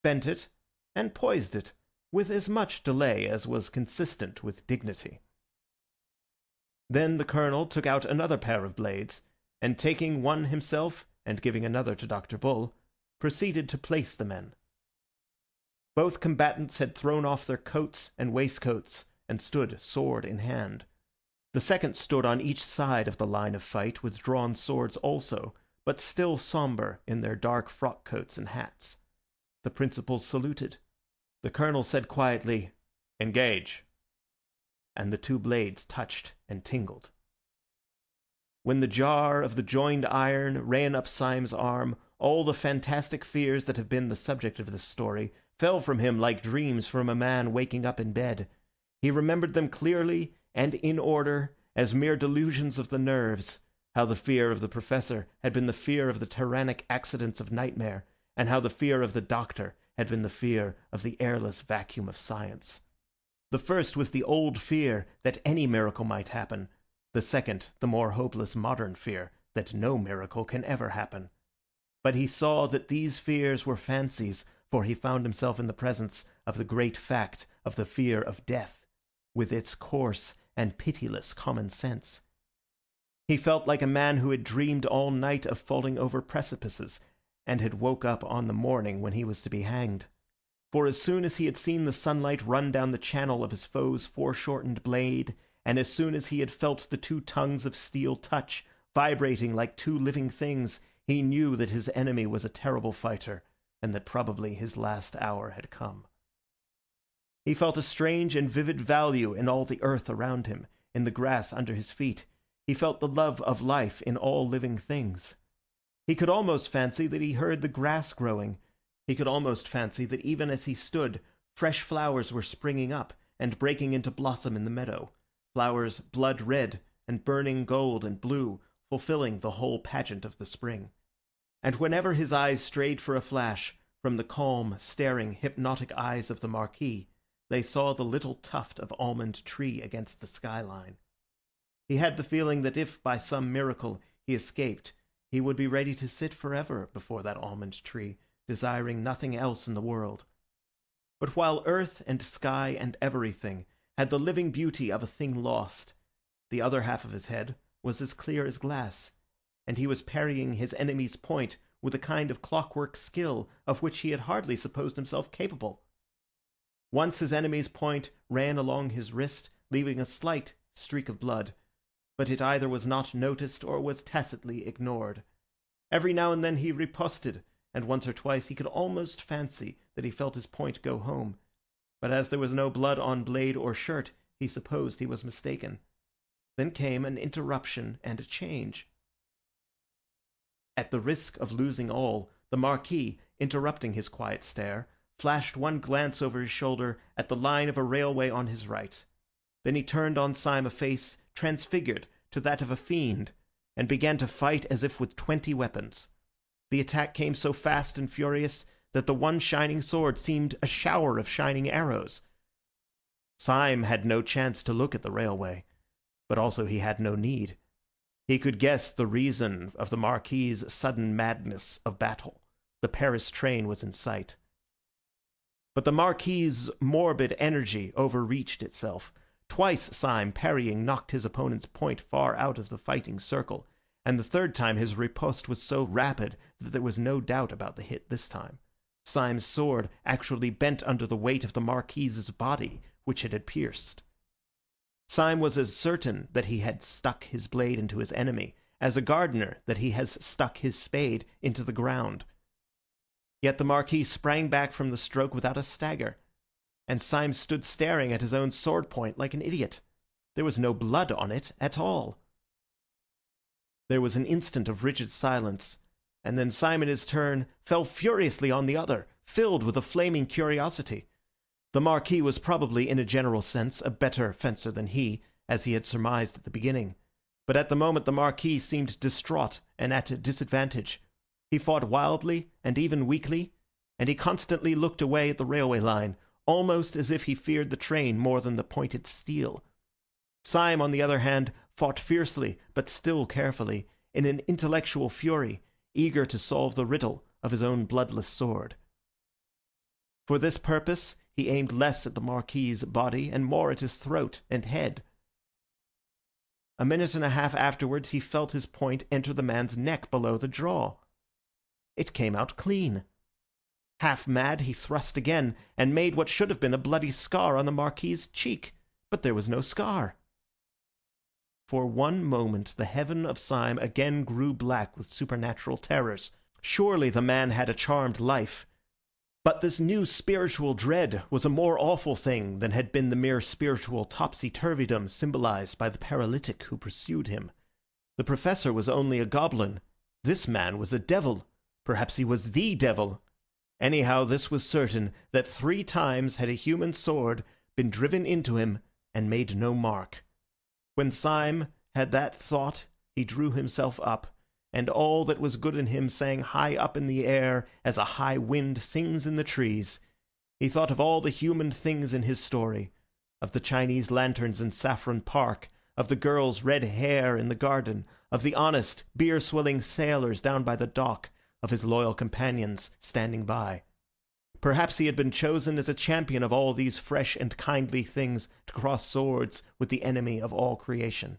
bent it, and poised it with as much delay as was consistent with dignity. Then the colonel took out another pair of blades, and taking one himself and giving another to Dr. Bull, proceeded to place the men. Both combatants had thrown off their coats and waistcoats and stood sword in hand. The second stood on each side of the line of fight with drawn swords also, but still sombre in their dark frock coats and hats. The principals saluted. The colonel said quietly, "Engage," and the two blades touched and tingled. When the jar of the joined iron ran up Syme's arm, all the fantastic fears that have been the subject of this story fell from him like dreams from a man waking up in bed. He remembered them clearly and in order as mere delusions of the nerves, how the fear of the professor had been the fear of the tyrannic accidents of nightmare, and how the fear of the doctor had been the fear of the airless vacuum of science. The first was the old fear that any miracle might happen, the second the more hopeless modern fear that no miracle can ever happen. But he saw that these fears were fancies, for he found himself in the presence of the great fact of the fear of death, with its coarse and pitiless common sense. He felt like a man who had dreamed all night of falling over precipices, and had woke up on the morning when he was to be hanged. For as soon as he had seen the sunlight run down the channel of his foe's foreshortened blade, and as soon as he had felt the two tongues of steel touch, vibrating like two living things, he knew that his enemy was a terrible fighter, and that probably his last hour had come. He felt a strange and vivid value in all the earth around him, in the grass under his feet. He felt the love of life in all living things. He could almost fancy that he heard the grass growing. He could almost fancy that even as he stood, fresh flowers were springing up and breaking into blossom in the meadow, flowers blood red and burning gold and blue, fulfilling the whole pageant of the spring. And whenever his eyes strayed for a flash from the calm, staring, hypnotic eyes of the Marquis, they saw the little tuft of almond tree against the skyline. He had the feeling that if, by some miracle, he escaped, he would be ready to sit forever before that almond tree, desiring nothing else in the world. But while earth and sky and everything had the living beauty of a thing lost, the other half of his head was as clear as glass, and he was parrying his enemy's point with a kind of clockwork skill of which he had hardly supposed himself capable. Once his enemy's point ran along his wrist, leaving a slight streak of blood, but it either was not noticed or was tacitly ignored. Every now and then he riposted, and once or twice he could almost fancy that he felt his point go home, but as there was no blood on blade or shirt, he supposed he was mistaken. Then came an interruption and a change. At the risk of losing all, the Marquis, interrupting his quiet stare, flashed one glance over his shoulder at the line of a railway on his right. Then he turned on Syme a face transfigured to that of a fiend, and began to fight as if with 20 weapons. The attack came so fast and furious that the one shining sword seemed a shower of shining arrows. Syme had no chance to look at the railway, but also he had no need. He could guess the reason of the Marquis's sudden madness of battle. The Paris train was in sight. But the Marquis's morbid energy overreached itself. Twice Syme, parrying, knocked his opponent's point far out of the fighting circle, and the third time his riposte was so rapid that there was no doubt about the hit this time. Syme's sword actually bent under the weight of the Marquis's body, which it had pierced. Syme was as certain that he had stuck his blade into his enemy as a gardener that he has stuck his spade into the ground. Yet the Marquis sprang back from the stroke without a stagger, and Syme stood staring at his own sword point like an idiot. There was no blood on it at all. There was an instant of rigid silence, and then Syme in his turn fell furiously on the other, filled with a flaming curiosity. The Marquis was probably, in a general sense, a better fencer than he, as he had surmised at the beginning. But at the moment the Marquis seemed distraught and at a disadvantage. He fought wildly and even weakly, and he constantly looked away at the railway line, almost as if he feared the train more than the pointed steel. Syme, on the other hand, fought fiercely, but still carefully, in an intellectual fury, eager to solve the riddle of his own bloodless sword. For this purpose he aimed less at the Marquis's body and more at his throat and head. A minute and a half afterwards he felt his point enter the man's neck below the jaw. It came out clean. Half mad, he thrust again, and made what should have been a bloody scar on the Marquis's cheek, but there was no scar. For one moment the heaven of Syme again grew black with supernatural terrors. Surely the man had a charmed life. But this new spiritual dread was a more awful thing than had been the mere spiritual topsy-turvydom symbolized by the paralytic who pursued him. The professor was only a goblin. This man was a devil. Perhaps he was the devil. Anyhow, this was certain, that 3 times had a human sword been driven into him and made no mark. When Syme had that thought, he drew himself up, and all that was good in him sang high up in the air as a high wind sings in the trees. He thought of all the human things in his story, of the Chinese lanterns in Saffron Park, of the girl's red hair in the garden, of the honest, beer-swilling sailors down by the dock, of his loyal companions standing by. Perhaps he had been chosen as a champion of all these fresh and kindly things to cross swords with the enemy of all creation.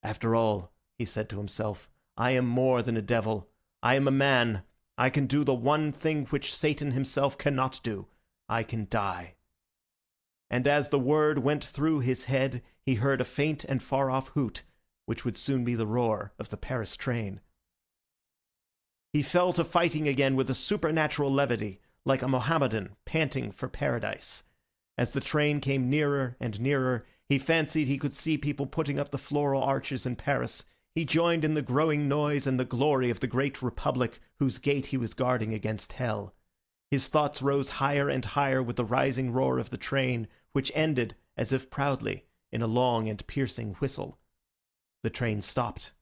After all, he said to himself, I am more than a devil. I am a man. I can do the one thing which Satan himself cannot do. I can die. And as the word went through his head, he heard a faint and far-off hoot, which would soon be the roar of the Paris train. He fell to fighting again with a supernatural levity, like a Mohammedan panting for paradise. As the train came nearer and nearer, he fancied he could see people putting up the floral arches in Paris. He joined in the growing noise and the glory of the great republic whose gate he was guarding against hell. His thoughts rose higher and higher with the rising roar of the train, which ended, as if proudly, in a long and piercing whistle. The train stopped.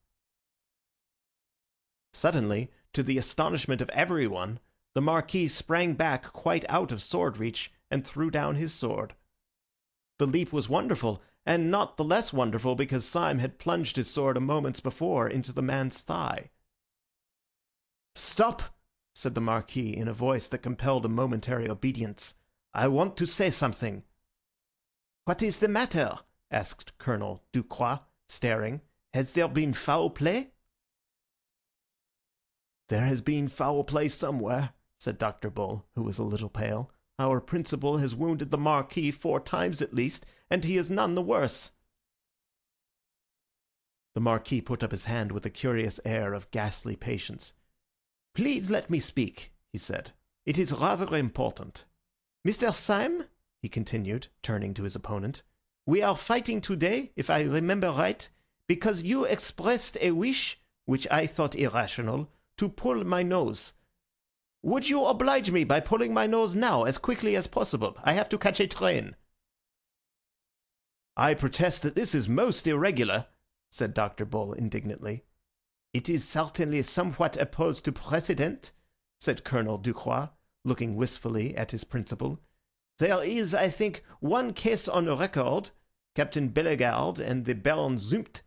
Suddenly, to the astonishment of everyone, the Marquis sprang back quite out of sword reach and threw down his sword. The leap was wonderful, and not the less wonderful because Syme had plunged his sword a moment before into the man's thigh. "Stop!" said the Marquis in a voice that compelled a momentary obedience. "I want to say something." "What is the matter?" asked Colonel Ducroix, staring. "Has there been foul play?" "There has been foul play somewhere," said Dr. Bull, who was a little pale. "Our principal has wounded the Marquis 4 times at least, and he is none the worse." The Marquis put up his hand with a curious air of ghastly patience. "Please let me speak," he said. "It is rather important. Mr. Syme," he continued, turning to his opponent, "we are fighting today, if I remember right, because you expressed a wish, which I thought irrational, to pull my nose. Would you oblige me by pulling my nose now, as quickly as possible? I have to catch a train." "I protest that this is most irregular," said Dr. Bull indignantly. "It is certainly somewhat opposed to precedent," said Colonel Ducroix. looking wistfully at his principal. "There is, I think, one case on record, Captain Bellegarde and the Baron Zumpt,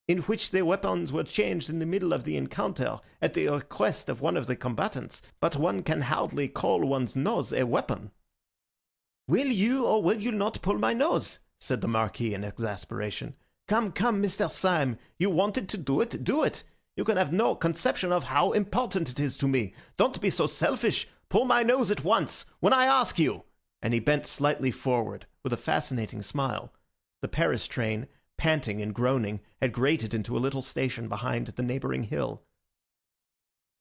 in which the weapons were changed in the middle of the encounter at the request of one of the combatants, but one can hardly call one's nose a weapon." "Will you or will you not pull my nose?" said the Marquis in exasperation. "Come, come, Mr. Syme, you wanted to do it, do it. You can have no conception of how important it is to me. Don't be so selfish. Pull my nose at once, when I ask you." And he bent slightly forward, with a fascinating smile. The Paris train, panting and groaning, had grated into a little station behind the neighbouring hill.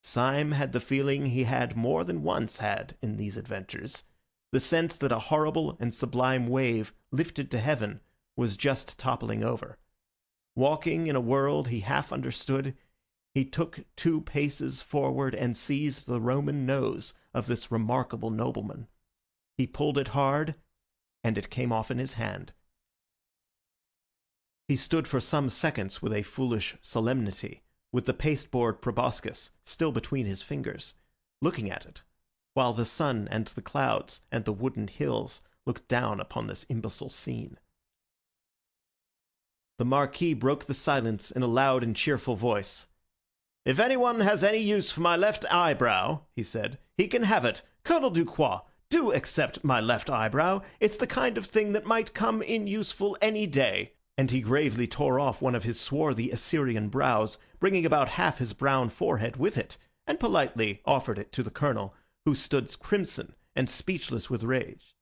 Syme had the feeling he had more than once had in these adventures, the sense that a horrible and sublime wave, lifted to heaven, was just toppling over. Walking in a world he half understood, he took 2 paces forward and seized the Roman nose of this remarkable nobleman. He pulled it hard, and it came off in his hand. He stood for some seconds with a foolish solemnity, with the pasteboard proboscis still between his fingers, looking at it, while the sun and the clouds and the wooden hills looked down upon this imbecile scene. The Marquis broke the silence in a loud and cheerful voice. "If anyone has any use for my left eyebrow," he said, "he can have it. Colonel Ducroix, do accept my left eyebrow. It's the kind of thing that might come in useful any day." And he gravely tore off one of his swarthy Assyrian brows, bringing about half his brown forehead with it, and politely offered it to the colonel, who stood crimson and speechless with rage.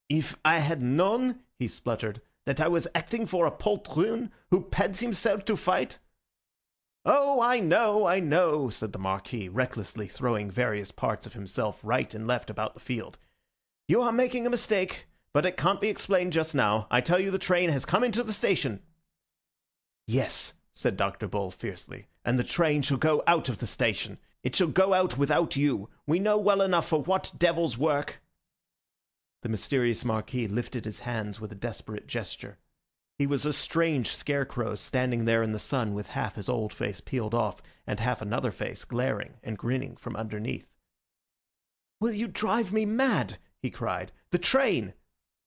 "If I had known," he spluttered, "that I was acting for a poltroon who pads himself to fight—" "Oh, I know," said the Marquis, recklessly throwing various parts of himself right and left about the field. "You are making a mistake, but it can't be explained just now. I tell you the train has come into the station." "Yes," said Dr. Bull fiercely, "and the train shall go out of the station. It shall go out without you. We know well enough for what devil's work." The mysterious Marquis lifted his hands with a desperate gesture. He was a strange scarecrow standing there in the sun with half his old face peeled off and half another face glaring and grinning from underneath. "Will you drive me mad?" he cried. "The train—"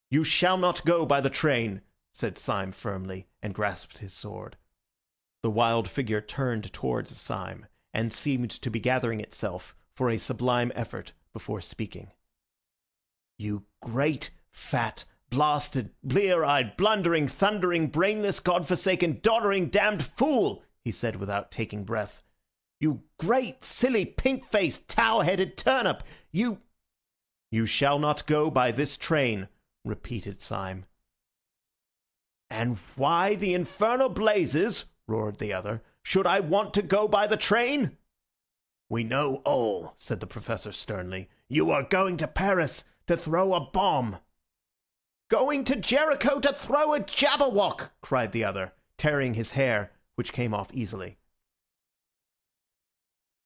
"You shall not go by the train," said Syme firmly, and grasped his sword. The wild figure turned towards Syme, and seemed to be gathering itself for a sublime effort before speaking. "You great, fat, blasted, blear-eyed, blundering, thundering, brainless, god-forsaken, doddering, damned fool!" he said without taking breath. "You great, silly, pink-faced, tow-headed turnip! You—" "You shall not go by this train," repeated Syme. "And why the infernal blazes," roared the other, "should I want to go by the train?" "We know all," said the Professor sternly. "You are going to Paris to throw a bomb." "Going to Jericho to throw a Jabberwock!" cried the other, tearing his hair, which came off easily.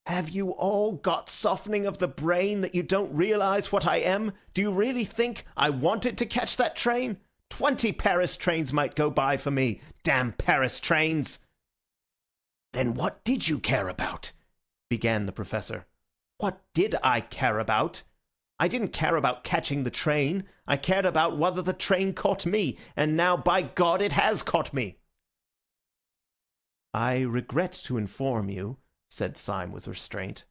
"Have you all got softening of the brain that you don't realize what I am? Do you really think I wanted to catch that train? 20 Paris trains might go by for me. Damn Paris trains!" "Then what did you care about?" began the Professor. "What did I care about? I didn't care about catching the train. I cared about whether the train caught me, and now, by God, it has caught me." "I regret to inform you," said Syme with restraint,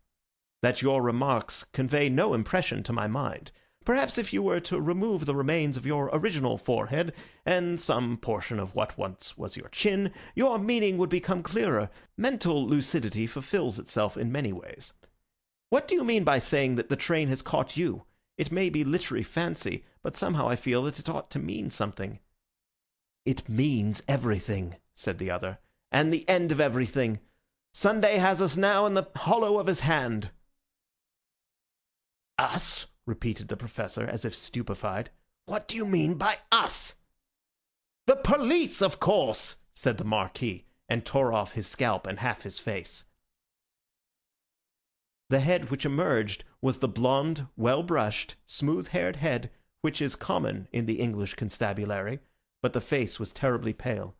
"that your remarks convey no impression to my mind. Perhaps if you were to remove the remains of your original forehead, and some portion of what once was your chin, your meaning would become clearer. Mental lucidity fulfills itself in many ways. What do you mean by saying that the train has caught you? It may be literary fancy, but somehow I feel that it ought to mean something." "It means everything," said the other, "and the end of everything. Sunday has us now in the hollow of his hand." "Us?" repeated the Professor, as if stupefied. "What do you mean by us?" "The police, of course," said the Marquis, and tore off his scalp and half his face. The head which emerged was the blonde, well-brushed, smooth-haired head which is common in the English constabulary, but the face was terribly pale.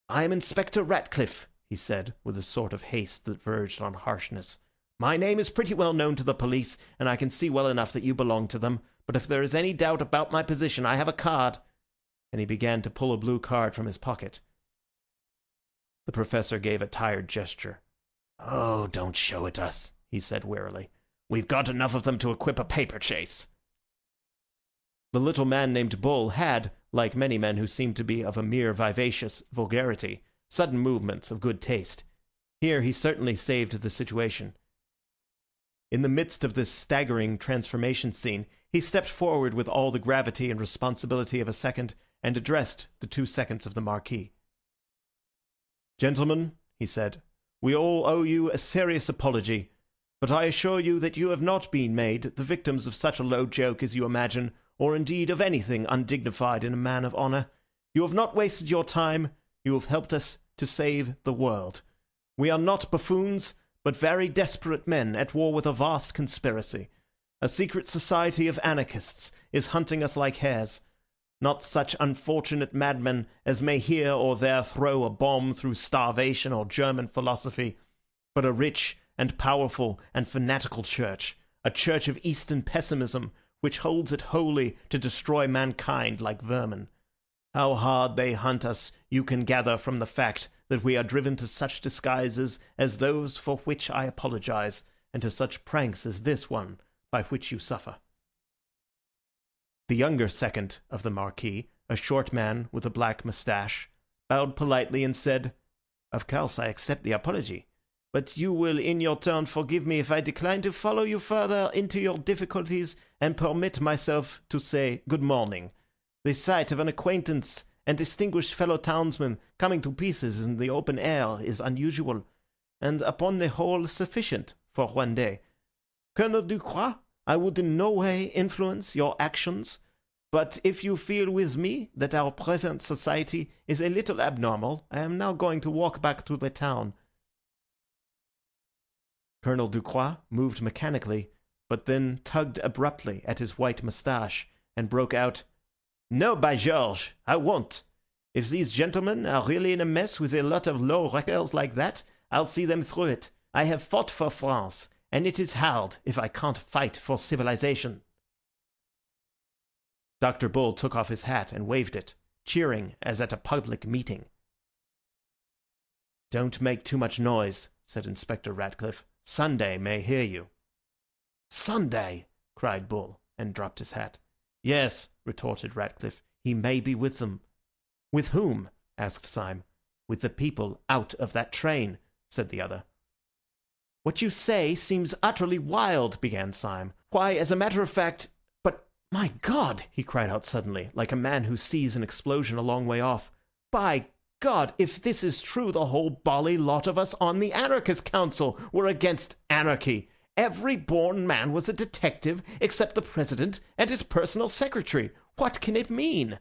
"I am Inspector Ratcliffe," he said, with a sort of haste that verged on harshness. My name is pretty well known to the police, and I can see well enough that you belong to them. But if there is any doubt about my position, I have a card." And he began to pull a blue card from his pocket. The professor gave a tired gesture. "Oh, don't show it us," he said wearily. "We've got enough of them to equip a paper chase." The little man named Bull had, like many men who seemed to be of a mere vivacious vulgarity, sudden movements of good taste. Here he certainly saved the situation. In the midst of this staggering transformation scene, he stepped forward with all the gravity and responsibility of a second, and addressed the 2 seconds of the Marquis. "Gentlemen," he said, "we all owe you a serious apology, but I assure you that you have not been made the victims of such a low joke as you imagine, or indeed of anything undignified in a man of honour. You have not wasted your time, you have helped us to save the world. We are not buffoons, but very desperate men at war with a vast conspiracy. A secret society of anarchists is hunting us like hares. Not such unfortunate madmen as may here or there throw a bomb through starvation or German philosophy, but a rich and powerful and fanatical church, a church of Eastern pessimism, which holds it holy to destroy mankind like vermin. How hard they hunt us you can gather from the fact that we are driven to such disguises as those for which I apologize, and to such pranks as this one by which you suffer." The younger second of the Marquis, a short man with a black moustache, bowed politely and said, "Of course I accept the apology, but you will in your turn forgive me if I decline to follow you further into your difficulties and permit myself to say good morning. The sight of an acquaintance and distinguished fellow townsman coming to pieces in the open air is unusual, and upon the whole sufficient for one day. Colonel Ducroix, I would in no way influence your actions, but if you feel with me that our present society is a little abnormal, I am now going to walk back to the town." Colonel Ducroix moved mechanically, but then tugged abruptly at his white moustache, and broke out, "No, by George, I won't. If these gentlemen are really in a mess with a lot of low wreckers like that, I'll see them through it. I have fought for France, and it is hard if I can't fight for civilization." Dr. Bull took off his hat and waved it, cheering as at a public meeting. "Don't make too much noise," said Inspector Ratcliffe. "Sunday may hear you." "Sunday!" cried Bull, and dropped his hat. "Yes," retorted Ratcliffe, "he may be with them." "With whom?" asked Syme. "With the people out of that train," said the other. "What you say seems utterly wild," began Syme. "Why, as a matter of fact... But, my God!" he cried out suddenly, like a man who sees an explosion a long way off. "By God, if this is true, the whole bally lot of us on the Anarchist Council were against anarchy. Every born man was a detective except the president and his personal secretary. What can it mean?"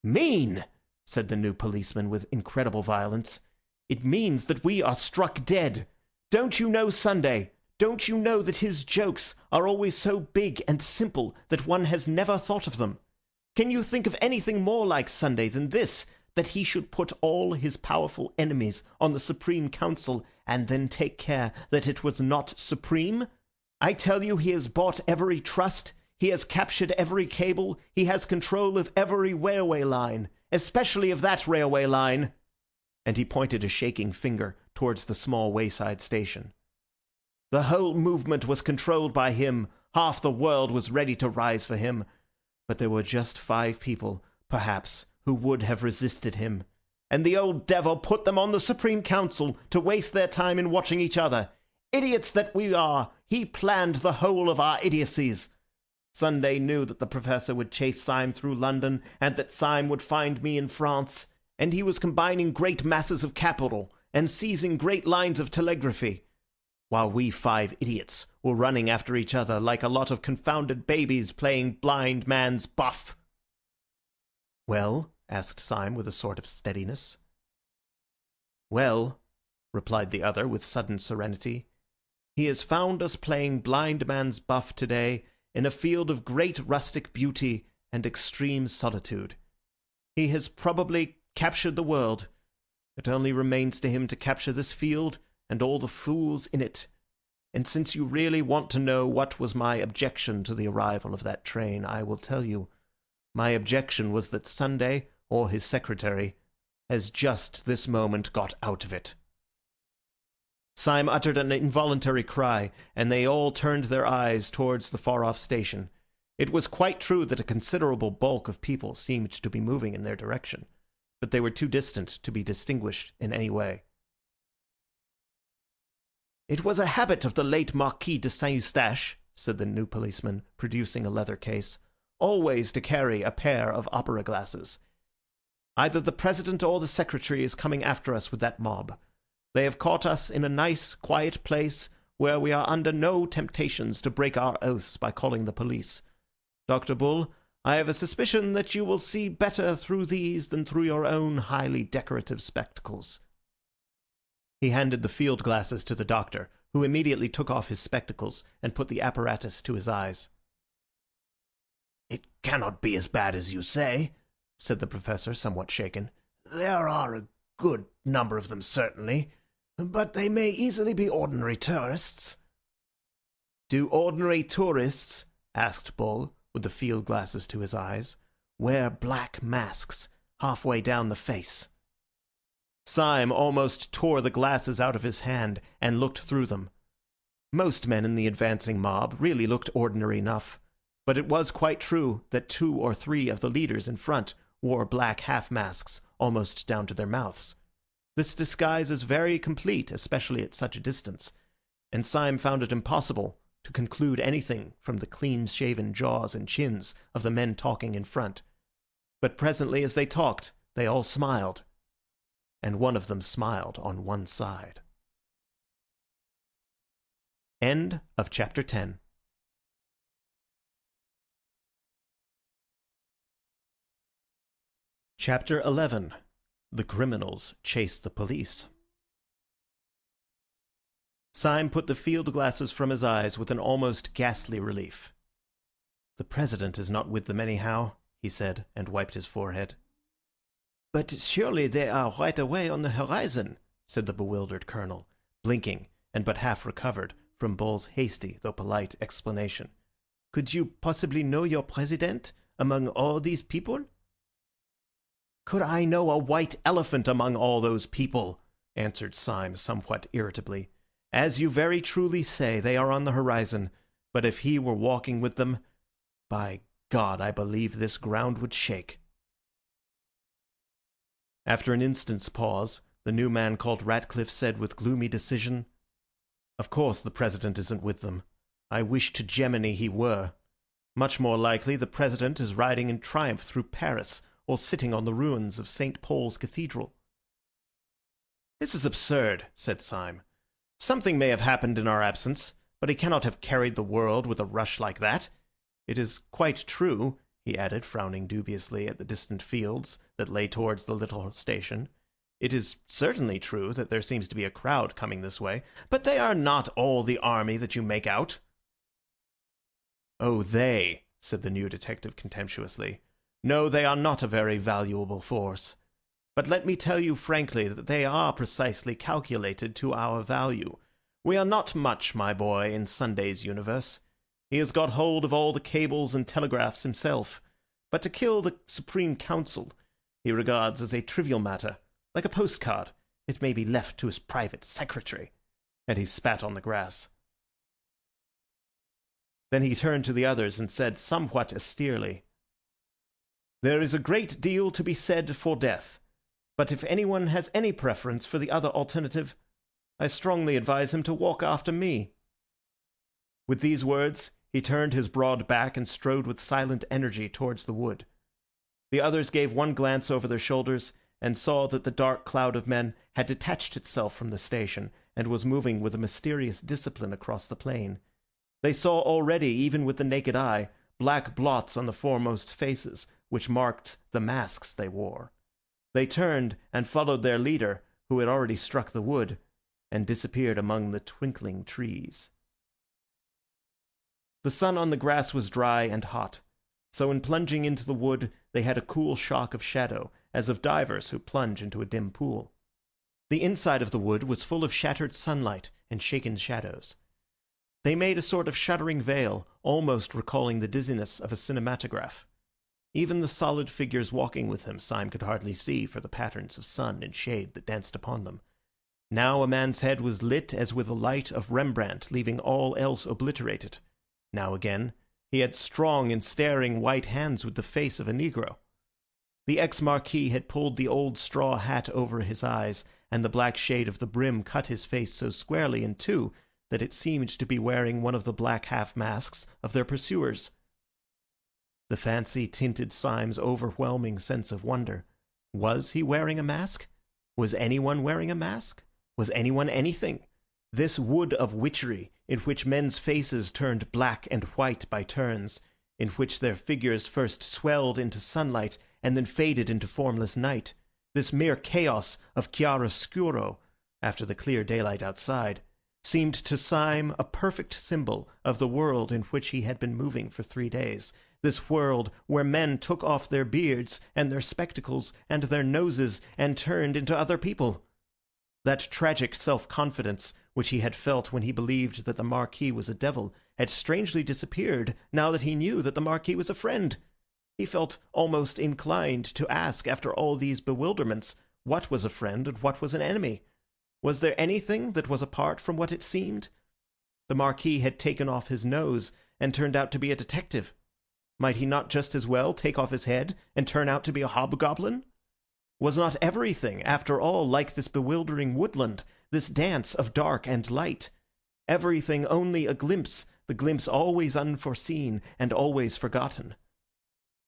"Mean?" said the new policeman with incredible violence. "It means that we are struck dead. Don't you know Sunday? Don't you know that his jokes are always so big and simple that one has never thought of them? Can you think of anything more like Sunday than this, that he should put all his powerful enemies on the Supreme Council and then take care that it was not supreme? I tell you he has bought every trust, he has captured every cable, he has control of every railway line, especially of that railway line," and he pointed a shaking finger towards the small wayside station. "The whole movement was controlled by him, half the world was ready to rise for him, but there were just 5 people, perhaps, who would have resisted him, and the old devil put them on the Supreme Council to waste their time in watching each other. Idiots that we are, he planned the whole of our idiocies. Sunday knew that the professor would chase Syme through London, and that Syme would find me in France, and he was combining great masses of capital and seizing great lines of telegraphy, while we 5 idiots were running after each other like a lot of confounded babies playing blind man's buff." "Well?" asked Syme with a sort of steadiness. "Well," replied the other with sudden serenity, "he has found us playing blind man's buff today in a field of great rustic beauty and extreme solitude. He has probably captured the world. It only remains to him to capture this field and all the fools in it. And since you really want to know what was my objection to the arrival of that train, I will tell you. My objection was that Sunday, or his secretary, has just this moment got out of it." Syme uttered an involuntary cry, and they all turned their eyes towards the far-off station. It was quite true that a considerable bulk of people seemed to be moving in their direction, but they were too distant to be distinguished in any way. "It was a habit of the late Marquis de Saint-Eustache," said the new policeman, producing a leather case, "always to carry a pair of opera glasses. Either the president or the secretary is coming after us with that mob. They have caught us in a nice, quiet place where we are under no temptations to break our oaths by calling the police. Dr. Bull, I have a suspicion that you will see better through these than through your own highly decorative spectacles." He handed the field glasses to the doctor, who immediately took off his spectacles and put the apparatus to his eyes. "It cannot be as bad as you say," said the professor, somewhat shaken. "There are a good number of them, certainly, but they may easily be ordinary tourists." "Do ordinary tourists," asked Bull, with the field glasses to his eyes, "wear black masks halfway down the face?" Syme almost tore the glasses out of his hand and looked through them. Most men in the advancing mob really looked ordinary enough, but it was quite true that 2 or 3 of the leaders in front wore black half-masks almost down to their mouths. This disguise is very complete, especially at such a distance, and Syme found it impossible to conclude anything from the clean-shaven jaws and chins of the men talking in front. But presently, as they talked, they all smiled, and one of them smiled on one side. End of chapter 10. Chapter 11. The criminals chase the police. Syme put the field glasses from his eyes with an almost ghastly relief. "The president is not with them anyhow," he said, and wiped his forehead. "But surely they are right away on the horizon," said the bewildered colonel, blinking, and but half recovered from Bull's hasty though polite explanation. "Could you possibly know your president among all these people?" "Could I know a white elephant among all those people?" answered Syme somewhat irritably. "As you very truly say, they are on the horizon, but if he were walking with them, by God, I believe this ground would shake." After an instant's pause, the new man called Ratcliffe said with gloomy decision, "Of course the president isn't with them. I wish to Gemini he were. Much more likely the president is riding in triumph through Paris, or sitting on the ruins of St. Paul's Cathedral." "This is absurd," said Syme. "Something may have happened in our absence, but he cannot have carried the world with a rush like that. It is quite true," he added, frowning dubiously at the distant fields that lay towards the little station. "It is certainly true that there seems to be a crowd coming this way, but they are not all the army that you make out." "Oh, they," said the new detective contemptuously. "No, they are not a very valuable force. But let me tell you frankly that they are precisely calculated to our value. We are not much, my boy, in Sunday's universe. He has got hold of all the cables and telegraphs himself, but to kill the Supreme Council he regards as a trivial matter, like a postcard. It may be left to his private secretary." And he spat on the grass. Then he turned to the others and said somewhat austerely, "There is a great deal to be said for death, but if anyone has any preference for the other alternative, I strongly advise him to walk after me." With these words, he turned his broad back and strode with silent energy towards the wood. The others gave one glance over their shoulders and saw that the dark cloud of men had detached itself from the station and was moving with a mysterious discipline across the plain. They saw already, even with the naked eye, black blots on the foremost faces, which marked the masks they wore. They turned and followed their leader, who had already struck the wood, and disappeared among the twinkling trees. The sun on the grass was dry and hot, so in plunging into the wood they had a cool shock of shadow, as of divers who plunge into a dim pool. The inside of the wood was full of shattered sunlight and shaken shadows. They made a sort of shuddering veil, almost recalling the dizziness of a cinematograph. Even the solid figures walking with him Syme could hardly see for the patterns of sun and shade that danced upon them. Now a man's head was lit as with the light of Rembrandt, leaving all else obliterated. Now again, he had strong and staring white hands with the face of a negro. The ex-marquis had pulled the old straw hat over his eyes, and the black shade of the brim cut his face so squarely in two that it seemed to be wearing one of the black half-masks of their pursuers. The fancy tinted Syme's overwhelming sense of wonder. Was he wearing a mask? Was anyone wearing a mask? Was anyone anything? This wood of witchery, in which men's faces turned black and white by turns, in which their figures first swelled into sunlight and then faded into formless night, this mere chaos of chiaroscuro, after the clear daylight outside, seemed to Syme a perfect symbol of the world in which he had been moving for 3 days, this world where men took off their beards and their spectacles and their noses and turned into other people. That tragic self-confidence which he had felt when he believed that the Marquis was a devil had strangely disappeared now that he knew that the Marquis was a friend. He felt almost inclined to ask, after all these bewilderments, what was a friend and what was an enemy. Was there anything that was apart from what it seemed? The Marquis had taken off his nose and turned out to be a detective. Might he not just as well take off his head and turn out to be a hobgoblin? Was not everything, after all, like this bewildering woodland, this dance of dark and light? Everything only a glimpse, the glimpse always unforeseen and always forgotten.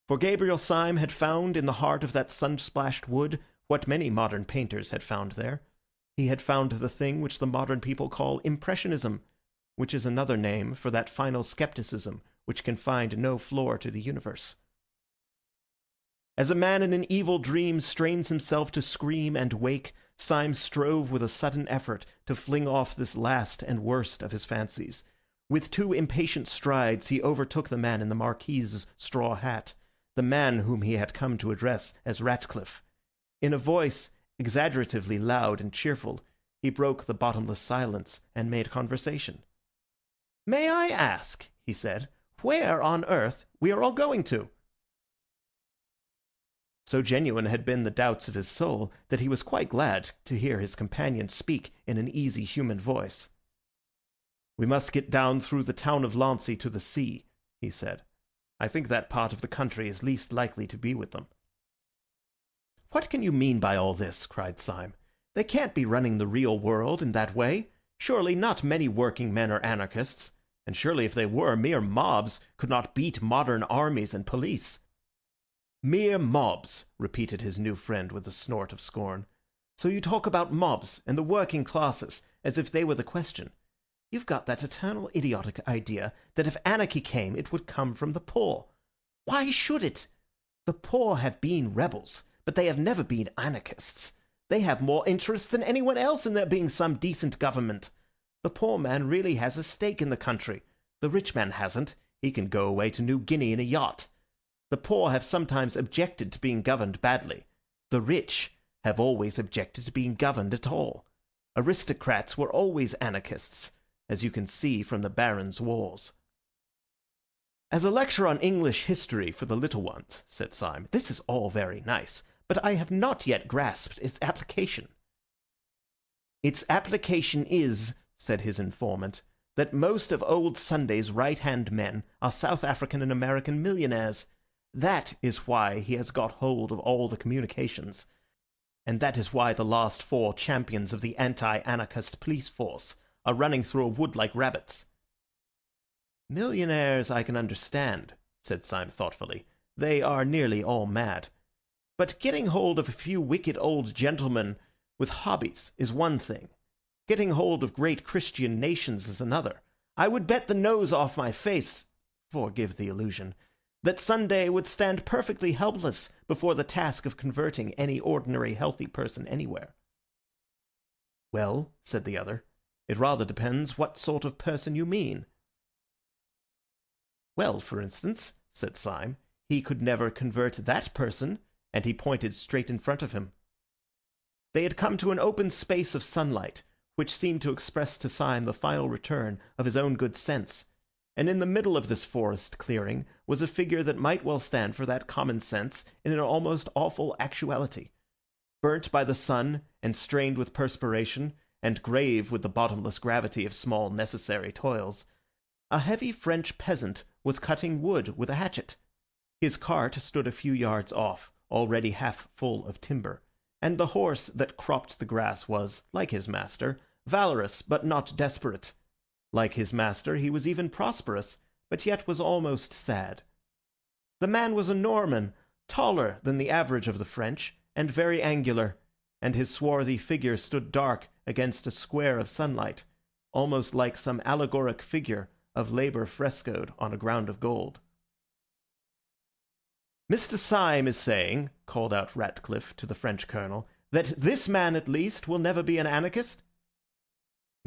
For Gabriel Syme had found in the heart of that sun-splashed wood what many modern painters had found there. He had found the thing which the modern people call impressionism, which is another name for that final skepticism which can find no floor to the universe. As a man in an evil dream strains himself to scream and wake, Syme strove with a sudden effort to fling off this last and worst of his fancies. With 2 impatient strides he overtook the man in the Marquis's straw hat, the man whom he had come to address as Ratcliffe. In a voice exaggeratively loud and cheerful, he broke the bottomless silence and made conversation. "May I ask," he said, "where on earth we are all going to?" So genuine had been the doubts of his soul that he was quite glad to hear his companion speak in an easy human voice. "We must get down through the town of Launcey to the sea," he said. "I think that part of the country is least likely to be with them." "What can you mean by all this?" cried Syme. "They can't be running the real world in that way. Surely not many working men are anarchists, and surely if they were, mere mobs could not beat modern armies and police." "Mere mobs," repeated his new friend with a snort of scorn. "So you talk about mobs and the working classes as if they were the question. You've got that eternal idiotic idea that if anarchy came, it would come from the poor. Why should it? The poor have been rebels, but they have never been anarchists. They have more interest than anyone else in there being some decent government. The poor man really has a stake in the country. The rich man hasn't. He can go away to New Guinea in a yacht. The poor have sometimes objected to being governed badly. The rich have always objected to being governed at all. Aristocrats were always anarchists, as you can see from the Barons' Wars." "As a lecture on English history for the little ones," said Syme, "this is all very nice, but I have not yet grasped its application." "Its application is," said his informant, "that most of old Sunday's right-hand men are South African and American millionaires. That is why he has got hold of all the communications. And that is why the last 4 champions of the anti-anarchist police force are running through a wood like rabbits." "Millionaires I can understand," said Syme thoughtfully. "They are nearly all mad. But getting hold of a few wicked old gentlemen with hobbies is one thing. Getting hold of great Christian nations is another. I would bet the nose off my face, forgive the illusion, that Sunday would stand perfectly helpless before the task of converting any ordinary healthy person anywhere." "Well," said the other, "it rather depends what sort of person you mean." "Well, for instance," said Syme, "he could never convert that person," and he pointed straight in front of him. They had come to an open space of sunlight, which seemed to express to Syme the final return of his own good sense, and in the middle of this forest clearing was a figure that might well stand for that common sense in an almost awful actuality. Burnt by the sun and strained with perspiration, and grave with the bottomless gravity of small necessary toils, a heavy French peasant was cutting wood with a hatchet. His cart stood a few yards off, already half full of timber, and the horse that cropped the grass was, like his master, valorous but not desperate. Like his master, he was even prosperous, but yet was almost sad. The man was a Norman, taller than the average of the French, and very angular, and his swarthy figure stood dark against a square of sunlight, almost like some allegoric figure of labour frescoed on a ground of gold. "Mr. Syme is saying," called out Ratcliffe to the French colonel, "that this man at least will never be an anarchist?"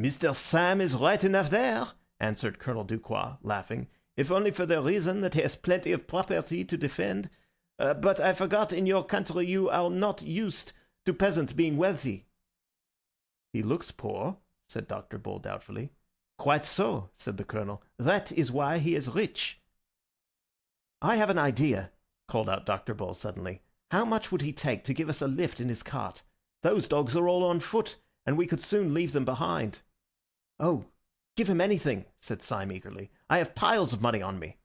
"Mr. Syme is right enough there," answered Colonel Ducroix, laughing, "if only for the reason that he has plenty of property to defend. But I forgot in your country you are not used to peasants being wealthy." "He looks poor," said Dr. Bull doubtfully. "Quite so," said the colonel. "That is why he is rich." "I have an idea," called out Dr. Bull suddenly. "How much would he take to give us a lift in his cart? Those dogs are all on foot, and we could soon leave them behind." "Oh, give him anything," said Syme eagerly. "I have piles of money on me."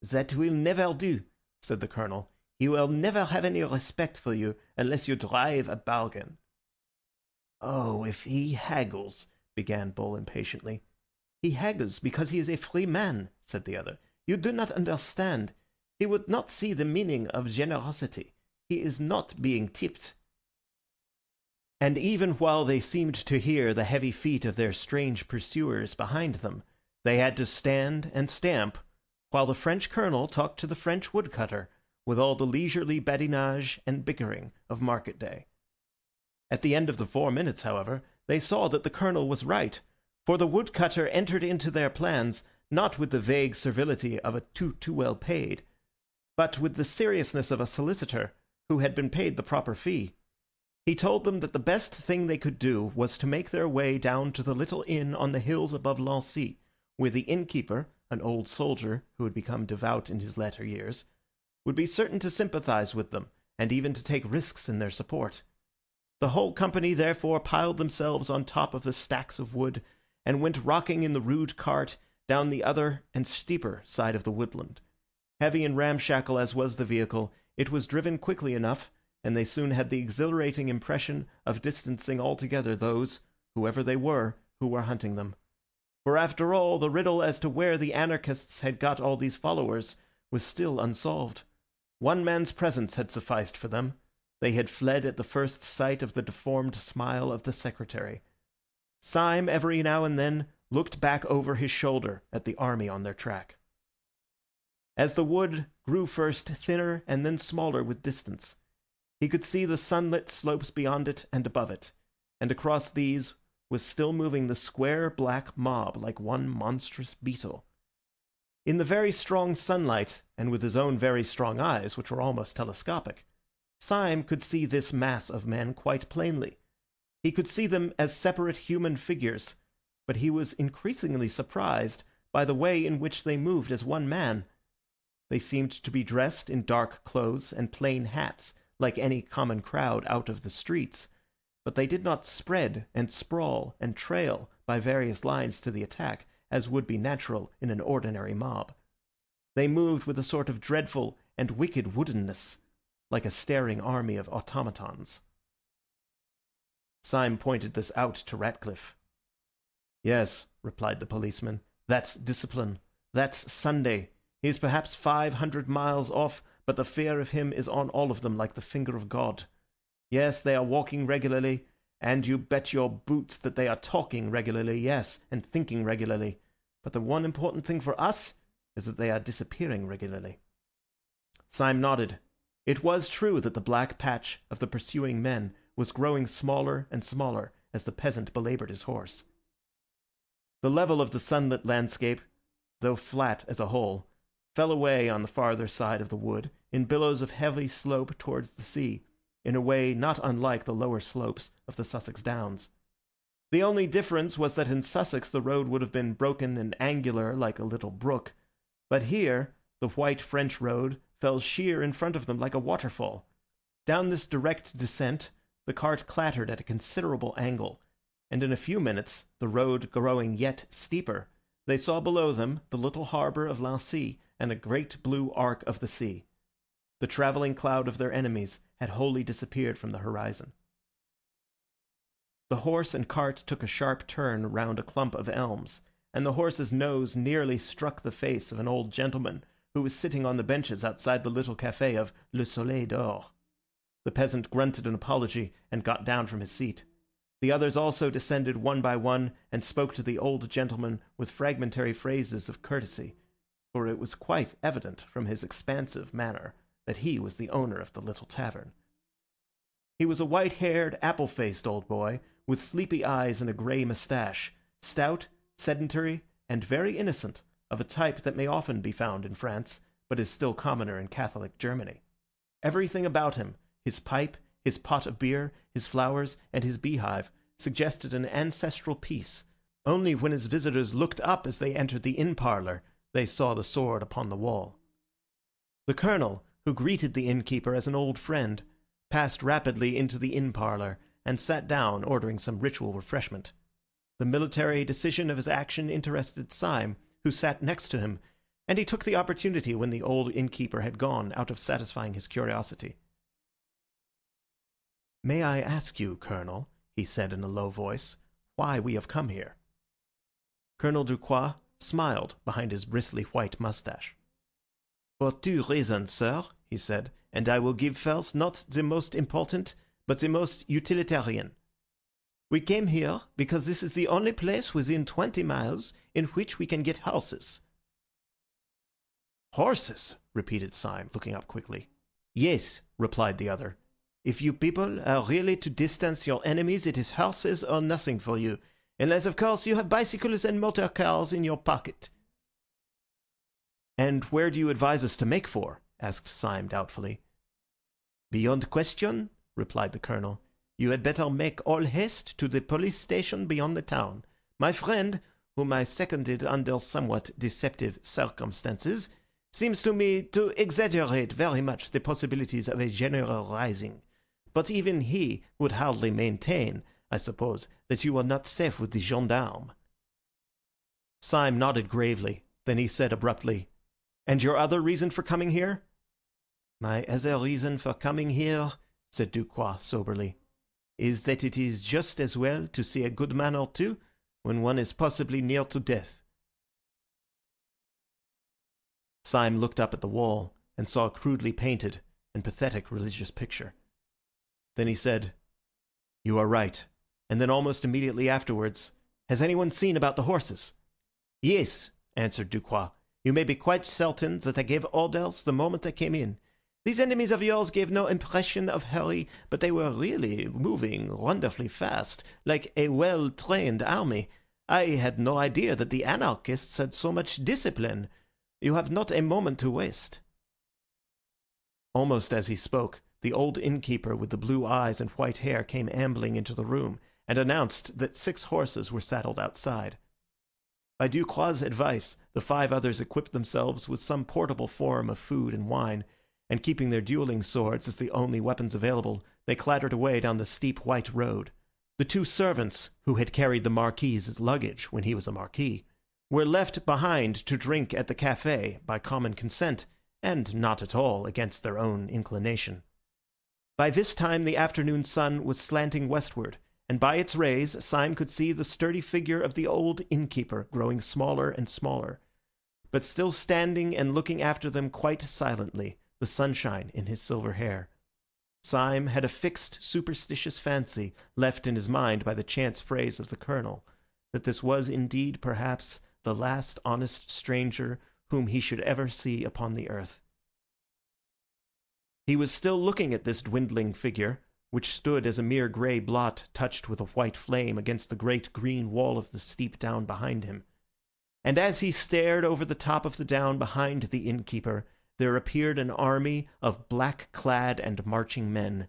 "That will never do," said the colonel. "He will never have any respect for you unless you drive a bargain." "Oh, if he haggles," began Bull impatiently. "He haggles because he is a free man," said the other. "You do not understand. He would not see the meaning of generosity. He is not being tipped." And even while they seemed to hear the heavy feet of their strange pursuers behind them, they had to stand and stamp, while the French colonel talked to the French woodcutter with all the leisurely badinage and bickering of market day. At the end of the 4 minutes, however, they saw that the colonel was right, for the woodcutter entered into their plans not with the vague servility of a too well paid, but with the seriousness of a solicitor who had been paid the proper fee. He told them that the best thing they could do was to make their way down to the little inn on the hills above Lancy, where the innkeeper, an old soldier who had become devout in his latter years, would be certain to sympathize with them, and even to take risks in their support. The whole company therefore piled themselves on top of the stacks of wood, and went rocking in the rude cart down the other and steeper side of the woodland. Heavy and ramshackle as was the vehicle, it was driven quickly enough, and they soon had the exhilarating impression of distancing altogether those, whoever they were, who were hunting them. For after all, the riddle as to where the anarchists had got all these followers was still unsolved. One man's presence had sufficed for them. They had fled at the first sight of the deformed smile of the secretary. Syme every now and then looked back over his shoulder at the army on their track. As the wood grew first thinner and then smaller with distance, he could see the sunlit slopes beyond it and above it, and across these was still moving the square black mob like one monstrous beetle. In the very strong sunlight, and with his own very strong eyes, which were almost telescopic, Syme could see this mass of men quite plainly. He could see them as separate human figures, but he was increasingly surprised by the way in which they moved as one man. They seemed to be dressed in dark clothes and plain hats, like any common crowd out of the streets, but they did not spread and sprawl and trail by various lines to the attack, as would be natural in an ordinary mob. They moved with a sort of dreadful and wicked woodenness, like a staring army of automatons. Syme pointed this out to Ratcliffe. "Yes," replied the policeman, "that's discipline. That's Sunday. He's perhaps 500 miles off, but the fear of him is on all of them like the finger of God. Yes, they are walking regularly, and you bet your boots that they are talking regularly, yes, and thinking regularly. But the one important thing for us is that they are disappearing regularly." Syme nodded. It was true that the black patch of the pursuing men was growing smaller and smaller as the peasant belaboured his horse. The level of the sunlit landscape, though flat as a whole, fell away on the farther side of the wood in billows of heavy slope towards the sea, in a way not unlike the lower slopes of the Sussex Downs. The only difference was that in Sussex the road would have been broken and angular like a little brook, but here the white French road fell sheer in front of them like a waterfall. Down this direct descent the cart clattered at a considerable angle, and in a few minutes, the road growing yet steeper, they saw below them the little harbour of Lancy and a great blue arc of the sea. The travelling cloud of their enemies had wholly disappeared from the horizon. The horse and cart took a sharp turn round a clump of elms, and the horse's nose nearly struck the face of an old gentleman who was sitting on the benches outside the little café of Le Soleil d'Or. The peasant grunted an apology and got down from his seat. The others also descended one by one and spoke to the old gentleman with fragmentary phrases of courtesy, for it was quite evident from his expansive manner that he was the owner of the little tavern. He was a white-haired, apple-faced old boy, with sleepy eyes and a grey moustache, stout, sedentary, and very innocent, of a type that may often be found in France, but is still commoner in Catholic Germany. Everything about him, his pipe, his pot of beer, his flowers, and his beehive, suggested an ancestral peace. Only when his visitors looked up as they entered the inn parlour, they saw the sword upon the wall. The colonel, who greeted the innkeeper as an old friend, passed rapidly into the inn parlour, and sat down, ordering some ritual refreshment. The military decision of his action interested Syme, who sat next to him, and he took the opportunity when the old innkeeper had gone out of satisfying his curiosity. "May I ask you, Colonel," he said in a low voice, "why we have come here?" Colonel Ducroix smiled behind his bristly white moustache. "For two reasons, sir," he said, "and I will give first not the most important, but the most utilitarian. We came here because this is the only place within 20 miles in which we can get horses." "Horses?" repeated Syme, looking up quickly. "Yes," replied the other. "If you people are really to distance your enemies, it is horses or nothing for you, unless, of course, you have bicycles and motor cars in your pocket." "And where do you advise us to make for?" asked Syme doubtfully. "Beyond question," replied the colonel. "You had better make all haste to the police station beyond the town. My friend, whom I seconded under somewhat deceptive circumstances, seems to me to exaggerate very much the possibilities of a general rising. But even he would hardly maintain, I suppose, that you are not safe with the gendarmes." Syme nodded gravely. Then he said abruptly, "And your other reason for coming here?" "My other reason for coming here," said Ducroix soberly, "is that it is just as well to see a good man or two when one is possibly near to death." Syme looked up at the wall and saw a crudely painted and pathetic religious picture. Then he said, "You are right." And then almost immediately afterwards, "Has anyone seen about the horses?" "Yes," answered Ducroix. "You may be quite certain that I gave orders the moment I came in. These enemies of yours gave no impression of hurry, but they were really moving wonderfully fast, like a well-trained army. I had no idea that the anarchists had so much discipline. You have not a moment to waste." Almost as he spoke, the old innkeeper with the blue eyes and white hair came ambling into the room, and announced that 6 horses were saddled outside. By Ducroix's advice, the 5 others equipped themselves with some portable form of food and wine, and keeping their dueling swords as the only weapons available, they clattered away down the steep white road. The 2 servants, who had carried the Marquis's luggage when he was a marquis, were left behind to drink at the café by common consent, and not at all against their own inclination. By this time the afternoon sun was slanting westward, and by its rays Syme could see the sturdy figure of the old innkeeper growing smaller and smaller, but still standing and looking after them quite silently, the sunshine in his silver hair. Syme had a fixed superstitious fancy, left in his mind by the chance phrase of the colonel, that this was indeed perhaps the last honest stranger whom he should ever see upon the earth. He was still looking at this dwindling figure, which stood as a mere grey blot touched with a white flame against the great green wall of the steep down behind him. And as he stared over the top of the down behind the innkeeper, there appeared an army of black-clad and marching men.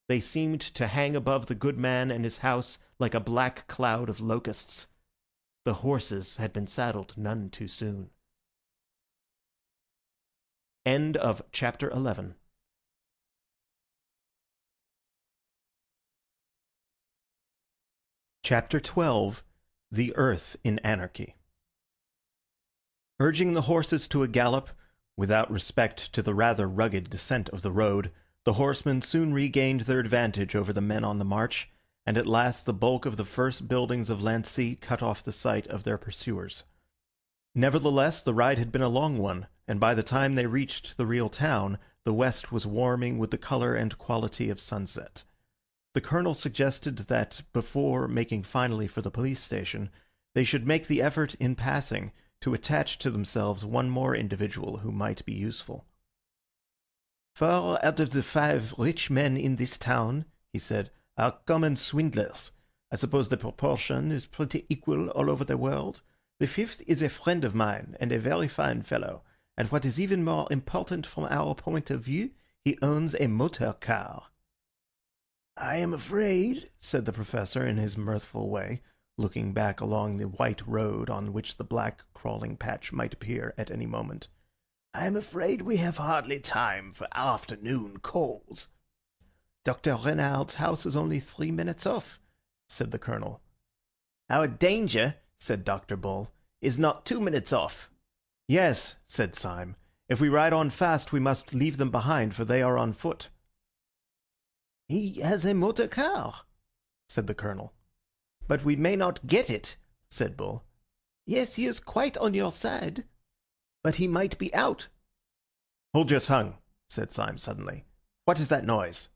They seemed to hang above the good man and his house like a black cloud of locusts. The horses had been saddled none too soon. End of chapter 11. Chapter 12. The Earth in Anarchy. Urging the horses to a gallop, without respect to the rather rugged descent of the road, the horsemen soon regained their advantage over the men on the march, and at last the bulk of the first buildings of Lancy cut off the sight of their pursuers. Nevertheless, the ride had been a long one, and by the time they reached the real town, the west was warming with the colour and quality of sunset. The colonel suggested that, before making finally for the police station, they should make the effort in passing to attach to themselves one more individual who might be useful. 4 out of the 5 rich men in this town, he said, are common swindlers. I suppose the proportion is pretty equal all over the world. The 5th is a friend of mine, and a very fine fellow, and what is even more important from our point of view, he owns a motor car. I am afraid, said the professor in his mirthful way, looking back along the white road on which the black crawling patch might appear at any moment. I am afraid we have hardly time for afternoon calls. Dr. Renard's house is only 3 minutes off, said the colonel. Our danger, said Dr. Bull, is not 2 minutes off. Yes, said Syme. If we ride on fast, we must leave them behind, for they are on foot. He has a motor car, said the colonel. But we may not get it, said Bull. Yes, he is quite on your side. But he might be out. Hold your tongue, said Syme suddenly. What is that noise?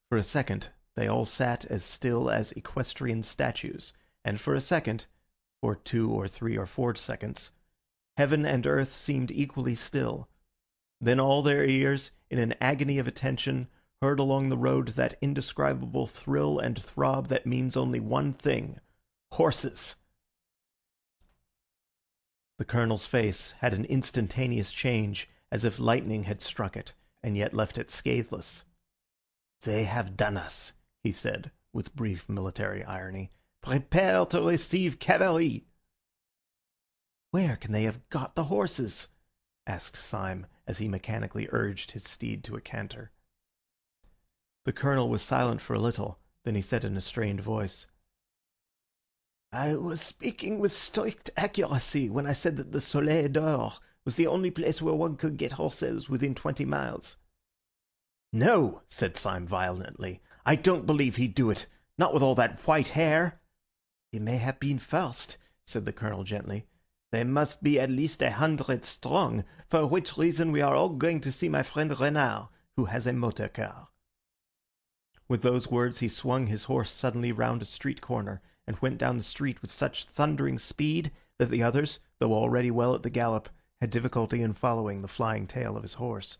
For a second, they all sat as still as equestrian statues, and for a second, for 2 or 3 or 4 seconds, heaven and earth seemed equally still. Then all their ears, in an agony of attention, heard along the road that indescribable thrill and throb that means only one thing: horses. The colonel's face had an instantaneous change, as if lightning had struck it, and yet left it scatheless. They have done us, he said, with brief military irony. Prepare to receive cavalry. Where can they have got the horses? Asked Syme, as he mechanically urged his steed to a canter. The colonel was silent for a little, then he said in a strained voice, I was speaking with strict accuracy when I said that the Soleil d'Or was the only place where one could get horses within 20 miles. No, said Syme violently. I don't believe he'd do it, not with all that white hair. He may have been first, said the colonel gently. They must be at least 100 strong, for which reason we are all going to see my friend Renard, who has a motor car. With those words he swung his horse suddenly round a street corner, and went down the street with such thundering speed that the others, though already well at the gallop, had difficulty in following the flying tail of his horse.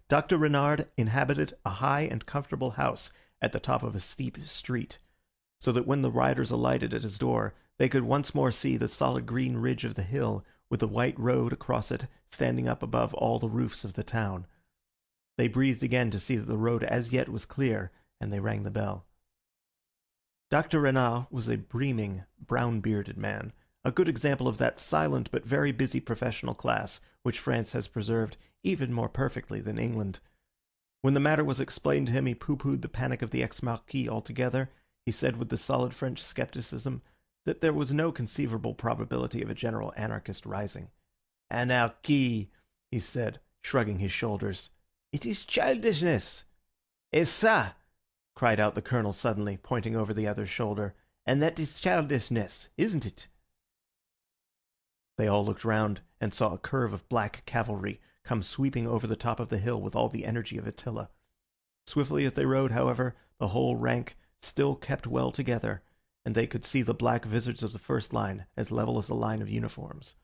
Dr. Renard inhabited a high and comfortable house at the top of a steep street, so that when the riders alighted at his door, they could once more see the solid green ridge of the hill, with the white road across it standing up above all the roofs of the town. They breathed again to see that the road as yet was clear, and they rang the bell. Dr. Renard was a breaming, brown-bearded man, a good example of that silent but very busy professional class which France has preserved even more perfectly than England. When the matter was explained to him, he pooh-poohed the panic of the ex-marquis altogether. He said with the solid French scepticism that there was no conceivable probability of a general anarchist rising. Anarchy, he said, shrugging his shoulders. It is childishness. Et ça, cried out the colonel suddenly, pointing over the other's shoulder. And that is childishness, isn't it? They all looked round and saw a curve of black cavalry come sweeping over the top of the hill with all the energy of Attila. Swiftly as they rode, however, the whole rank still kept well together, and they could see the black vizards of the first line as level as a line of uniforms.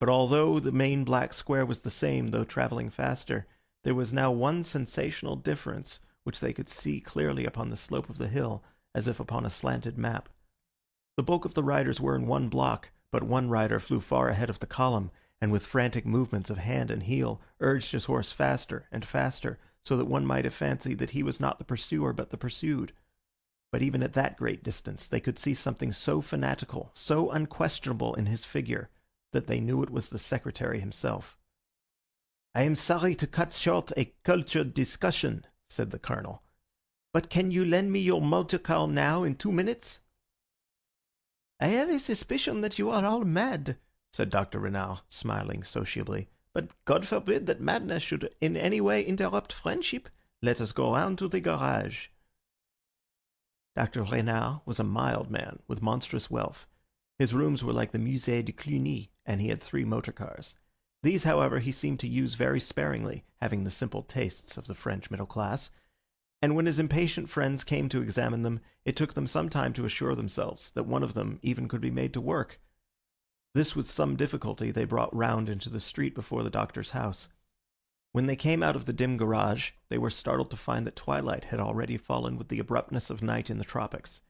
But although the main black square was the same, though travelling faster, there was now one sensational difference which they could see clearly upon the slope of the hill, as if upon a slanted map. The bulk of the riders were in one block, but one rider flew far ahead of the column, and with frantic movements of hand and heel urged his horse faster and faster, so that one might have fancied that he was not the pursuer but the pursued. But even at that great distance they could see something so fanatical, so unquestionable in his figure, that they knew it was the secretary himself. "I am sorry to cut short a cultured discussion," said the colonel, "but can you lend me your motor car now in 2 minutes?" "I have a suspicion that you are all mad," said Dr. Renard, smiling sociably. "But God forbid that madness should in any way interrupt friendship. Let us go round to the garage." Dr. Renard was a mild man with monstrous wealth. His rooms were like the Musée de Cluny, and he had 3 motor cars. These, however, he seemed to use very sparingly, having the simple tastes of the French middle class, and when his impatient friends came to examine them, it took them some time to assure themselves that one of them even could be made to work. This with some difficulty they brought round into the street before the doctor's house. When they came out of the dim garage, they were startled to find that twilight had already fallen with the abruptness of night in the tropics.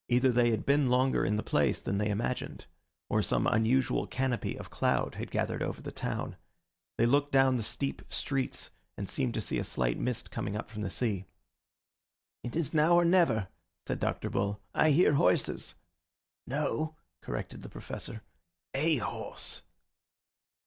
Either they had been longer in the place than they imagined, or some unusual canopy of cloud had gathered over the town. They looked down the steep streets and seemed to see a slight mist coming up from the sea. "It is now or never," said Dr. Bull. "I hear horses." "No," corrected the professor. "A horse."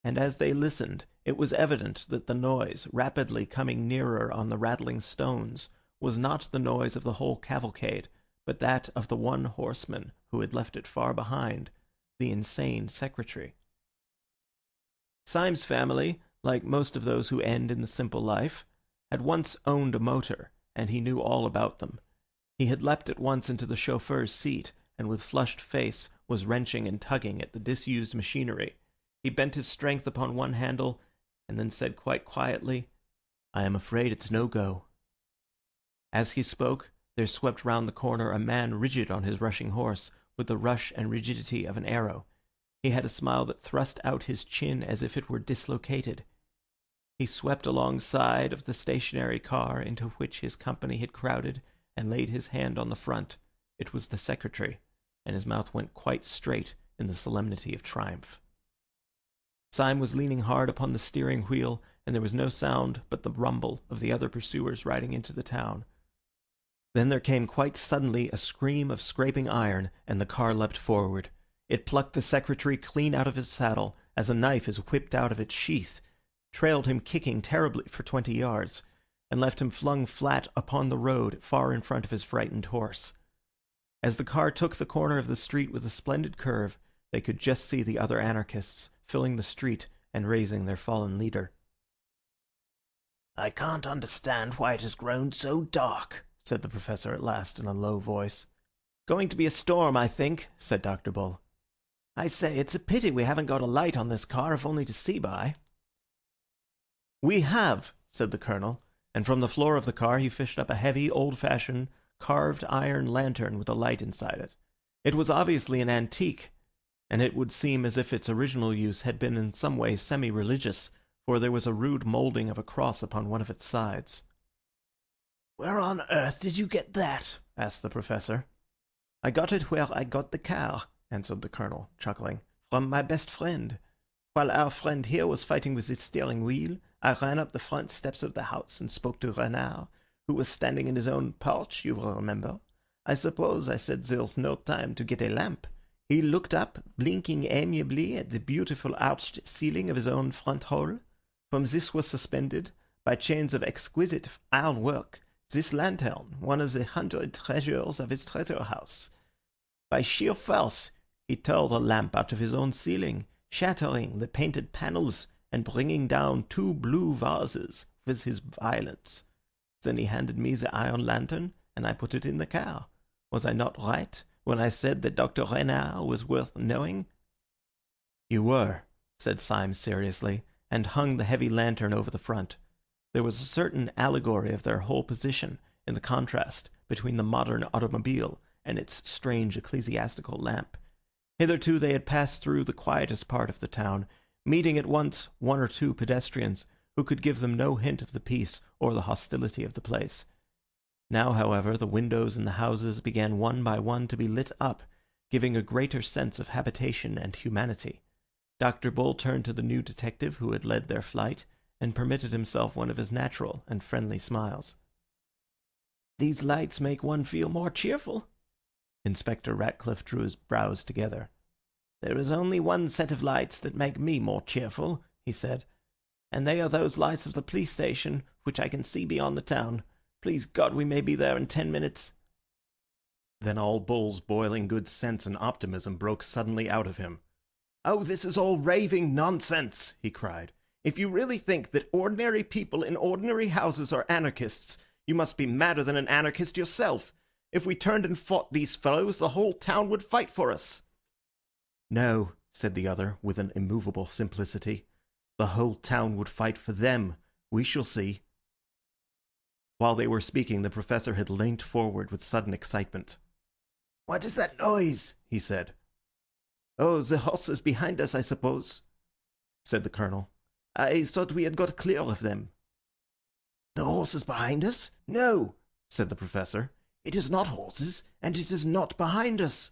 And as they listened, it was evident that the noise, rapidly coming nearer on the rattling stones, was not the noise of the whole cavalcade, but that of the one horseman who had left it far behind, the insane secretary. Syme's family, like most of those who end in the simple life, had once owned a motor, and he knew all about them. He had leapt at once into the chauffeur's seat, and with flushed face was wrenching and tugging at the disused machinery. He bent his strength upon one handle, and then said quite quietly, "I am afraid it's no go." As he spoke, there swept round the corner a man rigid on his rushing horse, with the rush and rigidity of an arrow. He had a smile that thrust out his chin as if it were dislocated. He swept alongside of the stationary car into which his company had crowded, and laid his hand on the front. It was the secretary, and his mouth went quite straight in the solemnity of triumph. Syme was leaning hard upon the steering wheel, and there was no sound but the rumble of the other pursuers riding into the town. Then there came quite suddenly a scream of scraping iron, and the car leapt forward. It plucked the secretary clean out of his saddle, as a knife is whipped out of its sheath, trailed him kicking terribly for 20 yards, and left him flung flat upon the road far in front of his frightened horse. As the car took the corner of the street with a splendid curve, they could just see the other anarchists filling the street and raising their fallen leader. "I can't understand why it has grown so dark," said the professor at last in a low voice. "Going to be a storm, I think," said Dr. Bull. "I say, it's a pity we haven't got a light on this car, if only to see by." "We have," said the colonel, and from the floor of the car he fished up a heavy, old-fashioned, carved iron lantern with a light inside it. It was obviously an antique, and it would seem as if its original use had been in some way semi-religious, for there was a rude moulding of a cross upon one of its sides. "Where on earth did you get that?" asked the professor. "I got it where I got the car," answered the colonel, chuckling, "from my best friend. While our friend here was fighting with the steering wheel, I ran up the front steps of the house and spoke to Renard, who was standing in his own porch, you will remember. I suppose I said there's no time to get a lamp. He looked up, blinking amiably at the beautiful arched ceiling of his own front hall. From this was suspended, by chains of exquisite ironwork, this lantern, one of the 100 treasures of his treasure house. By sheer force, he tore the lamp out of his own ceiling, shattering the painted panels and bringing down 2 blue vases with his violence. Then he handed me the iron lantern, and I put it in the car. Was I not right when I said that Dr. Renard was worth knowing?" "You were," said Syme seriously, and hung the heavy lantern over the front. There was a certain allegory of their whole position in the contrast between the modern automobile and its strange ecclesiastical lamp. Hitherto they had passed through the quietest part of the town, meeting at once 1 or 2 pedestrians who could give them no hint of the peace or the hostility of the place. Now, however, the windows in the houses began one by one to be lit up, giving a greater sense of habitation and humanity. Dr. Bull turned to the new detective who had led their flight, and permitted himself one of his natural and friendly smiles. "These lights make one feel more cheerful." Inspector Ratcliffe drew his brows together. "There is only one set of lights that make me more cheerful," he said, "and they are those lights of the police station which I can see beyond the town. Please God we may be there in 10 minutes." Then all Bull's boiling good sense and optimism broke suddenly out of him. "Oh, this is all raving nonsense!" he cried. "If you really think that ordinary people in ordinary houses are anarchists, you must be madder than an anarchist yourself. If we turned and fought these fellows, the whole town would fight for us." "No," said the other, with an immovable simplicity. "The whole town would fight for them. We shall see." While they were speaking, the Professor had leant forward with sudden excitement. "What is that noise?" he said. "Oh, the horses behind us, I suppose," said the Colonel. "I thought we had got clear of them." "The horses behind us? No," said the Professor. "It is not horses, and it is not behind us."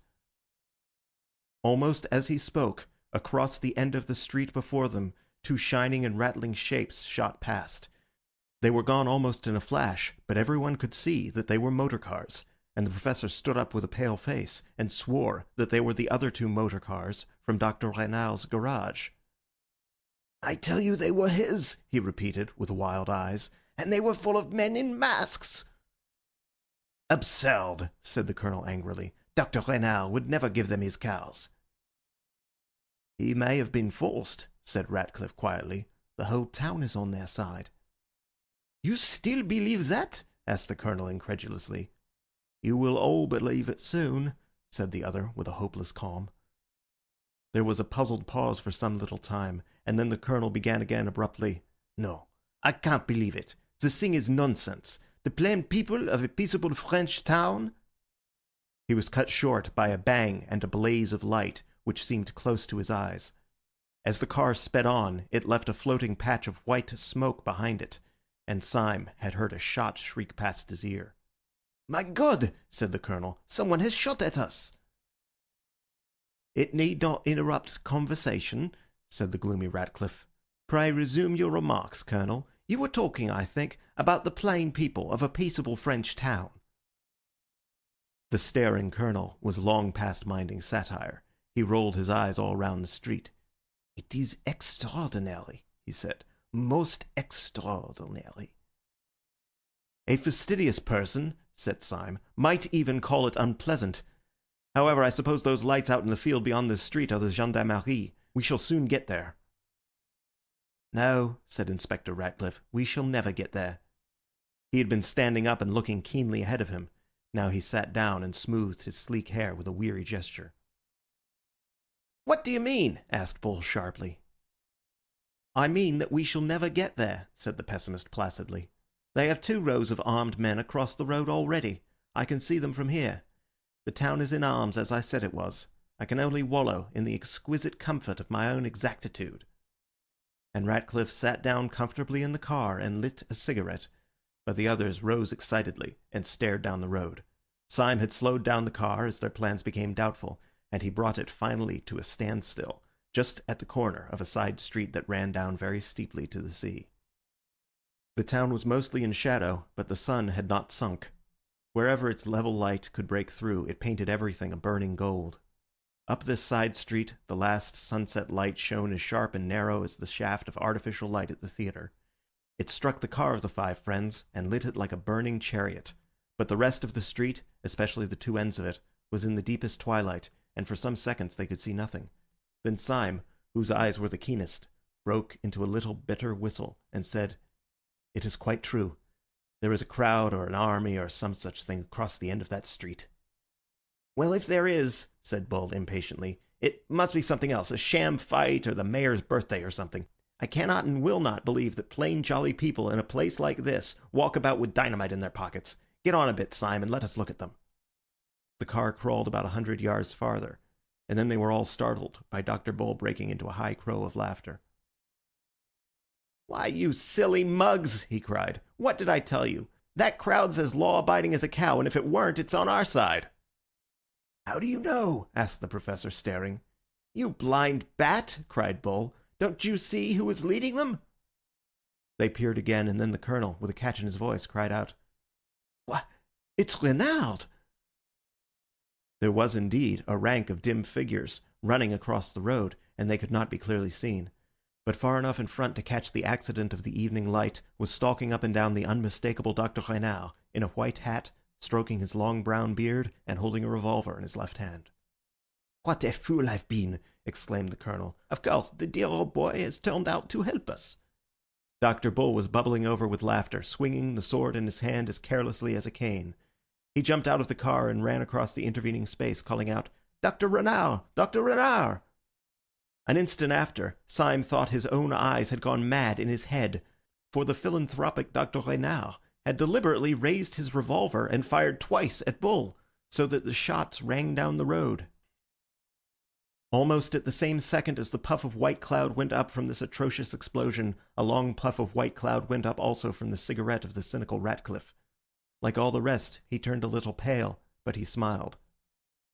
Almost as he spoke, across the end of the street before them, two shining and rattling shapes shot past. They were gone almost in a flash, but everyone could see that they were motor cars, and the Professor stood up with a pale face and swore that they were the other two motor cars from Dr. Renard's garage. "I tell you they were his," he repeated, with wild eyes, "and they were full of men in masks." "Absurd," said the Colonel angrily. "Dr. Renard would never give them his cows." "He may have been forced," said Ratcliffe quietly. "The whole town is on their side." "You still believe that?" asked the Colonel incredulously. "You will all believe it soon," said the other with a hopeless calm. There was a puzzled pause for some little time, and then the Colonel began again abruptly. "No, I can't believe it. The thing is nonsense. The plain people of a peaceable French town—" He was cut short by a bang and a blaze of light which seemed close to his eyes. As the car sped on, it left a floating patch of white smoke behind it, and Syme had heard a shot shriek past his ear. "My God!" said the Colonel. "Someone has shot at us." "It need not interrupt conversation," said the gloomy Ratcliffe. "Pray resume your remarks, Colonel. You were talking, I think, about the plain people of a peaceable French town." The staring Colonel was long past minding satire. He rolled his eyes all round the street. "It is extraordinary," he said. "Most extraordinary." "A fastidious person," said Syme, "might even call it unpleasant. However, I suppose those lights out in the field beyond this street are the gendarmerie. We shall soon get there." "No," said Inspector Ratcliffe, "we shall never get there." He had been standing up and looking keenly ahead of him. Now he sat down and smoothed his sleek hair with a weary gesture. "What do you mean?" asked Bull sharply. "I mean that we shall never get there," said the pessimist placidly. "They have 2 rows of armed men across the road already. I can see them from here. The town is in arms, as I said it was. I can only wallow in the exquisite comfort of my own exactitude." And Ratcliffe sat down comfortably in the car and lit a cigarette, but the others rose excitedly and stared down the road. Syme had slowed down the car as their plans became doubtful, and he brought it finally to a standstill, just at the corner of a side street that ran down very steeply to the sea. The town was mostly in shadow, but the sun had not sunk. Wherever its level light could break through, it painted everything a burning gold. Up this side street, the last sunset light shone as sharp and narrow as the shaft of artificial light at the theatre. It struck the car of the 5 friends and lit it like a burning chariot, but the rest of the street, especially the 2 ends of it, was in the deepest twilight, and for some seconds they could see nothing. Then Syme, whose eyes were the keenest, broke into a little bitter whistle and said, "It is quite true. There is a crowd or an army or some such thing across the end of that street." "Well, if there is," said Bull impatiently, "it must be something else, a sham fight or the mayor's birthday or something. I cannot and will not believe that plain jolly people in a place like this walk about with dynamite in their pockets. Get on a bit, Syme, and let us look at them." The car crawled about 100 yards farther, and then they were all startled by Dr. Bull breaking into a high crow of laughter. "Why, you silly mugs," he cried. "What did I tell you? That crowd's as law-abiding as a cow, and if it weren't, it's on our side." "How do you know?" asked the Professor, staring. "You blind bat!" cried Bull. "Don't you see who is leading them?" They peered again, and then the colonel, with a catch in his voice, cried out, "Why, it's Renard!" There was indeed a rank of dim figures running across the road, and they could not be clearly seen. But far enough in front to catch the accident of the evening light was stalking up and down the unmistakable Dr. Renard, in a white hat, stroking his long brown beard, and holding a revolver in his left hand. "What a fool I've been!" exclaimed the colonel. "Of course, the dear old boy has turned out to help us." Dr. Bull was bubbling over with laughter, swinging the sword in his hand as carelessly as a cane. He jumped out of the car and ran across the intervening space, calling out, "Dr. Renard! Dr. Renard!" An instant after, Syme thought his own eyes had gone mad in his head, for the philanthropic Dr. Renard had deliberately raised his revolver and fired twice at Bull, so that the shots rang down the road. Almost at the same second as the puff of white cloud went up from this atrocious explosion, a long puff of white cloud went up also from the cigarette of the cynical Ratcliffe. Like all the rest, he turned a little pale, but he smiled.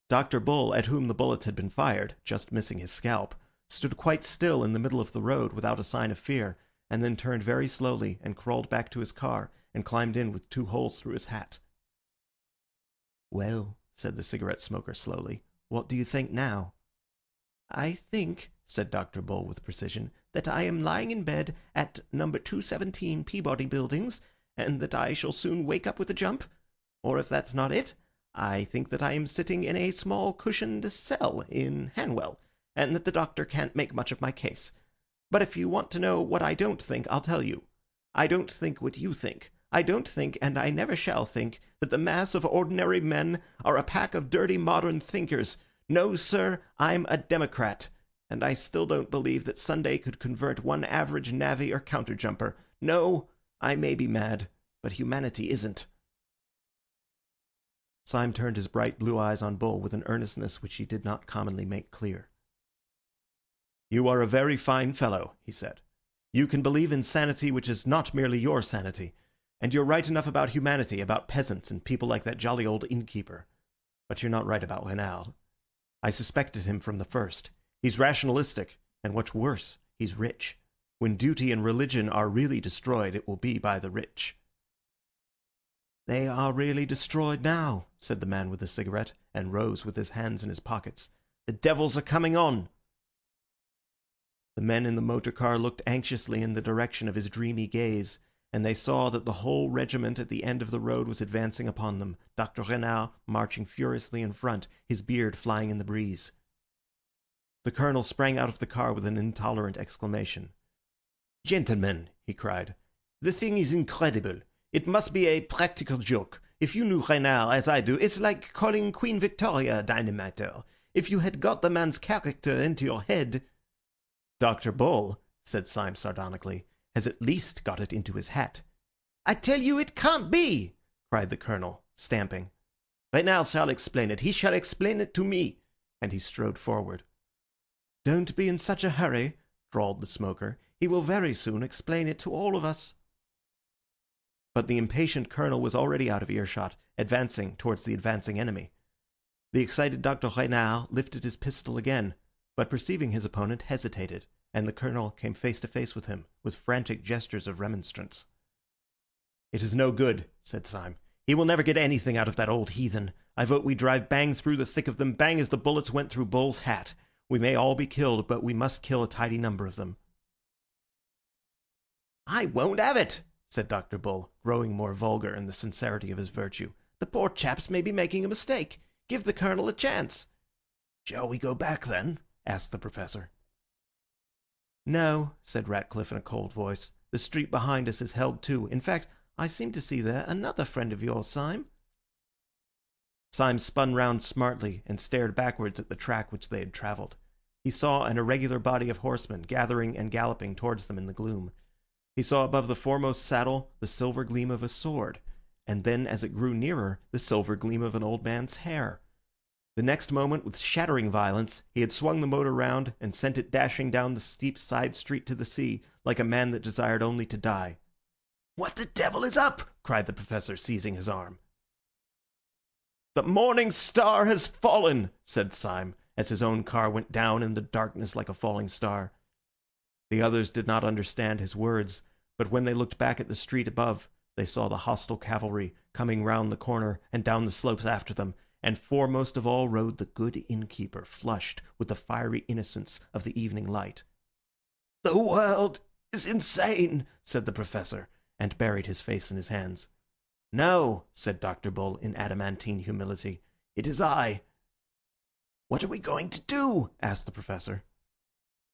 Dr. Bull, at whom the bullets had been fired, just missing his scalp, stood quite still in the middle of the road without a sign of fear, and then turned very slowly and crawled back to his car and climbed in with 2 holes through his hat. "Well," said the cigarette smoker slowly, "what do you think now?" "I think," said Dr. Bull with precision, "that I am lying in bed at number 217 Peabody Buildings, and that I shall soon wake up with a jump. Or if that's not it, I think that I am sitting in a small cushioned cell in Hanwell, and that the doctor can't make much of my case. But if you want to know what I don't think, I'll tell you. I don't think what you think. I don't think, and I never shall think, that the mass of ordinary men are a pack of dirty modern thinkers. No, sir, I'm a Democrat, and I still don't believe that Sunday could convert one average navvy or counter-jumper. No, I may be mad, but humanity isn't." Syme turned his bright blue eyes on Bull with an earnestness which he did not commonly make clear. "You are a very fine fellow," he said. "You can believe in sanity which is not merely your sanity, and you're right enough about humanity, about peasants and people like that jolly old innkeeper. But you're not right about Renard. I suspected him from the first. He's rationalistic, and what's worse, he's rich. When duty and religion are really destroyed, it will be by the rich." "They are really destroyed now," said the man with the cigarette, and rose with his hands in his pockets. "The devils are coming on." The men in the motor car looked anxiously in the direction of his dreamy gaze, and they saw that the whole regiment at the end of the road was advancing upon them, Dr. Renard marching furiously in front, his beard flying in the breeze. The colonel sprang out of the car with an intolerant exclamation. "Gentlemen," he cried, "the thing is incredible. It must be a practical joke. If you knew Renard as I do, it's like calling Queen Victoria a dynamiter. If you had got the man's character into your head—" "Dr. Bull," said Syme sardonically, "has at least got it into his hat." "I tell you it can't be!" cried the colonel, stamping. "Renard shall explain it. He shall explain it to me." And he strode forward. "Don't be in such a hurry," drawled the smoker. "He will very soon explain it to all of us." But the impatient colonel was already out of earshot, advancing towards the advancing enemy. The excited Dr. Renard lifted his pistol again, but perceiving his opponent, hesitated, and the colonel came face to face with him, with frantic gestures of remonstrance. "It is no good," said Syme. "He will never get anything out of that old heathen. I vote we drive bang through the thick of them, bang as the bullets went through Bull's hat. We may all be killed, but we must kill a tidy number of them." "I won't have it," said Dr. Bull, growing more vulgar in the sincerity of his virtue. "The poor chaps may be making a mistake. Give the colonel a chance." "Shall we go back, then?" asked the professor. "No," said Ratcliffe in a cold voice. "The street behind us is held too. In fact, I seem to see there another friend of yours, Syme." Syme spun round smartly and stared backwards at the track which they had travelled. He saw an irregular body of horsemen gathering and galloping towards them in the gloom. He saw above the foremost saddle the silver gleam of a sword, and then as it grew nearer, the silver gleam of an old man's hair. The next moment, with shattering violence, he had swung the motor round and sent it dashing down the steep side street to the sea, like a man that desired only to die. "What the devil is up?" cried the professor, seizing his arm. "The morning star has fallen," said Syme, as his own car went down in the darkness like a falling star. The others did not understand his words, but when they looked back at the street above, they saw the hostile cavalry coming round the corner and down the slopes after them, and foremost of all rode the good innkeeper, flushed with the fiery innocence of the evening light. "The world is insane," said the Professor, and buried his face in his hands. "No," said Dr. Bull in adamantine humility, "it is I." "What are we going to do?" asked the Professor.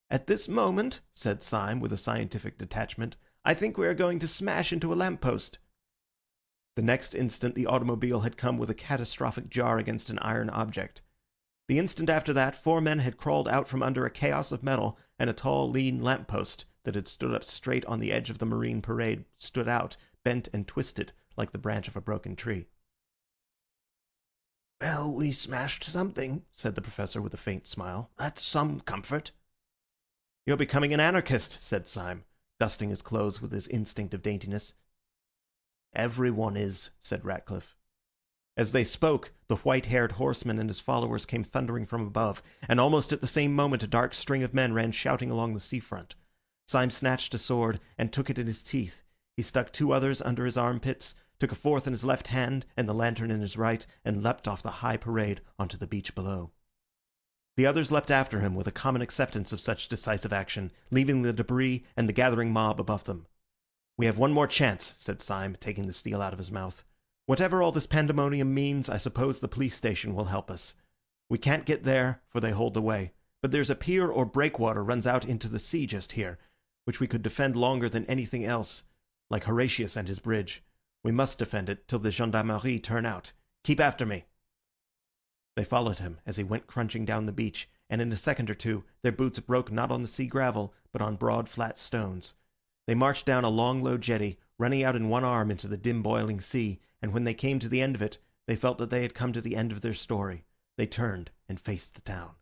"At this moment," said Syme with a scientific detachment, "I think we are going to smash into a lamp-post." The next instant the automobile had come with a catastrophic jar against an iron object. The instant after that, 4 men had crawled out from under a chaos of metal, and a tall, lean lamp-post that had stood up straight on the edge of the Marine Parade stood out, bent and twisted like the branch of a broken tree. "Well, we smashed something," said the Professor with a faint smile. "That's some comfort." "You're becoming an anarchist," said Syme, dusting his clothes with his instinct of daintiness. "Everyone is," said Ratcliffe. As they spoke, the white-haired horseman and his followers came thundering from above, and almost at the same moment a dark string of men ran shouting along the seafront. Syme snatched a sword and took it in his teeth. He stuck 2 others under his armpits, took a 4th in his left hand and the lantern in his right, and leapt off the high parade onto the beach below. The others leapt after him with a common acceptance of such decisive action, leaving the debris and the gathering mob above them. "We have one more chance," said Syme, taking the steel out of his mouth. "Whatever all this pandemonium means, I suppose the police station will help us. We can't get there, for they hold the way, but there's a pier or breakwater runs out into the sea just here, which we could defend longer than anything else, like Horatius and his bridge. We must defend it till the gendarmerie turn out. Keep after me." They followed him as he went crunching down the beach, and in a second or two their boots broke not on the sea gravel, but on broad flat stones. They marched down a long low jetty, running out in one arm into the dim boiling sea, and when they came to the end of it, they felt that they had come to the end of their story. They turned and faced the town.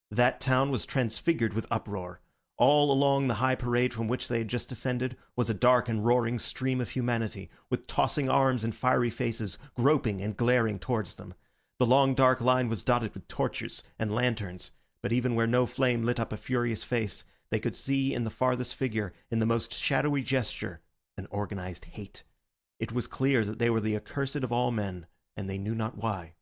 That town was transfigured with uproar. All along the high parade from which they had just descended was a dark and roaring stream of humanity, with tossing arms and fiery faces, groping and glaring towards them. The long dark line was dotted with torches and lanterns, but even where no flame lit up a furious face, they could see in the farthest figure, in the most shadowy gesture, an organized hate. It was clear that they were the accursed of all men, and they knew not why.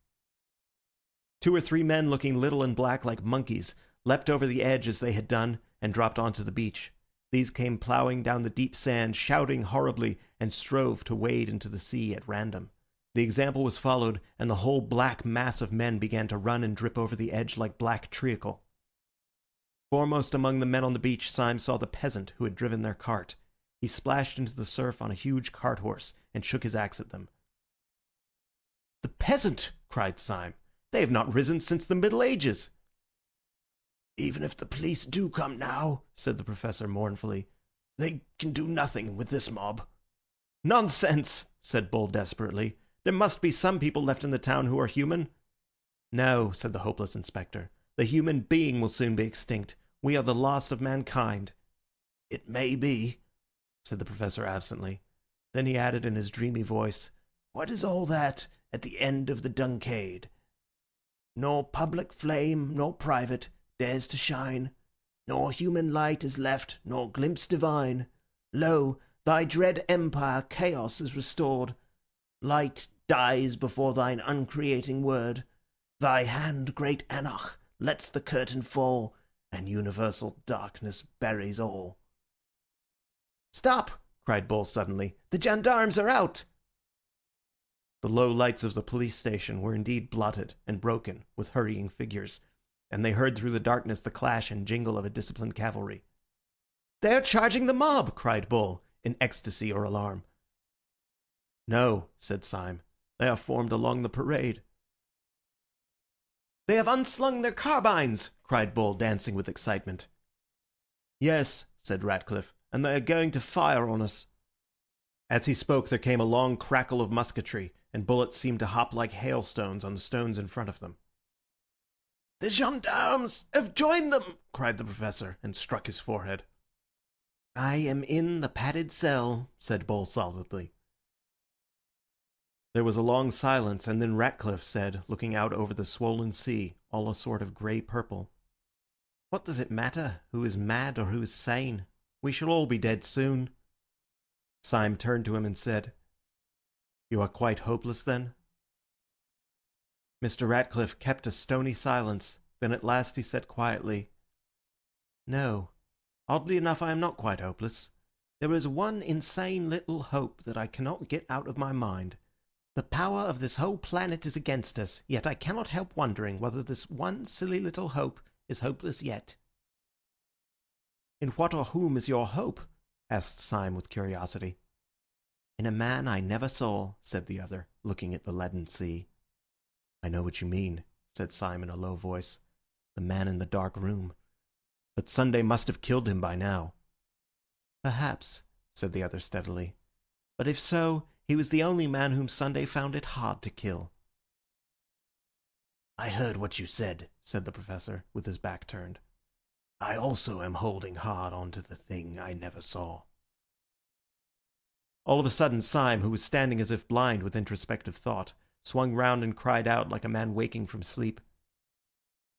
2 or 3 men looking little and black like monkeys leapt over the edge as they had done and dropped onto the beach. These came ploughing down the deep sand, shouting horribly, and strove to wade into the sea at random. The example was followed, and the whole black mass of men began to run and drip over the edge like black treacle. Foremost among the men on the beach, Syme saw the peasant who had driven their cart. He splashed into the surf on a huge cart-horse and shook his axe at them. "The peasant!" cried Syme. "They have not risen since the Middle Ages." "Even if the police do come now," said the Professor mournfully, "they can do nothing with this mob." "Nonsense!" said Bull desperately. "There must be some people left in the town who are human." "No," said the hopeless inspector. "The human being will soon be extinct. We are the last of mankind." "It may be," said the Professor absently. Then he added in his dreamy voice, "What is all that at the end of the Duncade? Nor public flame, nor private, dares to shine, nor human light is left, nor glimpse divine. Lo, thy dread empire chaos is restored. Light dies before thine uncreating word. Thy hand, great Anarch, lets the curtain fall, and universal darkness buries all." "Stop!" cried Bull suddenly. "The gendarmes are out!" The low lights of the police station were indeed blotted and broken with hurrying figures, and they heard through the darkness the clash and jingle of a disciplined cavalry. "They are charging the mob!" cried Bull, in ecstasy or alarm. "No," said Syme. "They are formed along the parade." "They have unslung their carbines!" cried Bull, dancing with excitement. "Yes," said Ratcliffe, "and they are going to fire on us." As he spoke there came a long crackle of musketry, and bullets seemed to hop like hailstones on the stones in front of them. "The gendarmes have joined them!" cried the Professor, and struck his forehead. "I am in the padded cell," said Bull solidly. There was a long silence, and then Ratcliffe said, looking out over the swollen sea, all a sort of grey purple, "What does it matter who is mad or who is sane? We shall all be dead soon." Syme turned to him and said, "You are quite hopeless, then?" Mr. Ratcliffe kept a stony silence. Then at last he said quietly, "No. Oddly enough, I am not quite hopeless. There is one insane little hope that I cannot get out of my mind. The power of this whole planet is against us, yet I cannot help wondering whether this one silly little hope is hopeless yet." "In what or whom is your hope?" asked Syme with curiosity. "In a man I never saw," said the other, looking at the leaden sea. "I know what you mean," said Syme in a low voice. "The man in the dark room. But Sunday must have killed him by now." "Perhaps," said the other steadily. "But if so, he was the only man whom Sunday found it hard to kill." "I heard what you said," said the Professor, with his back turned. "I also am holding hard on to the thing I never saw." All of a sudden Syme, who was standing as if blind with introspective thought, swung round and cried out like a man waking from sleep.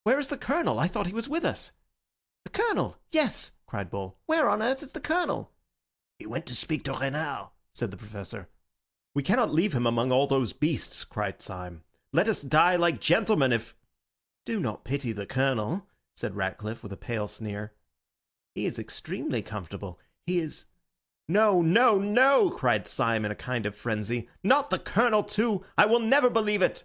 "Where is the Colonel? I thought he was with us." "The Colonel! Yes!" cried Bull. "Where on earth is the Colonel?" "He went to speak to Renard," said the Professor. "We cannot leave him among all those beasts," cried Syme. "Let us die like gentlemen if—" "Do not pity the Colonel," said Ratcliffe with a pale sneer. "He is extremely comfortable. He is—" "No, no, no!" cried Syme in a kind of frenzy. "Not the Colonel too! I will never believe it!"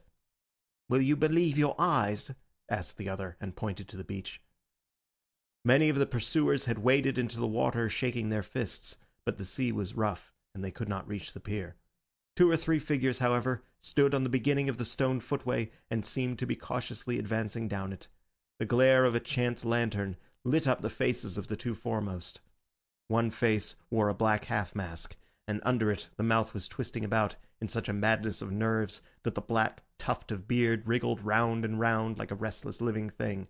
"Will you believe your eyes?" asked the other, and pointed to the beach. Many of the pursuers had waded into the water shaking their fists, but the sea was rough, and they could not reach the pier. 2 or 3 figures, however, stood on the beginning of the stone footway and seemed to be cautiously advancing down it. The glare of a chance lantern lit up the faces of the 2 foremost. One face wore a black half-mask, and under it the mouth was twisting about in such a madness of nerves that the black tuft of beard wriggled round and round like a restless living thing.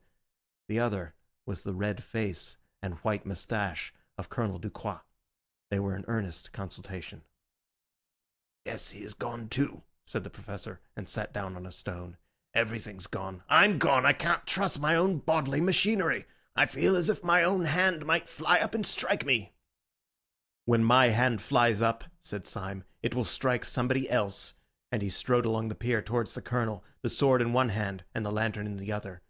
The other was the red face and white moustache of Colonel Ducroix. They were in earnest consultation. "Yes, he is gone too," said the Professor, and sat down on a stone. "Everything's gone. I'm gone. I can't trust my own bodily machinery. I feel as if my own hand might fly up and strike me." "When my hand flies up," said Syme, "it will strike somebody else," and he strode along the pier towards the Colonel, the sword in one hand and the lantern in the other.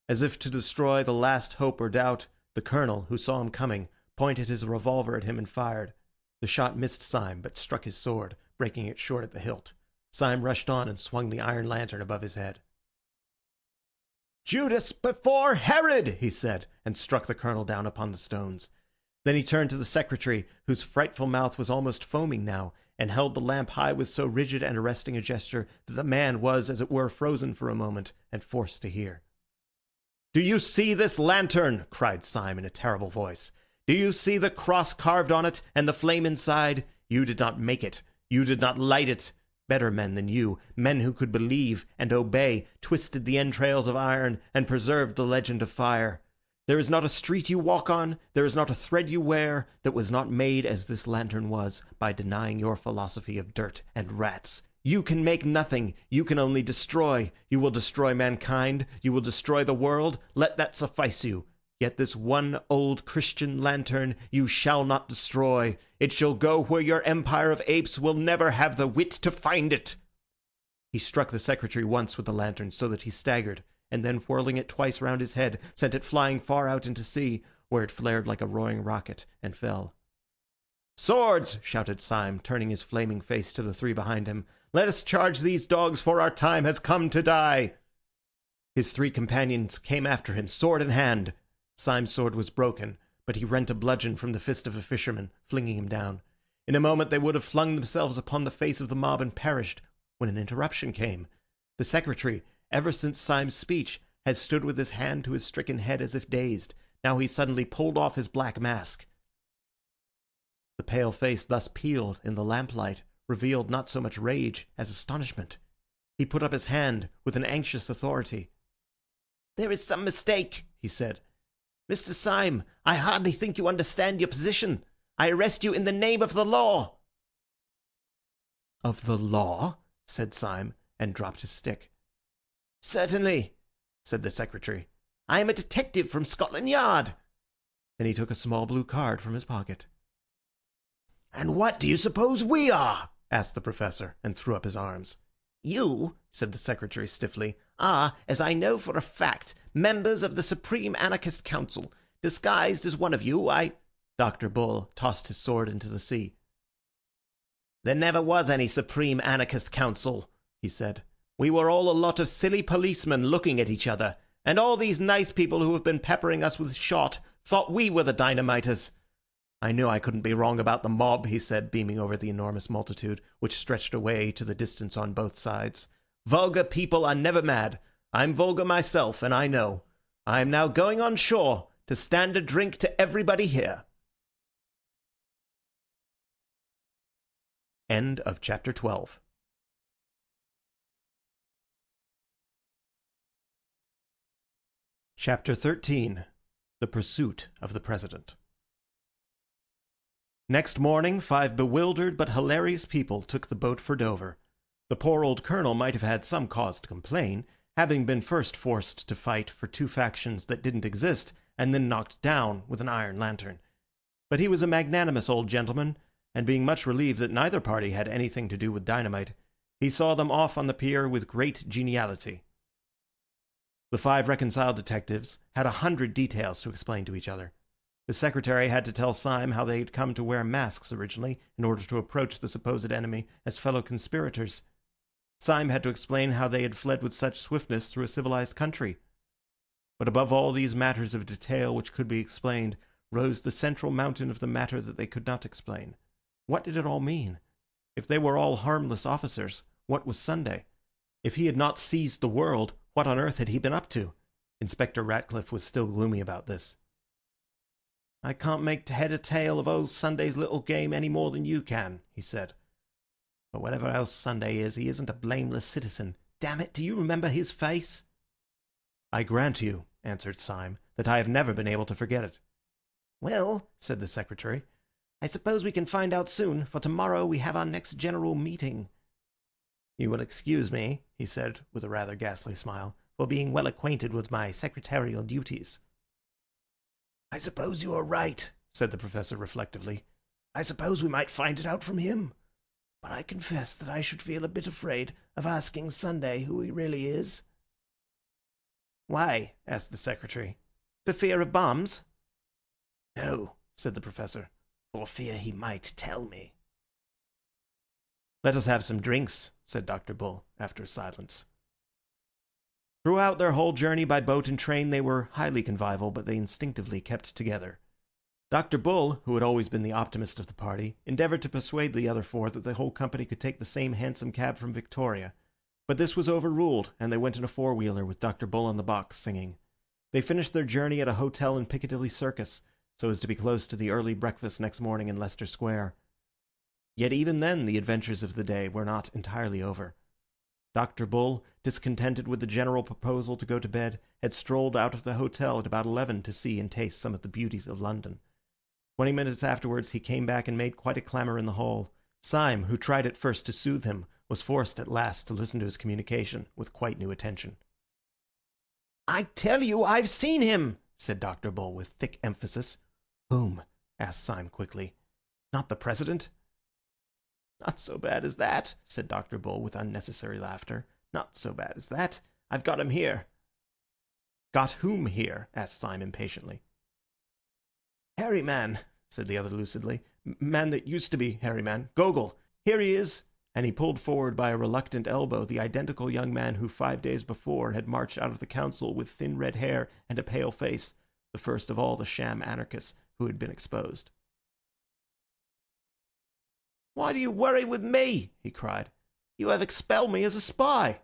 As if to destroy the last hope or doubt, the Colonel, who saw him coming, pointed his revolver at him and fired. The shot missed Syme, but struck his sword, breaking it short at the hilt. Syme rushed on and swung the iron lantern above his head. "Judas before Herod!" he said, and struck the Colonel down upon the stones. Then he turned to the secretary, whose frightful mouth was almost foaming now, and held the lamp high with so rigid and arresting a gesture that the man was, as it were, frozen for a moment and forced to hear. "Do you see this lantern?" cried Syme in a terrible voice. "Do you see the cross carved on it and the flame inside? You did not make it. You did not light it. Better men than you, men who could believe and obey, twisted the entrails of iron and preserved the legend of fire. There is not a street you walk on, there is not a thread you wear, that was not made as this lantern was, by denying your philosophy of dirt and rats. You can make nothing, you can only destroy. You will destroy mankind, you will destroy the world, let that suffice you. Yet this one old Christian lantern you shall not destroy. It shall go where your empire of apes will never have the wit to find it." He struck the secretary once with the lantern so that he staggered, and then whirling it twice round his head, sent it flying far out into sea, where it flared like a roaring rocket, and fell. "Swords!" shouted Syme, turning his flaming face to the 3 behind him. "Let us charge these dogs, for our time has come to die." His 3 companions came after him, sword in hand. Syme's sword was broken, but he rent a bludgeon from the fist of a fisherman, flinging him down. In a moment they would have flung themselves upon the face of the mob and perished, when an interruption came. The secretary, ever since Syme's speech, had stood with his hand to his stricken head as if dazed. Now he suddenly pulled off his black mask. The pale face thus peeled in the lamplight revealed not so much rage as astonishment. He put up his hand with an anxious authority. "There is some mistake," he said. "Mr. Syme, I hardly think you understand your position. I arrest you in the name of the law." "Of the law?" said Syme, and dropped his stick. "Certainly," said the secretary. "I am a detective from Scotland Yard." and he took a small blue card from his pocket. "And what do you suppose we are?" asked the Professor, and threw up his arms. "You," said the Secretary stiffly, "are, as I know for a fact, members of the Supreme Anarchist Council. Disguised as one of you, Dr. Bull tossed his sword into the sea. "There never was any Supreme Anarchist Council," he said. "We were all a lot of silly policemen looking at each other, and all these nice people who have been peppering us with shot thought we were the dynamiters." I knew I couldn't be wrong about the mob, he said, beaming over the enormous multitude, which stretched away to the distance on both sides. "Vulgar people are never mad. I'm vulgar myself, and I know. I am now going on shore to stand a drink to everybody here." End of chapter 12. Chapter 13. The Pursuit of the President. Next morning, 5 bewildered but hilarious people took the boat for Dover. The poor old colonel might have had some cause to complain, having been first forced to fight for 2 factions that didn't exist, and then knocked down with an iron lantern. But he was a magnanimous old gentleman, and being much relieved that neither party had anything to do with dynamite, he saw them off on the pier with great geniality. The 5 reconciled detectives had 100 details to explain to each other. The secretary had to tell Syme how they had come to wear masks originally in order to approach the supposed enemy as fellow conspirators. Syme had to explain how they had fled with such swiftness through a civilized country. But above all these matters of detail which could be explained, rose the central mountain of the matter that they could not explain. What did it all mean? If they were all harmless officers, what was Sunday? If he had not seized the world, what on earth had he been up to? Inspector Ratcliffe was still gloomy about this. "I can't make head or tail of old Sunday's little game any more than you can," he said. "But whatever else Sunday is, he isn't a blameless citizen. Damn it, do you remember his face?" "I grant you," answered Syme, "that I have never been able to forget it." "Well," said the secretary, "I suppose we can find out soon, for tomorrow we have our next general meeting." "You will excuse me," he said, with a rather ghastly smile, "for being well acquainted with my secretarial duties." "I suppose you are right," said the Professor reflectively. "I suppose we might find it out from him. But I confess that I should feel a bit afraid of asking Sunday who he really is." "Why?" asked the secretary. "For fear of bombs?" "No," said the Professor, "for fear he might tell me." "Let us have some drinks," said Dr. Bull, after a silence. Throughout their whole journey by boat and train they were highly convivial, but they instinctively kept together. Dr. Bull, who had always been the optimist of the party, endeavoured to persuade the other 4 that the whole company could take the same hansom cab from Victoria. But this was overruled, and they went in a 4-wheeler with Dr. Bull on the box, singing. They finished their journey at a hotel in Piccadilly Circus, so as to be close to the early breakfast next morning in Leicester Square. Yet even then the adventures of the day were not entirely over. Dr. Bull, discontented with the general proposal to go to bed, had strolled out of the hotel at about 11 to see and taste some of the beauties of London. 20 minutes afterwards he came back and made quite a clamour in the hall. Syme, who tried at first to soothe him, was forced at last to listen to his communication with quite new attention. "I tell you I've seen him," said Dr. Bull with thick emphasis. "Whom?" asked Syme quickly. "Not the President?" "Not so bad as that," said Dr. Bull with unnecessary laughter. "Not so bad as that. I've got him here." "Got whom here?" asked Syme impatiently. "Hairy man," said the other lucidly. "Man that used to be hairy man. Gogol. Here he is." And he pulled forward by a reluctant elbow the identical young man who 5 days before had marched out of the council with thin red hair and a pale face, the first of all the sham anarchists who had been exposed. "Why do you worry with me?" he cried. "You have expelled me as a spy."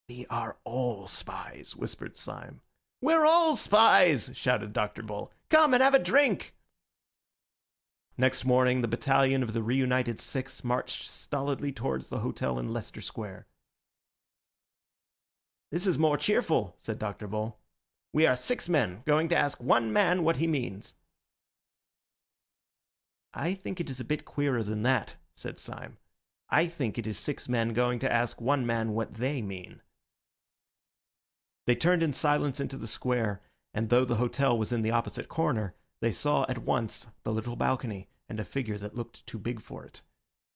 "We are all spies," whispered Syme. "We're all spies!" shouted Dr. Bull. "Come and have a drink." Next morning the battalion of the reunited 6 marched stolidly towards the hotel in Leicester Square. "This is more cheerful," said Dr. Bull. "We are 6 men going to ask one man what he means." "I think it is a bit queerer than that," said Syme. "I think it is 6 men going to ask one man what they mean." They turned in silence into the square, and though the hotel was in the opposite corner, They saw at once the little balcony and a figure that looked too big for it.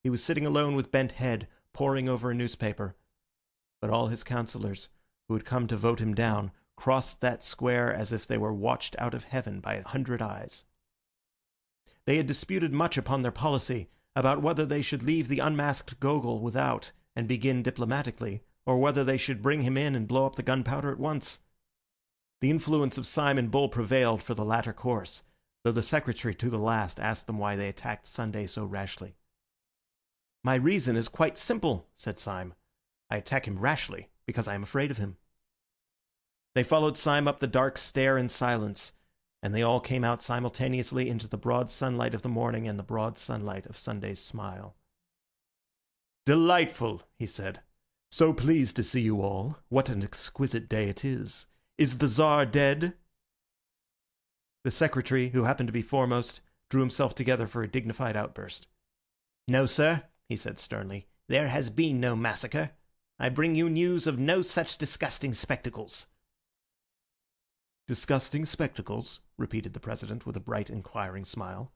He was sitting alone with bent head, poring over a newspaper. But all his councillors, who had come to vote him down, crossed that square as if they were watched out of heaven by 100 eyes. They had disputed much upon their policy, about whether they should leave the unmasked Gogol without and begin diplomatically, or whether they should bring him in and blow up the gunpowder at once. The influence of Syme and Bull prevailed for the latter course, though the secretary to the last asked them why they attacked Sunday so rashly. "My reason is quite simple," said Syme. "I attack him rashly because I am afraid of him." They followed Syme up the dark stair in silence, and they all came out simultaneously into the broad sunlight of the morning and the broad sunlight of Sunday's smile. "Delightful," he said. "So pleased to see you all. What an exquisite day it is. Is the Tsar dead?" The secretary, who happened to be foremost, drew himself together for a dignified outburst. "No, sir," he said sternly. "There has been no massacre. I bring you news of no such disgusting spectacles." "Disgusting spectacles?" repeated the President with a bright inquiring smile.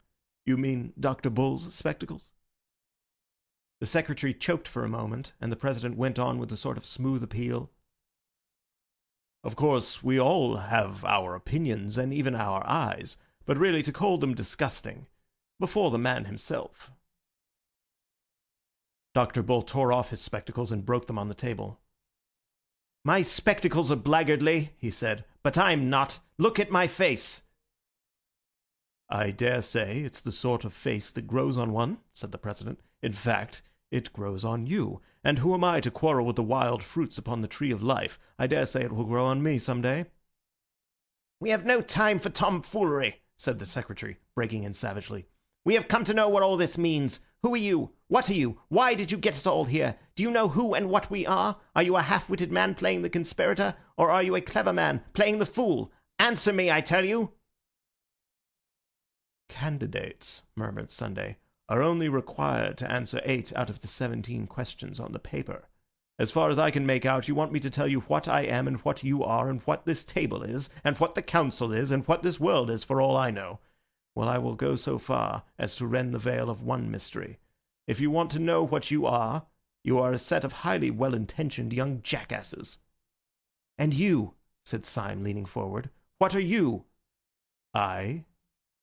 "You mean Dr. Bull's spectacles?" The secretary choked for a moment, and the President went on with a sort of smooth appeal. "Of course, we all have our opinions and even our eyes, but really to call them disgusting, before the man himself." Dr. Bull tore off his spectacles and broke them on the table. "My spectacles are blackguardly," he said, "but I'm not. Look at my face." "I dare say it's the sort of face that grows on one," said the President. "In fact, it grows on you. And who am I to quarrel with the wild fruits upon the tree of life? I dare say it will grow on me some day." "We have no time for tomfoolery," said the Secretary, breaking in savagely. "We have come to know what all this means. Who are you? What are you? Why did you get us all here? Do you know who and what we are? Are you a half-witted man playing the conspirator, or are you a clever man playing the fool? Answer me, I tell you." "Candidates," murmured Sunday, "are only required to answer 8 out of the 17 questions on the paper. As far as I can make out, you want me to tell you what I am and what you are and what this table is and what the council is and what this world is for all I know. Well, I will go so far as to rend the veil of one mystery. If you want to know what you are a set of highly well-intentioned young jackasses." "And you," said Syme, leaning forward, "what are you?" "I?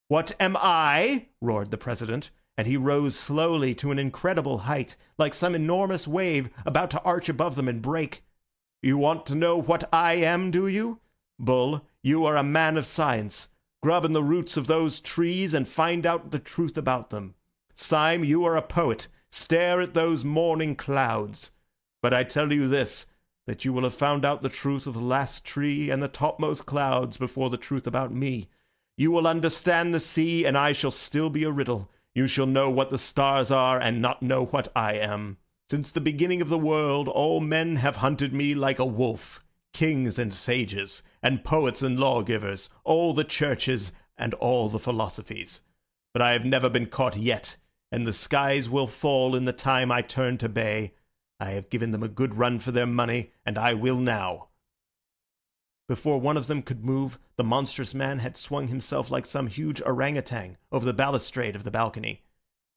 What am I?" roared the President, and he rose slowly to an incredible height, like some enormous wave about to arch above them and break. "You want to know what I am, do you? Bull, you are a man of science. Grub in the roots of those trees and find out the truth about them. Syme, you are a poet. Stare at those morning clouds. But I tell you this, that you will have found out the truth of the last tree and the topmost clouds before the truth about me. You will understand the sea, and I shall still be a riddle. You shall know what the stars are and not know what I am. Since the beginning of the world, all men have hunted me like a wolf. Kings and sages, and poets and lawgivers, all the churches and all the philosophies. But I have never been caught yet, and the skies will fall in the time I turn to bay. I have given them a good run for their money, and I will now." Before one of them could move, the monstrous man had swung himself like some huge orangutan over the balustrade of the balcony.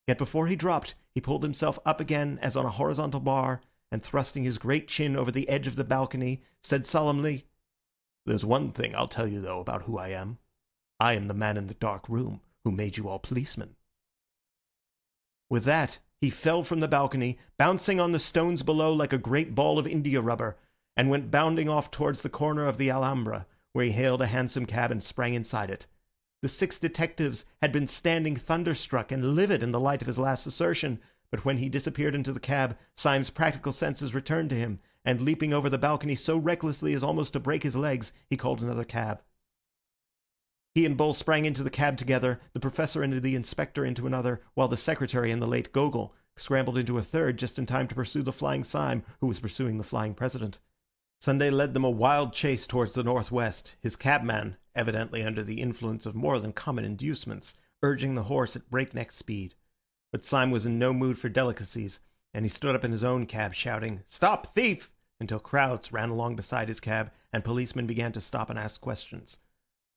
Yet before he dropped, he pulled himself up again as on a horizontal bar, and thrusting his great chin over the edge of the balcony, said solemnly, "There's one thing I'll tell you, though, about who I am. I am the man in the dark room who made you all policemen." With that, he fell from the balcony, bouncing on the stones below like a great ball of india rubber, and went bounding off towards the corner of the Alhambra, where he hailed a hansom cab and sprang inside it. The 6 detectives had been standing thunderstruck and livid in the light of his last assertion, but when he disappeared into the cab, Syme's practical senses returned to him, and leaping over the balcony so recklessly as almost to break his legs, he called another cab. He and Bull sprang into the cab together, the Professor and the Inspector into another, while the Secretary and the late Gogol scrambled into a third just in time to pursue the flying Syme, who was pursuing the flying President. Sunday led them a wild chase towards the northwest, his cabman, evidently under the influence of more than common inducements, urging the horse at breakneck speed. But Syme was in no mood for delicacies, and he stood up in his own cab shouting, "Stop, thief!" until crowds ran along beside his cab, and policemen began to stop and ask questions.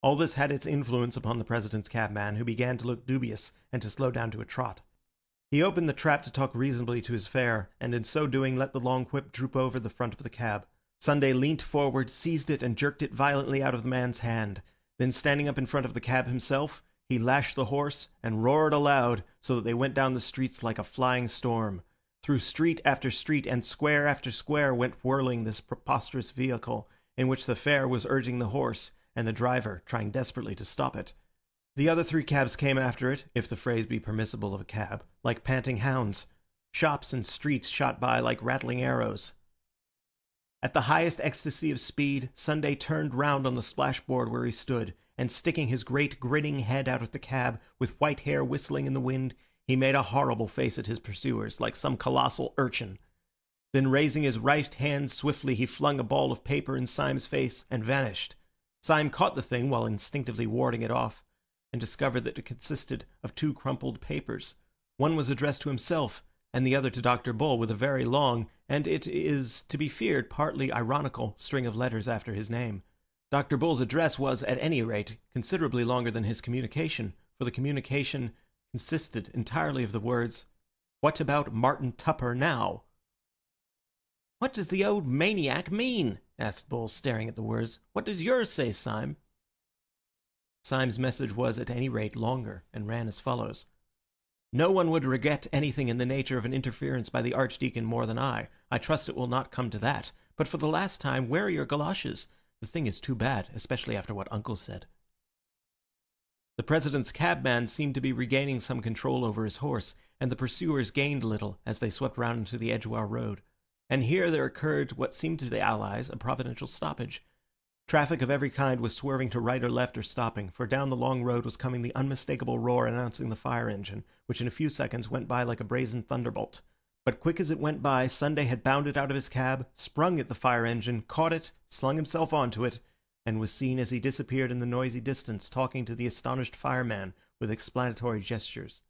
All this had its influence upon the President's cabman, who began to look dubious and to slow down to a trot. He opened the trap to talk reasonably to his fare, and in so doing let the long whip droop over the front of the cab. Sunday leant forward, seized it, and jerked it violently out of the man's hand. Then, standing up in front of the cab himself, he lashed the horse and roared aloud, so that they went down the streets like a flying storm. Through street after street and square after square went whirling this preposterous vehicle, in which the fare was urging the horse, and the driver trying desperately to stop it. The other 3 cabs came after it, if the phrase be permissible of a cab, like panting hounds. Shops and streets shot by like rattling arrows. At the highest ecstasy of speed, Sunday turned round on the splashboard where he stood, and sticking his great grinning head out of the cab, with white hair whistling in the wind, he made a horrible face at his pursuers, like some colossal urchin. Then raising his right hand swiftly, he flung a ball of paper in Syme's face and vanished. Syme caught the thing while instinctively warding it off, and discovered that it consisted of 2 crumpled papers. One was addressed to himself, and the other to Dr. Bull, with a very long, and it is to be feared partly ironical, string of letters after his name. Dr. Bull's address was, at any rate, considerably longer than his communication, for the communication consisted entirely of the words, "What about Martin Tupper now?" "What does the old maniac mean?" asked Bull, staring at the words. "What does yours say, Syme?" Syme's message was, at any rate, longer, and ran as follows. "No one would regret anything in the nature of an interference by the Archdeacon more than I. I trust it will not come to that. But for the last time, wear your galoshes. The thing is too bad, especially after what Uncle said." The President's cabman seemed to be regaining some control over his horse, and the pursuers gained a little as they swept round into the Edgware Road. And here there occurred what seemed to the Allies a providential stoppage. Traffic of every kind was swerving to right or left or stopping, for down the long road was coming the unmistakable roar announcing the fire engine, which in a few seconds went by like a brazen thunderbolt. But quick as it went by, Sunday had bounded out of his cab, sprung at the fire engine, caught it, slung himself onto it, and was seen as he disappeared in the noisy distance talking to the astonished fireman with explanatory gestures.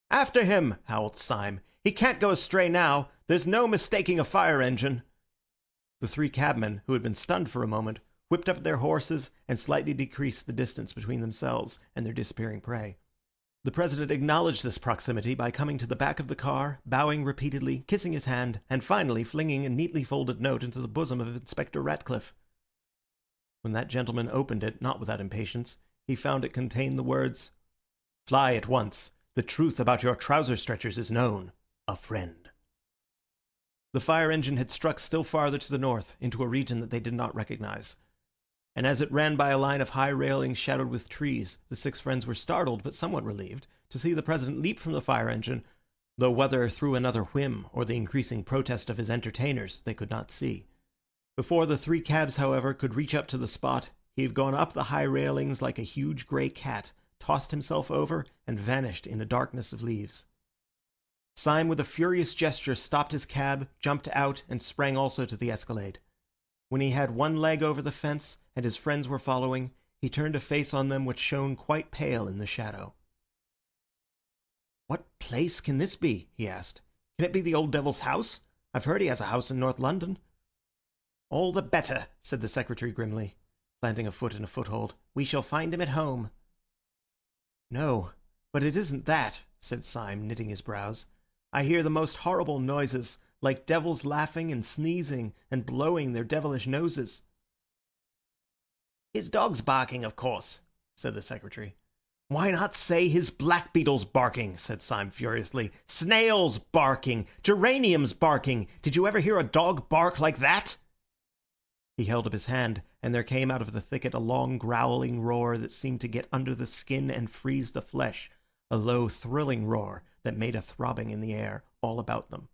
"After him!" howled Syme. "He can't go astray now. There's no mistaking a fire engine." The 3 cabmen, who had been stunned for a moment, whipped up their horses and slightly decreased the distance between themselves and their disappearing prey. The President acknowledged this proximity by coming to the back of the car, bowing repeatedly, kissing his hand, and finally flinging a neatly folded note into the bosom of Inspector Ratcliffe. When that gentleman opened it, not without impatience, he found it contained the words, "Fly at once. The truth about your trouser stretchers is known. A friend." The fire engine had struck still farther to the north, into a region that they did not recognize. And as it ran by a line of high railings shadowed with trees, the 6 friends were startled, but somewhat relieved, to see the President leap from the fire engine, though whether through another whim or the increasing protest of his entertainers they could not see. Before the 3 cabs, however, could reach up to the spot, he had gone up the high railings like a huge grey cat, tossed himself over, and vanished in a darkness of leaves. Syme, with a furious gesture, stopped his cab, jumped out, and sprang also to the escalade. When he had one leg over the fence, and his friends were following, he turned a face on them which shone quite pale in the shadow. "What place can this be?" he asked. "Can it be the old devil's house? I've heard he has a house in North London." "All the better," said the secretary grimly, planting a foot in a foothold. "We shall find him at home." "No, but it isn't that," said Syme, knitting his brows. "I hear the most horrible noises, like devils laughing and sneezing and blowing their devilish noses." "His dog's barking, of course," said the secretary. "Why not say his blackbeetle's barking?" said Syme furiously. "Snails barking! Geraniums barking! Did you ever hear a dog bark like that?" He held up his hand, and there came out of the thicket a long growling roar that seemed to get under the skin and freeze the flesh, a low thrilling roar that made a throbbing in the air all about them.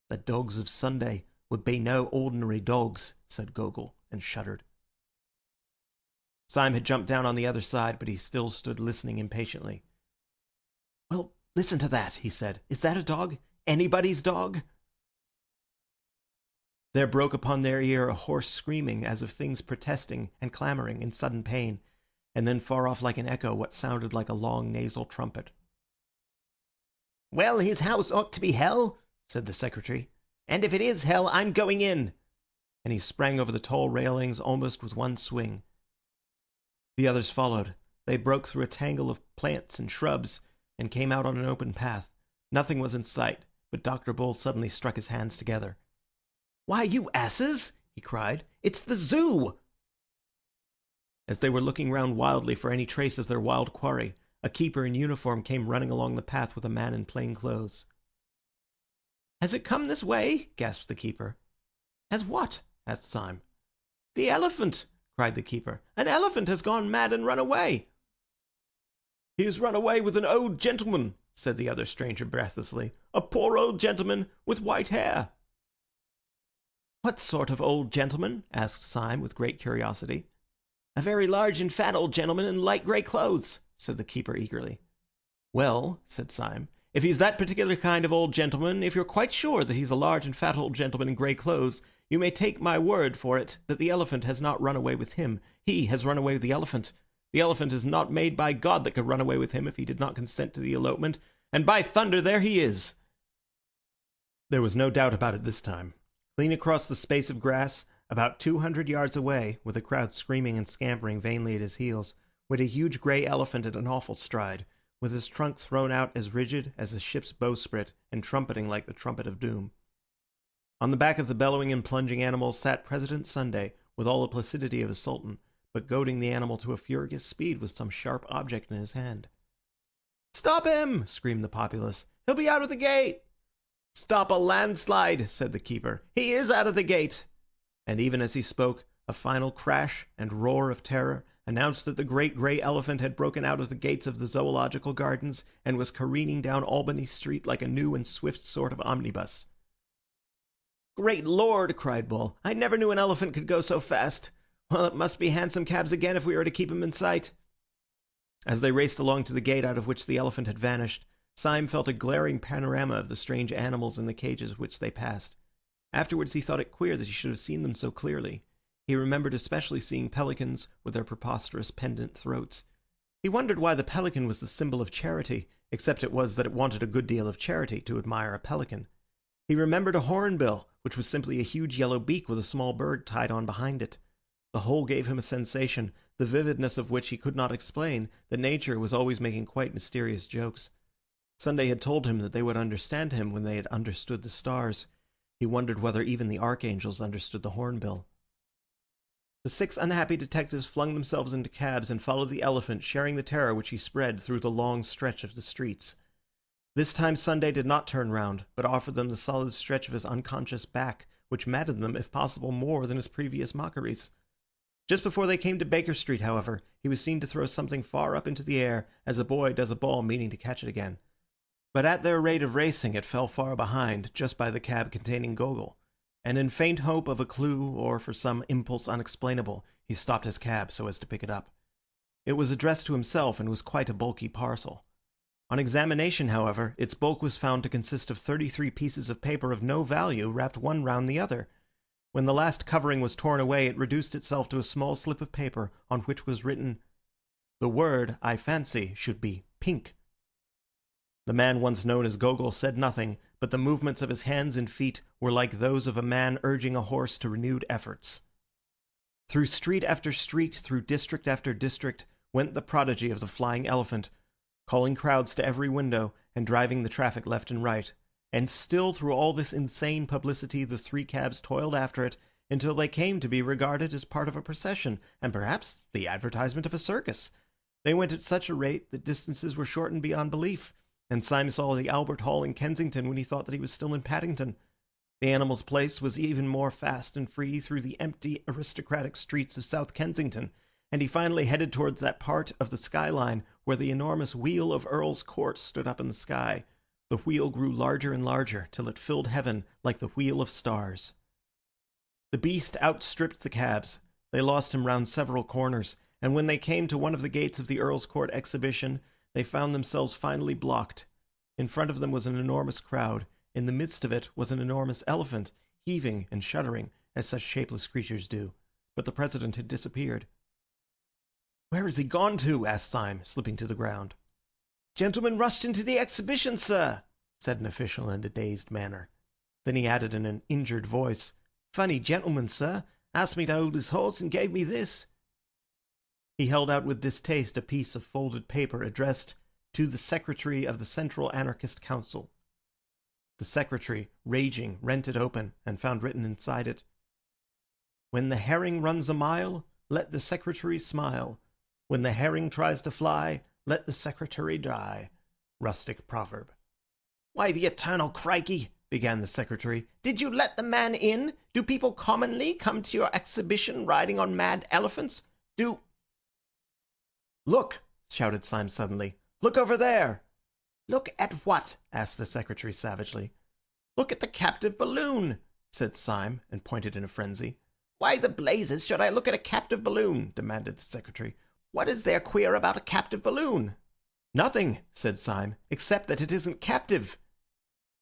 "The dogs of Sunday would be no ordinary dogs," said Gogol, and shuddered. Syme had jumped down on the other side, but he still stood listening impatiently. "Well, listen to that," he said. "Is that a dog? Anybody's dog?" There broke upon their ear a hoarse screaming as of things protesting and clamouring in sudden pain, and then far off like an echo what sounded like a long nasal trumpet. "Well, his house ought to be hell," said the secretary. "And if it is hell, I'm going in." And he sprang over the tall railings almost with one swing. The others followed. They broke through a tangle of plants and shrubs, and came out on an open path. Nothing was in sight, but Dr. Bull suddenly struck his hands together. "Why, you asses!" he cried. "It's the zoo!" As they were looking round wildly for any trace of their wild quarry, a keeper in uniform came running along the path with a man in plain clothes. "Has it come this way?" gasped the keeper. "Has what?" asked Syme. "The elephant!" cried the keeper. "An elephant has gone mad and run away." "He has run away with an old gentleman," said the other stranger breathlessly. "A poor old gentleman with white hair." "What sort of old gentleman?" asked Syme with great curiosity. "A very large and fat old gentleman in light grey clothes," said the keeper eagerly. "Well," said Syme, "if he's that particular kind of old gentleman, if you're quite sure that he's a large and fat old gentleman in grey clothes, you may take my word for it that the elephant has not run away with him. He has run away with the elephant. The elephant is not made by God that could run away with him if he did not consent to the elopement, and by thunder, there he is." There was no doubt about it this time. Clean across the space of grass, about 200 yards away, with a crowd screaming and scampering vainly at his heels, went a huge grey elephant at an awful stride, with his trunk thrown out as rigid as a ship's bowsprit and trumpeting like the trumpet of doom. On the back of the bellowing and plunging animal sat President Sunday, with all the placidity of a sultan, but goading the animal to a furious speed with some sharp object in his hand. "Stop him!" screamed the populace. "He'll be out of the gate!" "Stop a landslide!" said the keeper. "He is out of the gate!" And even as he spoke, a final crash and roar of terror announced that the great grey elephant had broken out of the gates of the Zoological Gardens and was careening down Albany Street like a new and swift sort of omnibus. "Great Lord!" cried Bull. "I never knew an elephant could go so fast. Well, it must be hansom cabs again if we are to keep him in sight." As they raced along to the gate out of which the elephant had vanished, Syme felt a glaring panorama of the strange animals in the cages which they passed. Afterwards he thought it queer that he should have seen them so clearly. He remembered especially seeing pelicans with their preposterous pendant throats. He wondered why the pelican was the symbol of charity, except it was that it wanted a good deal of charity to admire a pelican. He remembered a hornbill, which was simply a huge yellow beak with a small bird tied on behind it. The whole gave him a sensation, the vividness of which he could not explain, that nature was always making quite mysterious jokes. Sunday had told him that they would understand him when they had understood the stars. He wondered whether even the archangels understood the hornbill. The 6 unhappy detectives flung themselves into cabs and followed the elephant, sharing the terror which he spread through the long stretch of the streets. This time Sunday did not turn round, but offered them the solid stretch of his unconscious back, which maddened them, if possible, more than his previous mockeries. Just before they came to Baker Street, however, he was seen to throw something far up into the air, as a boy does a ball meaning to catch it again. But at their rate of racing it fell far behind, just by the cab containing Gogol, and in faint hope of a clue or for some impulse unexplainable, he stopped his cab so as to pick it up. It was addressed to himself and was quite a bulky parcel. On examination, however, its bulk was found to consist of 33 pieces of paper of no value wrapped one round the other. When the last covering was torn away, it reduced itself to a small slip of paper on which was written, "The word, I fancy, should be pink." The man once known as Gogol said nothing, but the movements of his hands and feet were like those of a man urging a horse to renewed efforts. Through street after street, through district after district, went the prodigy of the flying elephant, calling crowds to every window and driving the traffic left and right. And still through all this insane publicity the 3 cabs toiled after it until they came to be regarded as part of a procession, and perhaps the advertisement of a circus. They went at such a rate that distances were shortened beyond belief, and Syme saw the Albert Hall in Kensington when he thought that he was still in Paddington. The animal's place was even more fast and free through the empty aristocratic streets of South Kensington, and he finally headed towards that part of the skyline where the enormous wheel of Earl's Court stood up in the sky. The wheel grew larger and larger till it filled heaven like the wheel of stars. The beast outstripped the cabs. They lost him round several corners, and when they came to one of the gates of the Earl's Court exhibition, they found themselves finally blocked. In front of them was an enormous crowd. In the midst of it was an enormous elephant, heaving and shuddering, as such shapeless creatures do. But the president had disappeared. "Where has he gone to?" asked Syme, slipping to the ground. "Gentlemen rushed into the exhibition, sir," said an official in a dazed manner. Then he added in an injured voice, "Funny gentleman, sir. Asked me to hold his horse and gave me this." He held out with distaste a piece of folded paper addressed to the Secretary of the Central Anarchist Council. The secretary, raging, rent it open, and found written inside it, "When the herring runs a mile, let the secretary smile. When the herring tries to fly, let the secretary die." Rustic proverb. "Why, the eternal crikey," began the secretary. "Did you let the man in? Do people commonly come to your exhibition riding on mad elephants? "Look!" shouted Syme suddenly. "Look over there!" "Look at what?" asked the secretary savagely. "Look at the captive balloon," said Syme, and pointed in a frenzy. "Why the blazes should I look at a captive balloon?" demanded the secretary. "What is there queer about a captive balloon?" "Nothing," said Syme, "except that it isn't captive."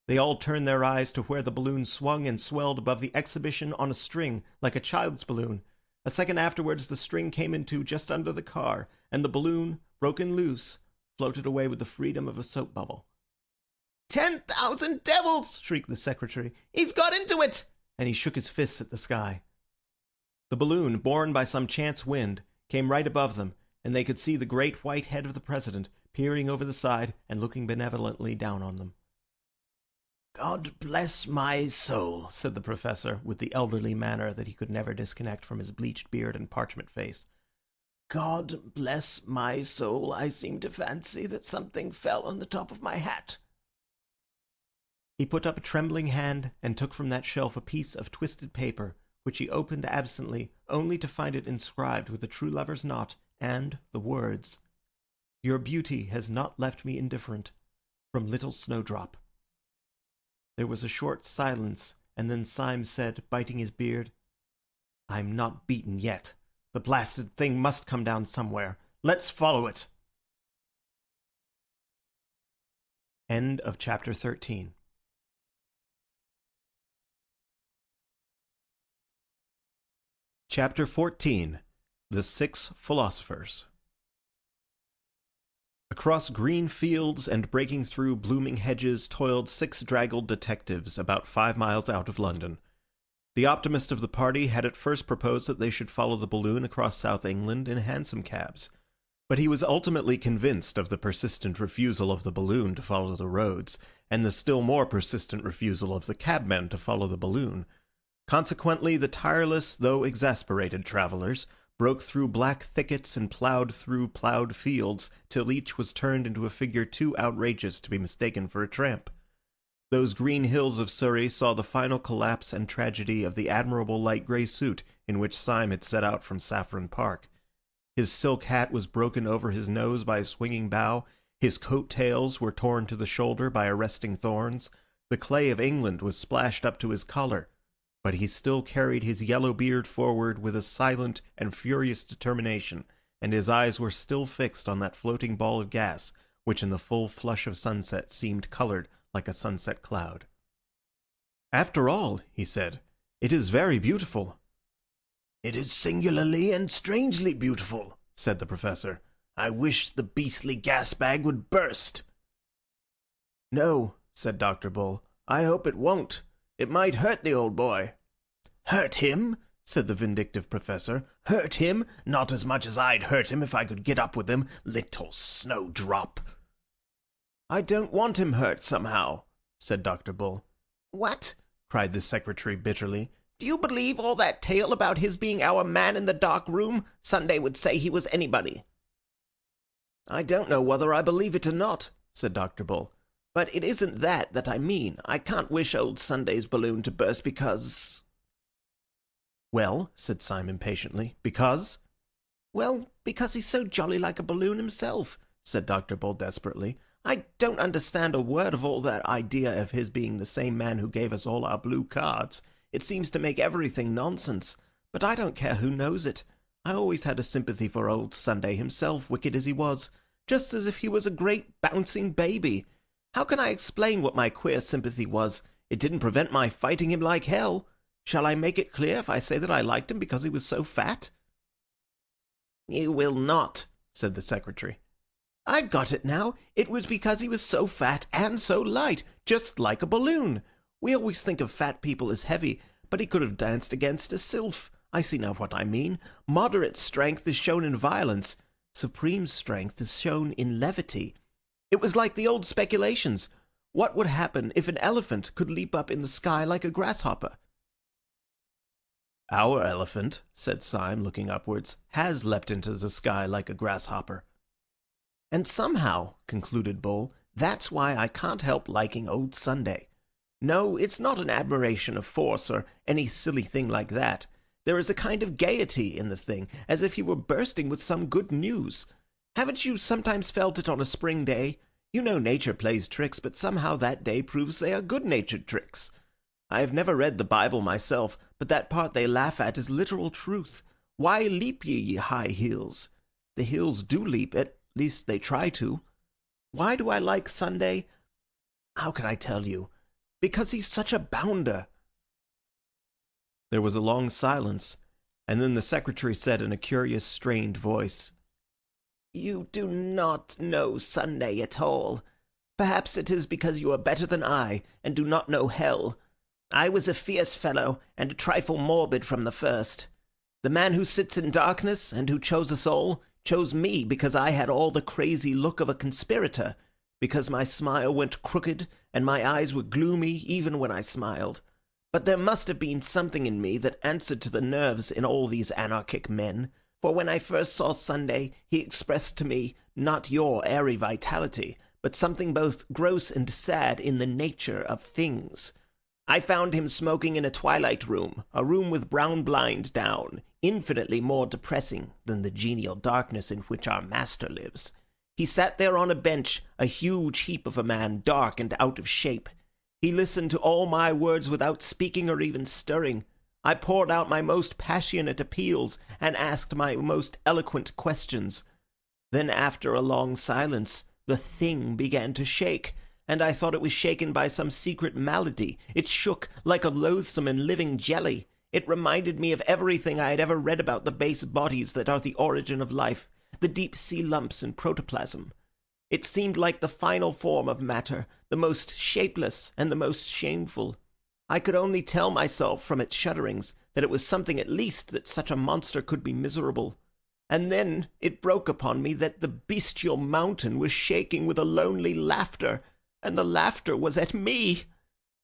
They all turned their eyes to where the balloon swung and swelled above the exhibition on a string, like a child's balloon. A second afterwards the string came into just under the car, and the balloon, broken loose, floated away with the freedom of a soap bubble. "10,000 devils!" shrieked the secretary. "He's got into it!" And he shook his fists at the sky. The balloon, borne by some chance wind, came right above them, and they could see the great white head of the president peering over the side and looking benevolently down on them. "God bless my soul," said the professor, with the elderly manner that he could never disconnect from his bleached beard and parchment face. "God bless my soul, I seem to fancy that something fell on the top of my hat." He put up a trembling hand and took from that shelf a piece of twisted paper, which he opened absently, only to find it inscribed with a true lover's knot and the words, "Your beauty has not left me indifferent. From Little Snowdrop." There was a short silence, and then Syme said, biting his beard, "I'm not beaten yet. The blasted thing must come down somewhere. Let's follow it." End of chapter 13. Chapter 14. The Six Philosophers. Across green fields and breaking through blooming hedges toiled 6 draggled detectives about 5 miles out of London. The optimist of the party had at first proposed that they should follow the balloon across South England in hansom cabs, but he was ultimately convinced of the persistent refusal of the balloon to follow the roads, and the still more persistent refusal of the cabmen to follow the balloon. Consequently, the tireless, though exasperated travellers broke through black thickets and ploughed through ploughed fields till each was turned into a figure too outrageous to be mistaken for a tramp. Those green hills of Surrey saw the final collapse and tragedy of the admirable light grey suit in which Syme had set out from Saffron Park. His silk hat was broken over his nose by a swinging bough, his coat-tails were torn to the shoulder by arresting thorns, the clay of England was splashed up to his collar, but he still carried his yellow beard forward with a silent and furious determination, and his eyes were still fixed on that floating ball of gas, which in the full flush of sunset seemed coloured like a sunset cloud. "After all," he said, "it is very beautiful." "It is singularly and strangely beautiful," said the professor. "I wish the beastly gas bag would burst." "No," said Dr. Bull, "I hope it won't. It might hurt the old boy." "Hurt him?" said the vindictive professor. "Hurt him? Not as much as I'd hurt him if I could get up with him. Little snowdrop." "I don't want him hurt somehow," said Dr. Bull. "What?" cried the secretary bitterly. "Do you believe all that tale about his being our man in the dark room? Sunday would say he was anybody." "I don't know whether I believe it or not," said Dr. Bull. "But it isn't that I mean. I can't wish old Sunday's balloon to burst because—" "Well," said Syme impatiently, "because?" "Well, because he's so jolly like a balloon himself," said Dr. Bull desperately. "I don't understand a word of all that idea of his being the same man who gave us all our blue cards. It seems to make everything nonsense. But I don't care who knows it. I always had a sympathy for old Sunday himself, wicked as he was, just as if he was a great bouncing baby. How can I explain what my queer sympathy was? It didn't prevent my fighting him like hell. Shall I make it clear if I say that I liked him because he was so fat?" "You will not," said the secretary. "I've got it now. It was because he was so fat and so light, just like a balloon. We always think of fat people as heavy, but he could have danced against a sylph. I see now what I mean. Moderate strength is shown in violence. Supreme strength is shown in levity. It was like the old speculations. What would happen if an elephant could leap up in the sky like a grasshopper? Our elephant, said Syme, looking upwards, has leapt into the sky like a grasshopper. And somehow, concluded Bull, that's why I can't help liking old Sunday. No, it's not an admiration of force or any silly thing like that. There is a kind of gaiety in the thing, as if he were bursting with some good news. Haven't you sometimes felt it on a spring day? You know nature plays tricks, but somehow that day proves they are good-natured tricks. I have never read the Bible myself, but that part they laugh at is literal truth. Why leap ye high hills? The hills do leap, at least they try to. Why do I like Sunday? How can I tell you? Because he's such a bounder. There was a long silence, and then the secretary said in a curious, strained voice, "You do not know Sunday at all. Perhaps it is because you are better than I, and do not know hell. I was a fierce fellow, and a trifle morbid from the first. The man who sits in darkness, and who chose us all, chose me because I had all the crazy look of a conspirator, because my smile went crooked, and my eyes were gloomy even when I smiled. But there must have been something in me that answered to the nerves in all these anarchic men, for when I first saw Sunday, he expressed to me not your airy vitality, but something both gross and sad in the nature of things. I found him smoking in a twilight room, a room with brown blind down, infinitely more depressing than the genial darkness in which our master lives. He sat there on a bench, a huge heap of a man, dark and out of shape. He listened to all my words without speaking or even stirring. I poured out my most passionate appeals and asked my most eloquent questions. Then, after a long silence, the thing began to shake, and I thought it was shaken by some secret malady. It shook like a loathsome and living jelly. It reminded me of everything I had ever read about the base bodies that are the origin of life, the deep-sea lumps in protoplasm. It seemed like the final form of matter, the most shapeless and the most shameful. I could only tell myself from its shudderings that it was something at least that such a monster could be miserable. And then it broke upon me that the bestial mountain was shaking with a lonely laughter, and the laughter was at me.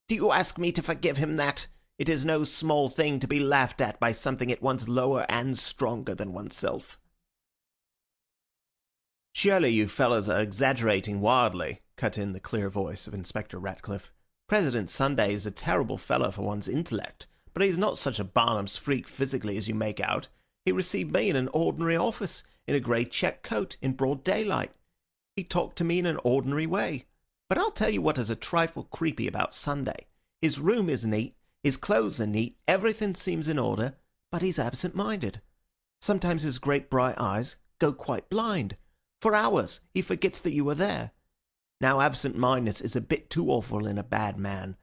Do you ask me to forgive him that? It is no small thing to be laughed at by something at once lower and stronger than oneself. Surely you fellows are exaggerating wildly, cut in the clear voice of Inspector Ratcliffe. President Sunday is a terrible fellow for one's intellect, but he's not such a Barnum's freak physically as you make out. He received me in an ordinary office, in a grey check coat, in broad daylight. He talked to me in an ordinary way. But I'll tell you what is a trifle creepy about Sunday. His room is neat, his clothes are neat, everything seems in order, but he's absent-minded. Sometimes his great bright eyes go quite blind. For hours he forgets that you are there. Now absent-mindedness is a bit too awful in a bad man.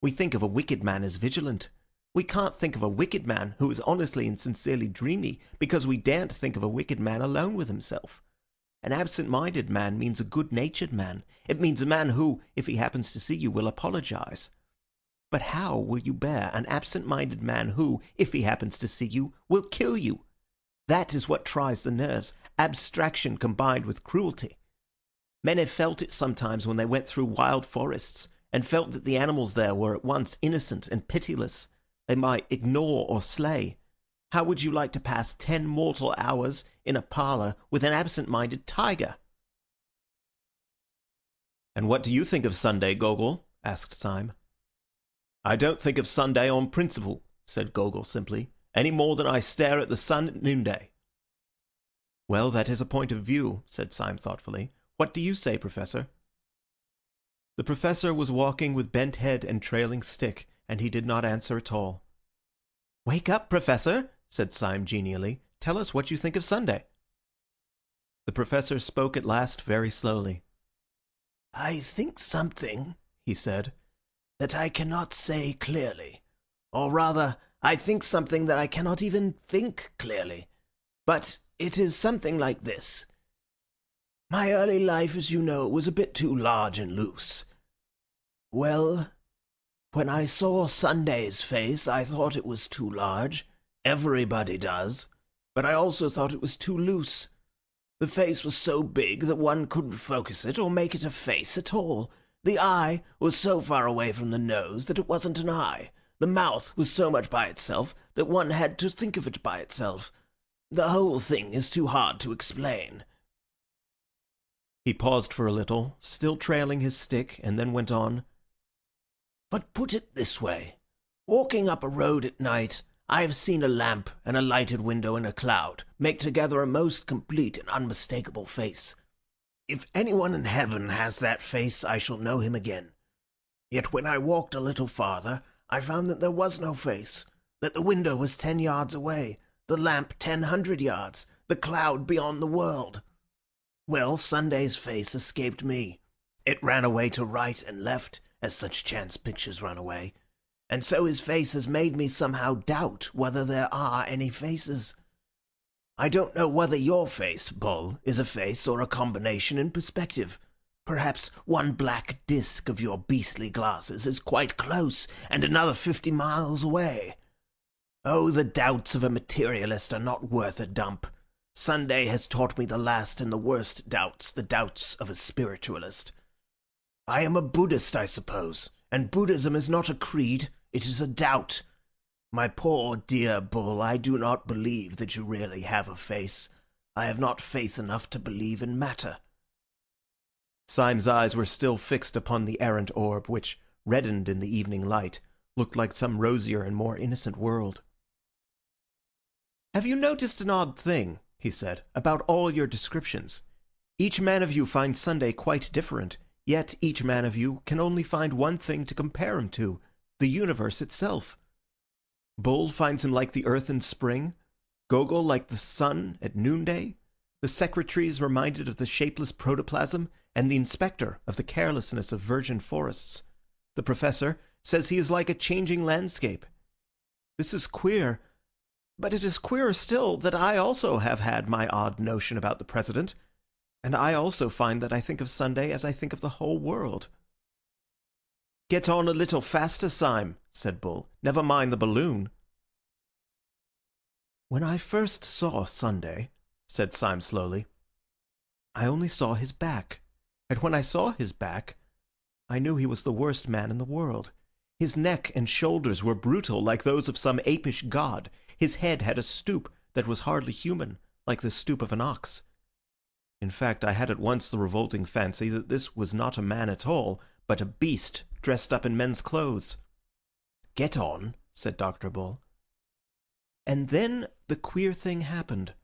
We think of a wicked man as vigilant. We can't think of a wicked man who is honestly and sincerely dreamy because we daren't think of a wicked man alone with himself. An absent-minded man means a good-natured man. It means a man who, if he happens to see you, will apologize. But how will you bear an absent-minded man who, if he happens to see you, will kill you? That is what tries the nerves, abstraction combined with cruelty. Men have felt it sometimes when they went through wild forests, and felt that the animals there were at once innocent and pitiless. They might ignore or slay. How would you like to pass 10 mortal hours in a parlour with an absent-minded tiger? "And what do you think of Sunday, Gogol?" asked Syme. "I don't think of Sunday on principle," said Gogol simply, "any more than I stare at the sun at noonday." "Well, that is a point of view," said Syme thoughtfully. "What do you say, Professor?" The Professor was walking with bent head and trailing stick, and he did not answer at all. "Wake up, Professor," said Syme genially. "Tell us what you think of Sunday." The Professor spoke at last very slowly. "I think something," he said, "that I cannot say clearly. Or rather, I think something that I cannot even think clearly. But it is something like this. My early life, as you know, was a bit too large and loose. Well, when I saw Sunday's face, I thought it was too large, Everybody does. But I also thought it was too loose. The face was so big that one couldn't focus it or make it a face at all. The eye was so far away from the nose that it wasn't an eye. The mouth was so much by itself that one had to think of it by itself. The whole thing is too hard to explain." He paused for a little, still trailing his stick, and then went on. "But put it this way. Walking up a road at night, I have seen a lamp and a lighted window and a cloud make together a most complete and unmistakable face. If anyone in heaven has that face, I shall know him again. Yet when I walked a little farther, I found that there was no face, that the window was 10 yards away, the lamp 10 yards, the cloud beyond the world. Well, Sunday's face escaped me. It ran away to right and left, as such chance pictures run away. And so his face has made me somehow doubt whether there are any faces. I don't know whether your face, Bull, is a face or a combination in perspective. Perhaps one black disk of your beastly glasses is quite close and another 50 miles away. Oh, the doubts of a materialist are not worth a dump. Sunday has taught me the last and the worst doubts, the doubts of a spiritualist. I am a Buddhist, I suppose, and Buddhism is not a creed, it is a doubt. My poor dear Bull, I do not believe that you really have a face. I have not faith enough to believe in matter." Syme's eyes were still fixed upon the errant orb, which, reddened in the evening light, looked like some rosier and more innocent world. "Have you noticed an odd thing," he said, "about all your descriptions? Each man of you finds Sunday quite different, yet each man of you can only find one thing to compare him to, the universe itself. Bull finds him like the earth in spring, Gogol like the sun at noonday, the secretary is reminded of the shapeless protoplasm, and the inspector of the carelessness of virgin forests. The professor says he is like a changing landscape. This is queer, but it is queerer still that I also have had my odd notion about the president, and I also find that I think of Sunday as I think of the whole world." "Get on a little faster, Syme," said Bull. "Never mind the balloon." "When I first saw Sunday," said Syme slowly, "I only saw his back. And when I saw his back, I knew he was the worst man in the world. His neck and shoulders were brutal like those of some apish god. His head had a stoop that was hardly human, like the stoop of an ox. In fact, I had at once the revolting fancy that this was not a man at all, but a beast dressed up in men's clothes." "Get on," said Dr. Bull. "And then the queer thing happened.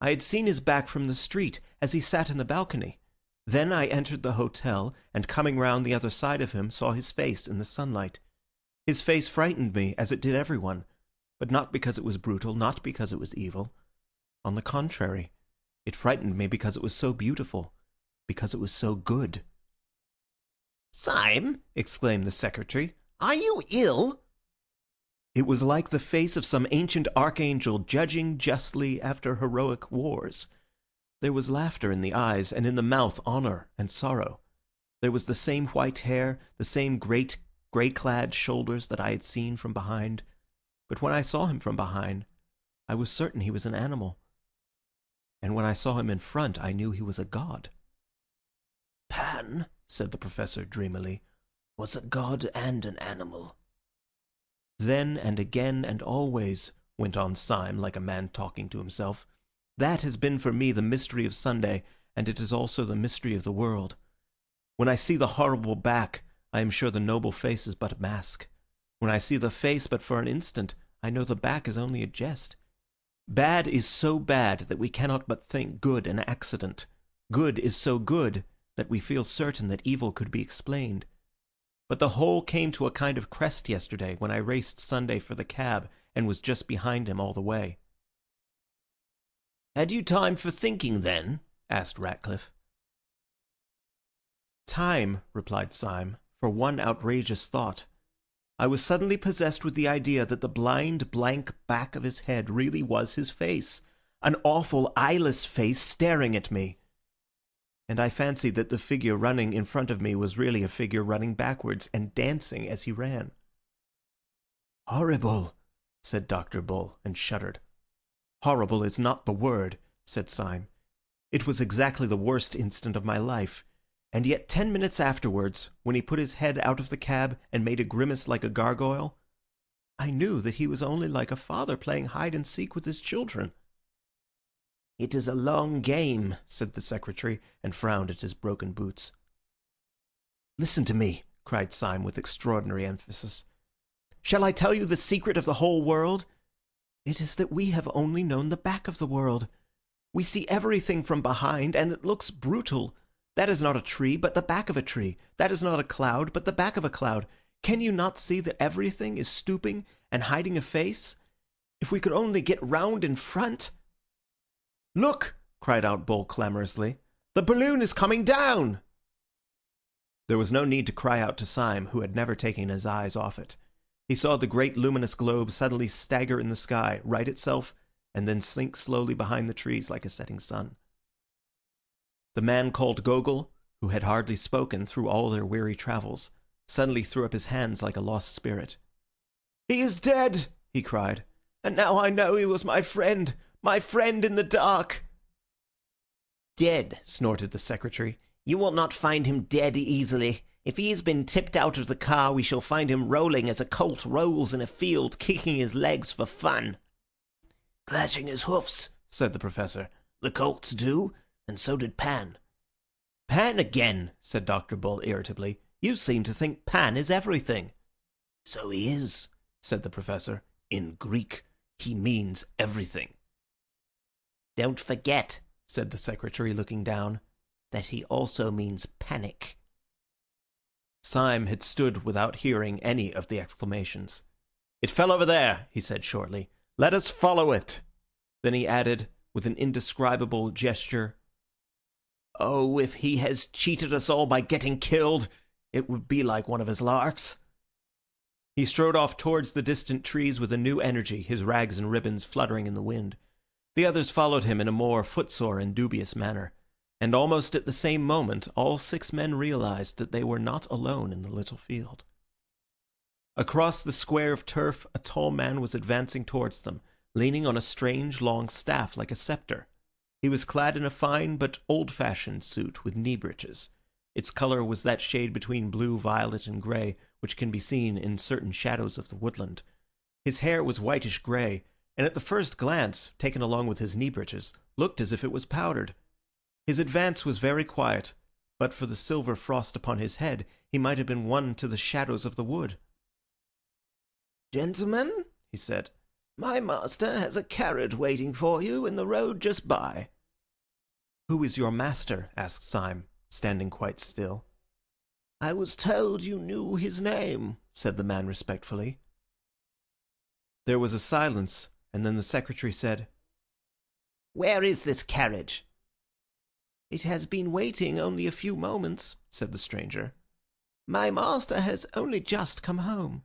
I had seen his back from the street as he sat in the balcony. Then I entered the hotel, and coming round the other side of him, saw his face in the sunlight. His face frightened me, as it did everyone, but not because it was brutal, not because it was evil. On the contrary, it frightened me because it was so beautiful, because it was so good." "Syme," exclaimed the secretary, "are you ill?" It was like the face of some ancient archangel judging justly after heroic wars. There was laughter in the eyes, and in the mouth honor and sorrow. There was the same white hair, the same great grey-clad shoulders that I had seen from behind. But when I saw him from behind, I was certain he was an animal. And when I saw him in front, I knew he was a god. "Pan," said the professor dreamily, "was a god and an animal." "Then and again and always," went on Syme like a man talking to himself, "that has been for me the mystery of Sunday, and it is also the mystery of the world. When I see the horrible back, I am sure the noble face is but a mask. When I see the face but for an instant, I know the back is only a jest. Bad is so bad that we cannot but think good an accident. Good is so good that we feel certain that evil could be explained. But the whole came to a kind of crest yesterday when I raced Sunday for the cab and was just behind him all the way." "Had you time for thinking, then?" asked Ratcliffe. "Time," replied Syme, "for one outrageous thought. I was suddenly possessed with the idea that the blind, blank back of his head really was his face, an awful, eyeless face staring at me. And I fancied that the figure running in front of me was really a figure running backwards and dancing as he ran." "Horrible!" said Dr. Bull, and shuddered. Horrible is not the word, said Syme. It was exactly the worst instant of my life. And yet 10 minutes afterwards, when he put his head out of the cab and made a grimace like a gargoyle, I knew that he was only like a father playing hide-and-seek with his children. It is a long game, said the secretary, and frowned at his broken boots. Listen to me, cried Syme with extraordinary emphasis. Shall I tell you the secret of the whole world? It is that we have only known the back of the world. We see everything from behind, and it looks brutal. That is not a tree, but the back of a tree. That is not a cloud, but the back of a cloud. Can you not see that everything is stooping and hiding a face? If we could only get round in front. Look, cried out Bull clamorously. The balloon is coming down. There was no need to cry out to Syme, who had never taken his eyes off it. He saw the great luminous globe suddenly stagger in the sky, right itself, and then sink slowly behind the trees like a setting sun. The man called Gogol, who had hardly spoken through all their weary travels, suddenly threw up his hands like a lost spirit. "He is dead!" he cried. "And now I know he was my friend in the dark!" "Dead," snorted the secretary. "You will not find him dead easily. If he has been tipped out of the car, we shall find him rolling as a colt rolls in a field, kicking his legs for fun." "Clashing his hoofs," said the professor. "The colts do, and so did Pan." "Pan again," said Dr. Bull irritably. "You seem to think Pan is everything." "So he is," said the professor. "In Greek, he means everything." "Don't forget," said the secretary, looking down, "that he also means panic." Syme had stood without hearing any of the exclamations. "It fell over there," he said shortly. "Let us follow it." Then he added, with an indescribable gesture, "Oh, if he has cheated us all by getting killed, it would be like one of his larks." He strode off towards the distant trees with a new energy, his rags and ribbons fluttering in the wind. The others followed him in a more footsore and dubious manner, and almost at the same moment all 6 men realized that they were not alone in the little field. Across the square of turf a tall man was advancing towards them, leaning on a strange long staff like a sceptre. He was clad in a fine but old-fashioned suit with knee breeches. Its colour was that shade between blue, violet, and grey which can be seen in certain shadows of the woodland. His hair was whitish grey, and at the first glance, taken along with his knee breeches, looked as if it was powdered. His advance was very quiet, but for the silver frost upon his head, he might have been one to the shadows of the wood. "Gentlemen," he said, "my master has a carriage waiting for you in the road just by." "Who is your master?" asked Syme, standing quite still. "I was told you knew his name," said the man respectfully. There was a silence, and then the secretary said, "Where is this carriage?" "It has been waiting only a few moments," said the stranger. "My master has only just come home."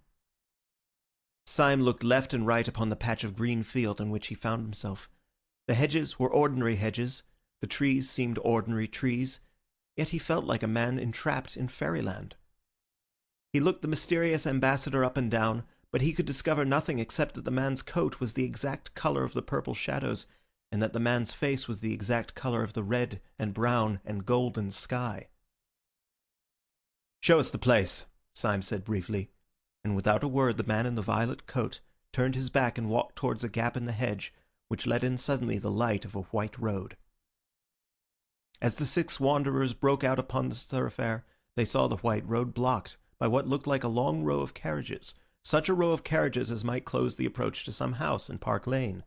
Syme looked left and right upon the patch of green field in which he found himself. The hedges were ordinary hedges, the trees seemed ordinary trees, yet he felt like a man entrapped in fairyland. He looked the mysterious ambassador up and down, but he could discover nothing except that the man's coat was the exact colour of the purple shadows, and that the man's face was the exact colour of the red and brown and golden sky. "Show us the place," Syme said briefly, and without a word the man in the violet coat turned his back and walked towards a gap in the hedge, which let in suddenly the light of a white road. As the 6 wanderers broke out upon the thoroughfare, they saw the white road blocked by what looked like a long row of carriages, such a row of carriages as might close the approach to some house in Park Lane.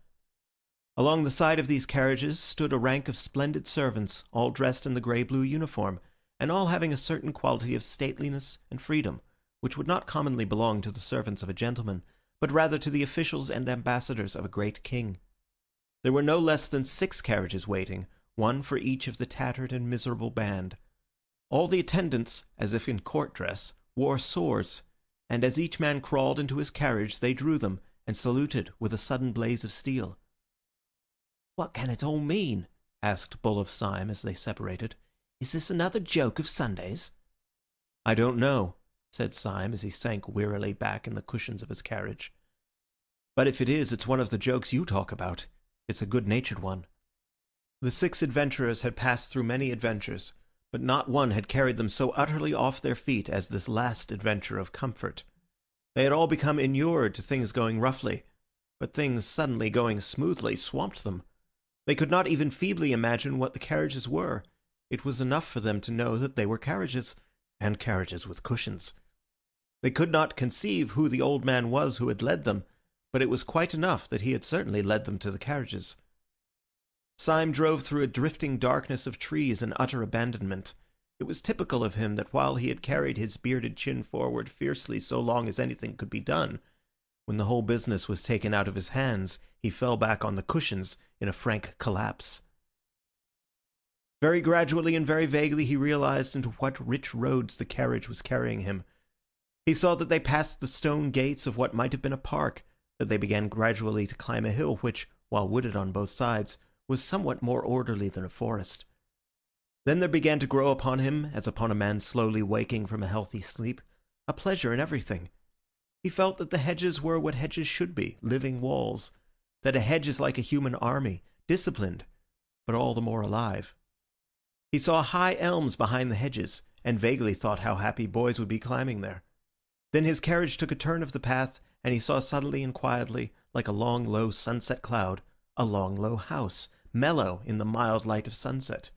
Along the side of these carriages stood a rank of splendid servants, all dressed in the grey-blue uniform, and all having a certain quality of stateliness and freedom, which would not commonly belong to the servants of a gentleman, but rather to the officials and ambassadors of a great king. There were no less than 6 carriages waiting, one for each of the tattered and miserable band. All the attendants, as if in court dress, wore swords, and as each man crawled into his carriage they drew them and saluted with a sudden blaze of steel. "What can it all mean?" asked Bull of Syme as they separated. "Is this another joke of Sunday's?" "I don't know," said Syme as he sank wearily back in the cushions of his carriage. But if it is, it's one of the jokes you talk about. It's a good-natured one." The 6 adventurers had passed through many adventures, but not one had carried them so utterly off their feet as this last adventure of comfort. They had all become inured to things going roughly, but things suddenly going smoothly swamped them. They could not even feebly imagine what the carriages were. It was enough for them to know that they were carriages, and carriages with cushions. They could not conceive who the old man was who had led them, but it was quite enough that he had certainly led them to the carriages. Syme drove through a drifting darkness of trees in utter abandonment. It was typical of him that while he had carried his bearded chin forward fiercely so long as anything could be done, when the whole business was taken out of his hands, he fell back on the cushions in a frank collapse. Very gradually and very vaguely he realized into what rich roads the carriage was carrying him. He saw that they passed the stone gates of what might have been a park, that they began gradually to climb a hill which, while wooded on both sides, was somewhat more orderly than a forest. Then there began to grow upon him, as upon a man slowly waking from a healthy sleep, a pleasure in everything. He felt that the hedges were what hedges should be, living walls, that a hedge is like a human army, disciplined, but all the more alive. He saw high elms behind the hedges, and vaguely thought how happy boys would be climbing there. Then his carriage took a turn of the path, and he saw suddenly and quietly, like a long low sunset cloud, a long low house, mellow in the mild light of sunset.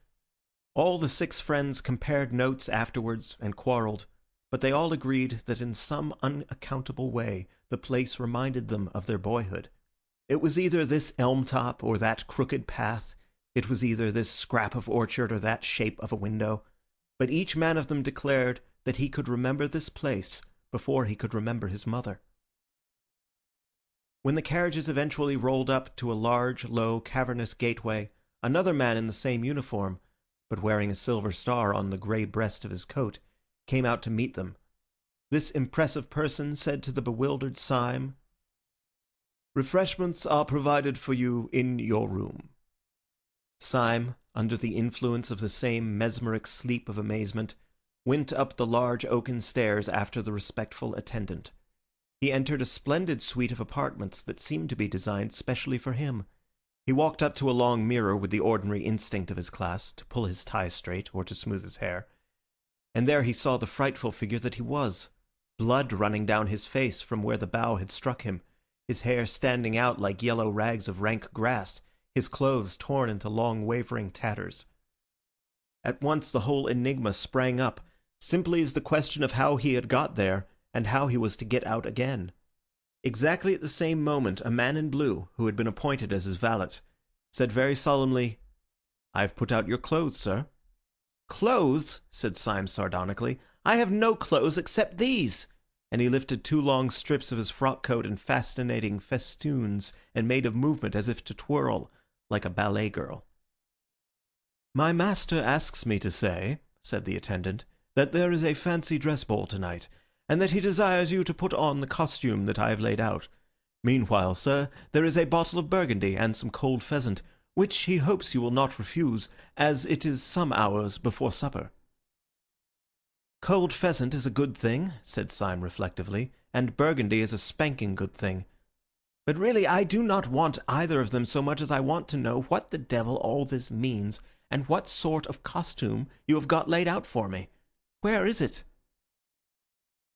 All the 6 friends compared notes afterwards and quarrelled, but they all agreed that in some unaccountable way the place reminded them of their boyhood. It was either this elm top or that crooked path, it was either this scrap of orchard or that shape of a window, but each man of them declared that he could remember this place before he could remember his mother. When the carriages eventually rolled up to a large, low, cavernous gateway, another man in the same uniform, but wearing a silver star on the grey breast of his coat, came out to meet them. This impressive person said to the bewildered Syme, "Refreshments are provided for you in your room." Syme, under the influence of the same mesmeric sleep of amazement, went up the large oaken stairs after the respectful attendant. He entered a splendid suite of apartments that seemed to be designed specially for him. He walked up to a long mirror with the ordinary instinct of his class, to pull his tie straight or to smooth his hair, and there he saw the frightful figure that he was, blood running down his face from where the bough had struck him, his hair standing out like yellow rags of rank grass, his clothes torn into long wavering tatters. At once the whole enigma sprang up, simply as the question of how he had got there, and how he was to get out again. Exactly at the same moment a man in blue, who had been appointed as his valet, said very solemnly, "I have put out your clothes, sir." "Clothes?" said Syme sardonically. "I have no clothes except these," and he lifted 2 long strips of his frock coat in fascinating festoons and made a movement as if to twirl, like a ballet girl. "My master asks me to say," said the attendant, "that there is a fancy dress ball tonight, and that he desires you to put on the costume that I have laid out. Meanwhile, sir, there is a bottle of Burgundy and some cold pheasant, which he hopes you will not refuse, as it is some hours before supper." "Cold pheasant is a good thing," said Syme reflectively, "and Burgundy is a spanking good thing. But really I do not want either of them so much as I want to know what the devil all this means, and what sort of costume you have got laid out for me. Where is it?"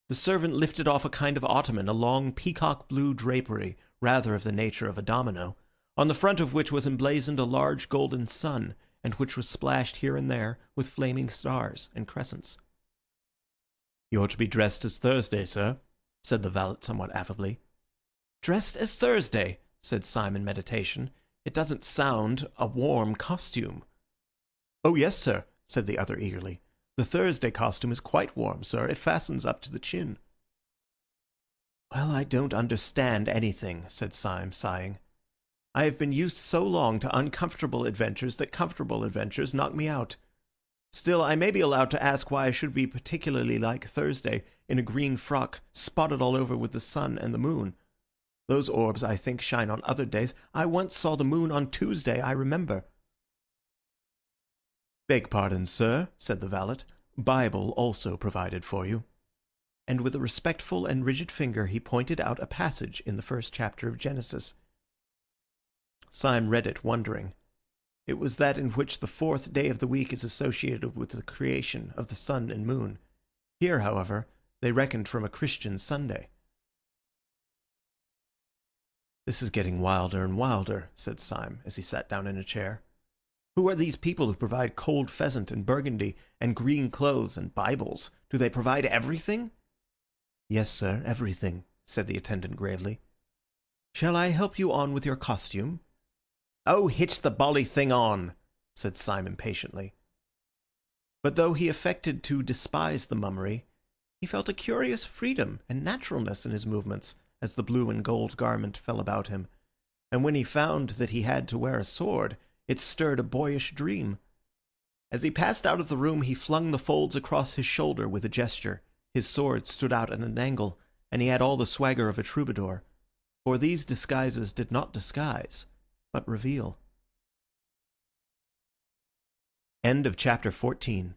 The servant lifted off a kind of ottoman, a long peacock blue drapery, rather of the nature of a domino, on the front of which was emblazoned a large golden sun, and which was splashed here and there with flaming stars and crescents. "You ought to be dressed as Thursday, sir," said the valet somewhat affably. "Dressed as Thursday," said Syme in meditation. "It doesn't sound a warm costume." "Oh yes, sir," said the other eagerly. "The Thursday costume is quite warm, sir. It fastens up to the chin." "Well, I don't understand anything," said Syme, sighing. "I have been used so long to uncomfortable adventures that comfortable adventures knock me out. Still, I may be allowed to ask why I should be particularly like Thursday in a green frock spotted all over with the sun and the moon. Those orbs, I think, shine on other days. I once saw the moon on Tuesday, I remember." "Beg pardon, sir," said the valet. "Bible also provided for you." and with a respectful and rigid finger he pointed out a passage in the first chapter of Genesis. Syme read it, wondering. It was that in which the fourth day of the week is associated with the creation of the sun and moon. Here, however, they reckoned from a Christian Sunday. "This is getting wilder and wilder," said Syme, as he sat down in a chair. "Who are these people who provide cold pheasant and burgundy and green clothes and Bibles? Do they provide everything?" "Yes, sir, everything," said the attendant gravely. "Shall I help you on with your costume?" "Oh, hitch the bally thing on," said Syme impatiently. But though he affected to despise the mummery, he felt a curious freedom and naturalness in his movements as the blue and gold garment fell about him, and when he found that he had to wear a sword, it stirred a boyish dream. As he passed out of the room, he flung the folds across his shoulder with a gesture. His sword stood out at an angle, and he had all the swagger of a troubadour. For these disguises did not disguise, but reveal. End of chapter 14.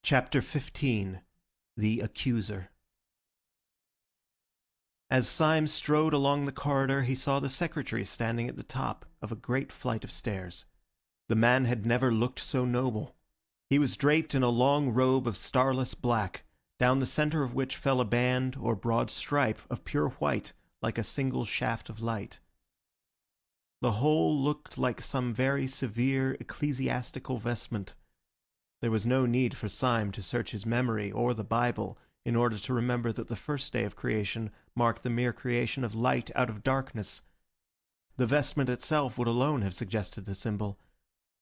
Chapter 15. The Accuser. As Syme strode along the corridor, he saw the secretary standing at the top of a great flight of stairs. The man had never looked so noble. He was draped in a long robe of starless black, down the centre of which fell a band or broad stripe of pure white like a single shaft of light. The whole looked like some very severe ecclesiastical vestment. There was no need for Syme to search his memory or the Bible in order to remember that the first day of creation marked the mere creation of light out of darkness. The vestment itself would alone have suggested the symbol,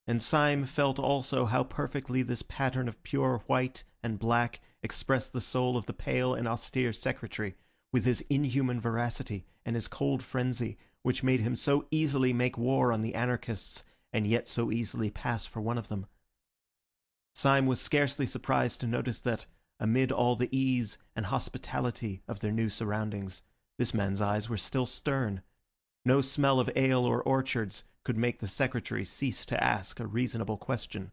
and Syme felt also how perfectly this pattern of pure white and black expressed the soul of the pale and austere secretary, with his inhuman veracity and his cold frenzy, which made him so easily make war on the anarchists and yet so easily pass for one of them. Syme was scarcely surprised to notice that, amid all the ease and hospitality of their new surroundings, this man's eyes were still stern. No smell of ale or orchards could make the secretary cease to ask a reasonable question.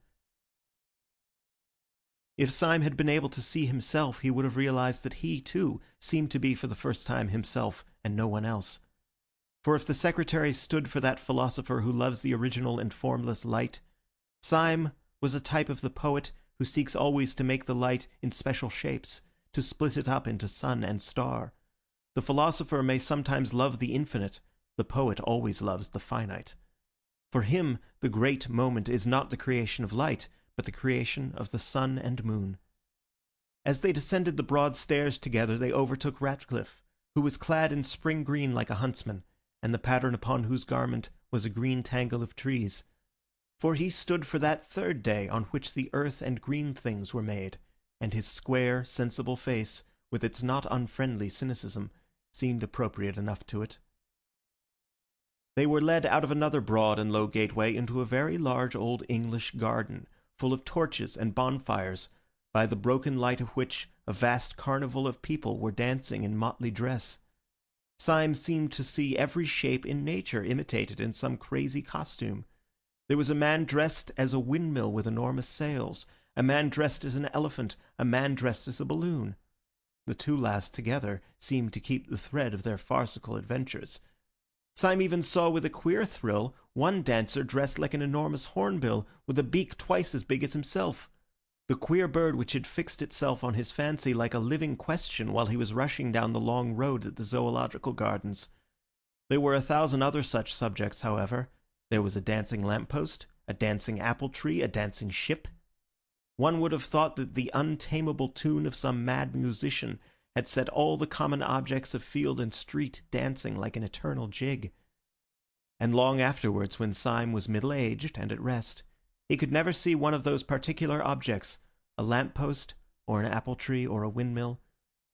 If Syme had been able to see himself, he would have realized that he, too, seemed to be for the first time himself and no one else. For if the secretary stood for that philosopher who loves the original and formless light, Syme was a type of the poet who seeks always to make the light in special shapes, to split it up into sun and star. The philosopher may sometimes love the infinite, the poet always loves the finite. For him, the great moment is not the creation of light, but the creation of the sun and moon. As they descended the broad stairs together, they overtook Ratcliffe, who was clad in spring green like a huntsman, and the pattern upon whose garment was a green tangle of trees. For he stood for that third day on which the earth and green things were made, and his square, sensible face, with its not unfriendly cynicism, seemed appropriate enough to it. They were led out of another broad and low gateway into a very large old English garden, full of torches and bonfires, by the broken light of which a vast carnival of people were dancing in motley dress. Syme seemed to see every shape in nature imitated in some crazy costume. There was a man dressed as a windmill with enormous sails, a man dressed as an elephant, a man dressed as a balloon. The two last together seemed to keep the thread of their farcical adventures. Syme even saw with a queer thrill one dancer dressed like an enormous hornbill with a beak twice as big as himself. The queer bird which had fixed itself on his fancy like a living question while he was rushing down the long road at the zoological gardens. There were 1,000 other such subjects, however. There was a dancing lamppost, a dancing apple tree, a dancing ship. One would have thought that the untamable tune of some mad musician had set all the common objects of field and street dancing like an eternal jig. And long afterwards, when Syme was middle-aged and at rest, he could never see one of those particular objects, a lamppost or an apple tree or a windmill,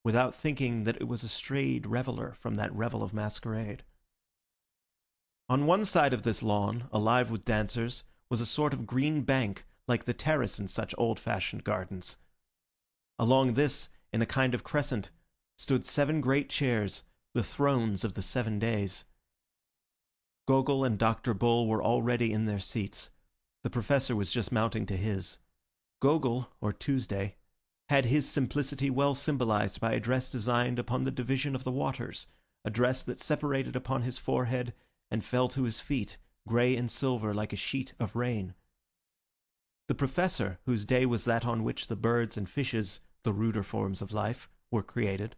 without thinking that it was a strayed reveller from that revel of masquerade. On one side of this lawn, alive with dancers, was a sort of green bank, like the terrace in such old-fashioned gardens. Along this, in a kind of crescent, stood 7 great chairs, the thrones of the 7 days. Gogol and Dr. Bull were already in their seats. The professor was just mounting to his. Gogol, or Tuesday, had his simplicity well symbolized by a dress designed upon the division of the waters, a dress that separated upon his forehead and fell to his feet, grey and silver like a sheet of rain. The Professor, whose day was that on which the birds and fishes, the ruder forms of life, were created,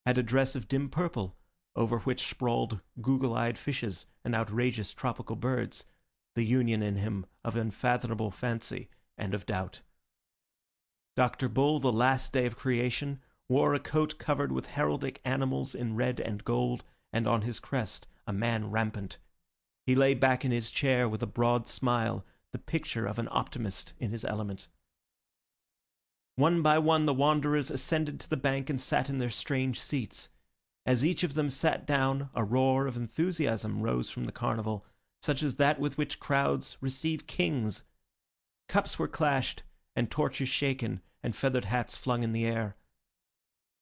had a dress of dim purple, over which sprawled google-eyed fishes and outrageous tropical birds, the union in him of unfathomable fancy and of doubt. Dr. Bull, the last day of creation, wore a coat covered with heraldic animals in red and gold, and on his crest a man rampant. He lay back in his chair with a broad smile, the picture of an optimist in his element. One by one the wanderers ascended to the bank and sat in their strange seats. As each of them sat down, a roar of enthusiasm rose from the carnival, such as that with which crowds receive kings. Cups were clashed, and torches shaken, and feathered hats flung in the air.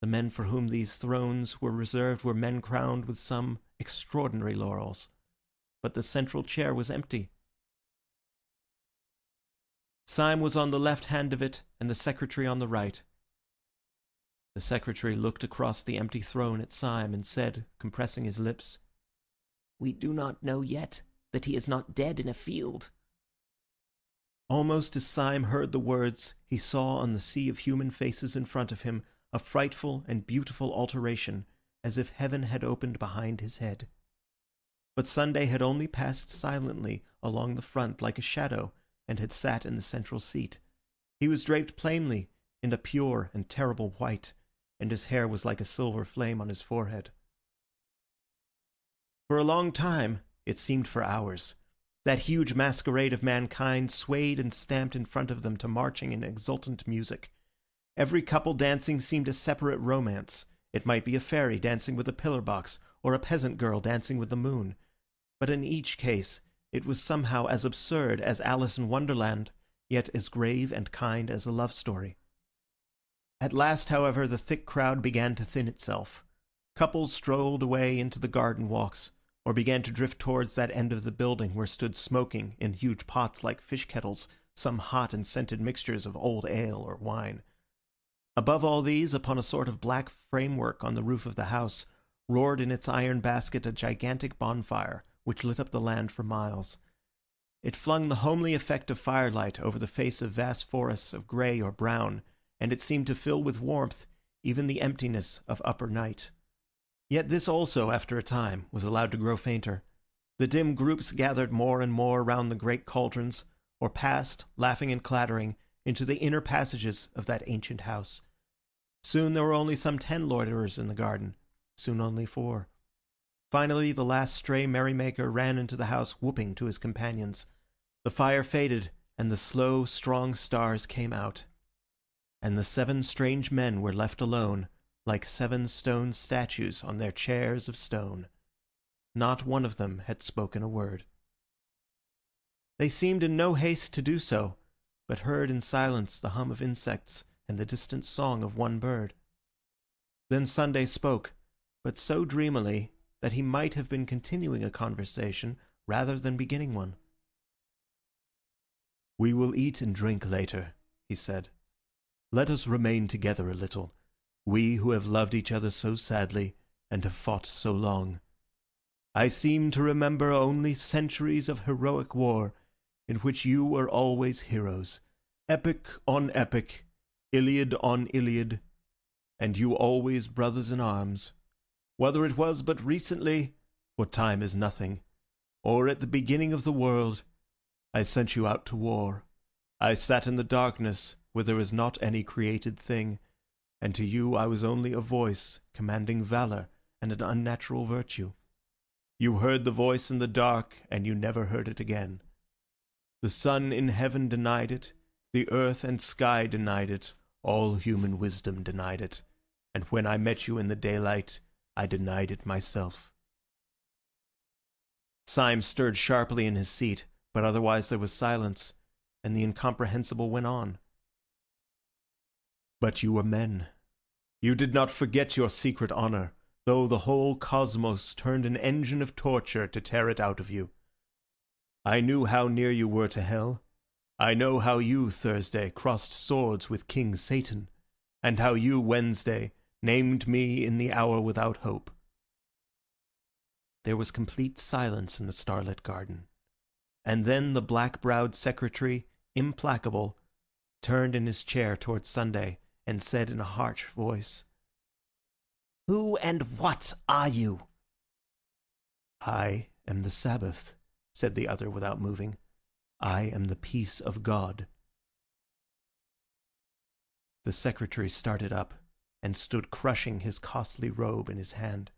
The men for whom these thrones were reserved were men crowned with some extraordinary laurels. But the central chair was empty. Syme was on the left hand of it, and the secretary on the right. The secretary looked across the empty throne at Syme and said, compressing his lips, "We do not know yet that he is not dead in a field." Almost as Syme heard the words, he saw on the sea of human faces in front of him a frightful and beautiful alteration, as if heaven had opened behind his head. But Sunday had only passed silently along the front like a shadow, and had sat in the central seat. He was draped plainly in a pure and terrible white, and his hair was like a silver flame on his forehead. For a long time, it seemed for hours, that huge masquerade of mankind swayed and stamped in front of them to marching and exultant music. Every couple dancing seemed a separate romance. It might be a fairy dancing with a pillar box, or a peasant girl dancing with the moon. But in each case, it was somehow as absurd as Alice in Wonderland, yet as grave and kind as a love story. At last, however, the thick crowd began to thin itself. Couples strolled away into the garden walks, or began to drift towards that end of the building where stood smoking, in huge pots like fish kettles, some hot and scented mixtures of old ale or wine. Above all these, upon a sort of black framework on the roof of the house, roared in its iron basket a gigantic bonfire, which lit up the land for miles. It flung the homely effect of firelight over the face of vast forests of grey or brown, and it seemed to fill with warmth even the emptiness of upper night. Yet this also, after a time, was allowed to grow fainter. The dim groups gathered more and more round the great cauldrons, or passed, laughing and clattering, into the inner passages of that ancient house. Soon there were only some 10 loiterers in the garden, soon only 4. Finally, the last stray merrymaker ran into the house whooping to his companions. The fire faded, and the slow, strong stars came out. And the 7 strange men were left alone, like 7 stone statues on their chairs of stone. Not one of them had spoken a word. They seemed in no haste to do so, but heard in silence the hum of insects and the distant song of one bird. Then Sunday spoke, but so dreamily that he might have been continuing a conversation rather than beginning one. "We will eat and drink later," he said. "Let us remain together a little, we who have loved each other so sadly and have fought so long. I seem to remember only centuries of heroic war, in which you were always heroes, epic on epic, Iliad on Iliad, and you always brothers in arms. Whether it was but recently, for time is nothing, or at the beginning of the world, I sent you out to war. I sat in the darkness where there is not any created thing, and to you I was only a voice commanding valor and an unnatural virtue. You heard the voice in the dark, and you never heard it again. The sun in heaven denied it, the earth and sky denied it, all human wisdom denied it, and when I met you in the daylight, I denied it myself." Syme stirred sharply in his seat, but otherwise there was silence, and the incomprehensible went on. "But you were men. You did not forget your secret honor, though the whole cosmos turned an engine of torture to tear it out of you. I knew how near you were to hell. I know how you, Thursday, crossed swords with King Satan, and how you, Wednesday, named me in the hour without hope." There was complete silence in the starlit garden. And then the black-browed secretary, implacable, turned in his chair towards Sunday and said in a harsh voice, "Who and what are you?" "I am the Sabbath," said the other without moving. "I am the peace of God." The secretary started up and stood crushing his costly robe in his hand.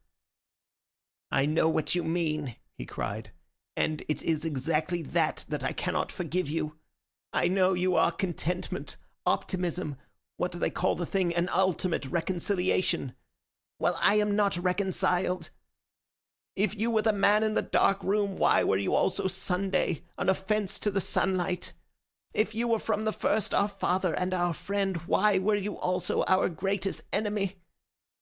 "I know what you mean," he cried, "and it is exactly that I cannot forgive you. I know you are contentment, optimism, what do they call the thing, an ultimate reconciliation. Well, I am not reconciled. If you were the man in the dark room, why were you also Sunday, an offence to the sunlight? If you were from the first our father and our friend, why were you also our greatest enemy?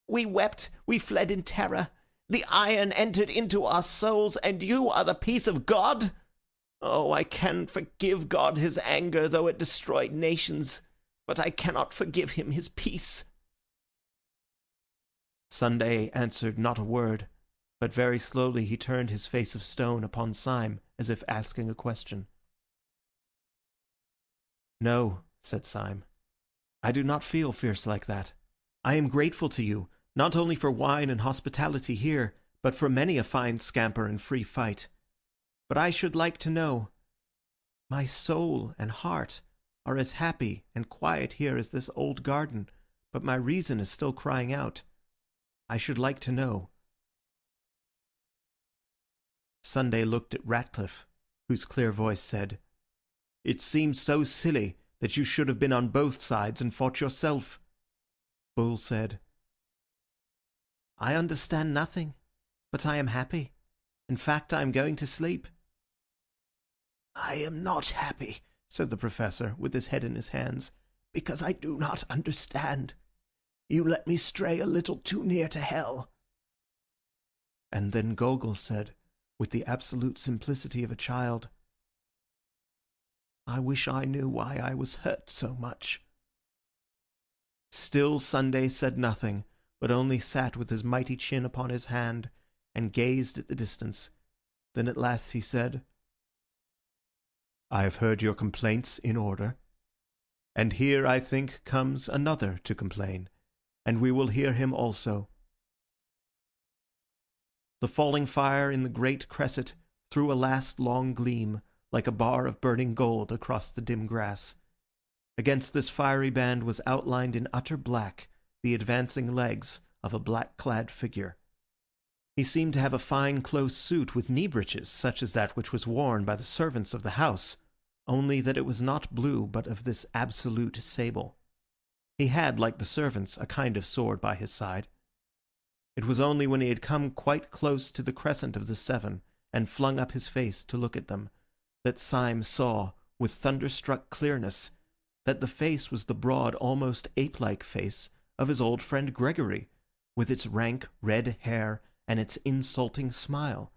We wept, we fled in terror. The iron entered into our souls, and you are the peace of God? Oh, I can forgive God his anger, though it destroyed nations, but I cannot forgive him his peace." Sunday answered not a word, but very slowly he turned his face of stone upon Syme, as if asking a question. "No," said Syme, "I do not feel fierce like that. I am grateful to you, not only for wine and hospitality here, but for many a fine scamper and free fight. But I should like to know. My soul and heart are as happy and quiet here as this old garden, but my reason is still crying out. I should like to know." Sunday looked at Ratcliffe, whose clear voice said, "It seems so silly that you should have been on both sides and fought yourself." Bull said, "I understand nothing, but I am happy. In fact, I am going to sleep." "I am not happy," said the Professor, with his head in his hands, "because I do not understand. You let me stray a little too near to hell." And then Gogol said, with the absolute simplicity of a child, "I wish I knew why I was hurt so much." Still Sunday said nothing, but only sat with his mighty chin upon his hand and gazed at the distance. Then at last he said, "I have heard your complaints in order, and here, I think, comes another to complain, and we will hear him also." The falling fire in the great cresset threw a last long gleam, like a bar of burning gold, across the dim grass. Against this fiery band was outlined in utter black the advancing legs of a black-clad figure. He seemed to have a fine close suit with knee breeches, such as that which was worn by the servants of the house, only that it was not blue, but of this absolute sable. He had, like the servants, a kind of sword by his side. It was only when he had come quite close to the crescent of the seven, and flung up his face to look at them, that Syme saw, with thunderstruck clearness, that the face was the broad, almost ape-like face of his old friend Gregory, with its rank red hair and its insulting smile.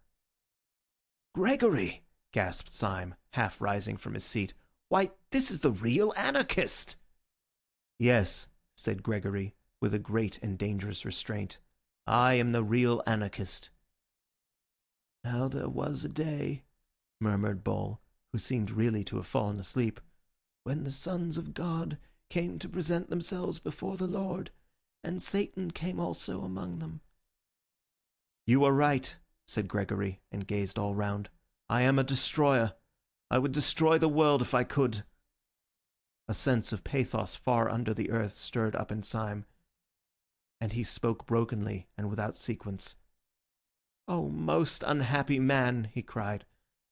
"Gregory!" gasped Syme, half rising from his seat. "Why, this is the real anarchist!" "Yes," said Gregory, with a great and dangerous restraint. "I am the real anarchist." "Now there was a day," murmured Bull, who seemed really to have fallen asleep, "when the sons of God came to present themselves before the Lord, and Satan came also among them." "You are right," said Gregory, and gazed all round. "I am a destroyer. I would destroy the world if I could." A sense of pathos far under the earth stirred up in Syme, and he spoke brokenly and without sequence. "Oh, most unhappy man," he cried,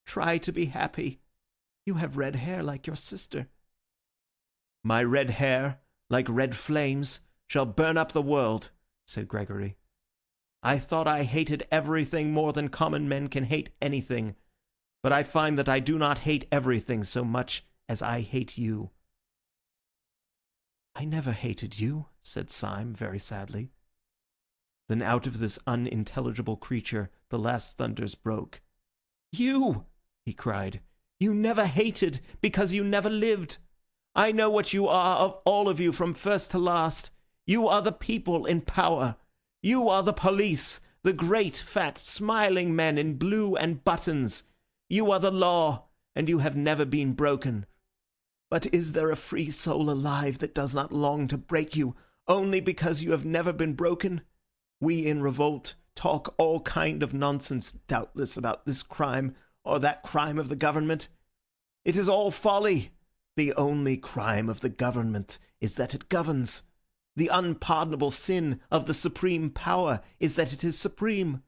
"try to be happy. You have red hair like your sister." "My red hair, like red flames, shall burn up the world," said Gregory. "I thought I hated everything more than common men can hate anything, but I find that I do not hate everything so much as I hate you." "I never hated you," said Syme very sadly. Then out of this unintelligible creature the last thunders broke. "You!" he cried. You never hated because you never lived. I know what you are, of all of you, from first to last. You are the people in power. You are the police, the great, fat, smiling men in blue and buttons. You are the law, and you have never been broken. But is there a free soul alive that does not long to break you, only because you have never been broken? We in revolt talk all kind of nonsense, doubtless, about this crime or that crime of the government. It is all folly. The only crime of the government is that it governs. The unpardonable sin of the supreme power is that it is supreme.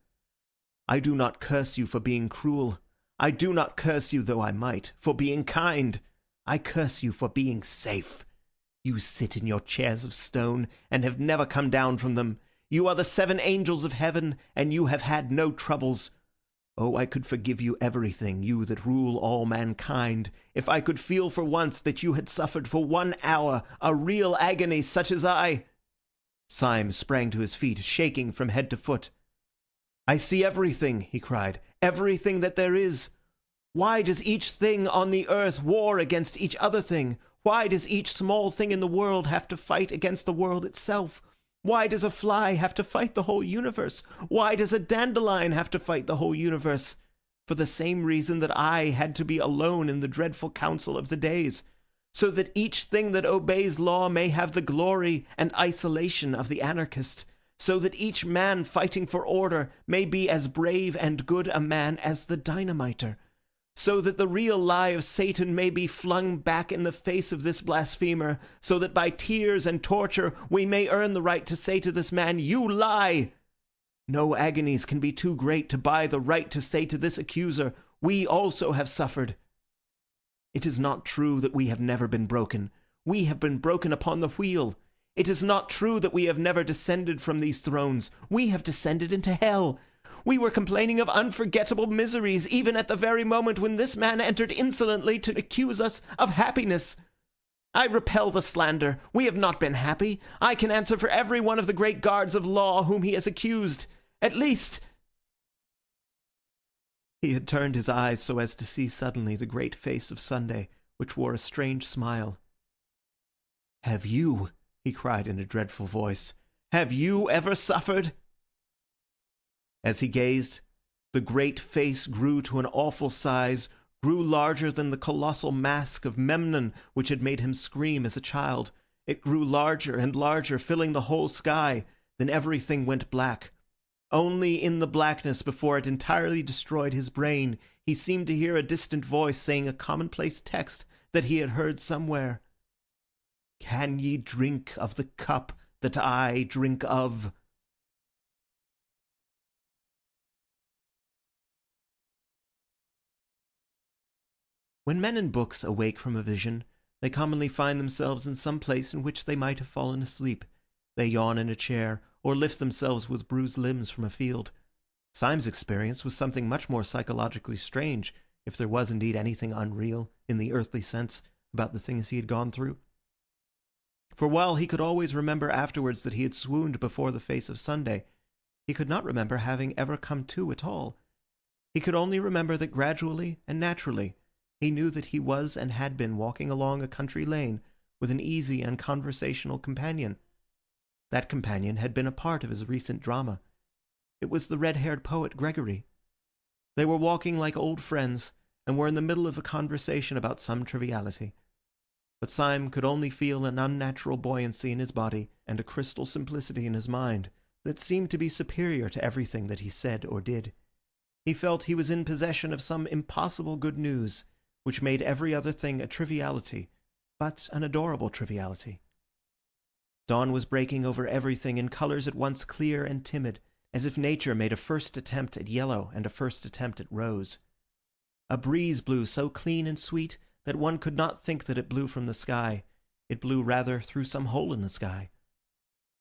I do not curse you for being cruel. I do not curse you, though I might, for being kind. I curse you for being safe. You sit in your chairs of stone and have never come down from them. You are the 7 angels of heaven, and you have had no troubles. Oh, I could forgive you everything, you that rule all mankind, if I could feel for once that you had suffered for 1 hour a real agony such as I. Syme sprang to his feet, shaking from head to foot. I see everything, he cried, everything that there is. Why does each thing on the earth war against each other thing? Why does each small thing in the world have to fight against the world itself? Why does a fly have to fight the whole universe? Why does a dandelion have to fight the whole universe? For the same reason that I had to be alone in the dreadful council of the days, so that each thing that obeys law may have the glory and isolation of the anarchist, so that each man fighting for order may be as brave and good a man as the dynamiter, so that the real lie of Satan may be flung back in the face of this blasphemer, so that by tears and torture we may earn the right to say to this man, you lie! No agonies can be too great to buy the right to say to this accuser, we also have suffered. It is not true that we have never been broken. We have been broken upon the wheel. It is not true that we have never descended from these thrones. We have descended into hell. We were complaining of unforgettable miseries even at the very moment when this man entered insolently to accuse us of happiness. I repel the slander. We have not been happy. I can answer for every one of the great guards of law whom he has accused. At least... He had turned his eyes so as to see suddenly the great face of Sunday, which wore a strange smile. Have you, he cried in a dreadful voice, have you ever suffered? As he gazed, the great face grew to an awful size, grew larger than the colossal mask of Memnon which had made him scream as a child. It grew larger and larger, filling the whole sky. Then everything went black. Only in the blackness, before it entirely destroyed his brain, he seemed to hear a distant voice saying a commonplace text that he had heard somewhere. Can ye drink of the cup that I drink of? When men in books awake from a vision, they commonly find themselves in some place in which they might have fallen asleep. They yawn in a chair, or lift themselves with bruised limbs from a field. Syme's experience was something much more psychologically strange, if there was indeed anything unreal, in the earthly sense, about the things he had gone through. For while he could always remember afterwards that he had swooned before the face of Sunday, he could not remember having ever come to at all. He could only remember that gradually and naturally he knew that he was and had been walking along a country lane with an easy and conversational companion. That companion had been a part of his recent drama. It was the red-haired poet Gregory. They were walking like old friends, and were in the middle of a conversation about some triviality. But Syme could only feel an unnatural buoyancy in his body and a crystal simplicity in his mind that seemed to be superior to everything that he said or did. He felt he was in possession of some impossible good news, which made every other thing a triviality, but an adorable triviality. Dawn was breaking over everything in colours at once clear and timid, as if nature made a first attempt at yellow and a first attempt at rose. A breeze blew so clean and sweet that one could not think that it blew from the sky. It blew rather through some hole in the sky.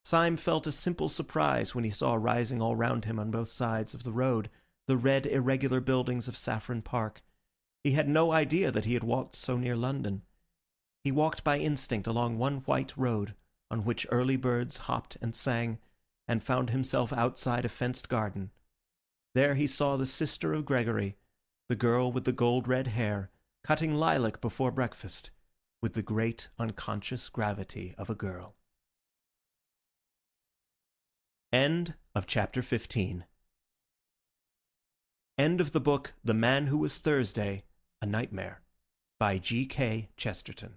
Syme felt a simple surprise when he saw rising all round him on both sides of the road the red irregular buildings of Saffron Park. He had no idea that he had walked so near London. He walked by instinct along one white road, on which early birds hopped and sang, and found himself outside a fenced garden. There he saw the sister of Gregory, the girl with the gold-red hair, cutting lilac before breakfast, with the great unconscious gravity of a girl. End of chapter 15. End of the book The Man Who Was Thursday, A Nightmare, by G.K. Chesterton.